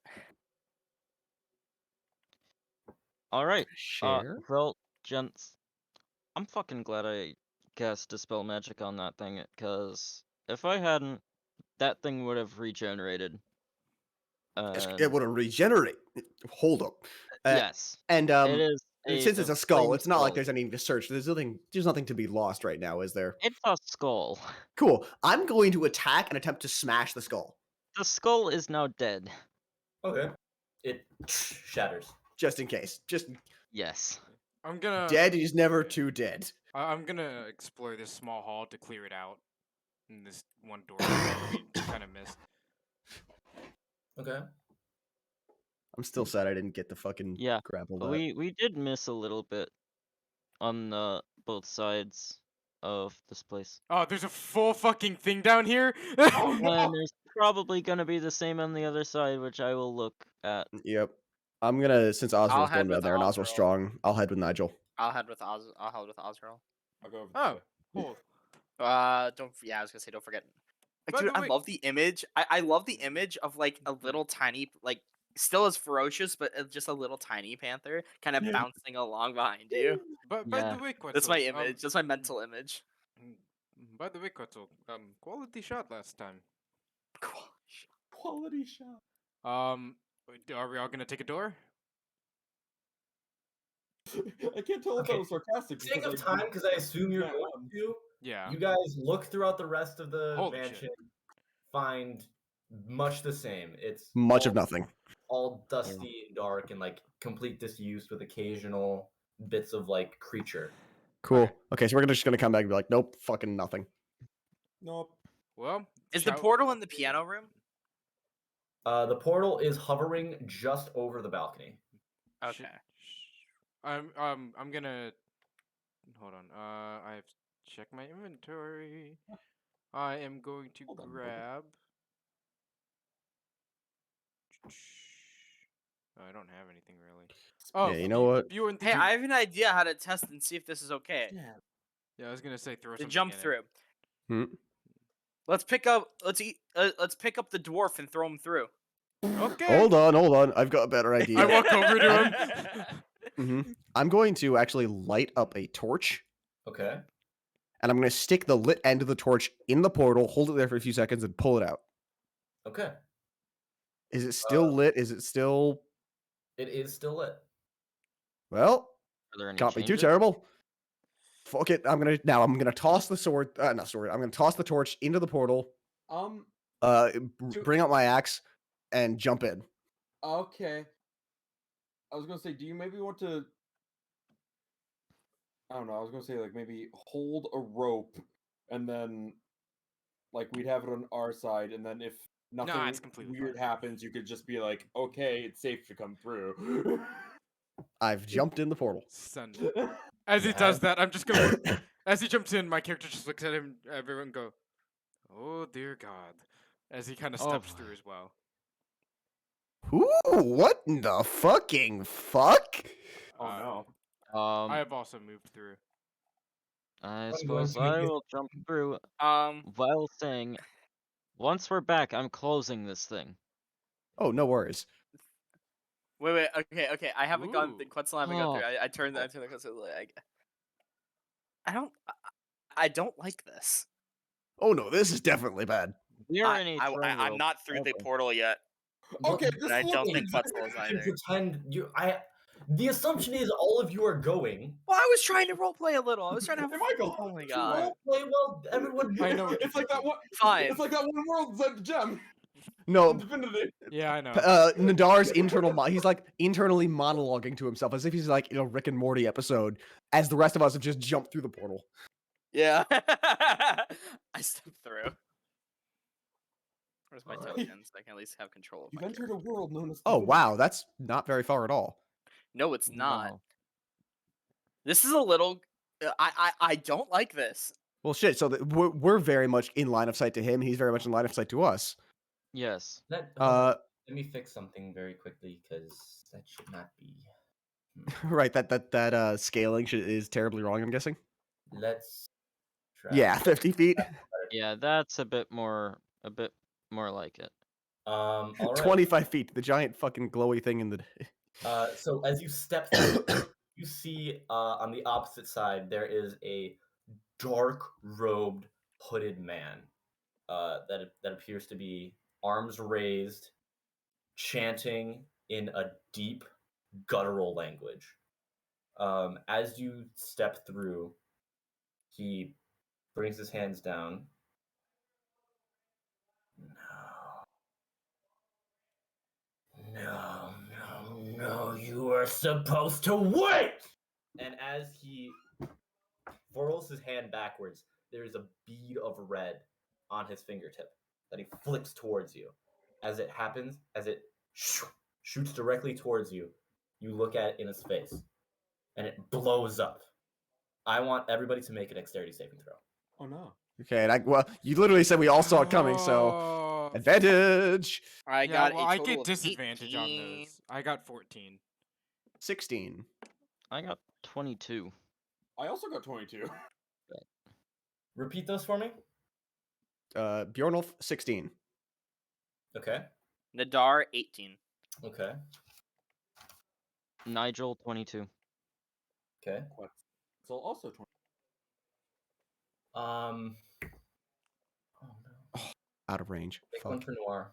Alright. Share? Well, gents, I'm fucking glad I cast Dispel Magic on that thing, because if I hadn't, that thing would have regenerated. It would have regenerated. Hold up. Yes. And It is since it's a skull, flame it's not like skull. there's anything to search. There's nothing to be lost right now, is there? It's a skull. Cool. I'm going to attack and attempt to smash the skull. The skull is now dead. Okay. It shatters. Just in case. Just Yes. I'm gonna dead is never too dead. I'm gonna explore this small hall to clear it out. And this one door that we kind of missed. Okay. I'm still sad I didn't get the fucking Yeah, grapple that. We did miss a little bit on both sides of this place. Oh, there's a full fucking thing down here. And there's probably gonna be the same on the other side, which I will look at. Yep. I'm gonna, since Osril's head going down with there and Osril's Osril. strong, I'll head with Nigel. I'll head with Osril. I'll go. Oh, cool. I was gonna say, don't forget. Like, By dude, the I way- love the image. I love the image of like a little tiny, like still as ferocious, but just a little tiny panther kind of bouncing along behind you. But by Yeah. the way, Quetzel, That's my image. That's my mental image. By the way, Quetzel, quality shot last time. Quality shot. Are we all gonna take a door? I can't tell if Okay, that was sarcastic. Sake because of time, because I assume you're Yeah, going to. Yeah. You guys look throughout the rest of the Holy shit. mansion, find much the same. It's Much of all- nothing. all dusty and dark and like complete disuse with occasional bits of like creature. Cool. Okay, so we're just gonna come back and be like, nope, fucking nothing. Nope. Well, Is the shall- portal in the piano room? The portal is hovering just over the balcony. sh- Okay. I'm gonna hold on. I have to check my inventory. I am going to Hold on, hold on. grab. I don't have anything really. Oh, Yeah, you know what? Bjorn, did Hey, you- I have an idea how to test and see if this is okay. Yeah, I was gonna say throw To something jump in it. through. Hmm? Let's pick up the dwarf and throw him through. Okay. Hold on. I've got a better I idea. walk over to him. I'm going to actually light up a torch, Okay. and I'm going to stick the lit end of the torch in the portal, hold it there for a few seconds, and pull it out. Okay. Is it still lit? Is it still... It is still lit. Well, Are there any can't be too changes? terrible. Fuck it. I'm gonna toss the sword. Not sword. I'm gonna toss the torch into the portal. Bring out my axe and jump in. Okay. I was gonna say, do you maybe want to? I don't know. I was gonna say like maybe hold a rope, and then like we'd have it on our side, and then if nothing it's completely weird fine. happens, you could just be like, okay, it's safe to come through. I've jumped in the portal. Son. As he does that, I'm just gonna. As he jumps in, my character just looks at him. Everyone go, "Oh dear God!" As he kind of steps through as well. Ooh, what in the fucking fuck? Oh no. I have also moved through. I going suppose to make I you- will jump through Um, while saying, once we're back, I'm closing this thing. Oh, no worries. wait. Okay. I haven't gone. Ooh. Quetzel, I haven't gone Oh. through. I turned the Quetzel. I don't. I don't like this. Oh no, this is definitely bad. We're in a triangle. I'm not through the Okay. portal yet. Okay, Well, this And I is don't looking think Quetzel is you either. pretend you. The assumption is all of you are going. Well, I was trying to roleplay a little. I was trying to have. Hey, Michael, Oh my to god. roll- Play well. Everyone. I know what It's you're like that thinking. one. Fine. It's like that one world that gem. No, Divinity. Yeah, I know. Nadar's he's like internally monologuing to himself as if he's like in a Rick and Morty episode, as the rest of us have just jumped through the portal. Yeah. I stepped through. Where's my Alright. token so I can at least have control of You've my entered character? a world known as. Oh Divinity. wow, that's not very far at all. No, it's not. No. This is a little. I don't like this. Well, shit. So we're very much in line of sight to him. He's very much in line of sight to us. Yes. Let me fix something very quickly because that should not be. Right. That scaling is terribly wrong. I'm guessing. Let's try. Yeah, 50 feet. Yeah, that's a bit more like it. All right. 25 feet. The giant fucking glowy thing in the. So as you step through, you see on the opposite side there is a dark-robed, hooded man that appears to be arms raised, chanting in a deep, guttural language. As you step through, he brings his hands down. No, you are supposed to wait! And as he furls his hand backwards, there is a bead of red on his fingertip that he flicks towards you. As it happens, as it shoots directly towards you, you look at it in his face, and it blows up. I want everybody to make a dexterity saving throw. Oh no. Okay, and well, you literally said we all saw it coming, so Oh, advantage. I yeah, got well, a I total get of disadvantage 18. on those. I got 14. 16. I got 22. I also got 22. Repeat those for me. Bjornulf 16. Okay. Nadaar 18. Okay. Nigel 22. Okay. So also 20. Oh no. Out of range. Take Fuck. one for Noir.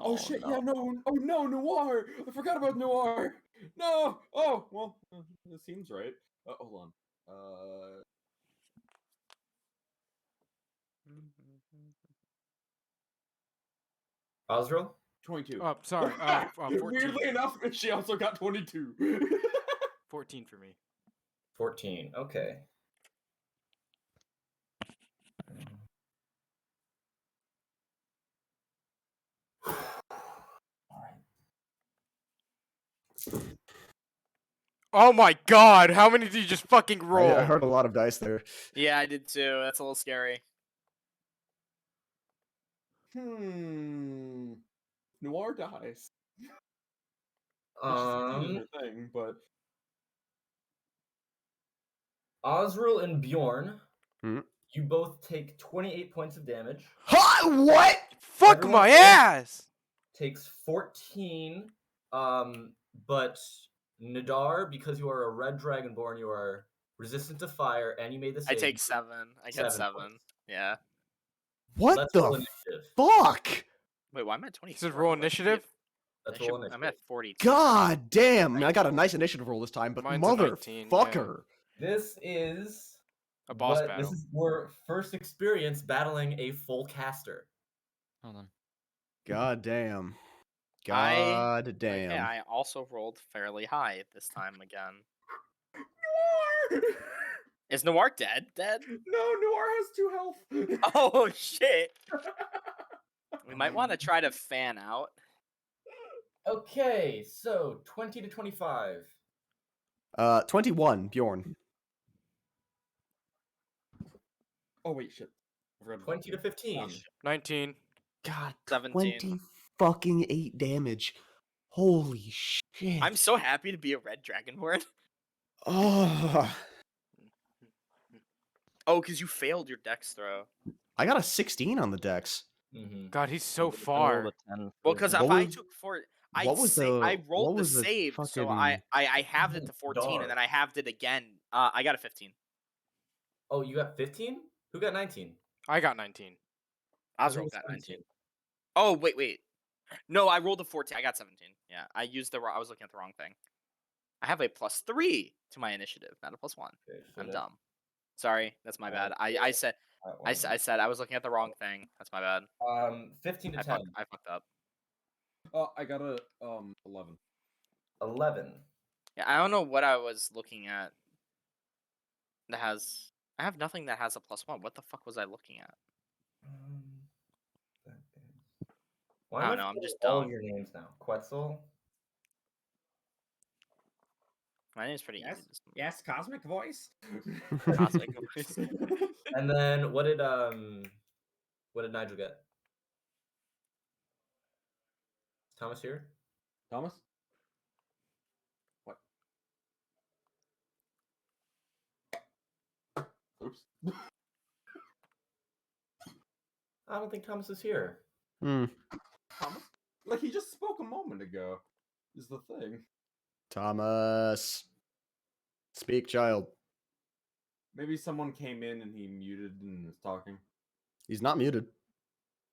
Oh shit! Yeah, no! Oh no, Noir! I forgot about Noir. No! Oh well, this seems right. Hold on. Osril? 22. Oh, sorry. 14. Weirdly enough, she also got 22. 14 for me. 14. Okay. Oh my god, how many did you just fucking roll? I heard a lot of dice there. Yeah, I did too. That's a little scary. Noir dies. Her thing, but Osril and Bjorn, Hmm? you both take 28 points of damage. Ha! What? Fuck Everyone my else ass! Takes 14. But Nadaar, because you are a red dragonborn, you are resistant to fire, and you made the I save. take 7. I get 7. points. Yeah. What Let's the roll initiative. fuck? Wait, why am I 20? He said roll initiative? Let's roll I'm initiative. at 42. God damn! I mean, I got a nice initiative roll this time, but Mine's a 19, yeah. motherfucker. This is A boss This battle. is your first experience battling a full caster. Hold on. God damn. I- God damn. Okay, I also rolled fairly high this time again. Noir! Is Noir dead? Dead? No, Noir has 2 health. Oh shit! We might want to try to fan out. Okay, so 20 to 25. 21, Bjorn. Oh wait, shit. I forgot about 20 to that. 15. 19. God, 17. 20 fucking 8 damage. Holy shit. I'm so happy to be a red dragonborn. Oh. Oh, because you failed your dex throw. I got a 16 on the dex. Mm-hmm. God, he's so I rolled far. a 10 Well, for because that. if What I was- took four, what was I the- rolled what the was the save, so fucking- I halved it to 14, and then I halved it again. I got a 15. Oh, you got 15? Who got 19? I got 19. Osril got 19. Oh, wait. No, I rolled a 14. I got 17. Yeah, I was looking at the wrong thing. I have a +3 to my initiative, not a +1. Okay, so I'm that's- dumb. Sorry, that's my bad. I said I was looking at the wrong thing. That's my bad. 15 to 10. I fucked up. I got a 11. 11. Yeah, I don't know what I was looking at. I have nothing that has a +1. What the fuck was I looking at? That is... Why I am don't know, I'm forgetting just all dumb. of your names now? Quetzel. My name's pretty easy. Yes, cosmic voice. Cosmic voice. And then what did Nigel get? Is Thomas here? Thomas? What? Oops. I don't think Thomas is here. Thomas? Like he just spoke a moment ago. Is the thing. Thomas. Speak, child. Maybe someone came in and he muted and is talking. He's not muted.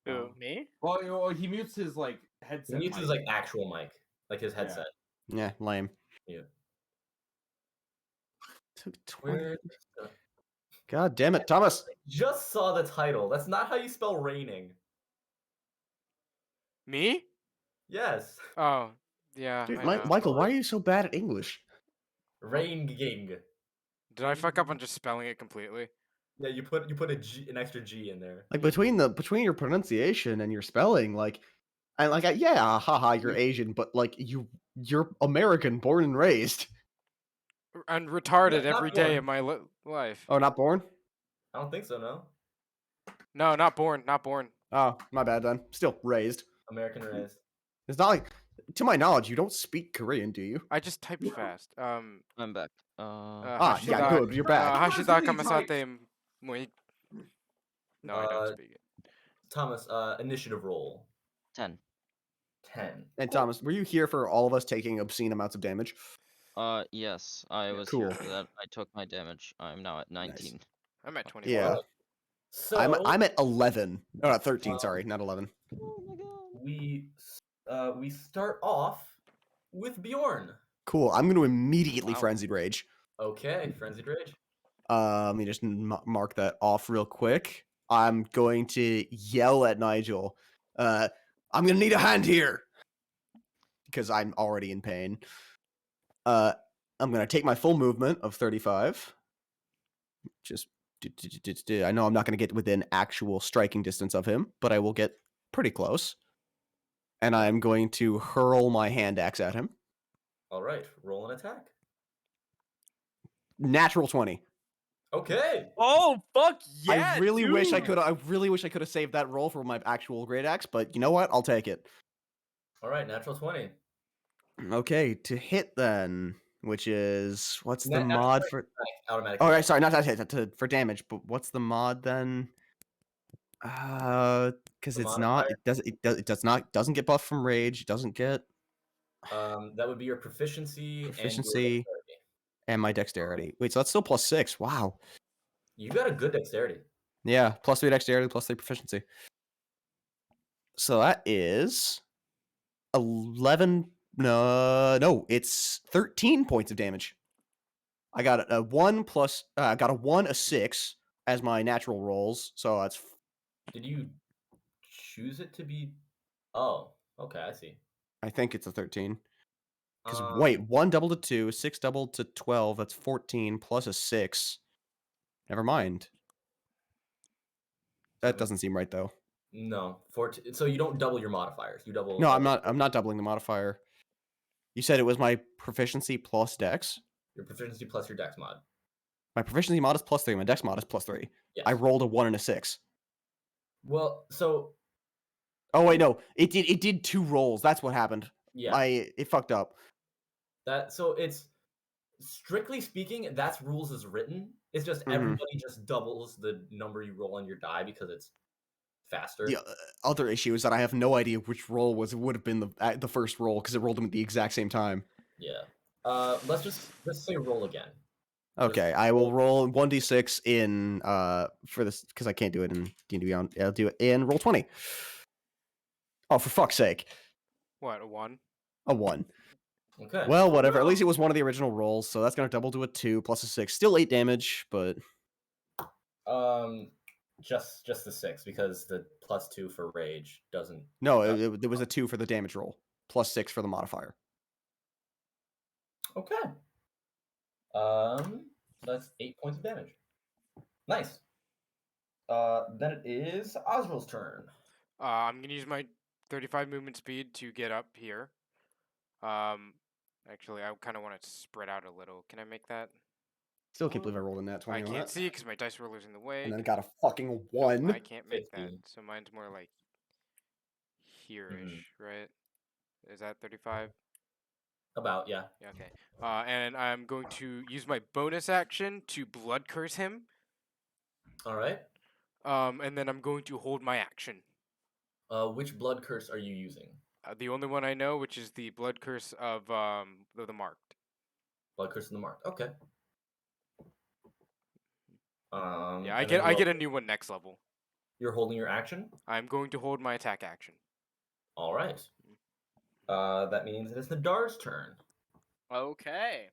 Who, me? Well, he mutes his like He headset. needs his mic. like actual mic, like his headset. Yeah, lame. Yeah. Took 20. Where? God damn it, Thomas. Just saw the title. That's not how you spell raining. Me? Yes. Oh, yeah. Dude, I know. Michael, why are you so bad at English? Rainging. Did I fuck up on just spelling it completely? Yeah, you put an extra G in there. Like between your pronunciation and your spelling, haha, you're Asian, but like you're American, born and raised. And retarded not every day born. of my life. Oh, not born? I don't think so. No. No, not born. Not born. Oh, my bad then. Still raised. American raised. It's not like, to my knowledge, you don't speak Korean, do you? I just typed fast. I'm back. Yeah, Hashida- good. You're back. Hashida kamasate moi. No, I don't Uh, speak it. Thomas, initiative roll. 10. 10. And Thomas, were you here for all of us taking obscene amounts of damage? Yes, I was cool. here for that. I took my damage. I'm now at 19. I'm at 24. Yeah. So I'm at 11. Oh, not 13, sorry, not 11. Oh my god. we start off with Bjorn. Cool. I'm going to immediately Wow. Frenzied Rage. Okay, Frenzied Rage. Let me just mark that off real quick. I'm going to yell at Nigel. I'm going to need a hand here. Because I'm already in pain. I'm going to take my full movement of 35. Just, I know I'm not going to get within actual striking distance of him, but I will get pretty close. And I'm going to hurl my hand axe at him. All right, roll an attack. Natural 20. Okay. Oh fuck yeah! I really wish I dude! could. I really wish I could have saved that roll for my actual great axe, but you know what? I'll take it. All right, natural 20. Okay, to hit then, which is what's the Natural mod 20 for? Automatic. Oh, right, sorry, not to hit, for damage, but what's the mod then? Because The it's not. It doesn't get buffed from rage. It doesn't get That would be your proficiency. proficiency and my dexterity. Wait, so that's still +6. Wow. You got a good dexterity. Yeah, +3 dexterity, +3 proficiency. So that is 11. No, it's 13 points of damage. I got a 1 plus. Got a 1, a 6 as my natural rolls. So that's. Did you choose it to be? Oh, okay, I see. I think it's a 13. Because Um, wait, 1 doubled to 2, 6 doubled to 12. That's 14 plus a 6. Never mind. That doesn't seem right though. No, 14. So you don't double your modifiers. You double. No, I'm not. I'm not doubling the modifier. You said it was my proficiency plus dex. Your proficiency plus your dex mod. My proficiency mod is +3. My dex mod is +3. Yes. I rolled a 1 and a 6. Well, so Oh wait, no. It did 2 rolls. That's what happened. yeah, It fucked up. so it's strictly speaking, that's rules as written. It's just Mhm. everybody just doubles the number you roll on your die because it's faster. The other issue is that I have no idea which roll would have been the first roll because it rolled them at the exact same time. Yeah. Let's just say roll again. Okay, I will roll 1d6 in for this because I can't do it in D&D Beyond. I'll do it in roll 20. Oh, for fuck's sake! What, a 1? A 1. Okay. Well, whatever. At least it was one of the original rolls, so that's gonna double to a 2 plus a 6. Still 8 damage, but Just the 6 because the +2 for rage doesn't. no, it was a 2 for the damage roll plus 6 for the modifier. Okay. That's 8 points of damage. Nice. Then it is Osril's turn. I'm gonna use my 35 movement speed to get up here. Actually, I kind of want to spread out a little. Can I make that? Still can't believe I rolled a nat 20 I on can't that. see because my dice roller's in the way. And then got a fucking Nope, 1. I can't make that. 15. So mine's more like here-ish, right? Is that 35? About, yeah. Yeah, okay. And I'm going to use my bonus action to blood curse him. All right. And then I'm going to hold my action. Which blood curse are you using? The only one I know, which is the blood curse of the marked. Blood curse of the mark. Okay. Yeah, I and then get a new one next level. You're holding your action? I'm going to hold my attack action. All right. That means it is Nadaar's turn. Okay.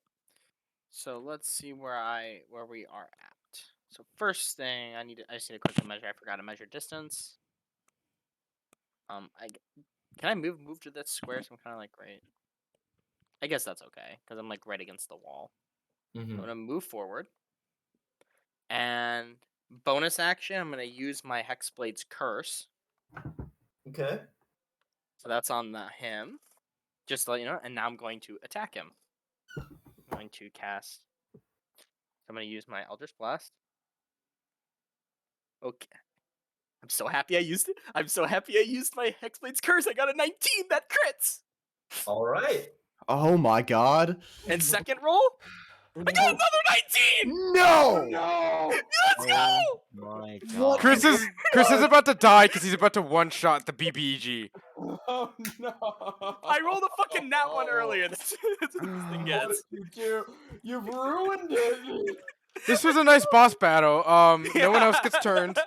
So let's see where we are at. So first thing I just need to quickly measure. I forgot to measure distance. Can I move to this square? So I'm kind of like right. I guess that's okay because I'm like right against the wall. I'm gonna move forward, and bonus action. I'm gonna use my Hexblade's Curse. Okay. So that's on him. Just to let you know. And now I'm going to attack him. I'm going to cast. I'm going to use my Eldritch Blast. Okay. I'm so happy I used it. I'm so happy I used my Hexblade's Curse. I got a 19. That crits. All right. Oh my god. And second roll, I got another 19. No! No! Let's go. My What? god. Chris is about to die because he's about to one-shot the BBEG. Oh no! I rolled a fucking nat one earlier. That's what this thing What gets. did you do? You've ruined it. This was a nice boss battle. No one else gets turned.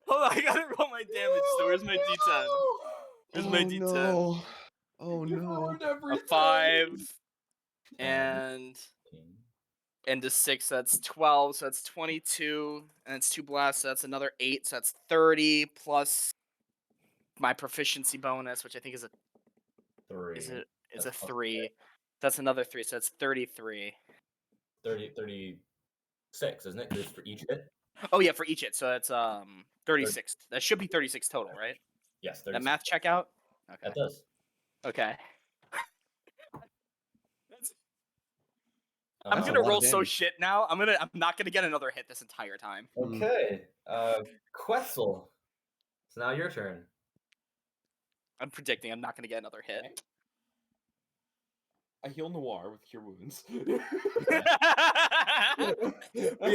Hold on, I gotta roll my damage. So where's my D10? Where's my D10? No. Oh You've no. ruined A everything. 5 and a 6. That's 12. So that's 22, and it's 2 blasts. So that's another 8. So that's 30 plus my proficiency bonus, which I think is a 3. is That's a plus 3. That's another 3. So that's 33. 36, isn't it? 'Cause it's for each hit. Oh yeah, for each hit. So that's 36. That should be 36 total, right? Yes, 36. That math check out? Okay. That does. Okay. I'm I'm That's a gonna lot of roll so damage. shit now. I'm not gonna get another hit this entire time. Okay. Quetzel. It's now your turn. I'm predicting I'm not gonna get another hit. I heal Noir with Cure Wounds. We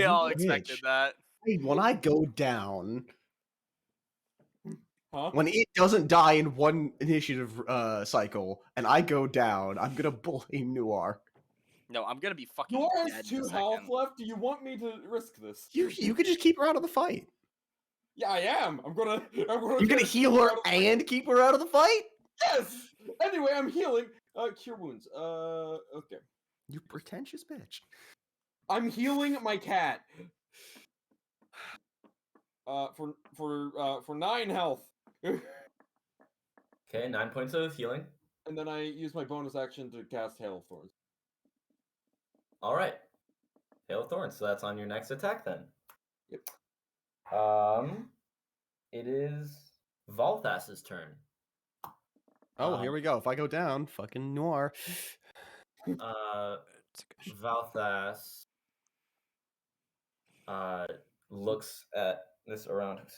all Bitch. expected that. Hey, when I go down, Huh? when it doesn't die in one initiative cycle, and I go down, I'm gonna blame Noir. No, I'm gonna be fucking Noir dead has in a 2 health second. left. Do you want me to risk this? You could just keep her out of the fight. Yeah, I am. I'm gonna. You're get gonna heal her out of the fight. and keep her out of the fight? Yes. Anyway, I'm healing. Cure Wounds. Okay. You pretentious bitch. I'm healing my cat. For 9 health. Okay, 9 points of healing. And then I use my bonus action to cast Hail of Thorns. All right. Hail of Thorns. So that's on your next attack then. Yep. It is Valthas's turn. Oh, here we go. If I go down, fucking Noir. Valthas looks at this around and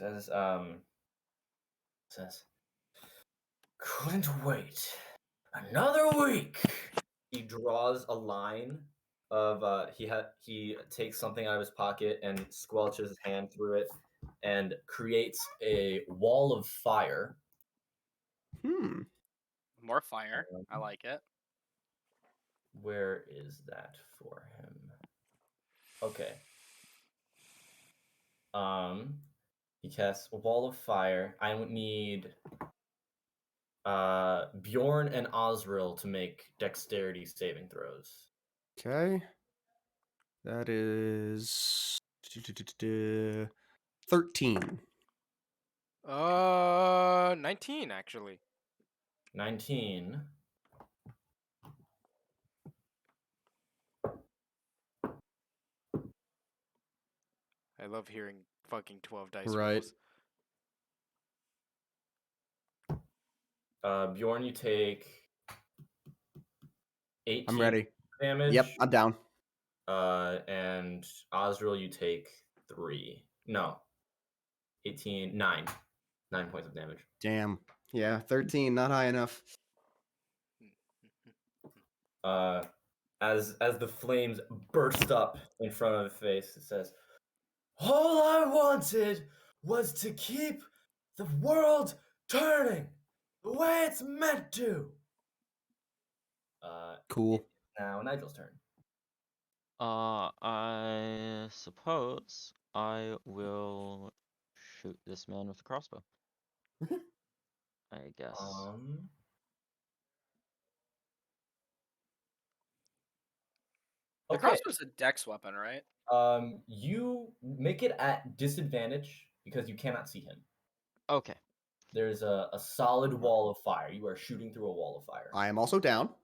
says, couldn't wait another week. He draws a line of he takes something out of his pocket and squelches his hand through it and creates a wall of fire. More fire. I like it. Where is that for him? Okay. He casts a wall of fire. I would need Bjorn and Osril to make dexterity saving throws. Okay. That is 13. 19 actually. 19. I love hearing fucking 12 dice Right. rolls. Bjorn, you take 18 I'm ready. damage. Yep, I'm down. And Osril, you take 3. No. 18, 9. 9 points of damage. Damn. Yeah, 13, not high enough. As the flames burst up in front of the face, it says, "All I wanted was to keep the world turning the way it's meant to." Cool. Now Nigel's turn. I suppose I will shoot this man with a crossbow. I guess. The Okay. crossbow's a dex weapon, right? You make it at disadvantage because you cannot see him. Okay. There's a solid wall of fire. You are shooting through a wall of fire. I am also down.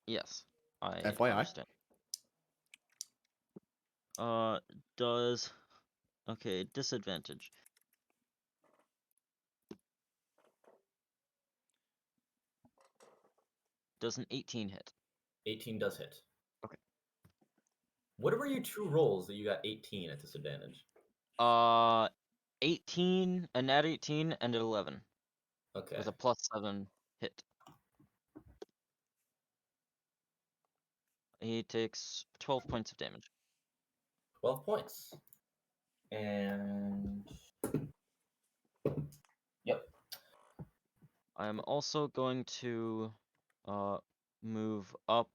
Yes. I FYI. understand. Okay, disadvantage. Does an 18 hit? 18 does hit. Okay. What were your 2 rolls that you got 18 at disadvantage? 18, a nat 18, and an 11. Okay. With a +7 hit. He takes 12 points of damage. 12 points. And yep. I'm also going to move up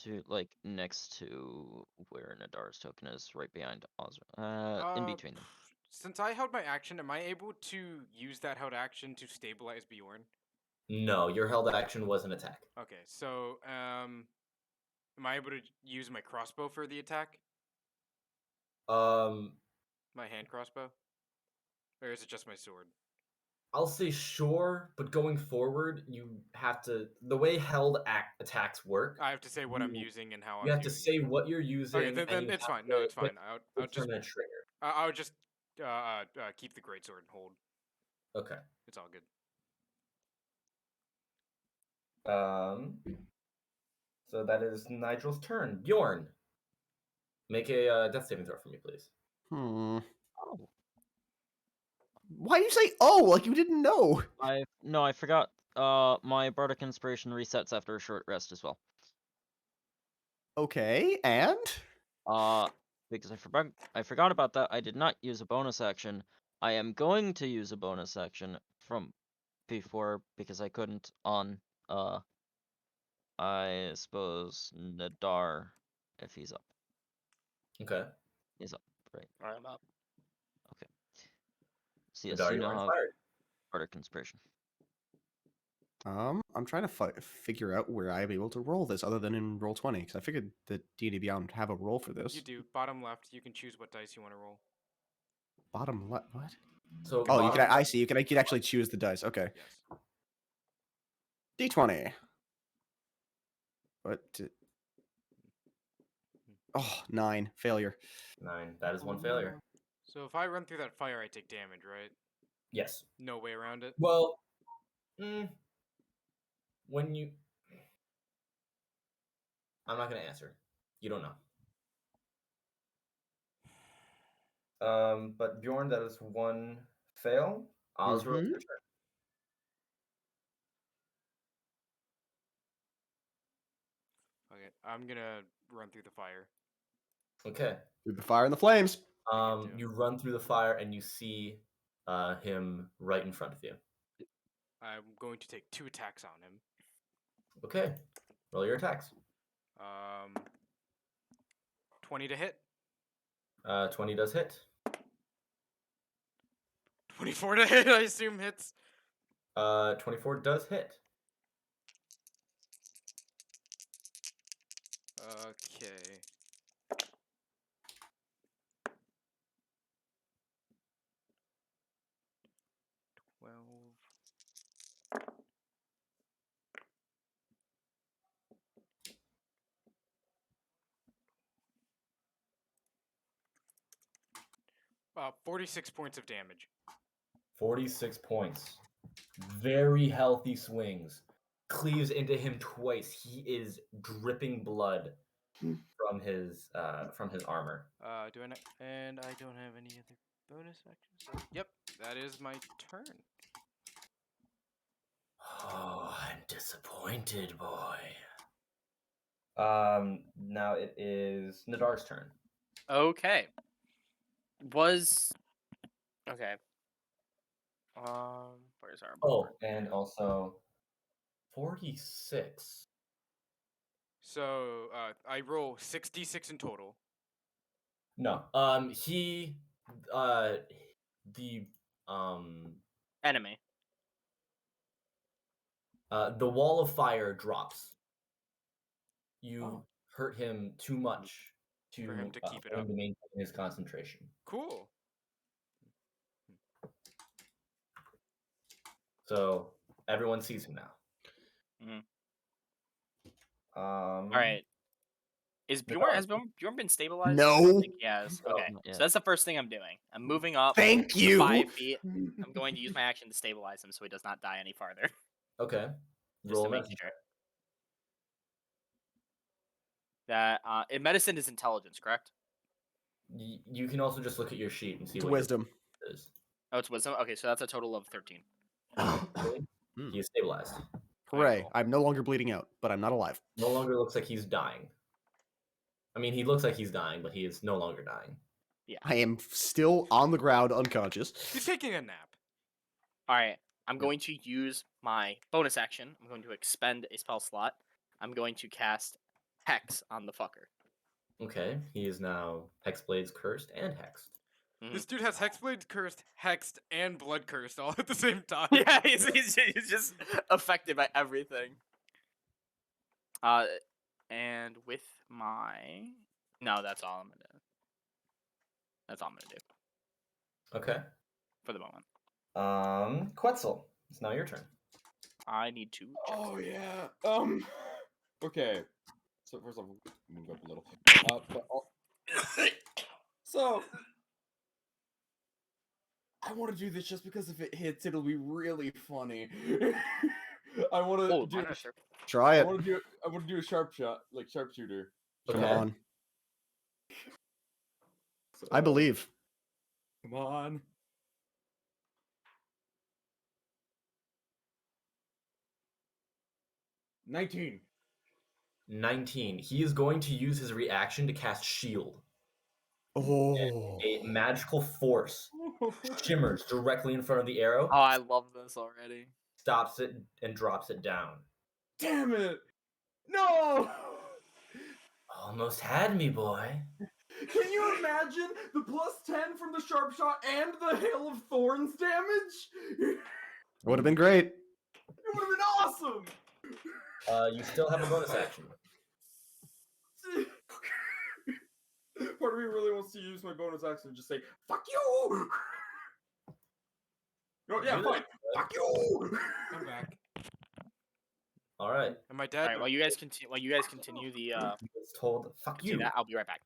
to like next to where Nadaar's token is, right behind Osril. In between them. Since I held my action, am I able to use that held action to stabilize Bjorn? No, your held action was an attack. Okay, so am I able to use my crossbow for the attack? My hand crossbow? Or is it just my sword? I'll say sure, but going forward, you have to. The way held attacks work, I have to say what I'm using and how I'm you have to using say it. what you're using. Okay, then and you it's have fine. to No, it's fine. I'll just determine a trigger. I'll just keep the greatsword and hold. Okay. It's all good. So that is Nigel's turn. Bjorn, make a death saving throw for me, please. Oh. Why do you say oh like you didn't know? I forgot. My bardic inspiration resets after a short rest as well. Okay, and Because I forgot about that. I did not use a bonus action. I am going to use a bonus action from before because I couldn't on I suppose Nadaar if he's up. Okay. He's up, right? I'm up. Okay. So yes, Nadaar, you you now are have inspired. bardic inspiration. I'm trying to figure out where I'm able to roll this other than in roll 20 because I figured that D&D Beyond would have a roll for this. You do. Bottom left, you can choose what dice you want to roll. Bottom left, what? So Oh, you bottom can. I left- see. You can actually choose the dice. Okay. Yes. D20. What? Oh, 9. Failure. 9. That is one failure. So if I run through that fire, I take damage, right? Yes. No way around it. Well, when you, I'm not gonna answer. You don't know. But Bjorn, that is one fail. Osril, Mhm. your turn. Okay, I'm gonna run through the fire. Okay. Through the fire and the flames. You run through the fire and you see him right in front of you. I'm going to take 2 attacks on him. Okay. Roll your attacks. 20 to hit. 20 does hit. 24 to hit, I assume hits. 24 does hit. Okay. Well. 46 points of damage. 46 points. Very healthy swings. Cleaves into him twice. He is dripping blood from his armor. And I don't have any other bonus actions. So, yep, that is my turn. Oh, I'm disappointed, boy. Now it is Nadaar's turn. Okay. Okay. Where's our Oh, board? and also 46. So I roll 66 in total. No. Enemy. The wall of fire drops. You hurt him too much For him to keep it for him up. to maintain his concentration. Cool. So everyone sees him now. Mhm. All All right. Has Bjorn been stabilized? No. Yes. No, Okay. not So yet. that's the first thing I'm doing. I'm moving up Thank to you. 5 feet. I'm going to use my action to stabilize him so he does not die any farther. Okay. Just Roll to make medicine. sure. That medicine is intelligence, correct? You can also just look at your sheet and see It's what your wisdom. is. Oh, it's wisdom. Okay, so that's a total of 13. He is stabilized. Hooray. cool. I'm no longer bleeding out, but I'm not alive. No longer looks like he's dying. I mean, he looks like he's dying, but he is no longer dying. I am still on the ground, unconscious. He's taking a nap. All right, I'm going to use my bonus action. I'm going to expend a spell slot. I'm going to cast Hex on the fucker. Okay, he is now Hexblade's cursed and hexed. This dude has Hexblade cursed, hexed, and blood cursed all at the same time. Yeah, he's just affected by everything. And with my that's all I'm gonna do. That's all I'm gonna do Okay. for the moment. Quetzel, it's now your turn. I need to. Oh yeah. Okay. So first off, we'll move up a little. So I want to do this just because if it hits, it'll be really funny. I want to do. Try I it. want to do a sharpshooter. Come Okay. on. So, I believe. Come on. $19. 19. He is going to use his reaction to cast Shield. Oh. A magical force shimmers directly in front of the arrow, Oh, I love this already. stops it, and drops it down. Damn it! No! Almost had me, boy. Can you imagine the +10 from the sharp shot and the hail of thorns damage? Would have been great. It would have been awesome! You still have a bonus action. Part of me really wants to use my bonus action and just say, fuck you! No, yeah, fine. Fuck you! I'm back. All right. And my All dad. right, while you guys continue the It's told, fuck do you. that, I'll be right back.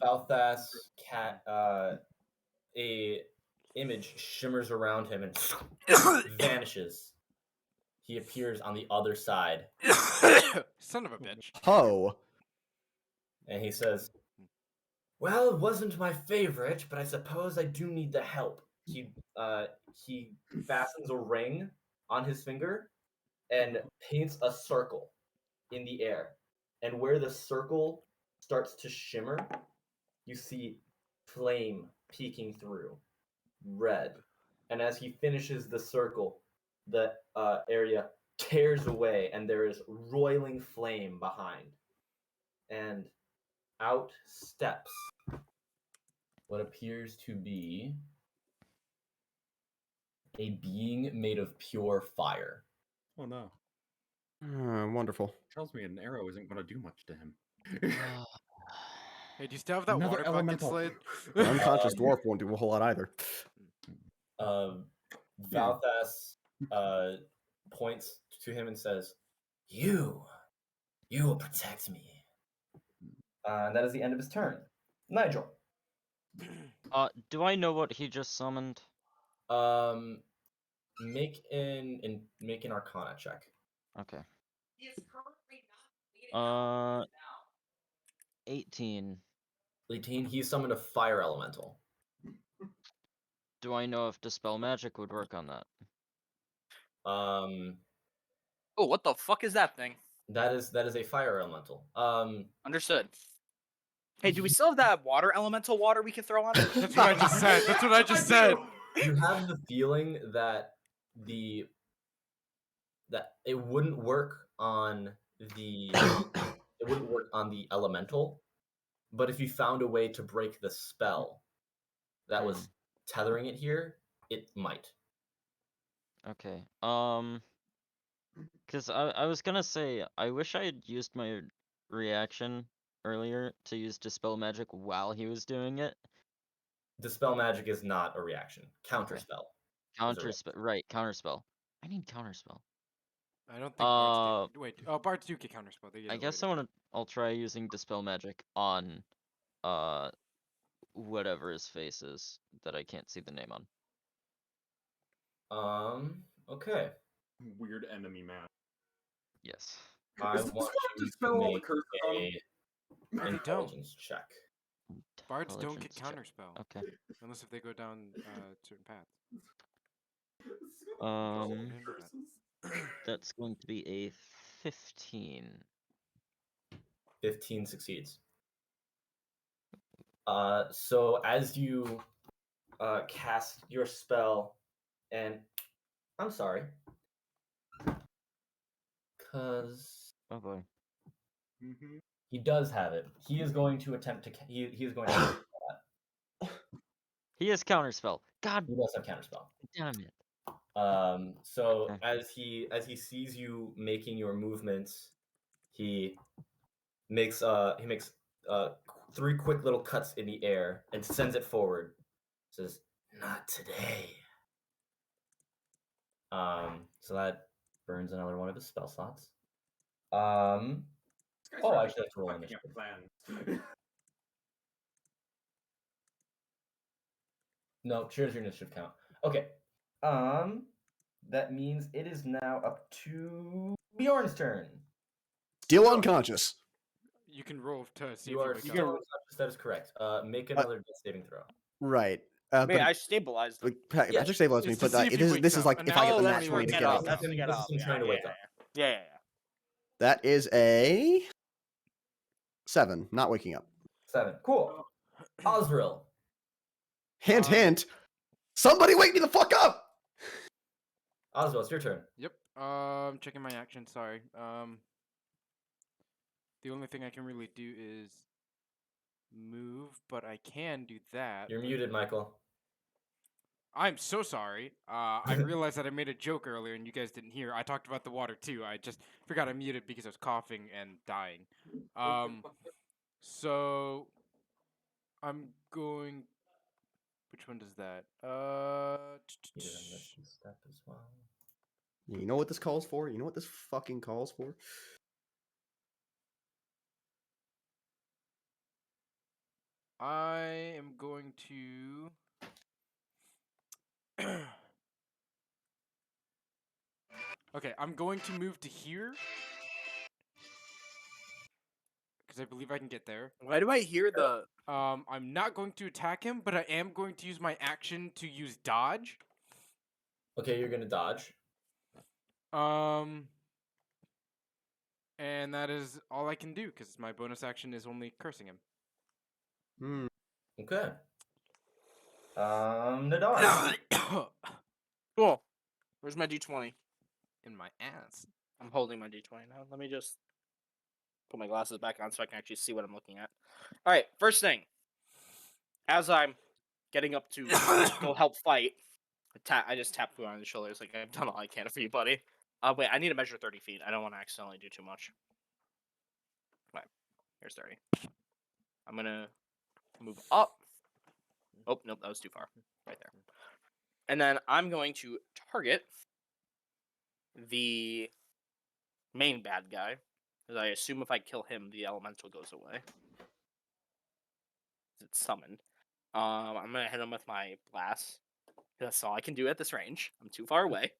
Falthas cat, a image shimmers around him and vanishes. He appears on the other side, Son of a bitch. Ho. and he says, "Well, it wasn't my favorite, but I suppose I do need the help." He fastens a ring on his finger and paints a circle in the air. And where the circle starts to shimmer, you see flame peeking through, red. And as he finishes the circle, the area tears away, and there is roiling flame behind. And out steps what appears to be a being made of pure fire. Oh no. Wonderful. Tells me an arrow isn't going to do much to him. Hey, do you still have that Another water bucket, elemental. Slade? An unconscious dwarf won't do a whole lot either. Valthas points to him and says, You will protect me. And that is the end of his turn. Nigel. Do I know what he just summoned? Make an Arcana check. Okay. 18. 18. He summoned a fire elemental. Do I know if Dispel Magic would work on that? Um, Oh, what the fuck is that thing? that is a fire elemental. Understood. Hey, do we still have that water elemental water we can throw on it? That's what I just said. That's what I just said. You have the feeling that it wouldn't work on the elemental, but if you found a way to break the spell that was tethering it here, it might. Okay. Because I was gonna say, I wish I had used my reaction earlier to use Dispel Magic while he was doing it. Dispel Magic is not a reaction. Counterspell. Counterspell, right, Counterspell. I need Counterspell. I don't think Bards do. Wait, Bards do get counterspell. They get I it guess later. I'll try using Dispel Magic on, whatever his face is that I can't see the name on. Okay. Weird enemy map. Yes. I Is this want supposed to you spell to all the make curses on him? No, they don't. intelligence check. Bards don't get Intelligence check. counterspell. Okay. Unless if they go down certain paths. That's going to be a 15. 15 succeeds. So as you cast your spell, and I'm sorry, because Oh boy. he does have it. He is going to attempt to. He is going to. He has Counterspell. God He does have counterspell. damn it. So Okay. as he sees you making your movements, he makes 3 quick little cuts in the air and sends it forward. Says, "Not today." So that burns another one of his spell slots. Oh, I actually have to roll initiative. No, cheers your initiative count. Okay. That means it is now up to Bjorn's turn. Still unconscious. You can roll to see You if are you wake still up. unconscious. That is correct. Make another death saving throw. Right. Wait, But I stabilized him. Patrick stabilized me, it's to but see if he this wakes is up. like And if now I get you the roll nat to 20 to get get up. up. That's to This get is up. him trying to wake up. Yeah. That is a 7. Not waking up. 7. Cool. Osril. Hint, hint. Somebody wake me the fuck up! Osril, it's your turn. Yep. Checking my action. Sorry. The only thing I can really do is move, but I can do that. You're muted, Michael. I'm so sorry. I realized that I made a joke earlier and you guys didn't hear. I talked about the water too. I just forgot I muted because I was coughing and dying. So I'm going. Which one does that? You did a mission step as well. You know what this calls for? You know what this fucking calls for? I am going to. Okay, I'm going to move to here. Because I believe I can get there. Why do I hear the? I'm not going to attack him, but I am going to use my action to use dodge. Okay, you're gonna dodge. And that is all I can do because my bonus action is only cursing him. Hmm. Okay. Nadaar. Cool. Where's my d20? In my ass. I'm holding my d20 now. Let me just put my glasses back on so I can actually see what I'm looking at. All right, first thing. As I'm getting up to go help fight, I just tap Bjorn on the shoulders like I've done all I can for you, buddy. Wait, I need to measure 30 feet. I don't want to accidentally do too much. Right, here's 30. I'm gonna move up. Oh, nope, that was too far. Right there. And then I'm going to target the main bad guy, because I assume if I kill him, the elemental goes away. It's summoned. I'm gonna hit him with my blast. That's all I can do at this range. I'm too far away.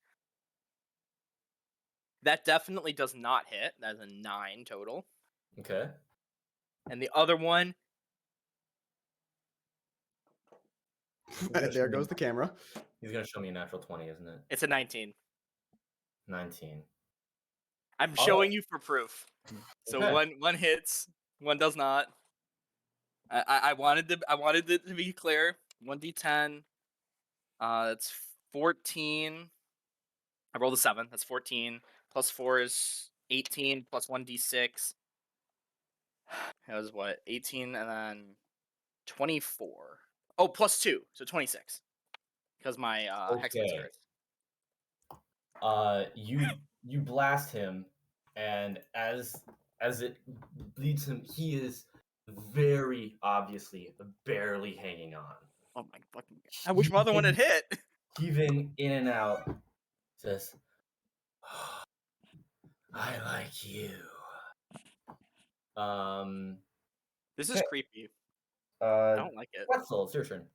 That definitely does not hit. That is a 9 total. Okay. And the other one, There goes the camera. He's gonna show me a natural 20, isn't it? it's a 19. 19. I'm Oh. showing you for proof. So Okay. one hits, one does not. I wanted it to be clear. 1d10. That's 14. I rolled a 7. That's 14. Plus 4 is 18. Plus 1d6. That was what? 18 and then 24. Oh, plus 2. So 26. Because my hex Okay. curse. You blast him, and as it bleeds him, he is very obviously barely hanging on. Oh my fucking god. I wish my other one had hit. Heaving in and out, says, "I like you." This is Okay. creepy. I Uh, don't like it. Quetzel, it's your turn.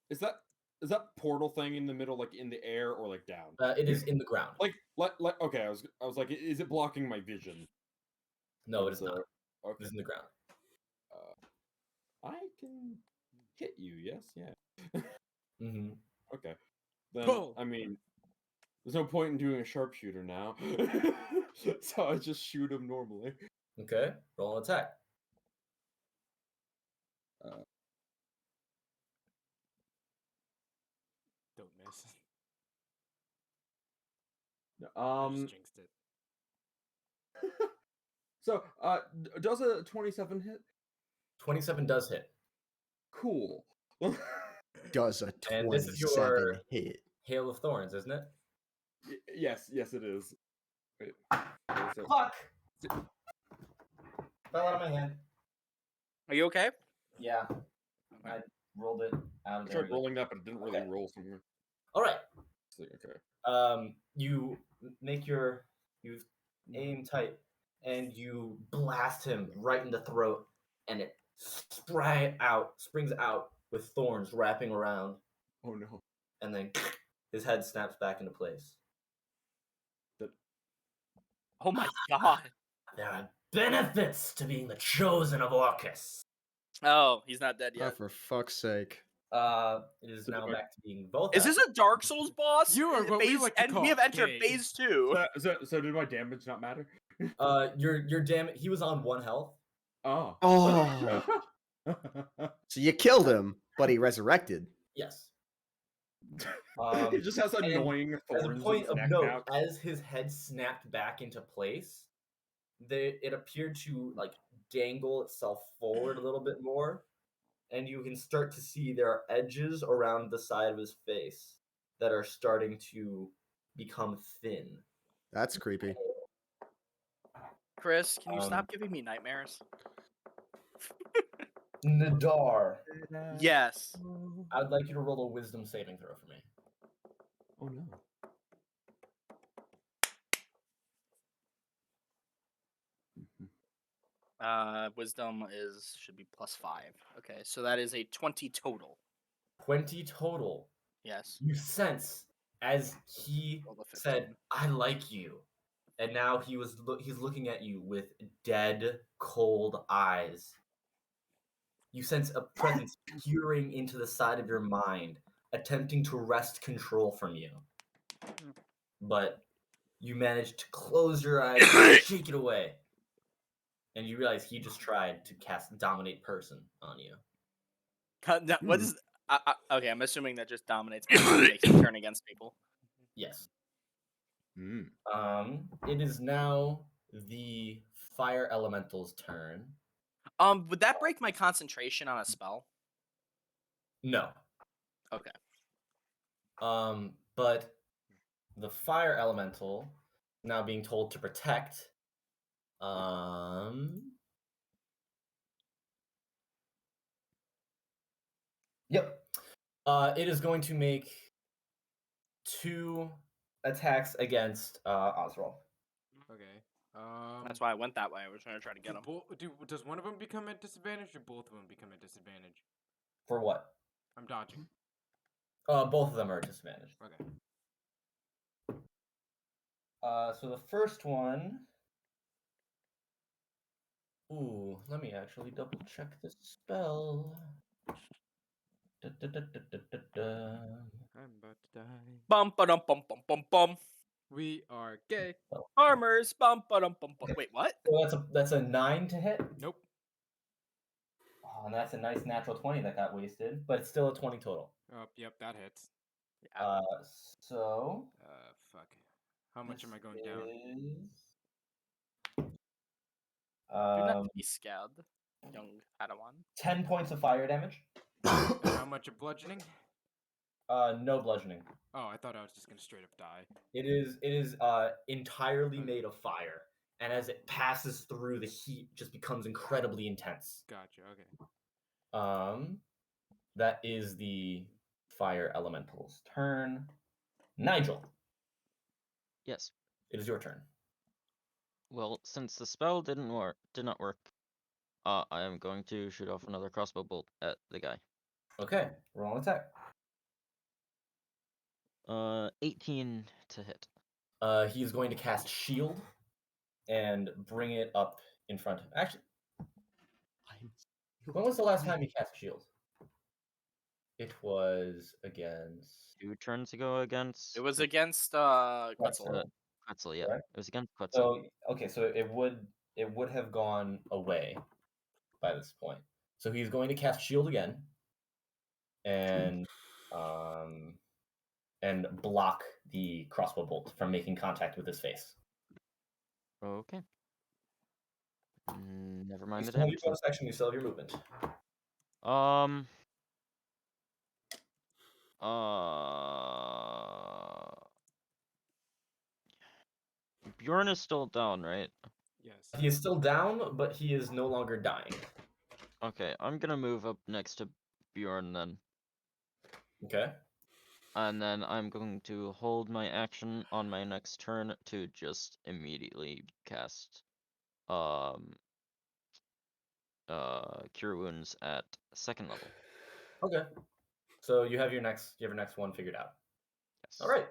Is that portal thing in the middle, like in the air or like down? It is in the ground. Like okay, I was like, is it blocking my vision? No, it is not. Okay. It is in the ground. I can hit you. Yes, yeah. Mm-hmm. Okay. Then Pull. I mean, there's no point in doing a sharpshooter now, so I just shoot him normally. Okay, roll an attack. Don't miss. I just jinxed it. So, does a 27 hit? 27 does hit. Cool. Does a And this is 27 your- hit? Hail of Thorns, isn't it? Yes, it is. Wait, so- Fuck! Fell out of my hand. Are you okay? Yeah. I rolled it out of I there. tried rolling that, but it didn't really Okay. roll somewhere. Alright. So, okay. You aim tight, and you blast him right in the throat, and it springs out with thorns wrapping around, Oh no. and then his head snaps back into place. Oh my god. There are benefits to being the chosen of Orcus. Oh, he's not dead Oh, yet. for fuck's sake. It is now back to being both. Is this a Dark Souls boss? You are what we like to and call we have entered gay. phase 2. So did my damage not matter? Your damage. He was on 1 health. Oh. Oh. So you killed him, but he resurrected. Yes. He just has annoying As thorns a in point his of neck note, now. as his head snapped back into place, it appeared to like dangle itself forward a little bit more, and you can start to see there are edges around the side of his face that are starting to become thin. That's creepy. Chris, can you stop giving me nightmares? Nadaar, Yes. I would like you to roll a wisdom saving throw for me. Oh no. Wisdom should be +5. Okay, so that is a 20 total. 20 total. Yes. You sense as he Roll a said, 15. "I like you," and now he's looking at you with dead, cold eyes. You sense a presence peering into the side of your mind, attempting to wrest control from you. but you manage to close your eyes and shake it away. And you realize he just tried to cast Dominate Person on you. What is? Okay, I'm assuming that just dominates me, makes me turn against people. Yes. Mm. It is now the Fire Elemental's turn. Would that break my concentration on a spell? No. Okay. But the Fire Elemental now being told to protect. Yep. It is going to make 2 attacks against Osril. Okay. That's why I went that way. I was trying to get him. Does one of them become at disadvantage, or both of them become at disadvantage? For what? I'm dodging. Both of them are at disadvantage. Okay. So the first one. Ooh, let me actually double check this spell. I'm about to die. Bum ba dum bum bum bum bum. We are gay. Farmers. Bum ba dum bum bum. Wait, what? So that's a 9 to hit. Nope. Oh, and that's a nice natural 20 that got wasted, but it's still a 20 total. Oh, yep, that hits. So. Fuck. How much am I going down? Do not be scared, young Padawan. 10 points of fire damage. And how much of bludgeoning? No bludgeoning. Oh, I thought I was just gonna straight up die. It is entirely made of fire, and as it passes through, the heat just becomes incredibly intense. Gotcha. Okay. That is the Fire Elemental's turn. Nigel, Yes. it is your turn. Well, since the spell did not work, I am going to shoot off another crossbow bolt at the guy. Okay, roll an attack. 18 to hit. He's going to cast Shield and bring it up in front of him. Actually, when was the last time you cast Shield? It was against 2 turns ago against. It was against Quetzel. Quetzel, yeah. Correct. It was against Quetzel. So it would have gone away by this point. So he's going to cast Shield again, and block the crossbow bolt from making contact with his face. Okay. Never mind You the still have your damage. bonus action. You still have your movement. Bjorn is still down, right? Yes. He is still down, but he is no longer dying. Okay, I'm gonna move up next to Bjorn then. Okay. And then I'm going to hold my action on my next turn to just immediately cast Cure Wounds at 2nd level. Okay. So you have your next one figured out. Yes. All right.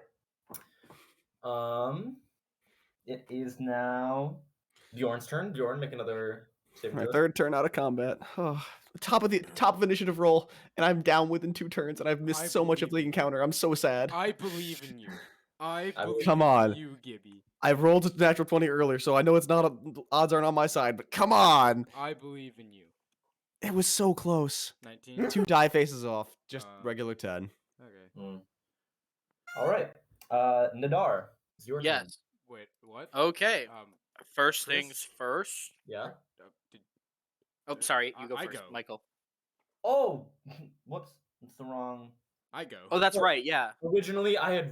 It is now Bjorn's turn. Bjorn, make another saving My throw. third turn out of combat. Oh, top of initiative roll, and I'm down within 2 turns, and I've missed so much of the encounter. I'm so sad. I believe in you. I believe Come on. in you, Gibby. I rolled a natural 20 earlier, so I know it's not odds aren't on my side, but come on. I believe in you. It was so close. 19. 2 die faces off, just regular 10. Okay. All right. Nadaar, it's your turn. Yes. Wait, what? Okay. First Chris? things first. Yeah. Oh, sorry. You go I first, go. Michael. Oh, whoops. It's the wrong. I go. Oh, that's Well, right. Yeah. Originally, I'd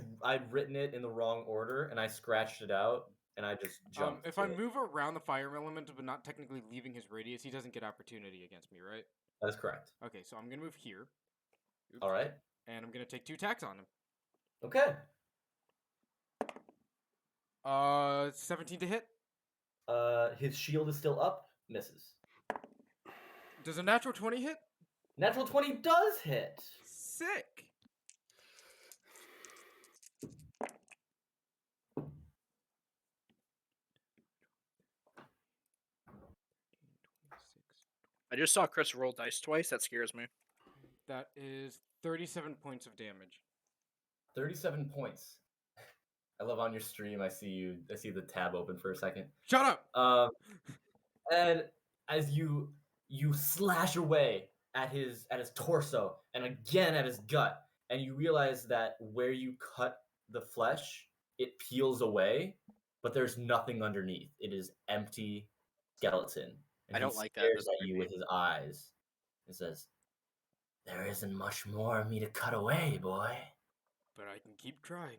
written it in the wrong order, and I scratched it out, and I just jumped. If I move around the fire element, but not technically leaving his radius, he doesn't get opportunity against me, right? That is correct. Okay, so I'm gonna move here. Oops. All right. And I'm gonna take 2 attacks on him. Okay. 17 to hit. His shield is still up. Misses. Does a natural 20 hit? Natural 20 does hit. Sick. I just saw Chris roll dice twice. That scares me. That is 37 points of damage. 37 points. I love on your stream. I see the tab open for a second. Shut up. And as you slash away at his torso and again at his gut, and you realize that where you cut the flesh, it peels away, but there's nothing underneath. It is empty skeleton. And I don't he like that. stares That's at you with his eyes and says, "There isn't much more of me to cut away, boy." But I can keep trying.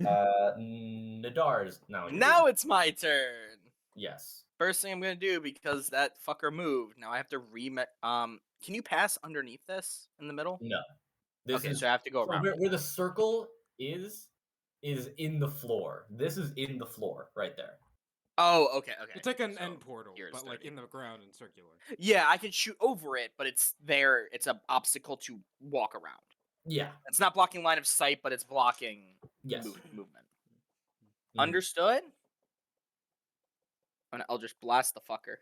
Nadaar's now. Now it's my turn. Yes. First thing I'm gonna do, because that fucker moved. Now I have to can you pass underneath this in the middle? No. This Okay, is so I have to go so around. where the circle is in the floor. This is in the floor right there. Oh, okay. It's like an So, end portal, here's but like 30. in the ground and circular. Yeah, I can shoot over it, but it's there. It's an obstacle to walk around. Yeah. It's not blocking line of sight, but it's blocking Yes. movement. Mhm. Understood? And I'll just blast the fucker.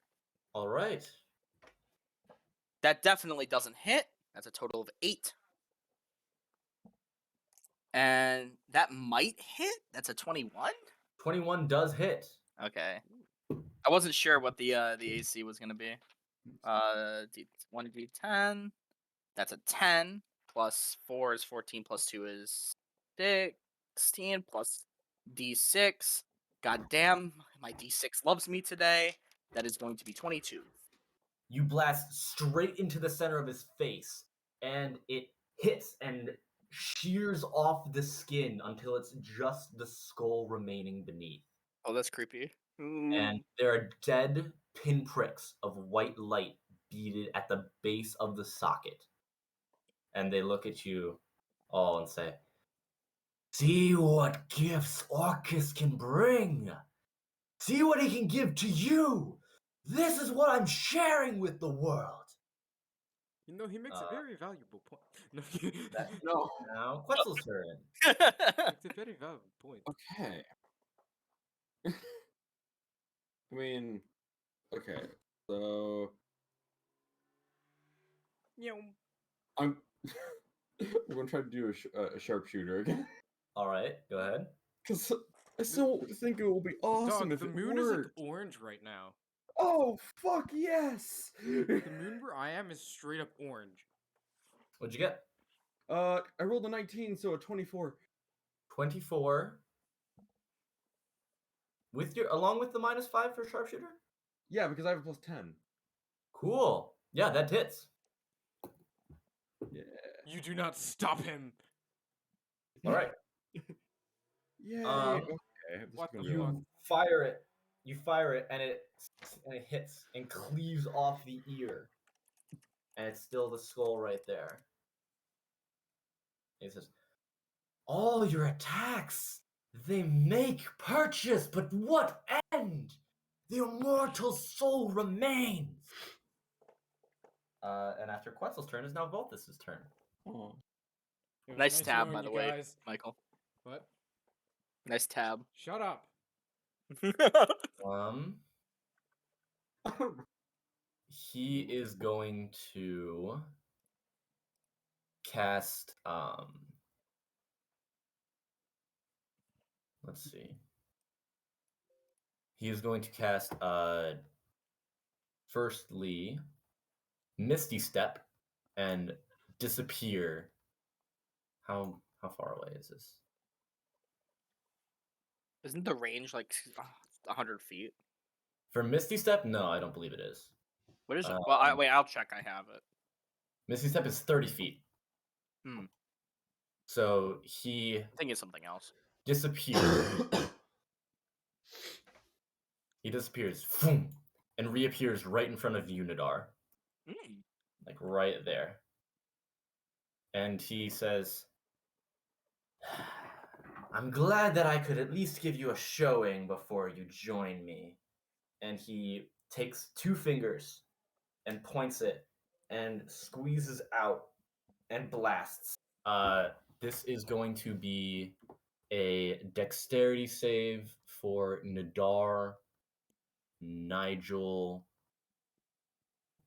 All right. That definitely doesn't hit. That's a total of 8. And that might hit. That's a 21. 21 does hit. Okay. I wasn't sure what the AC was gonna be. 1d10. That's a 10. Plus 4 is 14. Plus 2 is 16. Plus d6. God damn, my d6 loves me today. That is going to be 22. You blast straight into the center of his face, and it hits and shears off the skin until it's just the skull remaining beneath. Oh, that's creepy. And there are dead pinpricks of white light beaded at the base of the socket. And they look at you all and say, "See what gifts Orcus can bring. See what he can give to you. This is what I'm sharing with the world." You know, he makes a very valuable point. No, No. Now, Quetzel's turn. it's a very valuable point. Okay. I mean, okay. So Yeah. I'm I'm gonna try to do a sharpshooter again All right, go ahead. because I still think it will be awesome Dog, if the it moon is like worked. orange right now. Oh fuck yes! The moon where I am is straight up orange. What'd you get? I rolled a 19, so a 24. 24. Along with the -5 for sharpshooter? Yeah, because I have a plus 10. Cool. Yeah, that hits. Yeah. You do not stop him. All right. Yay. Um, Okay. This is what gonna the be You fuck? fire it. You fire it, and it hits and cleaves off the ear, and it's still the skull right there. It says, "All your attacks, they make purchase, but what end? The immortal soul remains." And after Quetzel's turn is now Volthus' turn. Oh. It was Nice tab, knowing by the you way, guys. Michael. What? Nice tab. Shut up. He is going to cast let's see. He is going to cast firstly Misty Step and disappear. How far away is this? Isn't the range like 100 feet? For Misty Step, no, I don't believe it is. What is it? Well, wait, I'll check. I have it. Misty Step is 30 feet. Hmm. So he I think it's something else. disappears. He disappears, boom, and reappears right in front of you, Nadaar. Like right there. And he says, "I'm glad that I could at least give you a showing before you join me." And he takes 2 fingers and points it and squeezes out and blasts. This is going to be a dexterity save for Nadaar, Nigel,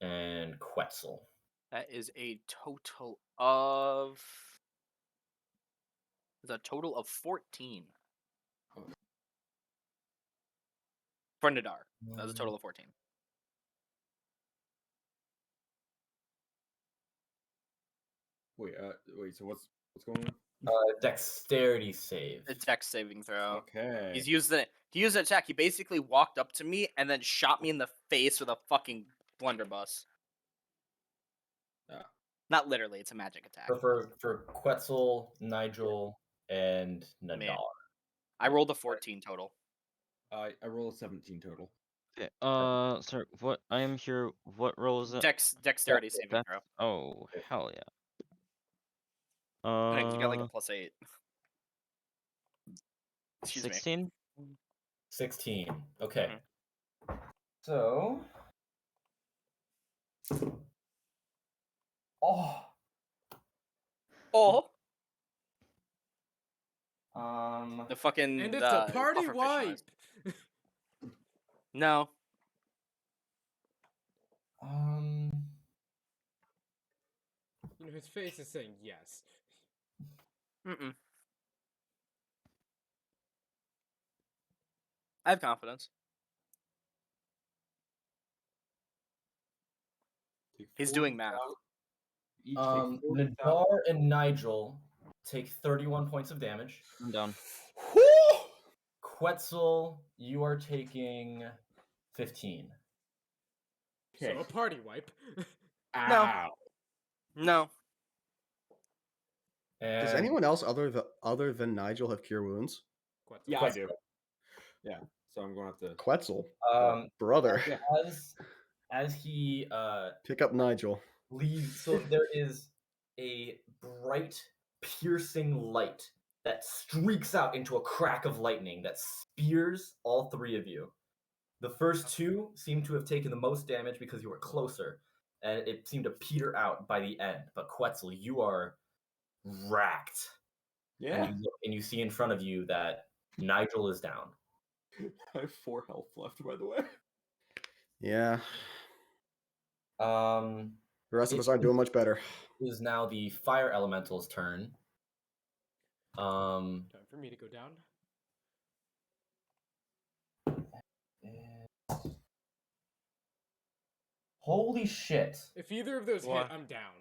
and Quetzel. That is a total of is a total of 14. For Nadaar, that was a total of 14. Wait, so what's going on? Dexterity save. A dex saving throw. Okay. He used an attack. He basically walked up to me and then shot me in the face with a fucking blunderbuss. Ah. Not literally, it's a magic attack. So for Quetzel, Nigel, and Me. Nadaar. I rolled a 14 total. I roll a 17 total. Okay, sorry, what, I am here, what roll is it? Dexterity saving Dex- throw. Oh, hell yeah. I think you got like a +8. Excuse me. 16? 16. Okay. So. Oh. Oh, The fucking. And it's a party pufferfish wipe. noise. No. You know, his face is saying yes. Mm-mm. I have confidence. He's doing math. Each take 40,000. Nadaar and Nigel take 31 points of damage. I'm down. Quetzel, you are taking 15. So a party wipe. Ow. No. And Does anyone else other than Nigel have cure wounds? Quetzel. Yeah, I do. Yeah, so I'm going to have to. Quetzel, as, brother, as he pick up Nigel. leaves, so there is a bright, piercing light that streaks out into a crack of lightning that spears all three of you. The first two seem to have taken the most damage because you were closer, and it seemed to peter out by the end. But Quetzel, you are racked. Yeah. And you see in front of you that Nigel is down. I have 4 health left, by the way. Yeah, The the rest of us aren't doing much better. It is now the fire elemental's turn. Time for me to go down. Holy shit. If either of those What? hit, I'm down.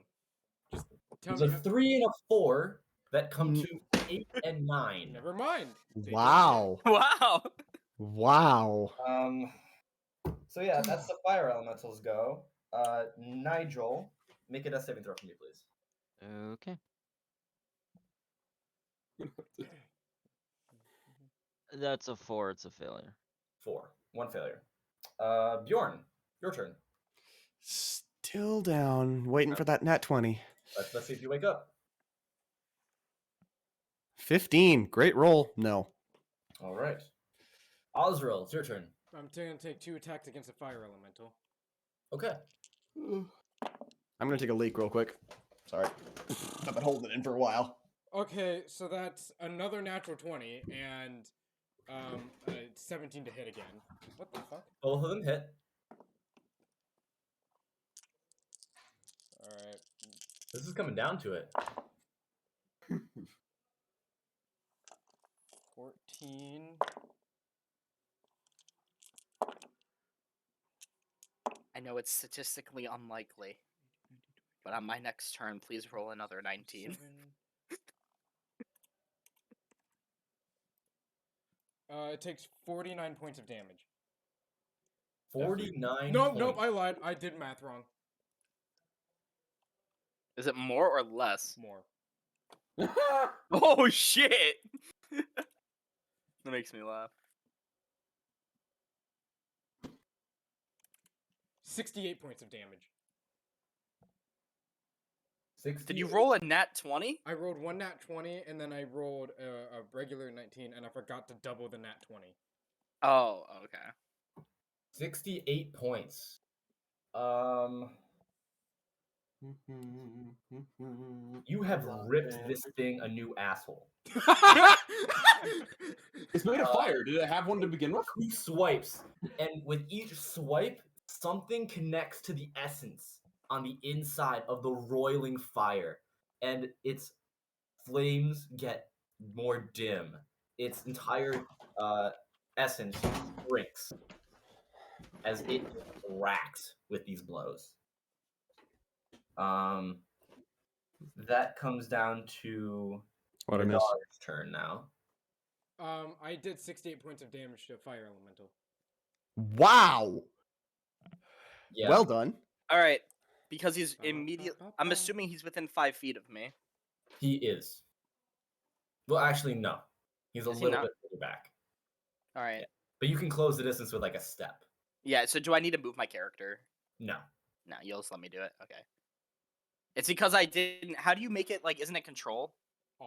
Just tell There's me. a 3 and a 4 that come to 8 and 9. Never mind. They don't Wow. Wow. Wow. So yeah, that's the fire elementals go. Nigel, make a death saving throw for me, please. Okay. That's a 4, it's a failure. 4. 1 failure. Bjorn, your turn. Still down, waiting for that nat 20. Let's see if you wake up. 15, great roll. No. All right. Osril, it's your turn. I'm going to take 2 attacks against a fire elemental. Okay. I'm gonna take a leak real quick. Sorry, I've been holding it in for a while. Okay, so that's another natural 20 and 17 to hit again. What the fuck? Both of them hit. Alright. This is coming down to it. 14. I know it's statistically unlikely, but on my next turn, please roll another 19. It takes 49 points of damage. 49 Nope, points. I lied. I did math wrong. Is it more or less? More. Oh shit! That makes me laugh. 68 points of damage. 60. Did you roll a nat 20? I rolled 1 nat 20, and then I rolled a regular 19, and I forgot to double the nat 20. Oh, okay. 68 points. You have ripped this thing a new asshole. It's made of fire. Did it have one to begin with? 2 swipes, and with each swipe, something connects to the essence on the inside of the roiling fire, and its flames get more dim. Its entire essence shrinks as it racks with these blows. That comes down to What I miss? Nadaar's turn now. I did 68 points of damage to a fire elemental. Wow. Yeah. Well done. All right, because he's immediate. I'm assuming he's within 5 feet of me. He is. Well, actually, no. He's a Is he little not? bit further back. All right. But you can close the distance with like a step. Yeah. So do I need to move my character? No. No, you'll just let me do it. Okay. It's because I didn't. How do you make it? Like, isn't it control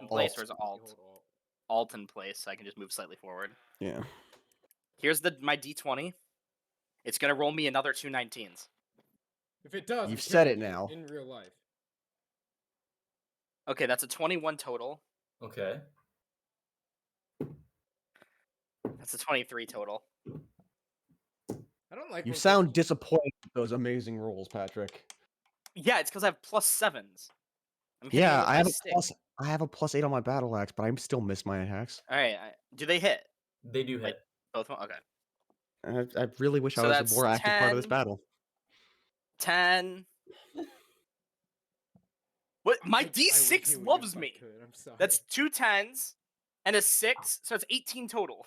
in place or is it alt? You hold alt. Alt in place, so I can just move slightly forward. Yeah. Here's my d20. It's gonna roll me another 2 19s. If it does, You've I'm said killing it you now. in real life. Okay, that's a 21 total. Okay. That's a 23 total. I don't like. You when sound people- disappointed with those amazing rolls, Patrick. Yeah, it's because I have +7s. I'm hitting Yeah, with I my have stick. I have a +8 on my battle axe, but I still miss my attacks. All right, do they hit? They do hit. Both of them? Okay. I really wish So I was that's a more active part of this 10. battle. 10. What? My I would D6 heal you loves if I me. could, I'm sorry. That's 2 10s and a 6, so it's 18 total.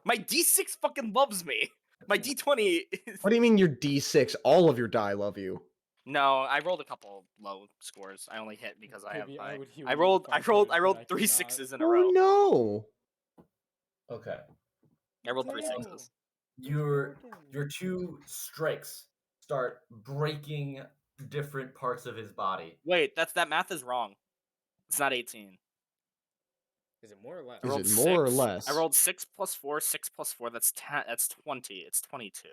My D6 fucking loves me. My D20 is... What do you mean your D6? All of your die love you. No, I rolled a couple low scores. I only hit because I have Gibby, high. I would heal I you rolled if I I rolled could, I but rolled I 3 cannot. 6s in a row. Oh no. Okay. I rolled 3 Table. 6s. Your two strikes start breaking different parts of his body. Wait, that math is wrong. It's not 18. Is it more or less? I Is rolled it more or 6. less? I rolled 6 plus 4, 6 plus 4. That's 10. That's 20. It's 22.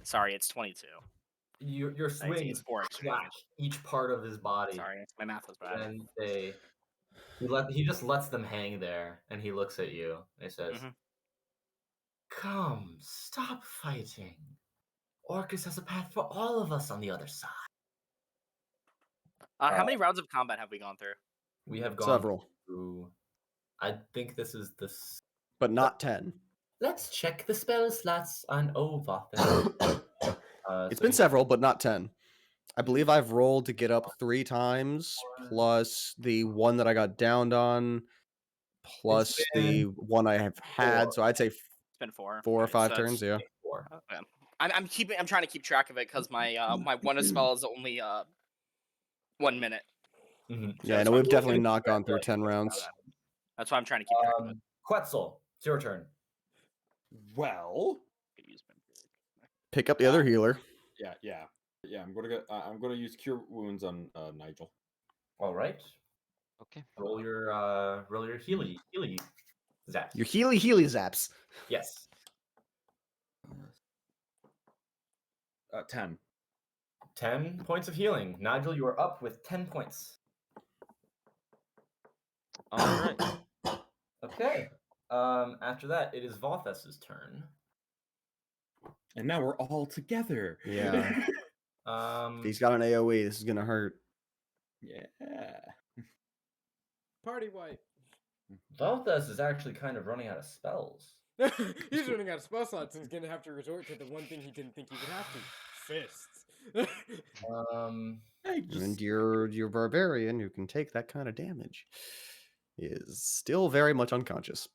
Sorry, it's 22. Your 19, swings it's 4 crack exchange. each part of his body. Sorry, my math was bad. And he just lets them hang there, and he looks at you. And he says, Mhm. "Come, stop fighting. Orcus has a path for all of us on the other side." How many rounds of combat have we gone through? We have gone Several, through. I think this is the. but not 10. Let's check the spell slots on Ovath. It's been several, but not 10. I believe I've rolled to get up 3 times, plus the one that I got downed on, plus the one I have had. 4. So I'd say It's been 4. 4 or Alright, 5 so turns. Yeah. 4. Okay. I'm trying to keep track of it because my my one spell is only 1 minute. Mm-hmm. Yeah, that's no, why we've I'm definitely keeping not gone track through of it. 10 rounds. That's why I'm trying to keep track of it. Quetzel, it's your turn. Well, Pick up the other healer. yeah. I'm gonna use Cure Wounds on Nigel. All right. Okay. Roll your healy zaps. Your healy zaps. Yes. 10. 10 points of healing. Nigel, you are up with 10 points. All right. Okay. After that, it is Vothes's turn. And now we're all together. Yeah. Um, If he's got an AoE, this is gonna hurt. Yeah. Party wipe. Vothes is actually kind of running out of spells. He's running out of spell slots and he's gonna have to resort to the one thing he didn't think he would have to. Fists. And your barbarian, who can take that kind of damage, is still very much unconscious.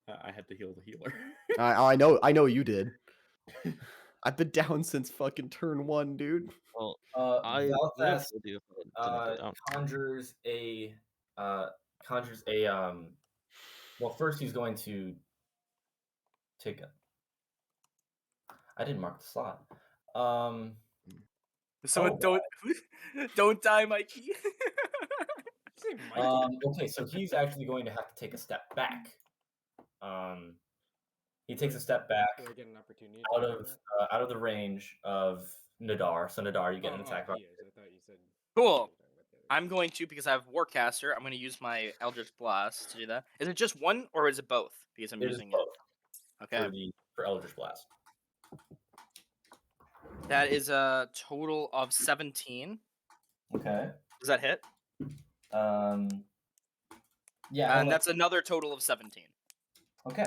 I had to heal the healer. I know you did. I've been down since fucking turn 1, dude. Well, I would have Valthas told you if I didn't go down. conjures a well, first he's going to take a. I didn't mark the slot. So don't die, Mikey. Okay, so he's actually going to have to take a step back. He takes a step back Do I get an opportunity out of the range of Nadaar. So Nadaar, you get an attack. I thought you said. Cool. I'm going to, because I have Warcaster, I'm going to use my Eldritch Blast to do that. Is it just one, or is it both? Because I'm It is using both it. Okay. for Eldritch Blast. That is a total of 17. Okay. Does that hit? Yeah. And that's another total of 17. Okay.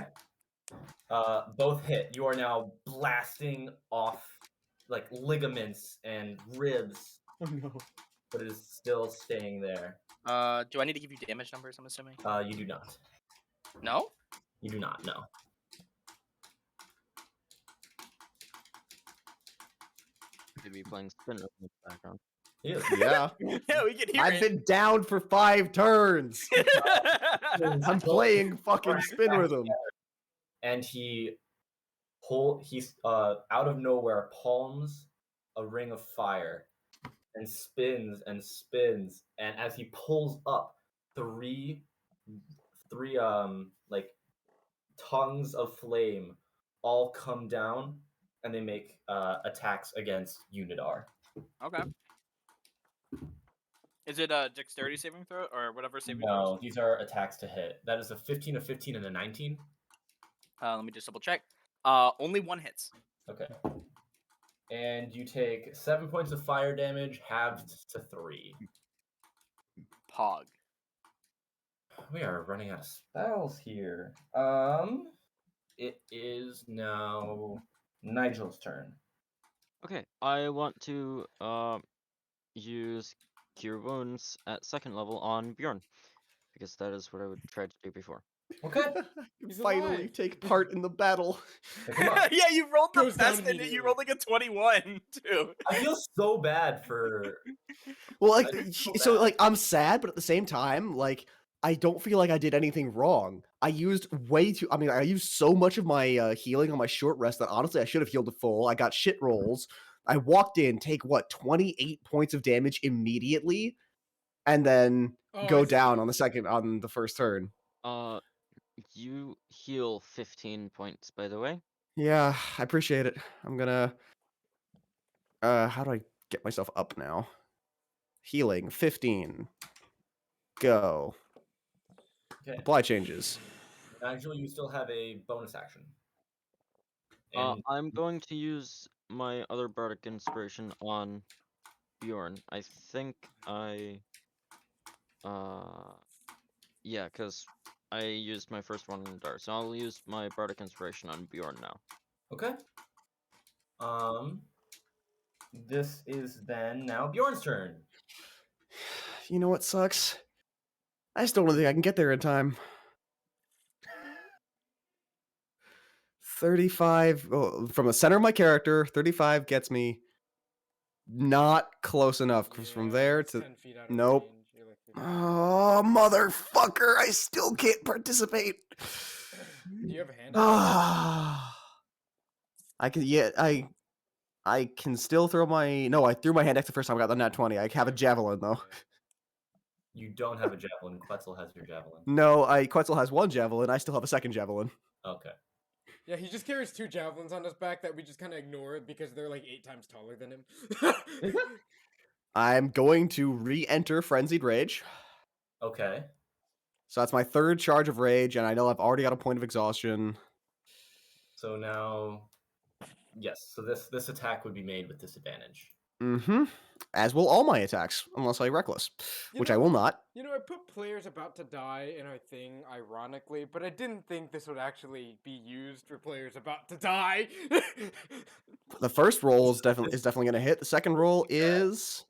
Both hit. You are now blasting off like ligaments and ribs. Oh no. But it is still staying there. Do I need to give you damage numbers, I'm assuming? You do not. No? You do not, no. Maybe playing Spinner in the background. Yes. Yeah. Yeah, we can hear I've it. been down for 5 turns. I'm playing fucking spin rhythm. And he's out of nowhere palms a ring of fire and spins, and as he pulls up, three like tongues of flame all come down, and they make attacks against Nadaar. Okay. Is it a dexterity saving throw or whatever saving throw? No, these are attacks to hit. That is a 15, a 15, and a 19. Let me just double check. Only one hits. Okay. And you take 7 points of fire damage, halved to 3. Pog. We are running out of spells here. It is now Nigel's turn. Okay, I want to use Cure Wounds at 2nd level on Bjorn, because that is what I would try to do before. Okay. He's Finally alive. take part in the battle. Come on. Yeah, you rolled the Goes down best, and you immediately. rolled like a 21 too. I feel so bad for. Well, like, I feel so bad. like I'm sad, but at the same time, like I don't feel like I did anything wrong. I used I used so much of my healing on my short rest that honestly I should have healed to full. I got shit rolls. I walked in, take 28 points of damage immediately, and then go down on the first turn. You heal 15 points, by the way. Yeah, I appreciate it. I'm gonna how do I get myself up now? Healing 15. Go. Okay. Apply changes. Nigel, you still have a bonus action. And I'm going to use my other bardic inspiration on Bjorn. I think yeah, because I used my first one on Nadaar, so I'll use my bardic inspiration on Bjorn now. Okay. This is then now Bjorn's turn. You know what sucks? I just don't think I can get there in time. 35 from the center of my character, 35 gets me not close enough because from there it's to 10 feet out of nope. range. You're like 50 feet. Oh, motherfucker, I still can't participate. Do you have a hand? Ah. I can still throw my I threw my hand next the first time I got the nat 20. I have a javelin though. You don't have a javelin. Quetzel has your javelin. No, Quetzel has one javelin. I still have a second javelin. Okay. Yeah, he just carries 2 javelins on his back that we just kind of ignore because they're like 8 times taller than him. I'm going to re-enter Frenzied Rage. Okay. So that's my 3rd charge of rage, and I know I've already got a point of exhaustion. So now, yes. So this attack would be made with disadvantage. Mm-hmm. As will all my attacks, unless I reckless, which I will not. You know, I put players about to die in our thing, ironically, but I didn't think this would actually be used for players about to die. The first roll is definitely going to hit. The second roll is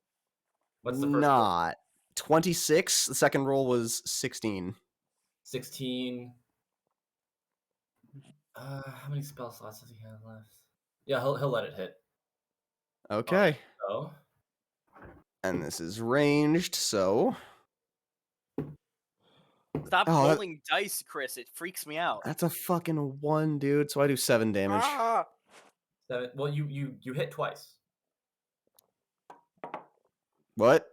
What's the first roll? not 26. The second roll was 16. 16. How many spell slots does he have left? Yeah, he'll let it hit. Okay. So And this is ranged, so Stop Oh, that- rolling dice, Chris. It freaks me out. that's a fucking 1, dude. So I do 7 damage. Ah! 7. Well, you hit twice. What?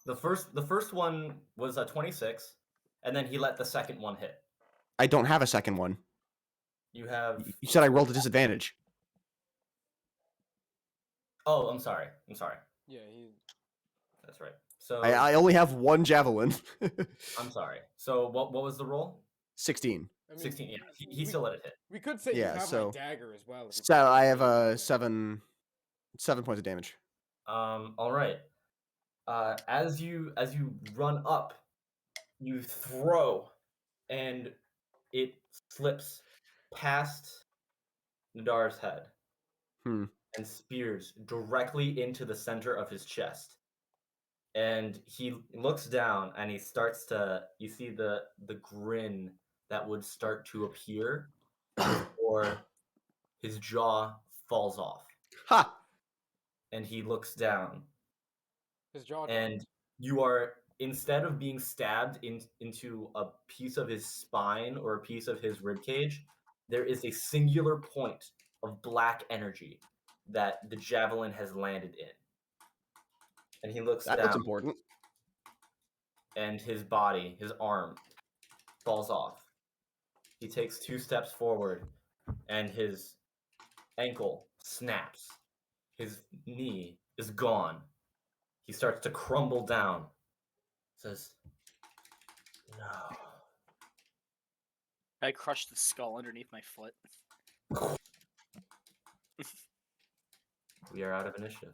The first one was a 26, and then he let the second one hit. I don't have a second one. You have. You said I rolled a disadvantage. Oh, I'm sorry. Yeah, That's right. So I only have 1 javelin. I'm sorry. So what was the roll? 16. I mean, 16. Yeah, he still let it hit. we could say Yeah, you have so- my dagger as well. if you So I have prefer. 7 points of damage. All right. As you run up, you throw, and it slips past Nadaar's head and spears directly into the center of his chest. And he looks down and he starts to, you see the grin that would start to appear before his jaw falls off. Ha! And he looks down. His jaw. And you are, instead of being stabbed into a piece of his spine or a piece of his ribcage, there is a singular point of black energy that the javelin has landed in. And he looks down. That's important. And his body, his arm, falls off. He takes 2 steps forward, and his ankle snaps. His knee is gone. He starts to crumble down. Says, "No." I crushed the skull underneath my foot. We are out of initiative.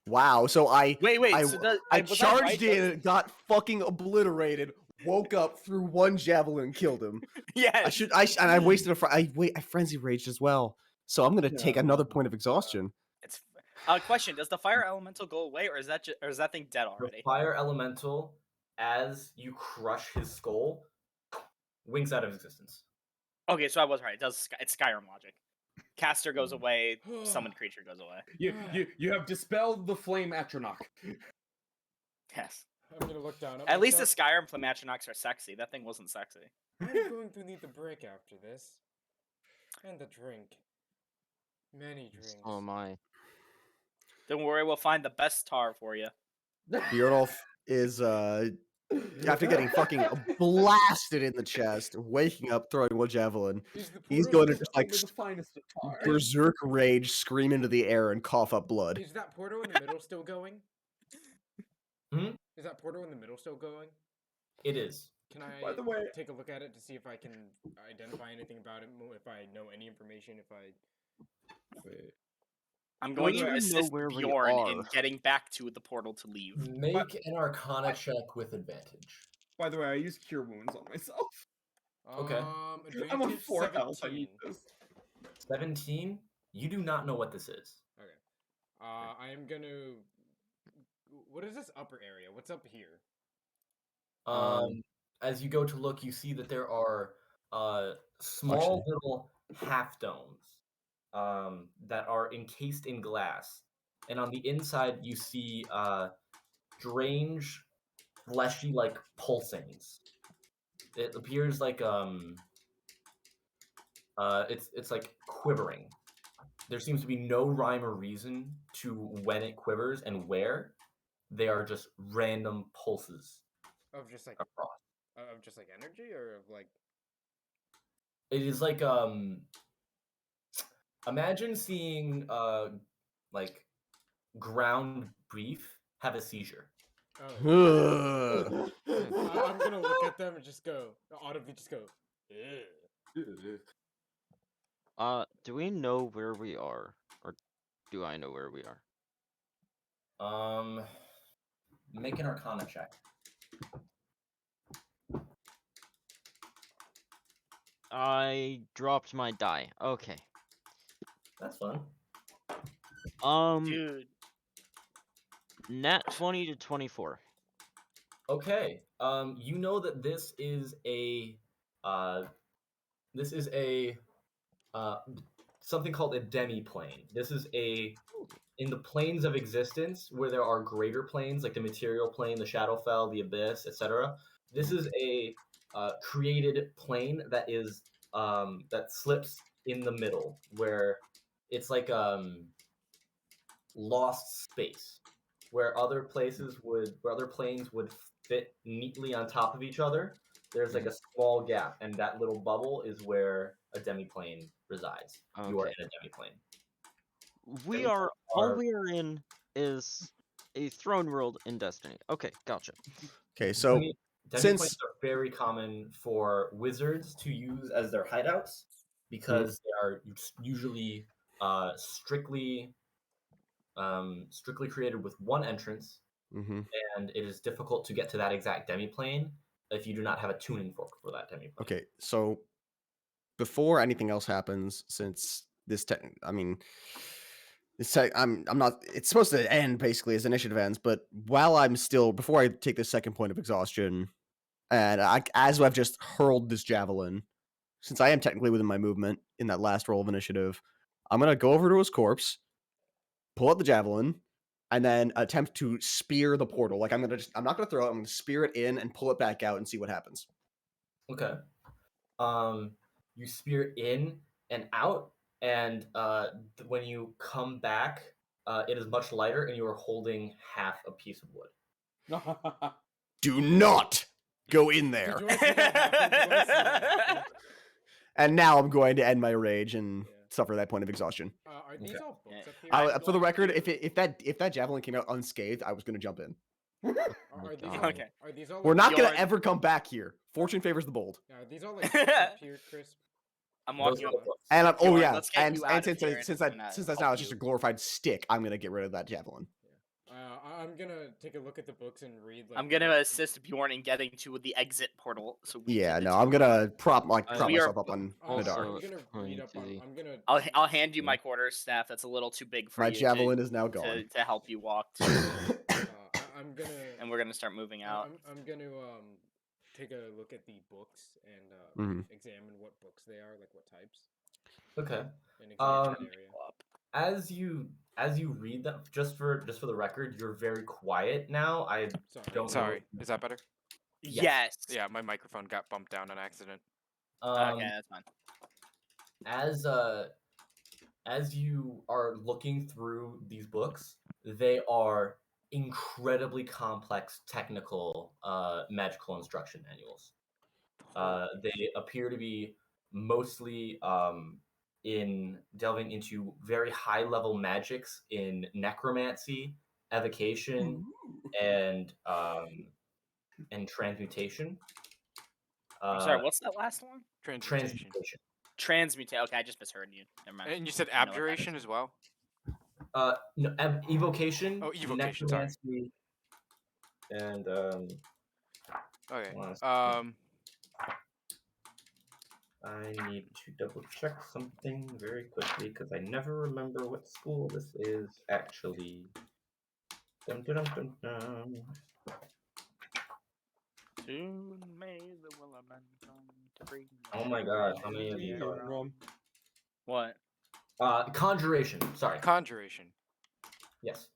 Wow. So I Wait. I, So was I that charged right? in, got fucking obliterated, woke up, threw 1 javelin, killed him. Yes. And I wasted I frenzy raged as well. So I'm gonna take another point of exhaustion. It's question: does the fire elemental go away, or is that thing dead The already? fire elemental, as you crush his skull, winks out of existence. Okay, so I was right. It's Skyrim logic. Caster goes away, summoned creature goes away. You have dispelled the flame Atronach. Yes. I'm gonna look down. At least the Skyrim Flamatronachs are sexy. That thing wasn't sexy. I'm going to need the break after this, and the drink. Many drinks. Oh my. Don't worry, we'll find the best tar for you. Bjorn is after getting fucking blasted in the chest, waking up, throwing 1 javelin. He's going to just like the finest of tar. berserk rage, scream into the air, and cough up blood. Is that Porto in the middle still going? Is that Porto in the middle still going? It is. Can I By the way, take a look at it to see if I can identify anything about it, if I know any information, Wait. I'm going do to you know assist where we Bjorn in are? getting back to the portal to leave. Make an Arcana check with advantage. By the way, I used Cure Wounds on myself. Okay. I'm on Advantage 4 health. I 17. need this. 17? You do not know what this is. Okay. I am gonna. What is this upper area? What's up here? As you go to look, you see that there are small little half domes that are encased in glass, and on the inside you see strange, fleshy like pulsings. It appears like it's like quivering. There seems to be no rhyme or reason to when it quivers and where. They are just random pulses Of just like across. of just like energy, or of like. It is like imagine seeing like ground beef have a seizure. Oh. I'm gonna look at them and just go audibly, just go. "Ugh." Do we know where we are, or do I know where we are? Make an Arcana check. I dropped my die. Okay. That's fun. Dude. Nat 20 to 24. Okay. You know that this is a something called a demi-plane. This is in the planes of existence where there are greater planes like the material plane, the Shadowfell, the Abyss, etc. This is a created plane that is that slips in the middle, where it's like lost space, where other planes would fit neatly on top of each other. There's like a small gap, and that little bubble is where a demiplane resides. You are Okay. in a demiplane. All we are in is a throne world in Destiny. Okay, gotcha. Okay, so Demiplanes since are very common for wizards to use as their hideouts because they are usually strictly created with one entrance Mm-hmm. and it is difficult to get to that exact demiplane if you do not have a tuning fork for that demiplane. Okay, so before anything else happens, since this I mean, I'm not. It's supposed to end basically as initiative ends, but while I'm still before I take this second point of exhaustion, and as I've just hurled this javelin, since I am technically within my movement in that last roll of initiative, I'm gonna go over to his corpse, pull out the javelin, and then attempt to spear the portal. Like I'm not gonna throw it. I'm gonna spear it in and pull it back out and see what happens. Okay. You spear in and out, and when you come back, it is much lighter, and you are holding half a piece of wood. Do not go in there. Did you want to see that happen? Do you want to see that happen? And now I'm going to end my rage and suffer that point of exhaustion. Are these all books up here? For the record, if that javelin came out unscathed, I was going to jump in. Are these all, Okay. Are these all We're like, not going Bjorn. to ever come back here. Fortune favors the bold. Are these all like books up here, Chris? I'm Those walking are up. the books. And I'm, oh Bjorn, yeah, let's get and you out of since here since and that's help now it's just you. a glorified stick, I'm going to get rid of that javelin. I'm gonna take a look at the books and read. Like, I'm gonna assist Bjorn in getting to the exit portal. So we Yeah, keep the no, two I'm gonna alive. prop We myself are up on also- Nadaar. I'm gonna going read up to on. the- I'm gonna. I'll hand you my quarterstaff staff. That's a little too big for My you. javelin is now gone. to help you walk. I'm gonna. And we're gonna start moving out. I'm gonna take a look at the books and Mhm. examine what books they are, like what types, Okay. and examine Um, that area. As you read them, just for the record, you're very quiet now. I don't Sorry. know. Is that better? Yes. Yeah, my microphone got bumped down on accident. Okay, that's fine. As you are looking through these books, they are incredibly complex technical magical instruction manuals. They appear to be mostly in delving into very high level magics in necromancy, evocation, and transmutation. I'm sorry. What's that last one? Transmutation. Transmutate. Okay, I just misheard you. Never mind. And you said I know what that abjuration is. as well. No, evocation. Oh, evocation, sorry. Necromancy, and Okay. I need to double check something very quickly because I never remember what school this is actually. Dum, dum, dum, dum, dum. Soon may the Willerman come to bring Oh my god, how many of these are there? What? Conjuration. Sorry. Conjuration. Yes.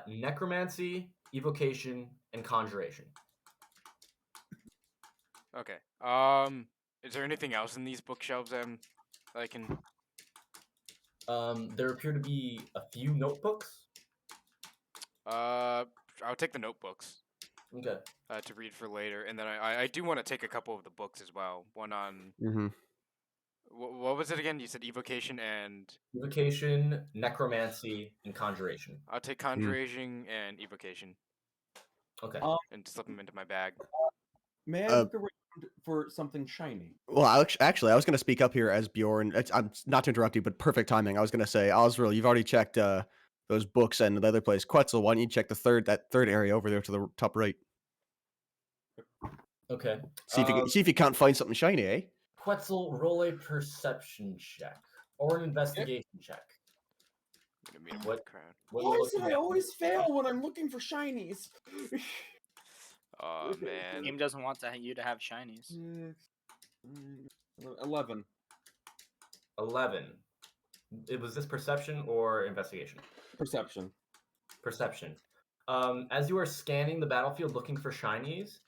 Necromancy, evocation, and conjuration. Okay. Is there anything else in these bookshelves that I can? There appear to be a few notebooks. I'll take the notebooks. Okay. To read for later, and then I do want to take a couple of the books as well. One on. Mm-hmm. What was it again? You said evocation and. Evocation, necromancy, and conjuration. I'll take conjuration and evocation. Okay. And slip them into my bag. May I look around for something shiny? Well, actually, I was going to speak up here as Bjorn. I'm not to interrupt you, but perfect timing. I was going to say, Osril, you've already checked those books and the other place. Quetzel, why don't you check that third area over there to the top right? Okay. See if you can't find something shiny, eh? Quetzel, roll a perception check or an investigation check. What Why you is it looking I at? always fail when I'm looking for shinies? Oh man. Game doesn't want you to have shinies. 11. 11. Was this perception or investigation? Perception. Perception. As you are scanning the battlefield looking for shinies,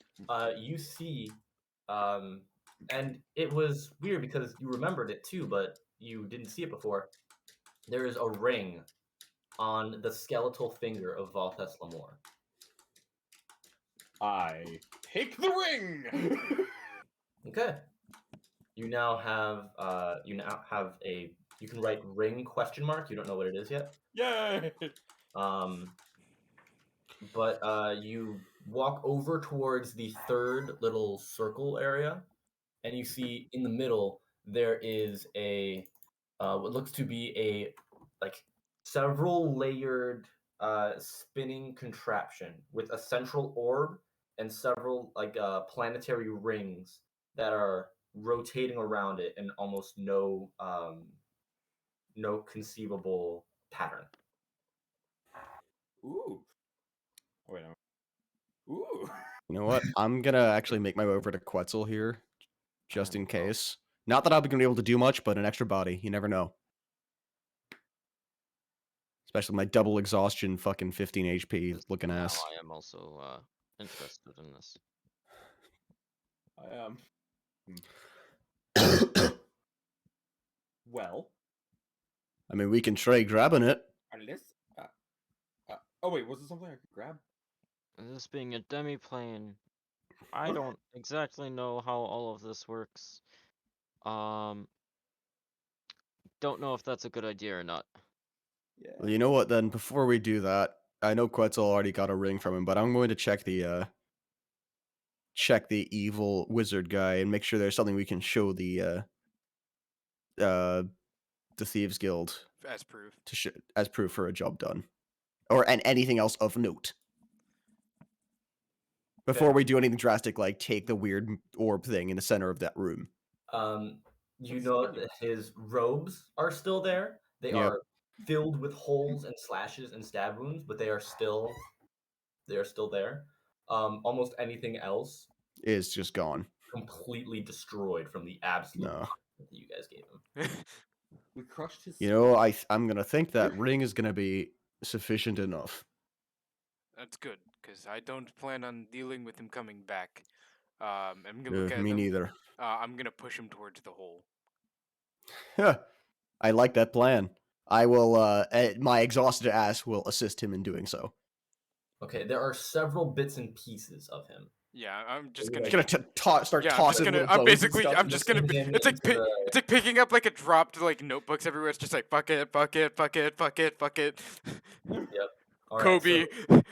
you see, and it was weird because you remembered it too, but you didn't see it before. There is a ring on the skeletal finger of Valtes Lamore. I take the ring. Okay. You now have you can write ring ? You don't know what it is yet. Yay! But you walk over towards the third little circle area, and you see in the middle there is a what looks to be a several layered spinning contraption with a central orb and several planetary rings that are rotating around it in almost no conceivable pattern. Ooh. Wait a minute. Ooh. You know what? I'm gonna actually make my way over to Quetzel here, just in case. Not that I'll be gonna be able to do much, but an extra body. You never know. Especially my double exhaustion, fucking 15 HP looking Now ass. I am also interested in this. I am. Well, I mean, we can try grabbing it. unless. Oh wait, was it something I could grab? This being a demi-plane, I don't exactly know how all of this works. Don't know if that's a good idea or not. Yeah. Well, you know what? Then before we do that, I know Quetzel already got a ring from him, but I'm going to check the evil wizard guy and make sure there's something we can show the Thieves Guild As proof. as proof for a job done, and anything else of note. Before we do anything drastic, like take the weird orb thing in the center of that room. You know that his robes are still there. They Yep. are filled with holes and slashes and stab wounds, but they are still there. Almost anything else Is just gone. completely destroyed from the absolute No. that you guys gave him. We crushed his. You know, I'm gonna think that ring is gonna be sufficient enough. That's good, because I don't plan on dealing with him coming back. I'm gonna look at Me him. neither. I'm gonna push him towards the hole. I like that plan. I will. My exhausted ass will assist him in doing so. Okay, there are several bits and pieces of him. Yeah, I'm just You're gonna. Just gonna start Yeah, tossing. I'm basically, stuff. I'm just gonna. Mixing him It's like, into the- it's like picking up like a dropped like notebooks everywhere. It's just like fuck it, fuck it, fuck it, fuck it, fuck it. All right, Kobe. so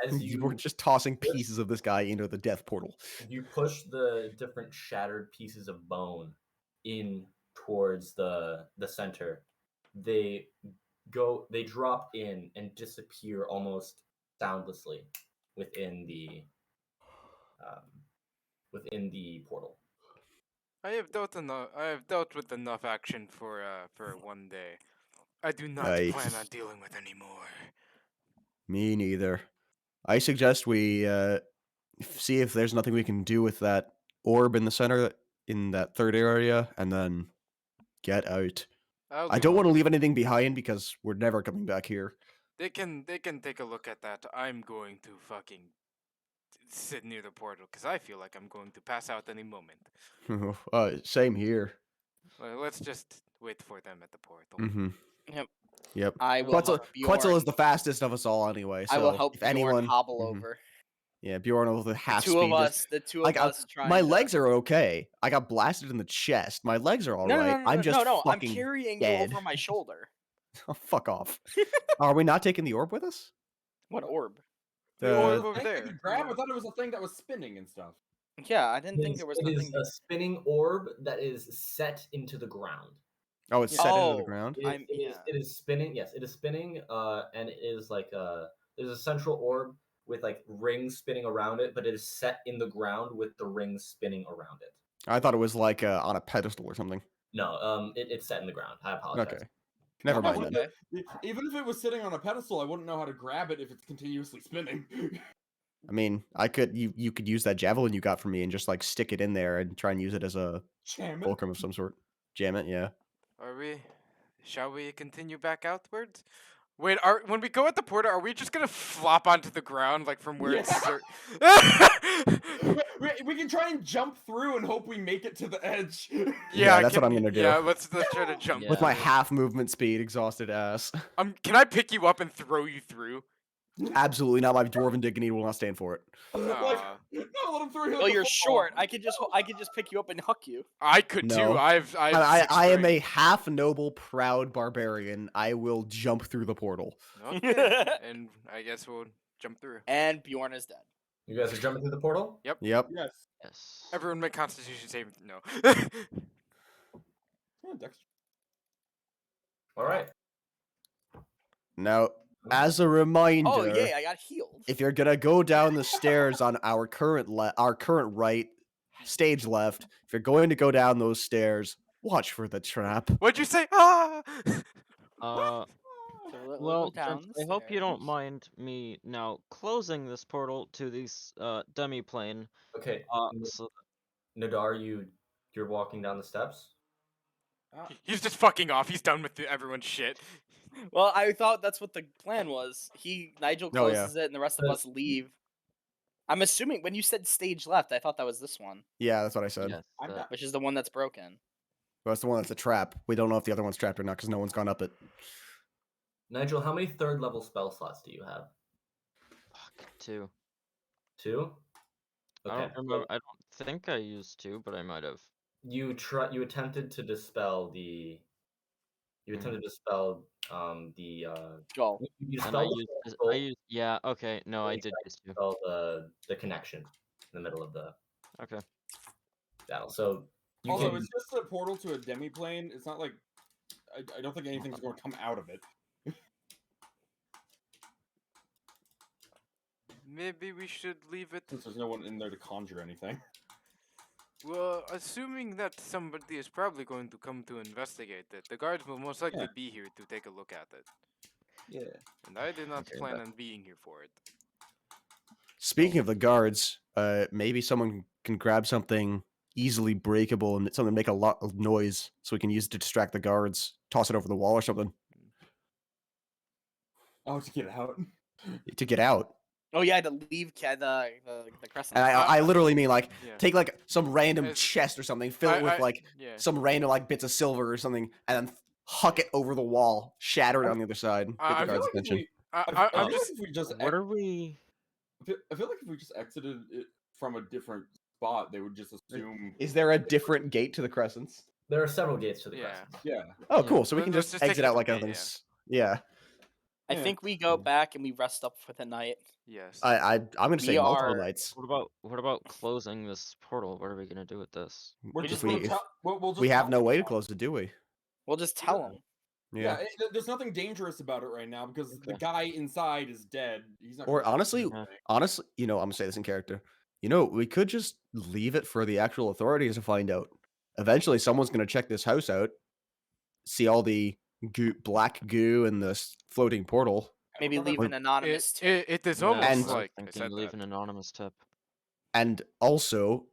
as We're you just tossing pieces of this guy into the death portal. you push the different shattered pieces of bone in towards the center, they drop in and disappear almost soundlessly within the portal. I have dealt with enough action for one day. I do not Nice. plan on dealing with any more. Me neither. I suggest we see if there's nothing we can do with that orb in the center in that third area, and then get out. I don't want to leave anything behind because we're never coming back here. They can take a look at that. I'm going to fucking sit near the portal because I feel like I'm going to pass out any moment. Same here. Well, let's just wait for them at the portal. Mm-hmm. Yep. Yep. I will Quetzel, help Bjorn. Quetzel is the fastest of us all anyway. So I will help if Bjorn anyone hobble Mhm. over. Yeah, Bjorn with the half The speed. two of us trying. My legs are okay. I got blasted in the chest. My legs are all right. I'm just I'm fucking carrying dead. you over my shoulder. Oh, fuck off. Are we not taking the orb with us? What orb? The orb The over thing I there. could grab. I thought it was a thing that was spinning and stuff. Yeah, I didn't think there was It is nothing. a spinning orb that is set into the ground. Oh, it's set into the Oh, ground. It is spinning. Yes, it is spinning. And it is like there's a central orb with like rings spinning around it, but it is set in the ground with the rings spinning around it. I thought it was like on a pedestal or something. No, it's set in the ground. I apologize. Okay. Never Oh, mind then. okay. Even if it was sitting on a pedestal, I wouldn't know how to grab it if it's continuously spinning. I mean, you could use that javelin you got from me and just like stick it in there and try and use it as a Jam it. fulcrum of some sort. Jam it, yeah. Shall we continue back outwards? Wait, when we go at the portal, are we just gonna flop onto the ground like from where it's? We can try and jump through and hope we make it to the edge. Yeah, that's what I'm gonna do. Yeah, let's try to jump. With my Yeah. half movement speed, exhausted ass. Can I pick you up and throw you through? Absolutely not. My dwarven dignity will not stand for it. Like, Aw. no, let him through. Well, you're short. I could just pick you up and huck you. I could No. too. I've I am a half noble, proud barbarian. I will jump through the portal. Okay. And I guess we'll jump through. And Bjorn is dead. You guys are jumping through the portal? Yep. Yes. Yes. Everyone make Constitution saving. No. Yeah, Dexter. All right. Now, as a reminder, Oh yeah, I got healed. if you're gonna go down the stairs on our current right, stage left, if you're going to go down those stairs, watch for the trap. What'd you say? Ah! Uh, So we'll well, go down Prince, the I hope you don't stairs. mind me now closing this portal to this demi-plane. Okay, So Nadaar, you're walking down the steps. He's just fucking off. He's done with everyone's shit. Well, I thought that's what the plan was. Nigel Oh, yeah. closes it, and the rest of us leave. I'm assuming when you said stage left, I thought that was this one, Yeah, that's what I said. yes, that- which is the one that's broken. Well, that's the one that's a trap. We don't know if the other one's trapped or not because no one's gone up it. Nigel, how many third level spell slots do you have? fuck, 2. 2? I don't remember. I don't think I used 2, but I might have. You attempted to dispel the. You attempted to dispel the. Go. You And dispelled I used. Yeah. Okay. No, I did use 2. dispel the connection in the middle of the Okay. battle. So you Also, can. it's just a portal to a demi-plane. It's not like I don't think anything's going to come out of it. Maybe we should leave it. Since there's no one in there to conjure anything. Well, assuming that somebody is probably going to come to investigate it, the guards will most likely be here to take a look at it. Yeah. And I did not Okay, plan but- on being here for it. Speaking of the guards, maybe someone can grab something easily breakable and something make a lot of noise so we can use it to distract the guards. Toss it over the wall or something Oh, to get out. to get out. Oh yeah, to leave the crescent. And I literally mean like Yeah. take like some random It's- chest or something, fill it with like yeah. some random like bits of silver or something, and then huck it over the wall, shatter it on the other side. Get I the feel guards' like if attention. we- I, I I'm feel just. like if we just What are we? I feel like if we just exited it from a different spot, they would just assume. Is there a different gate to the crescents? There are several gates to the Yeah. crescent. Yeah. Oh, Yeah. cool. So we can Let's just just take exit a out like different gate, nothing's. Yeah. I Yeah. think we go back and we rest up for the night. Yes. I'm gonna say We multiple are- nights. What about closing this portal? What are we gonna do with this? We're If just we- gonna if tell. We'll just We have tell no them. way to close it, do we? We'll just tell them. Yeah, there's nothing dangerous about it right now because the Okay. guy inside is dead. He's not. Or gonna- honestly, Yeah. honestly, I'm gonna say this in character. We could just leave it for the actual authorities to find out. Eventually, someone's gonna check this house out, see all the black goo and the floating portal, Maybe leave Or- an anonymous tip. It is Yeah, almost And- I was like I thinking said leave that. an anonymous tip. and also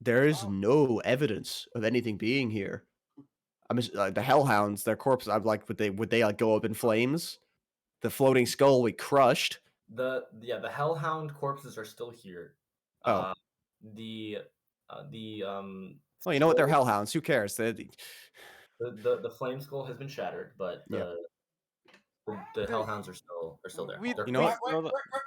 there is no evidence of anything being here. I'm just, the hellhounds, their corpses. I'm like, would they like go up in flames? The floating skull we crushed. The hellhound corpses are still here. Oh. The Well, you know what? They're skull- hellhounds. Who cares? The flame skull has been shattered, but Yeah. the hellhounds are still there. We- They're You know what? Wait,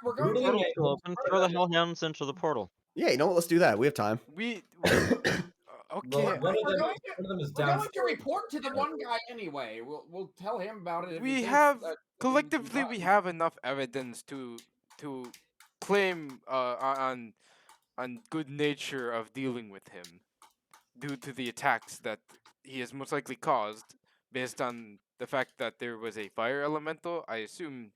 we're going Brutally to. made- Portal open. Throw the hellhounds into the portal. Yeah, you know what? Let's do that. We have time. We okay. Well, one of We're them going is We're going to downstairs. report to the one guy anyway. We'll tell him about it. If he We thinks have that collectively we done. have enough evidence to claim on good nature of dealing with him due to the attacks that he has most likely caused based on the fact that there was a fire elemental. I assume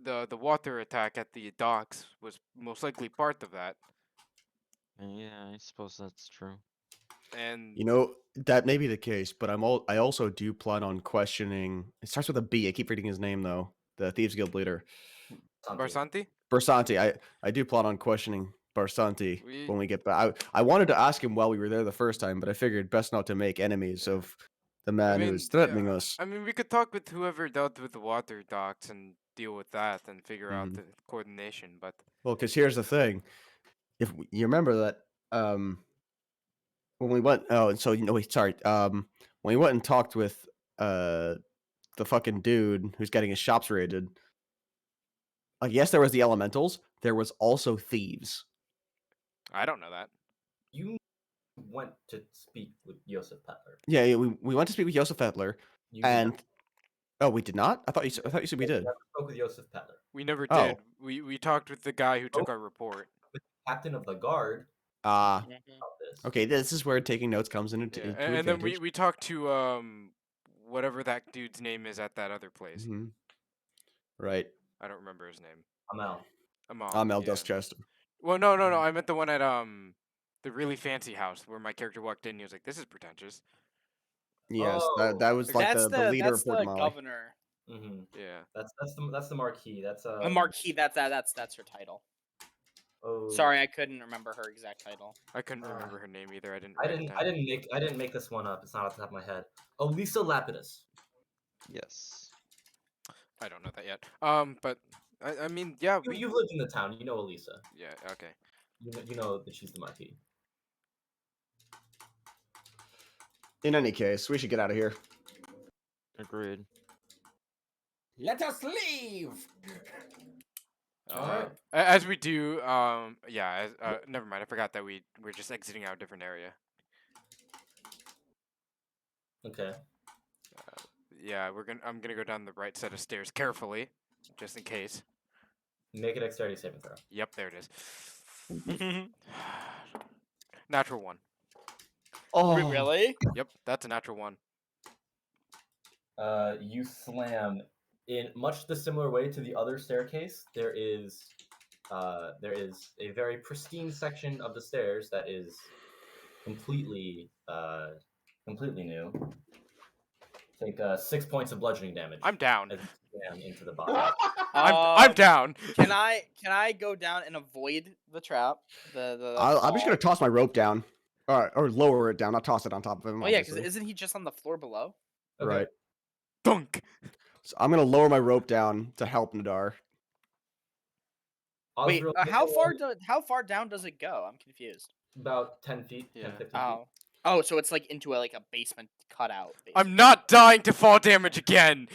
the water attack at the docks was most likely part of that. Yeah, I suppose that's true. And That may be the case, but I also do plan on questioning. It starts with a B. I keep reading his name though. The Thieves Guild leader, Barsanti? Barsanti. I do plan on questioning Barsanti We- when we get back. I wanted to ask him while we were there the first time, but I figured best not to make enemies of the man mean, who's threatening yeah, us. I mean, we could talk with whoever dealt with the water docks and deal with that and figure out Mhm. the coordination. But Well, because here's the thing: you remember that when we went, when we went and talked with the fucking dude who's getting his shops raided. Like, yes, there was the elementals. There was also thieves. I don't know that. You went to speak with Josef Petler. Yeah, we went to speak with Josef Fettler, You did and not- we did not. I thought you said we did. never spoke with Josef Petler. We never Oh. did. We talked with the guy who took our report. Captain of the guard Ah, Mhm. about this. okay. This is where taking notes comes into Yeah, into and then advantage. we talked to whatever that dude's name is at that other place. Mhm. Right. I don't remember his name. Amal. Mel Yeah. Duskchester. Well, no. I meant the one at the really fancy house where my character walked in. And he was like, "This is pretentious." Yes, Oh, that was like That's the leader that's of Port the Molly. governor. Mm-hmm. Yeah. That's the marquee. That's A marquis. That's her title. Oh, Sorry, I couldn't remember her exact title. I couldn't remember her name either. I didn't. I write it didn't down. I didn't make this one up. It's not off the top of my head. Elisa Lapidus. Yes. I don't know that yet. But I mean, yeah. You've lived in the town. You know Elisa. Yeah. Okay. You know that she's the marquee. In any case, we should get out of here. Agreed. Let us leave. Alright. As we do, yeah. Never mind. I forgot that we're just exiting out a different area. Okay. Yeah, I'm gonna go down the right set of stairs carefully, just in case. Make a dexterity saving throw. Yep, there it is. Natural 1. Oh, Really? Yep, that's a natural 1. You slam in much the similar way to the other staircase. There is a very pristine section of the stairs that is completely new. Take 6 points of bludgeoning damage. I'm down. As you slam into the bottom. I'm down. Can I go down and avoid the trap? I'm just gonna toss my rope down, or lower it down. Not toss it on top of him. Oh yeah, because obviously. isn't he just on the floor below? Okay. Right. Dunk. So I'm gonna lower my rope down to help Nadaar. Wait, Osril, how far down does it go? I'm confused. about 10 feet, Yeah. 10, 15 feet. Oh, so it's like into a basement cutout. I'm not dying to fall damage again.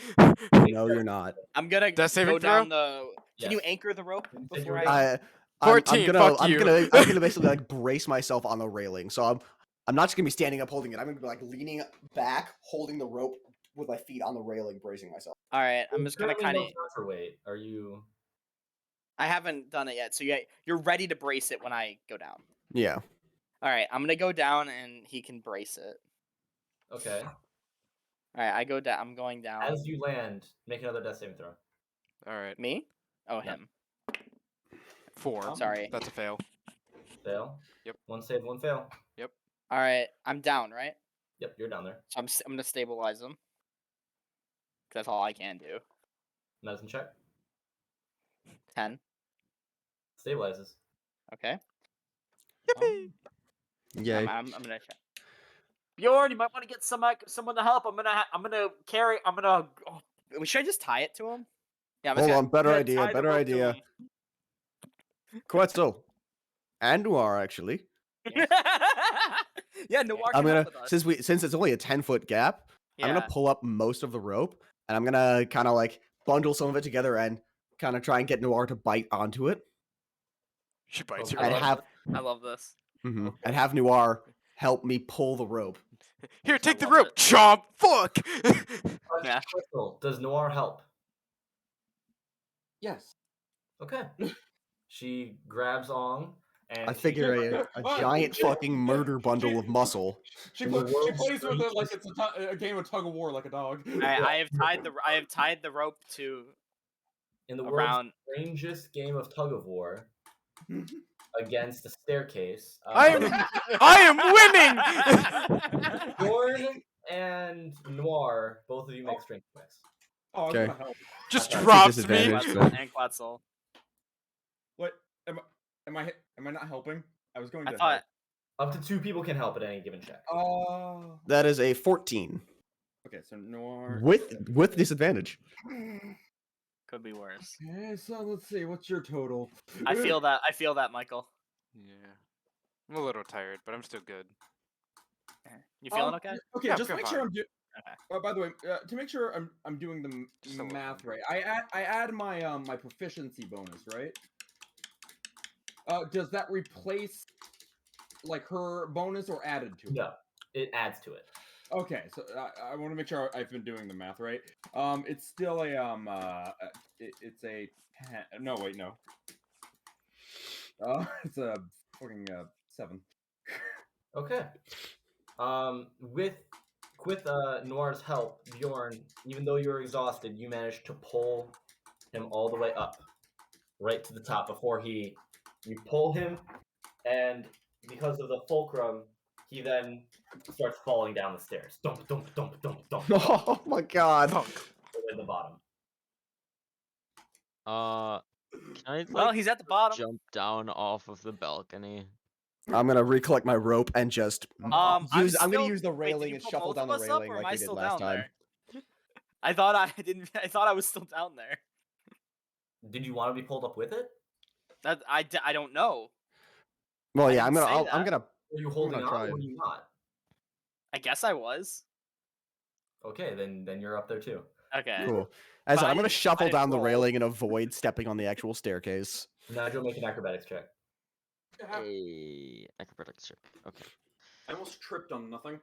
No, you're not. I'm gonna Does saving go down throw? the. Can you Yes. anchor the rope You said before you were I? down. I'm 14, gonna, fuck I'm you. gonna basically like brace myself on the railing. So I'm not just gonna be standing up holding it. I'm gonna be like leaning back, holding the rope with my feet on the railing, bracing myself. All right, I'm just gonna kind of. Counterweight. Are you? I haven't done it yet, so you're ready to brace it when I go down. Yeah. All right, I'm gonna go down and he can brace it. Okay. All right, I go down. I'm going down. As you land, make another death saving throw. All right. Me? Oh, Yeah. him. 4. Sorry. That's a fail. Fail. Yep. One save, one fail. All right, I'm down, right? Yep, you're down there. So I'm gonna stabilize him. 'Cause that's all I can do. Medicine check. 10. Stabilizes. Okay. Yippee! Yay. I'm gonna check. Bjorn, you might want to get someone to help. I'm gonna carry. Should I just tie it to him? Yeah. Hold on. Better gonna idea. tie the Better rope to idea. him. Quetzel. And Noir actually. Yeah, Nadaar I'm can gonna help with us. since it's only a 10-foot gap, I'm gonna pull up most of the rope and I'm gonna kind of like bundle some of it together and kind of try and get Noir to bite onto it She bites Okay. your and arm. I love this. and Okay. have Noir help me pull the rope. Here, take the love rope. it. Chomp. Fuck. Yeah. Quetzel, does Noir help? Yes. Okay. She grabs Ong and I figure a giant fucking murder bundle of muscle. She In the plays world's with it like strangest- it's a game of tug of war, like a dog. I have tied the rope to in the world's around. strangest game of tug of war against a staircase. I am winning. Bjorn and Noir, both of you make strength checks. Oh, I was Okay. gonna help. Just That's a drops me. disadvantage. Quetzel and Quetzel. What? Am I not helping? I was going I to. thought. Up to 2 people can help at any given check. Help. Oh. That is a 14 Okay, so Noir. with disadvantage. Could be worse. Okay, so let's see. What's your total? I feel that, Michael. Yeah. I'm a little tired, but I'm still good. You feeling okay? Okay, Yeah, just feel make sure fine. I'm doing. Okay. By the way, to make sure I'm doing the Just a little math bit. right, I add my my proficiency bonus, right? Does that replace like her bonus or added to it? No, it adds to it. Okay, so I want to make sure I've been doing the math right. It's still a it's a 10. No, wait, no. It's a fucking 7. Okay. With Noir's help, Bjorn, even though you're exhausted, you managed to pull him all the way up, right to the top before you pull him, and because of the fulcrum, he then starts falling down the stairs. Dump, dump, dump, dump, dump. Oh my god. At the bottom. Can I Well, like he's at the bottom. jump down off of the balcony? I'm gonna recollect my rope and just I'm I'm gonna still- use the wait, did railing you and pull shuffle both down of the us up, railing or am like I we did still last down time. there? I thought I didn't. I thought I was still down there. Did you want to be pulled up with it? I don't know. Well, I yeah, didn't say I'm that. gonna. Were you holding gonna on try or were and- you not? I guess I was. Okay, then you're up there too. Okay. Cool. As I said, But I I'm gonna didn't- I shuffle didn't down the roll. railing and avoid stepping on the actual staircase. Nigel, make an acrobatics check. A acrobatics check. Okay. I almost tripped on nothing.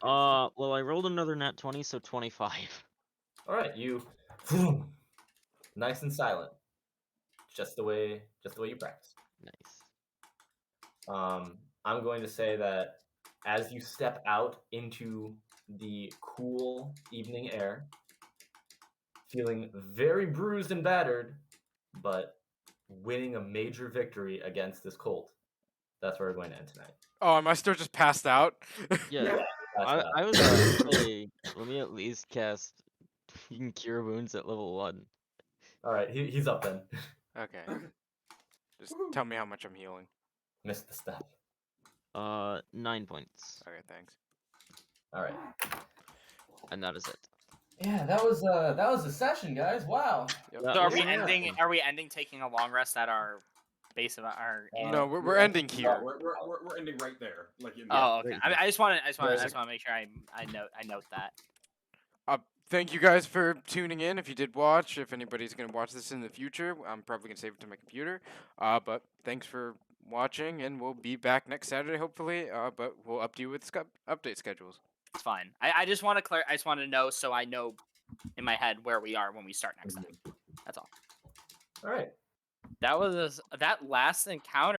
Well, I rolled another nat 20, so 25. All right, you nice and silent, just the way you practice. Nice. I'm going to say that as you step out into the cool evening air, feeling very bruised and battered, but winning a major victory against this cult. That's where we're going to end tonight. Oh, am I still just passed out? Yeah. That's that. I was gonna say, let me at least cast Cure Wounds at level 1. All right, he's up then. Okay. Just tell me how much I'm healing. Missed the step. 9 points. Okay, thanks. All right. And that is it. Yeah, that was the session, guys. Wow. Yep. That So are was we it. ending? Are we ending taking a long rest at our base of our? No, we're ending here. We're ending right there. Like in Oh, okay. right I just want to make sure I note that. Thank you guys for tuning in. If you did watch, if anybody's gonna watch this in the future, I'm probably gonna save it to my computer. But thanks for watching, and we'll be back next Saturday, hopefully. But we'll update you with update schedules. It's fine. I just want to I just want to know so I know in my head where we are when we start next time. That's all. All right. That was that last encounter.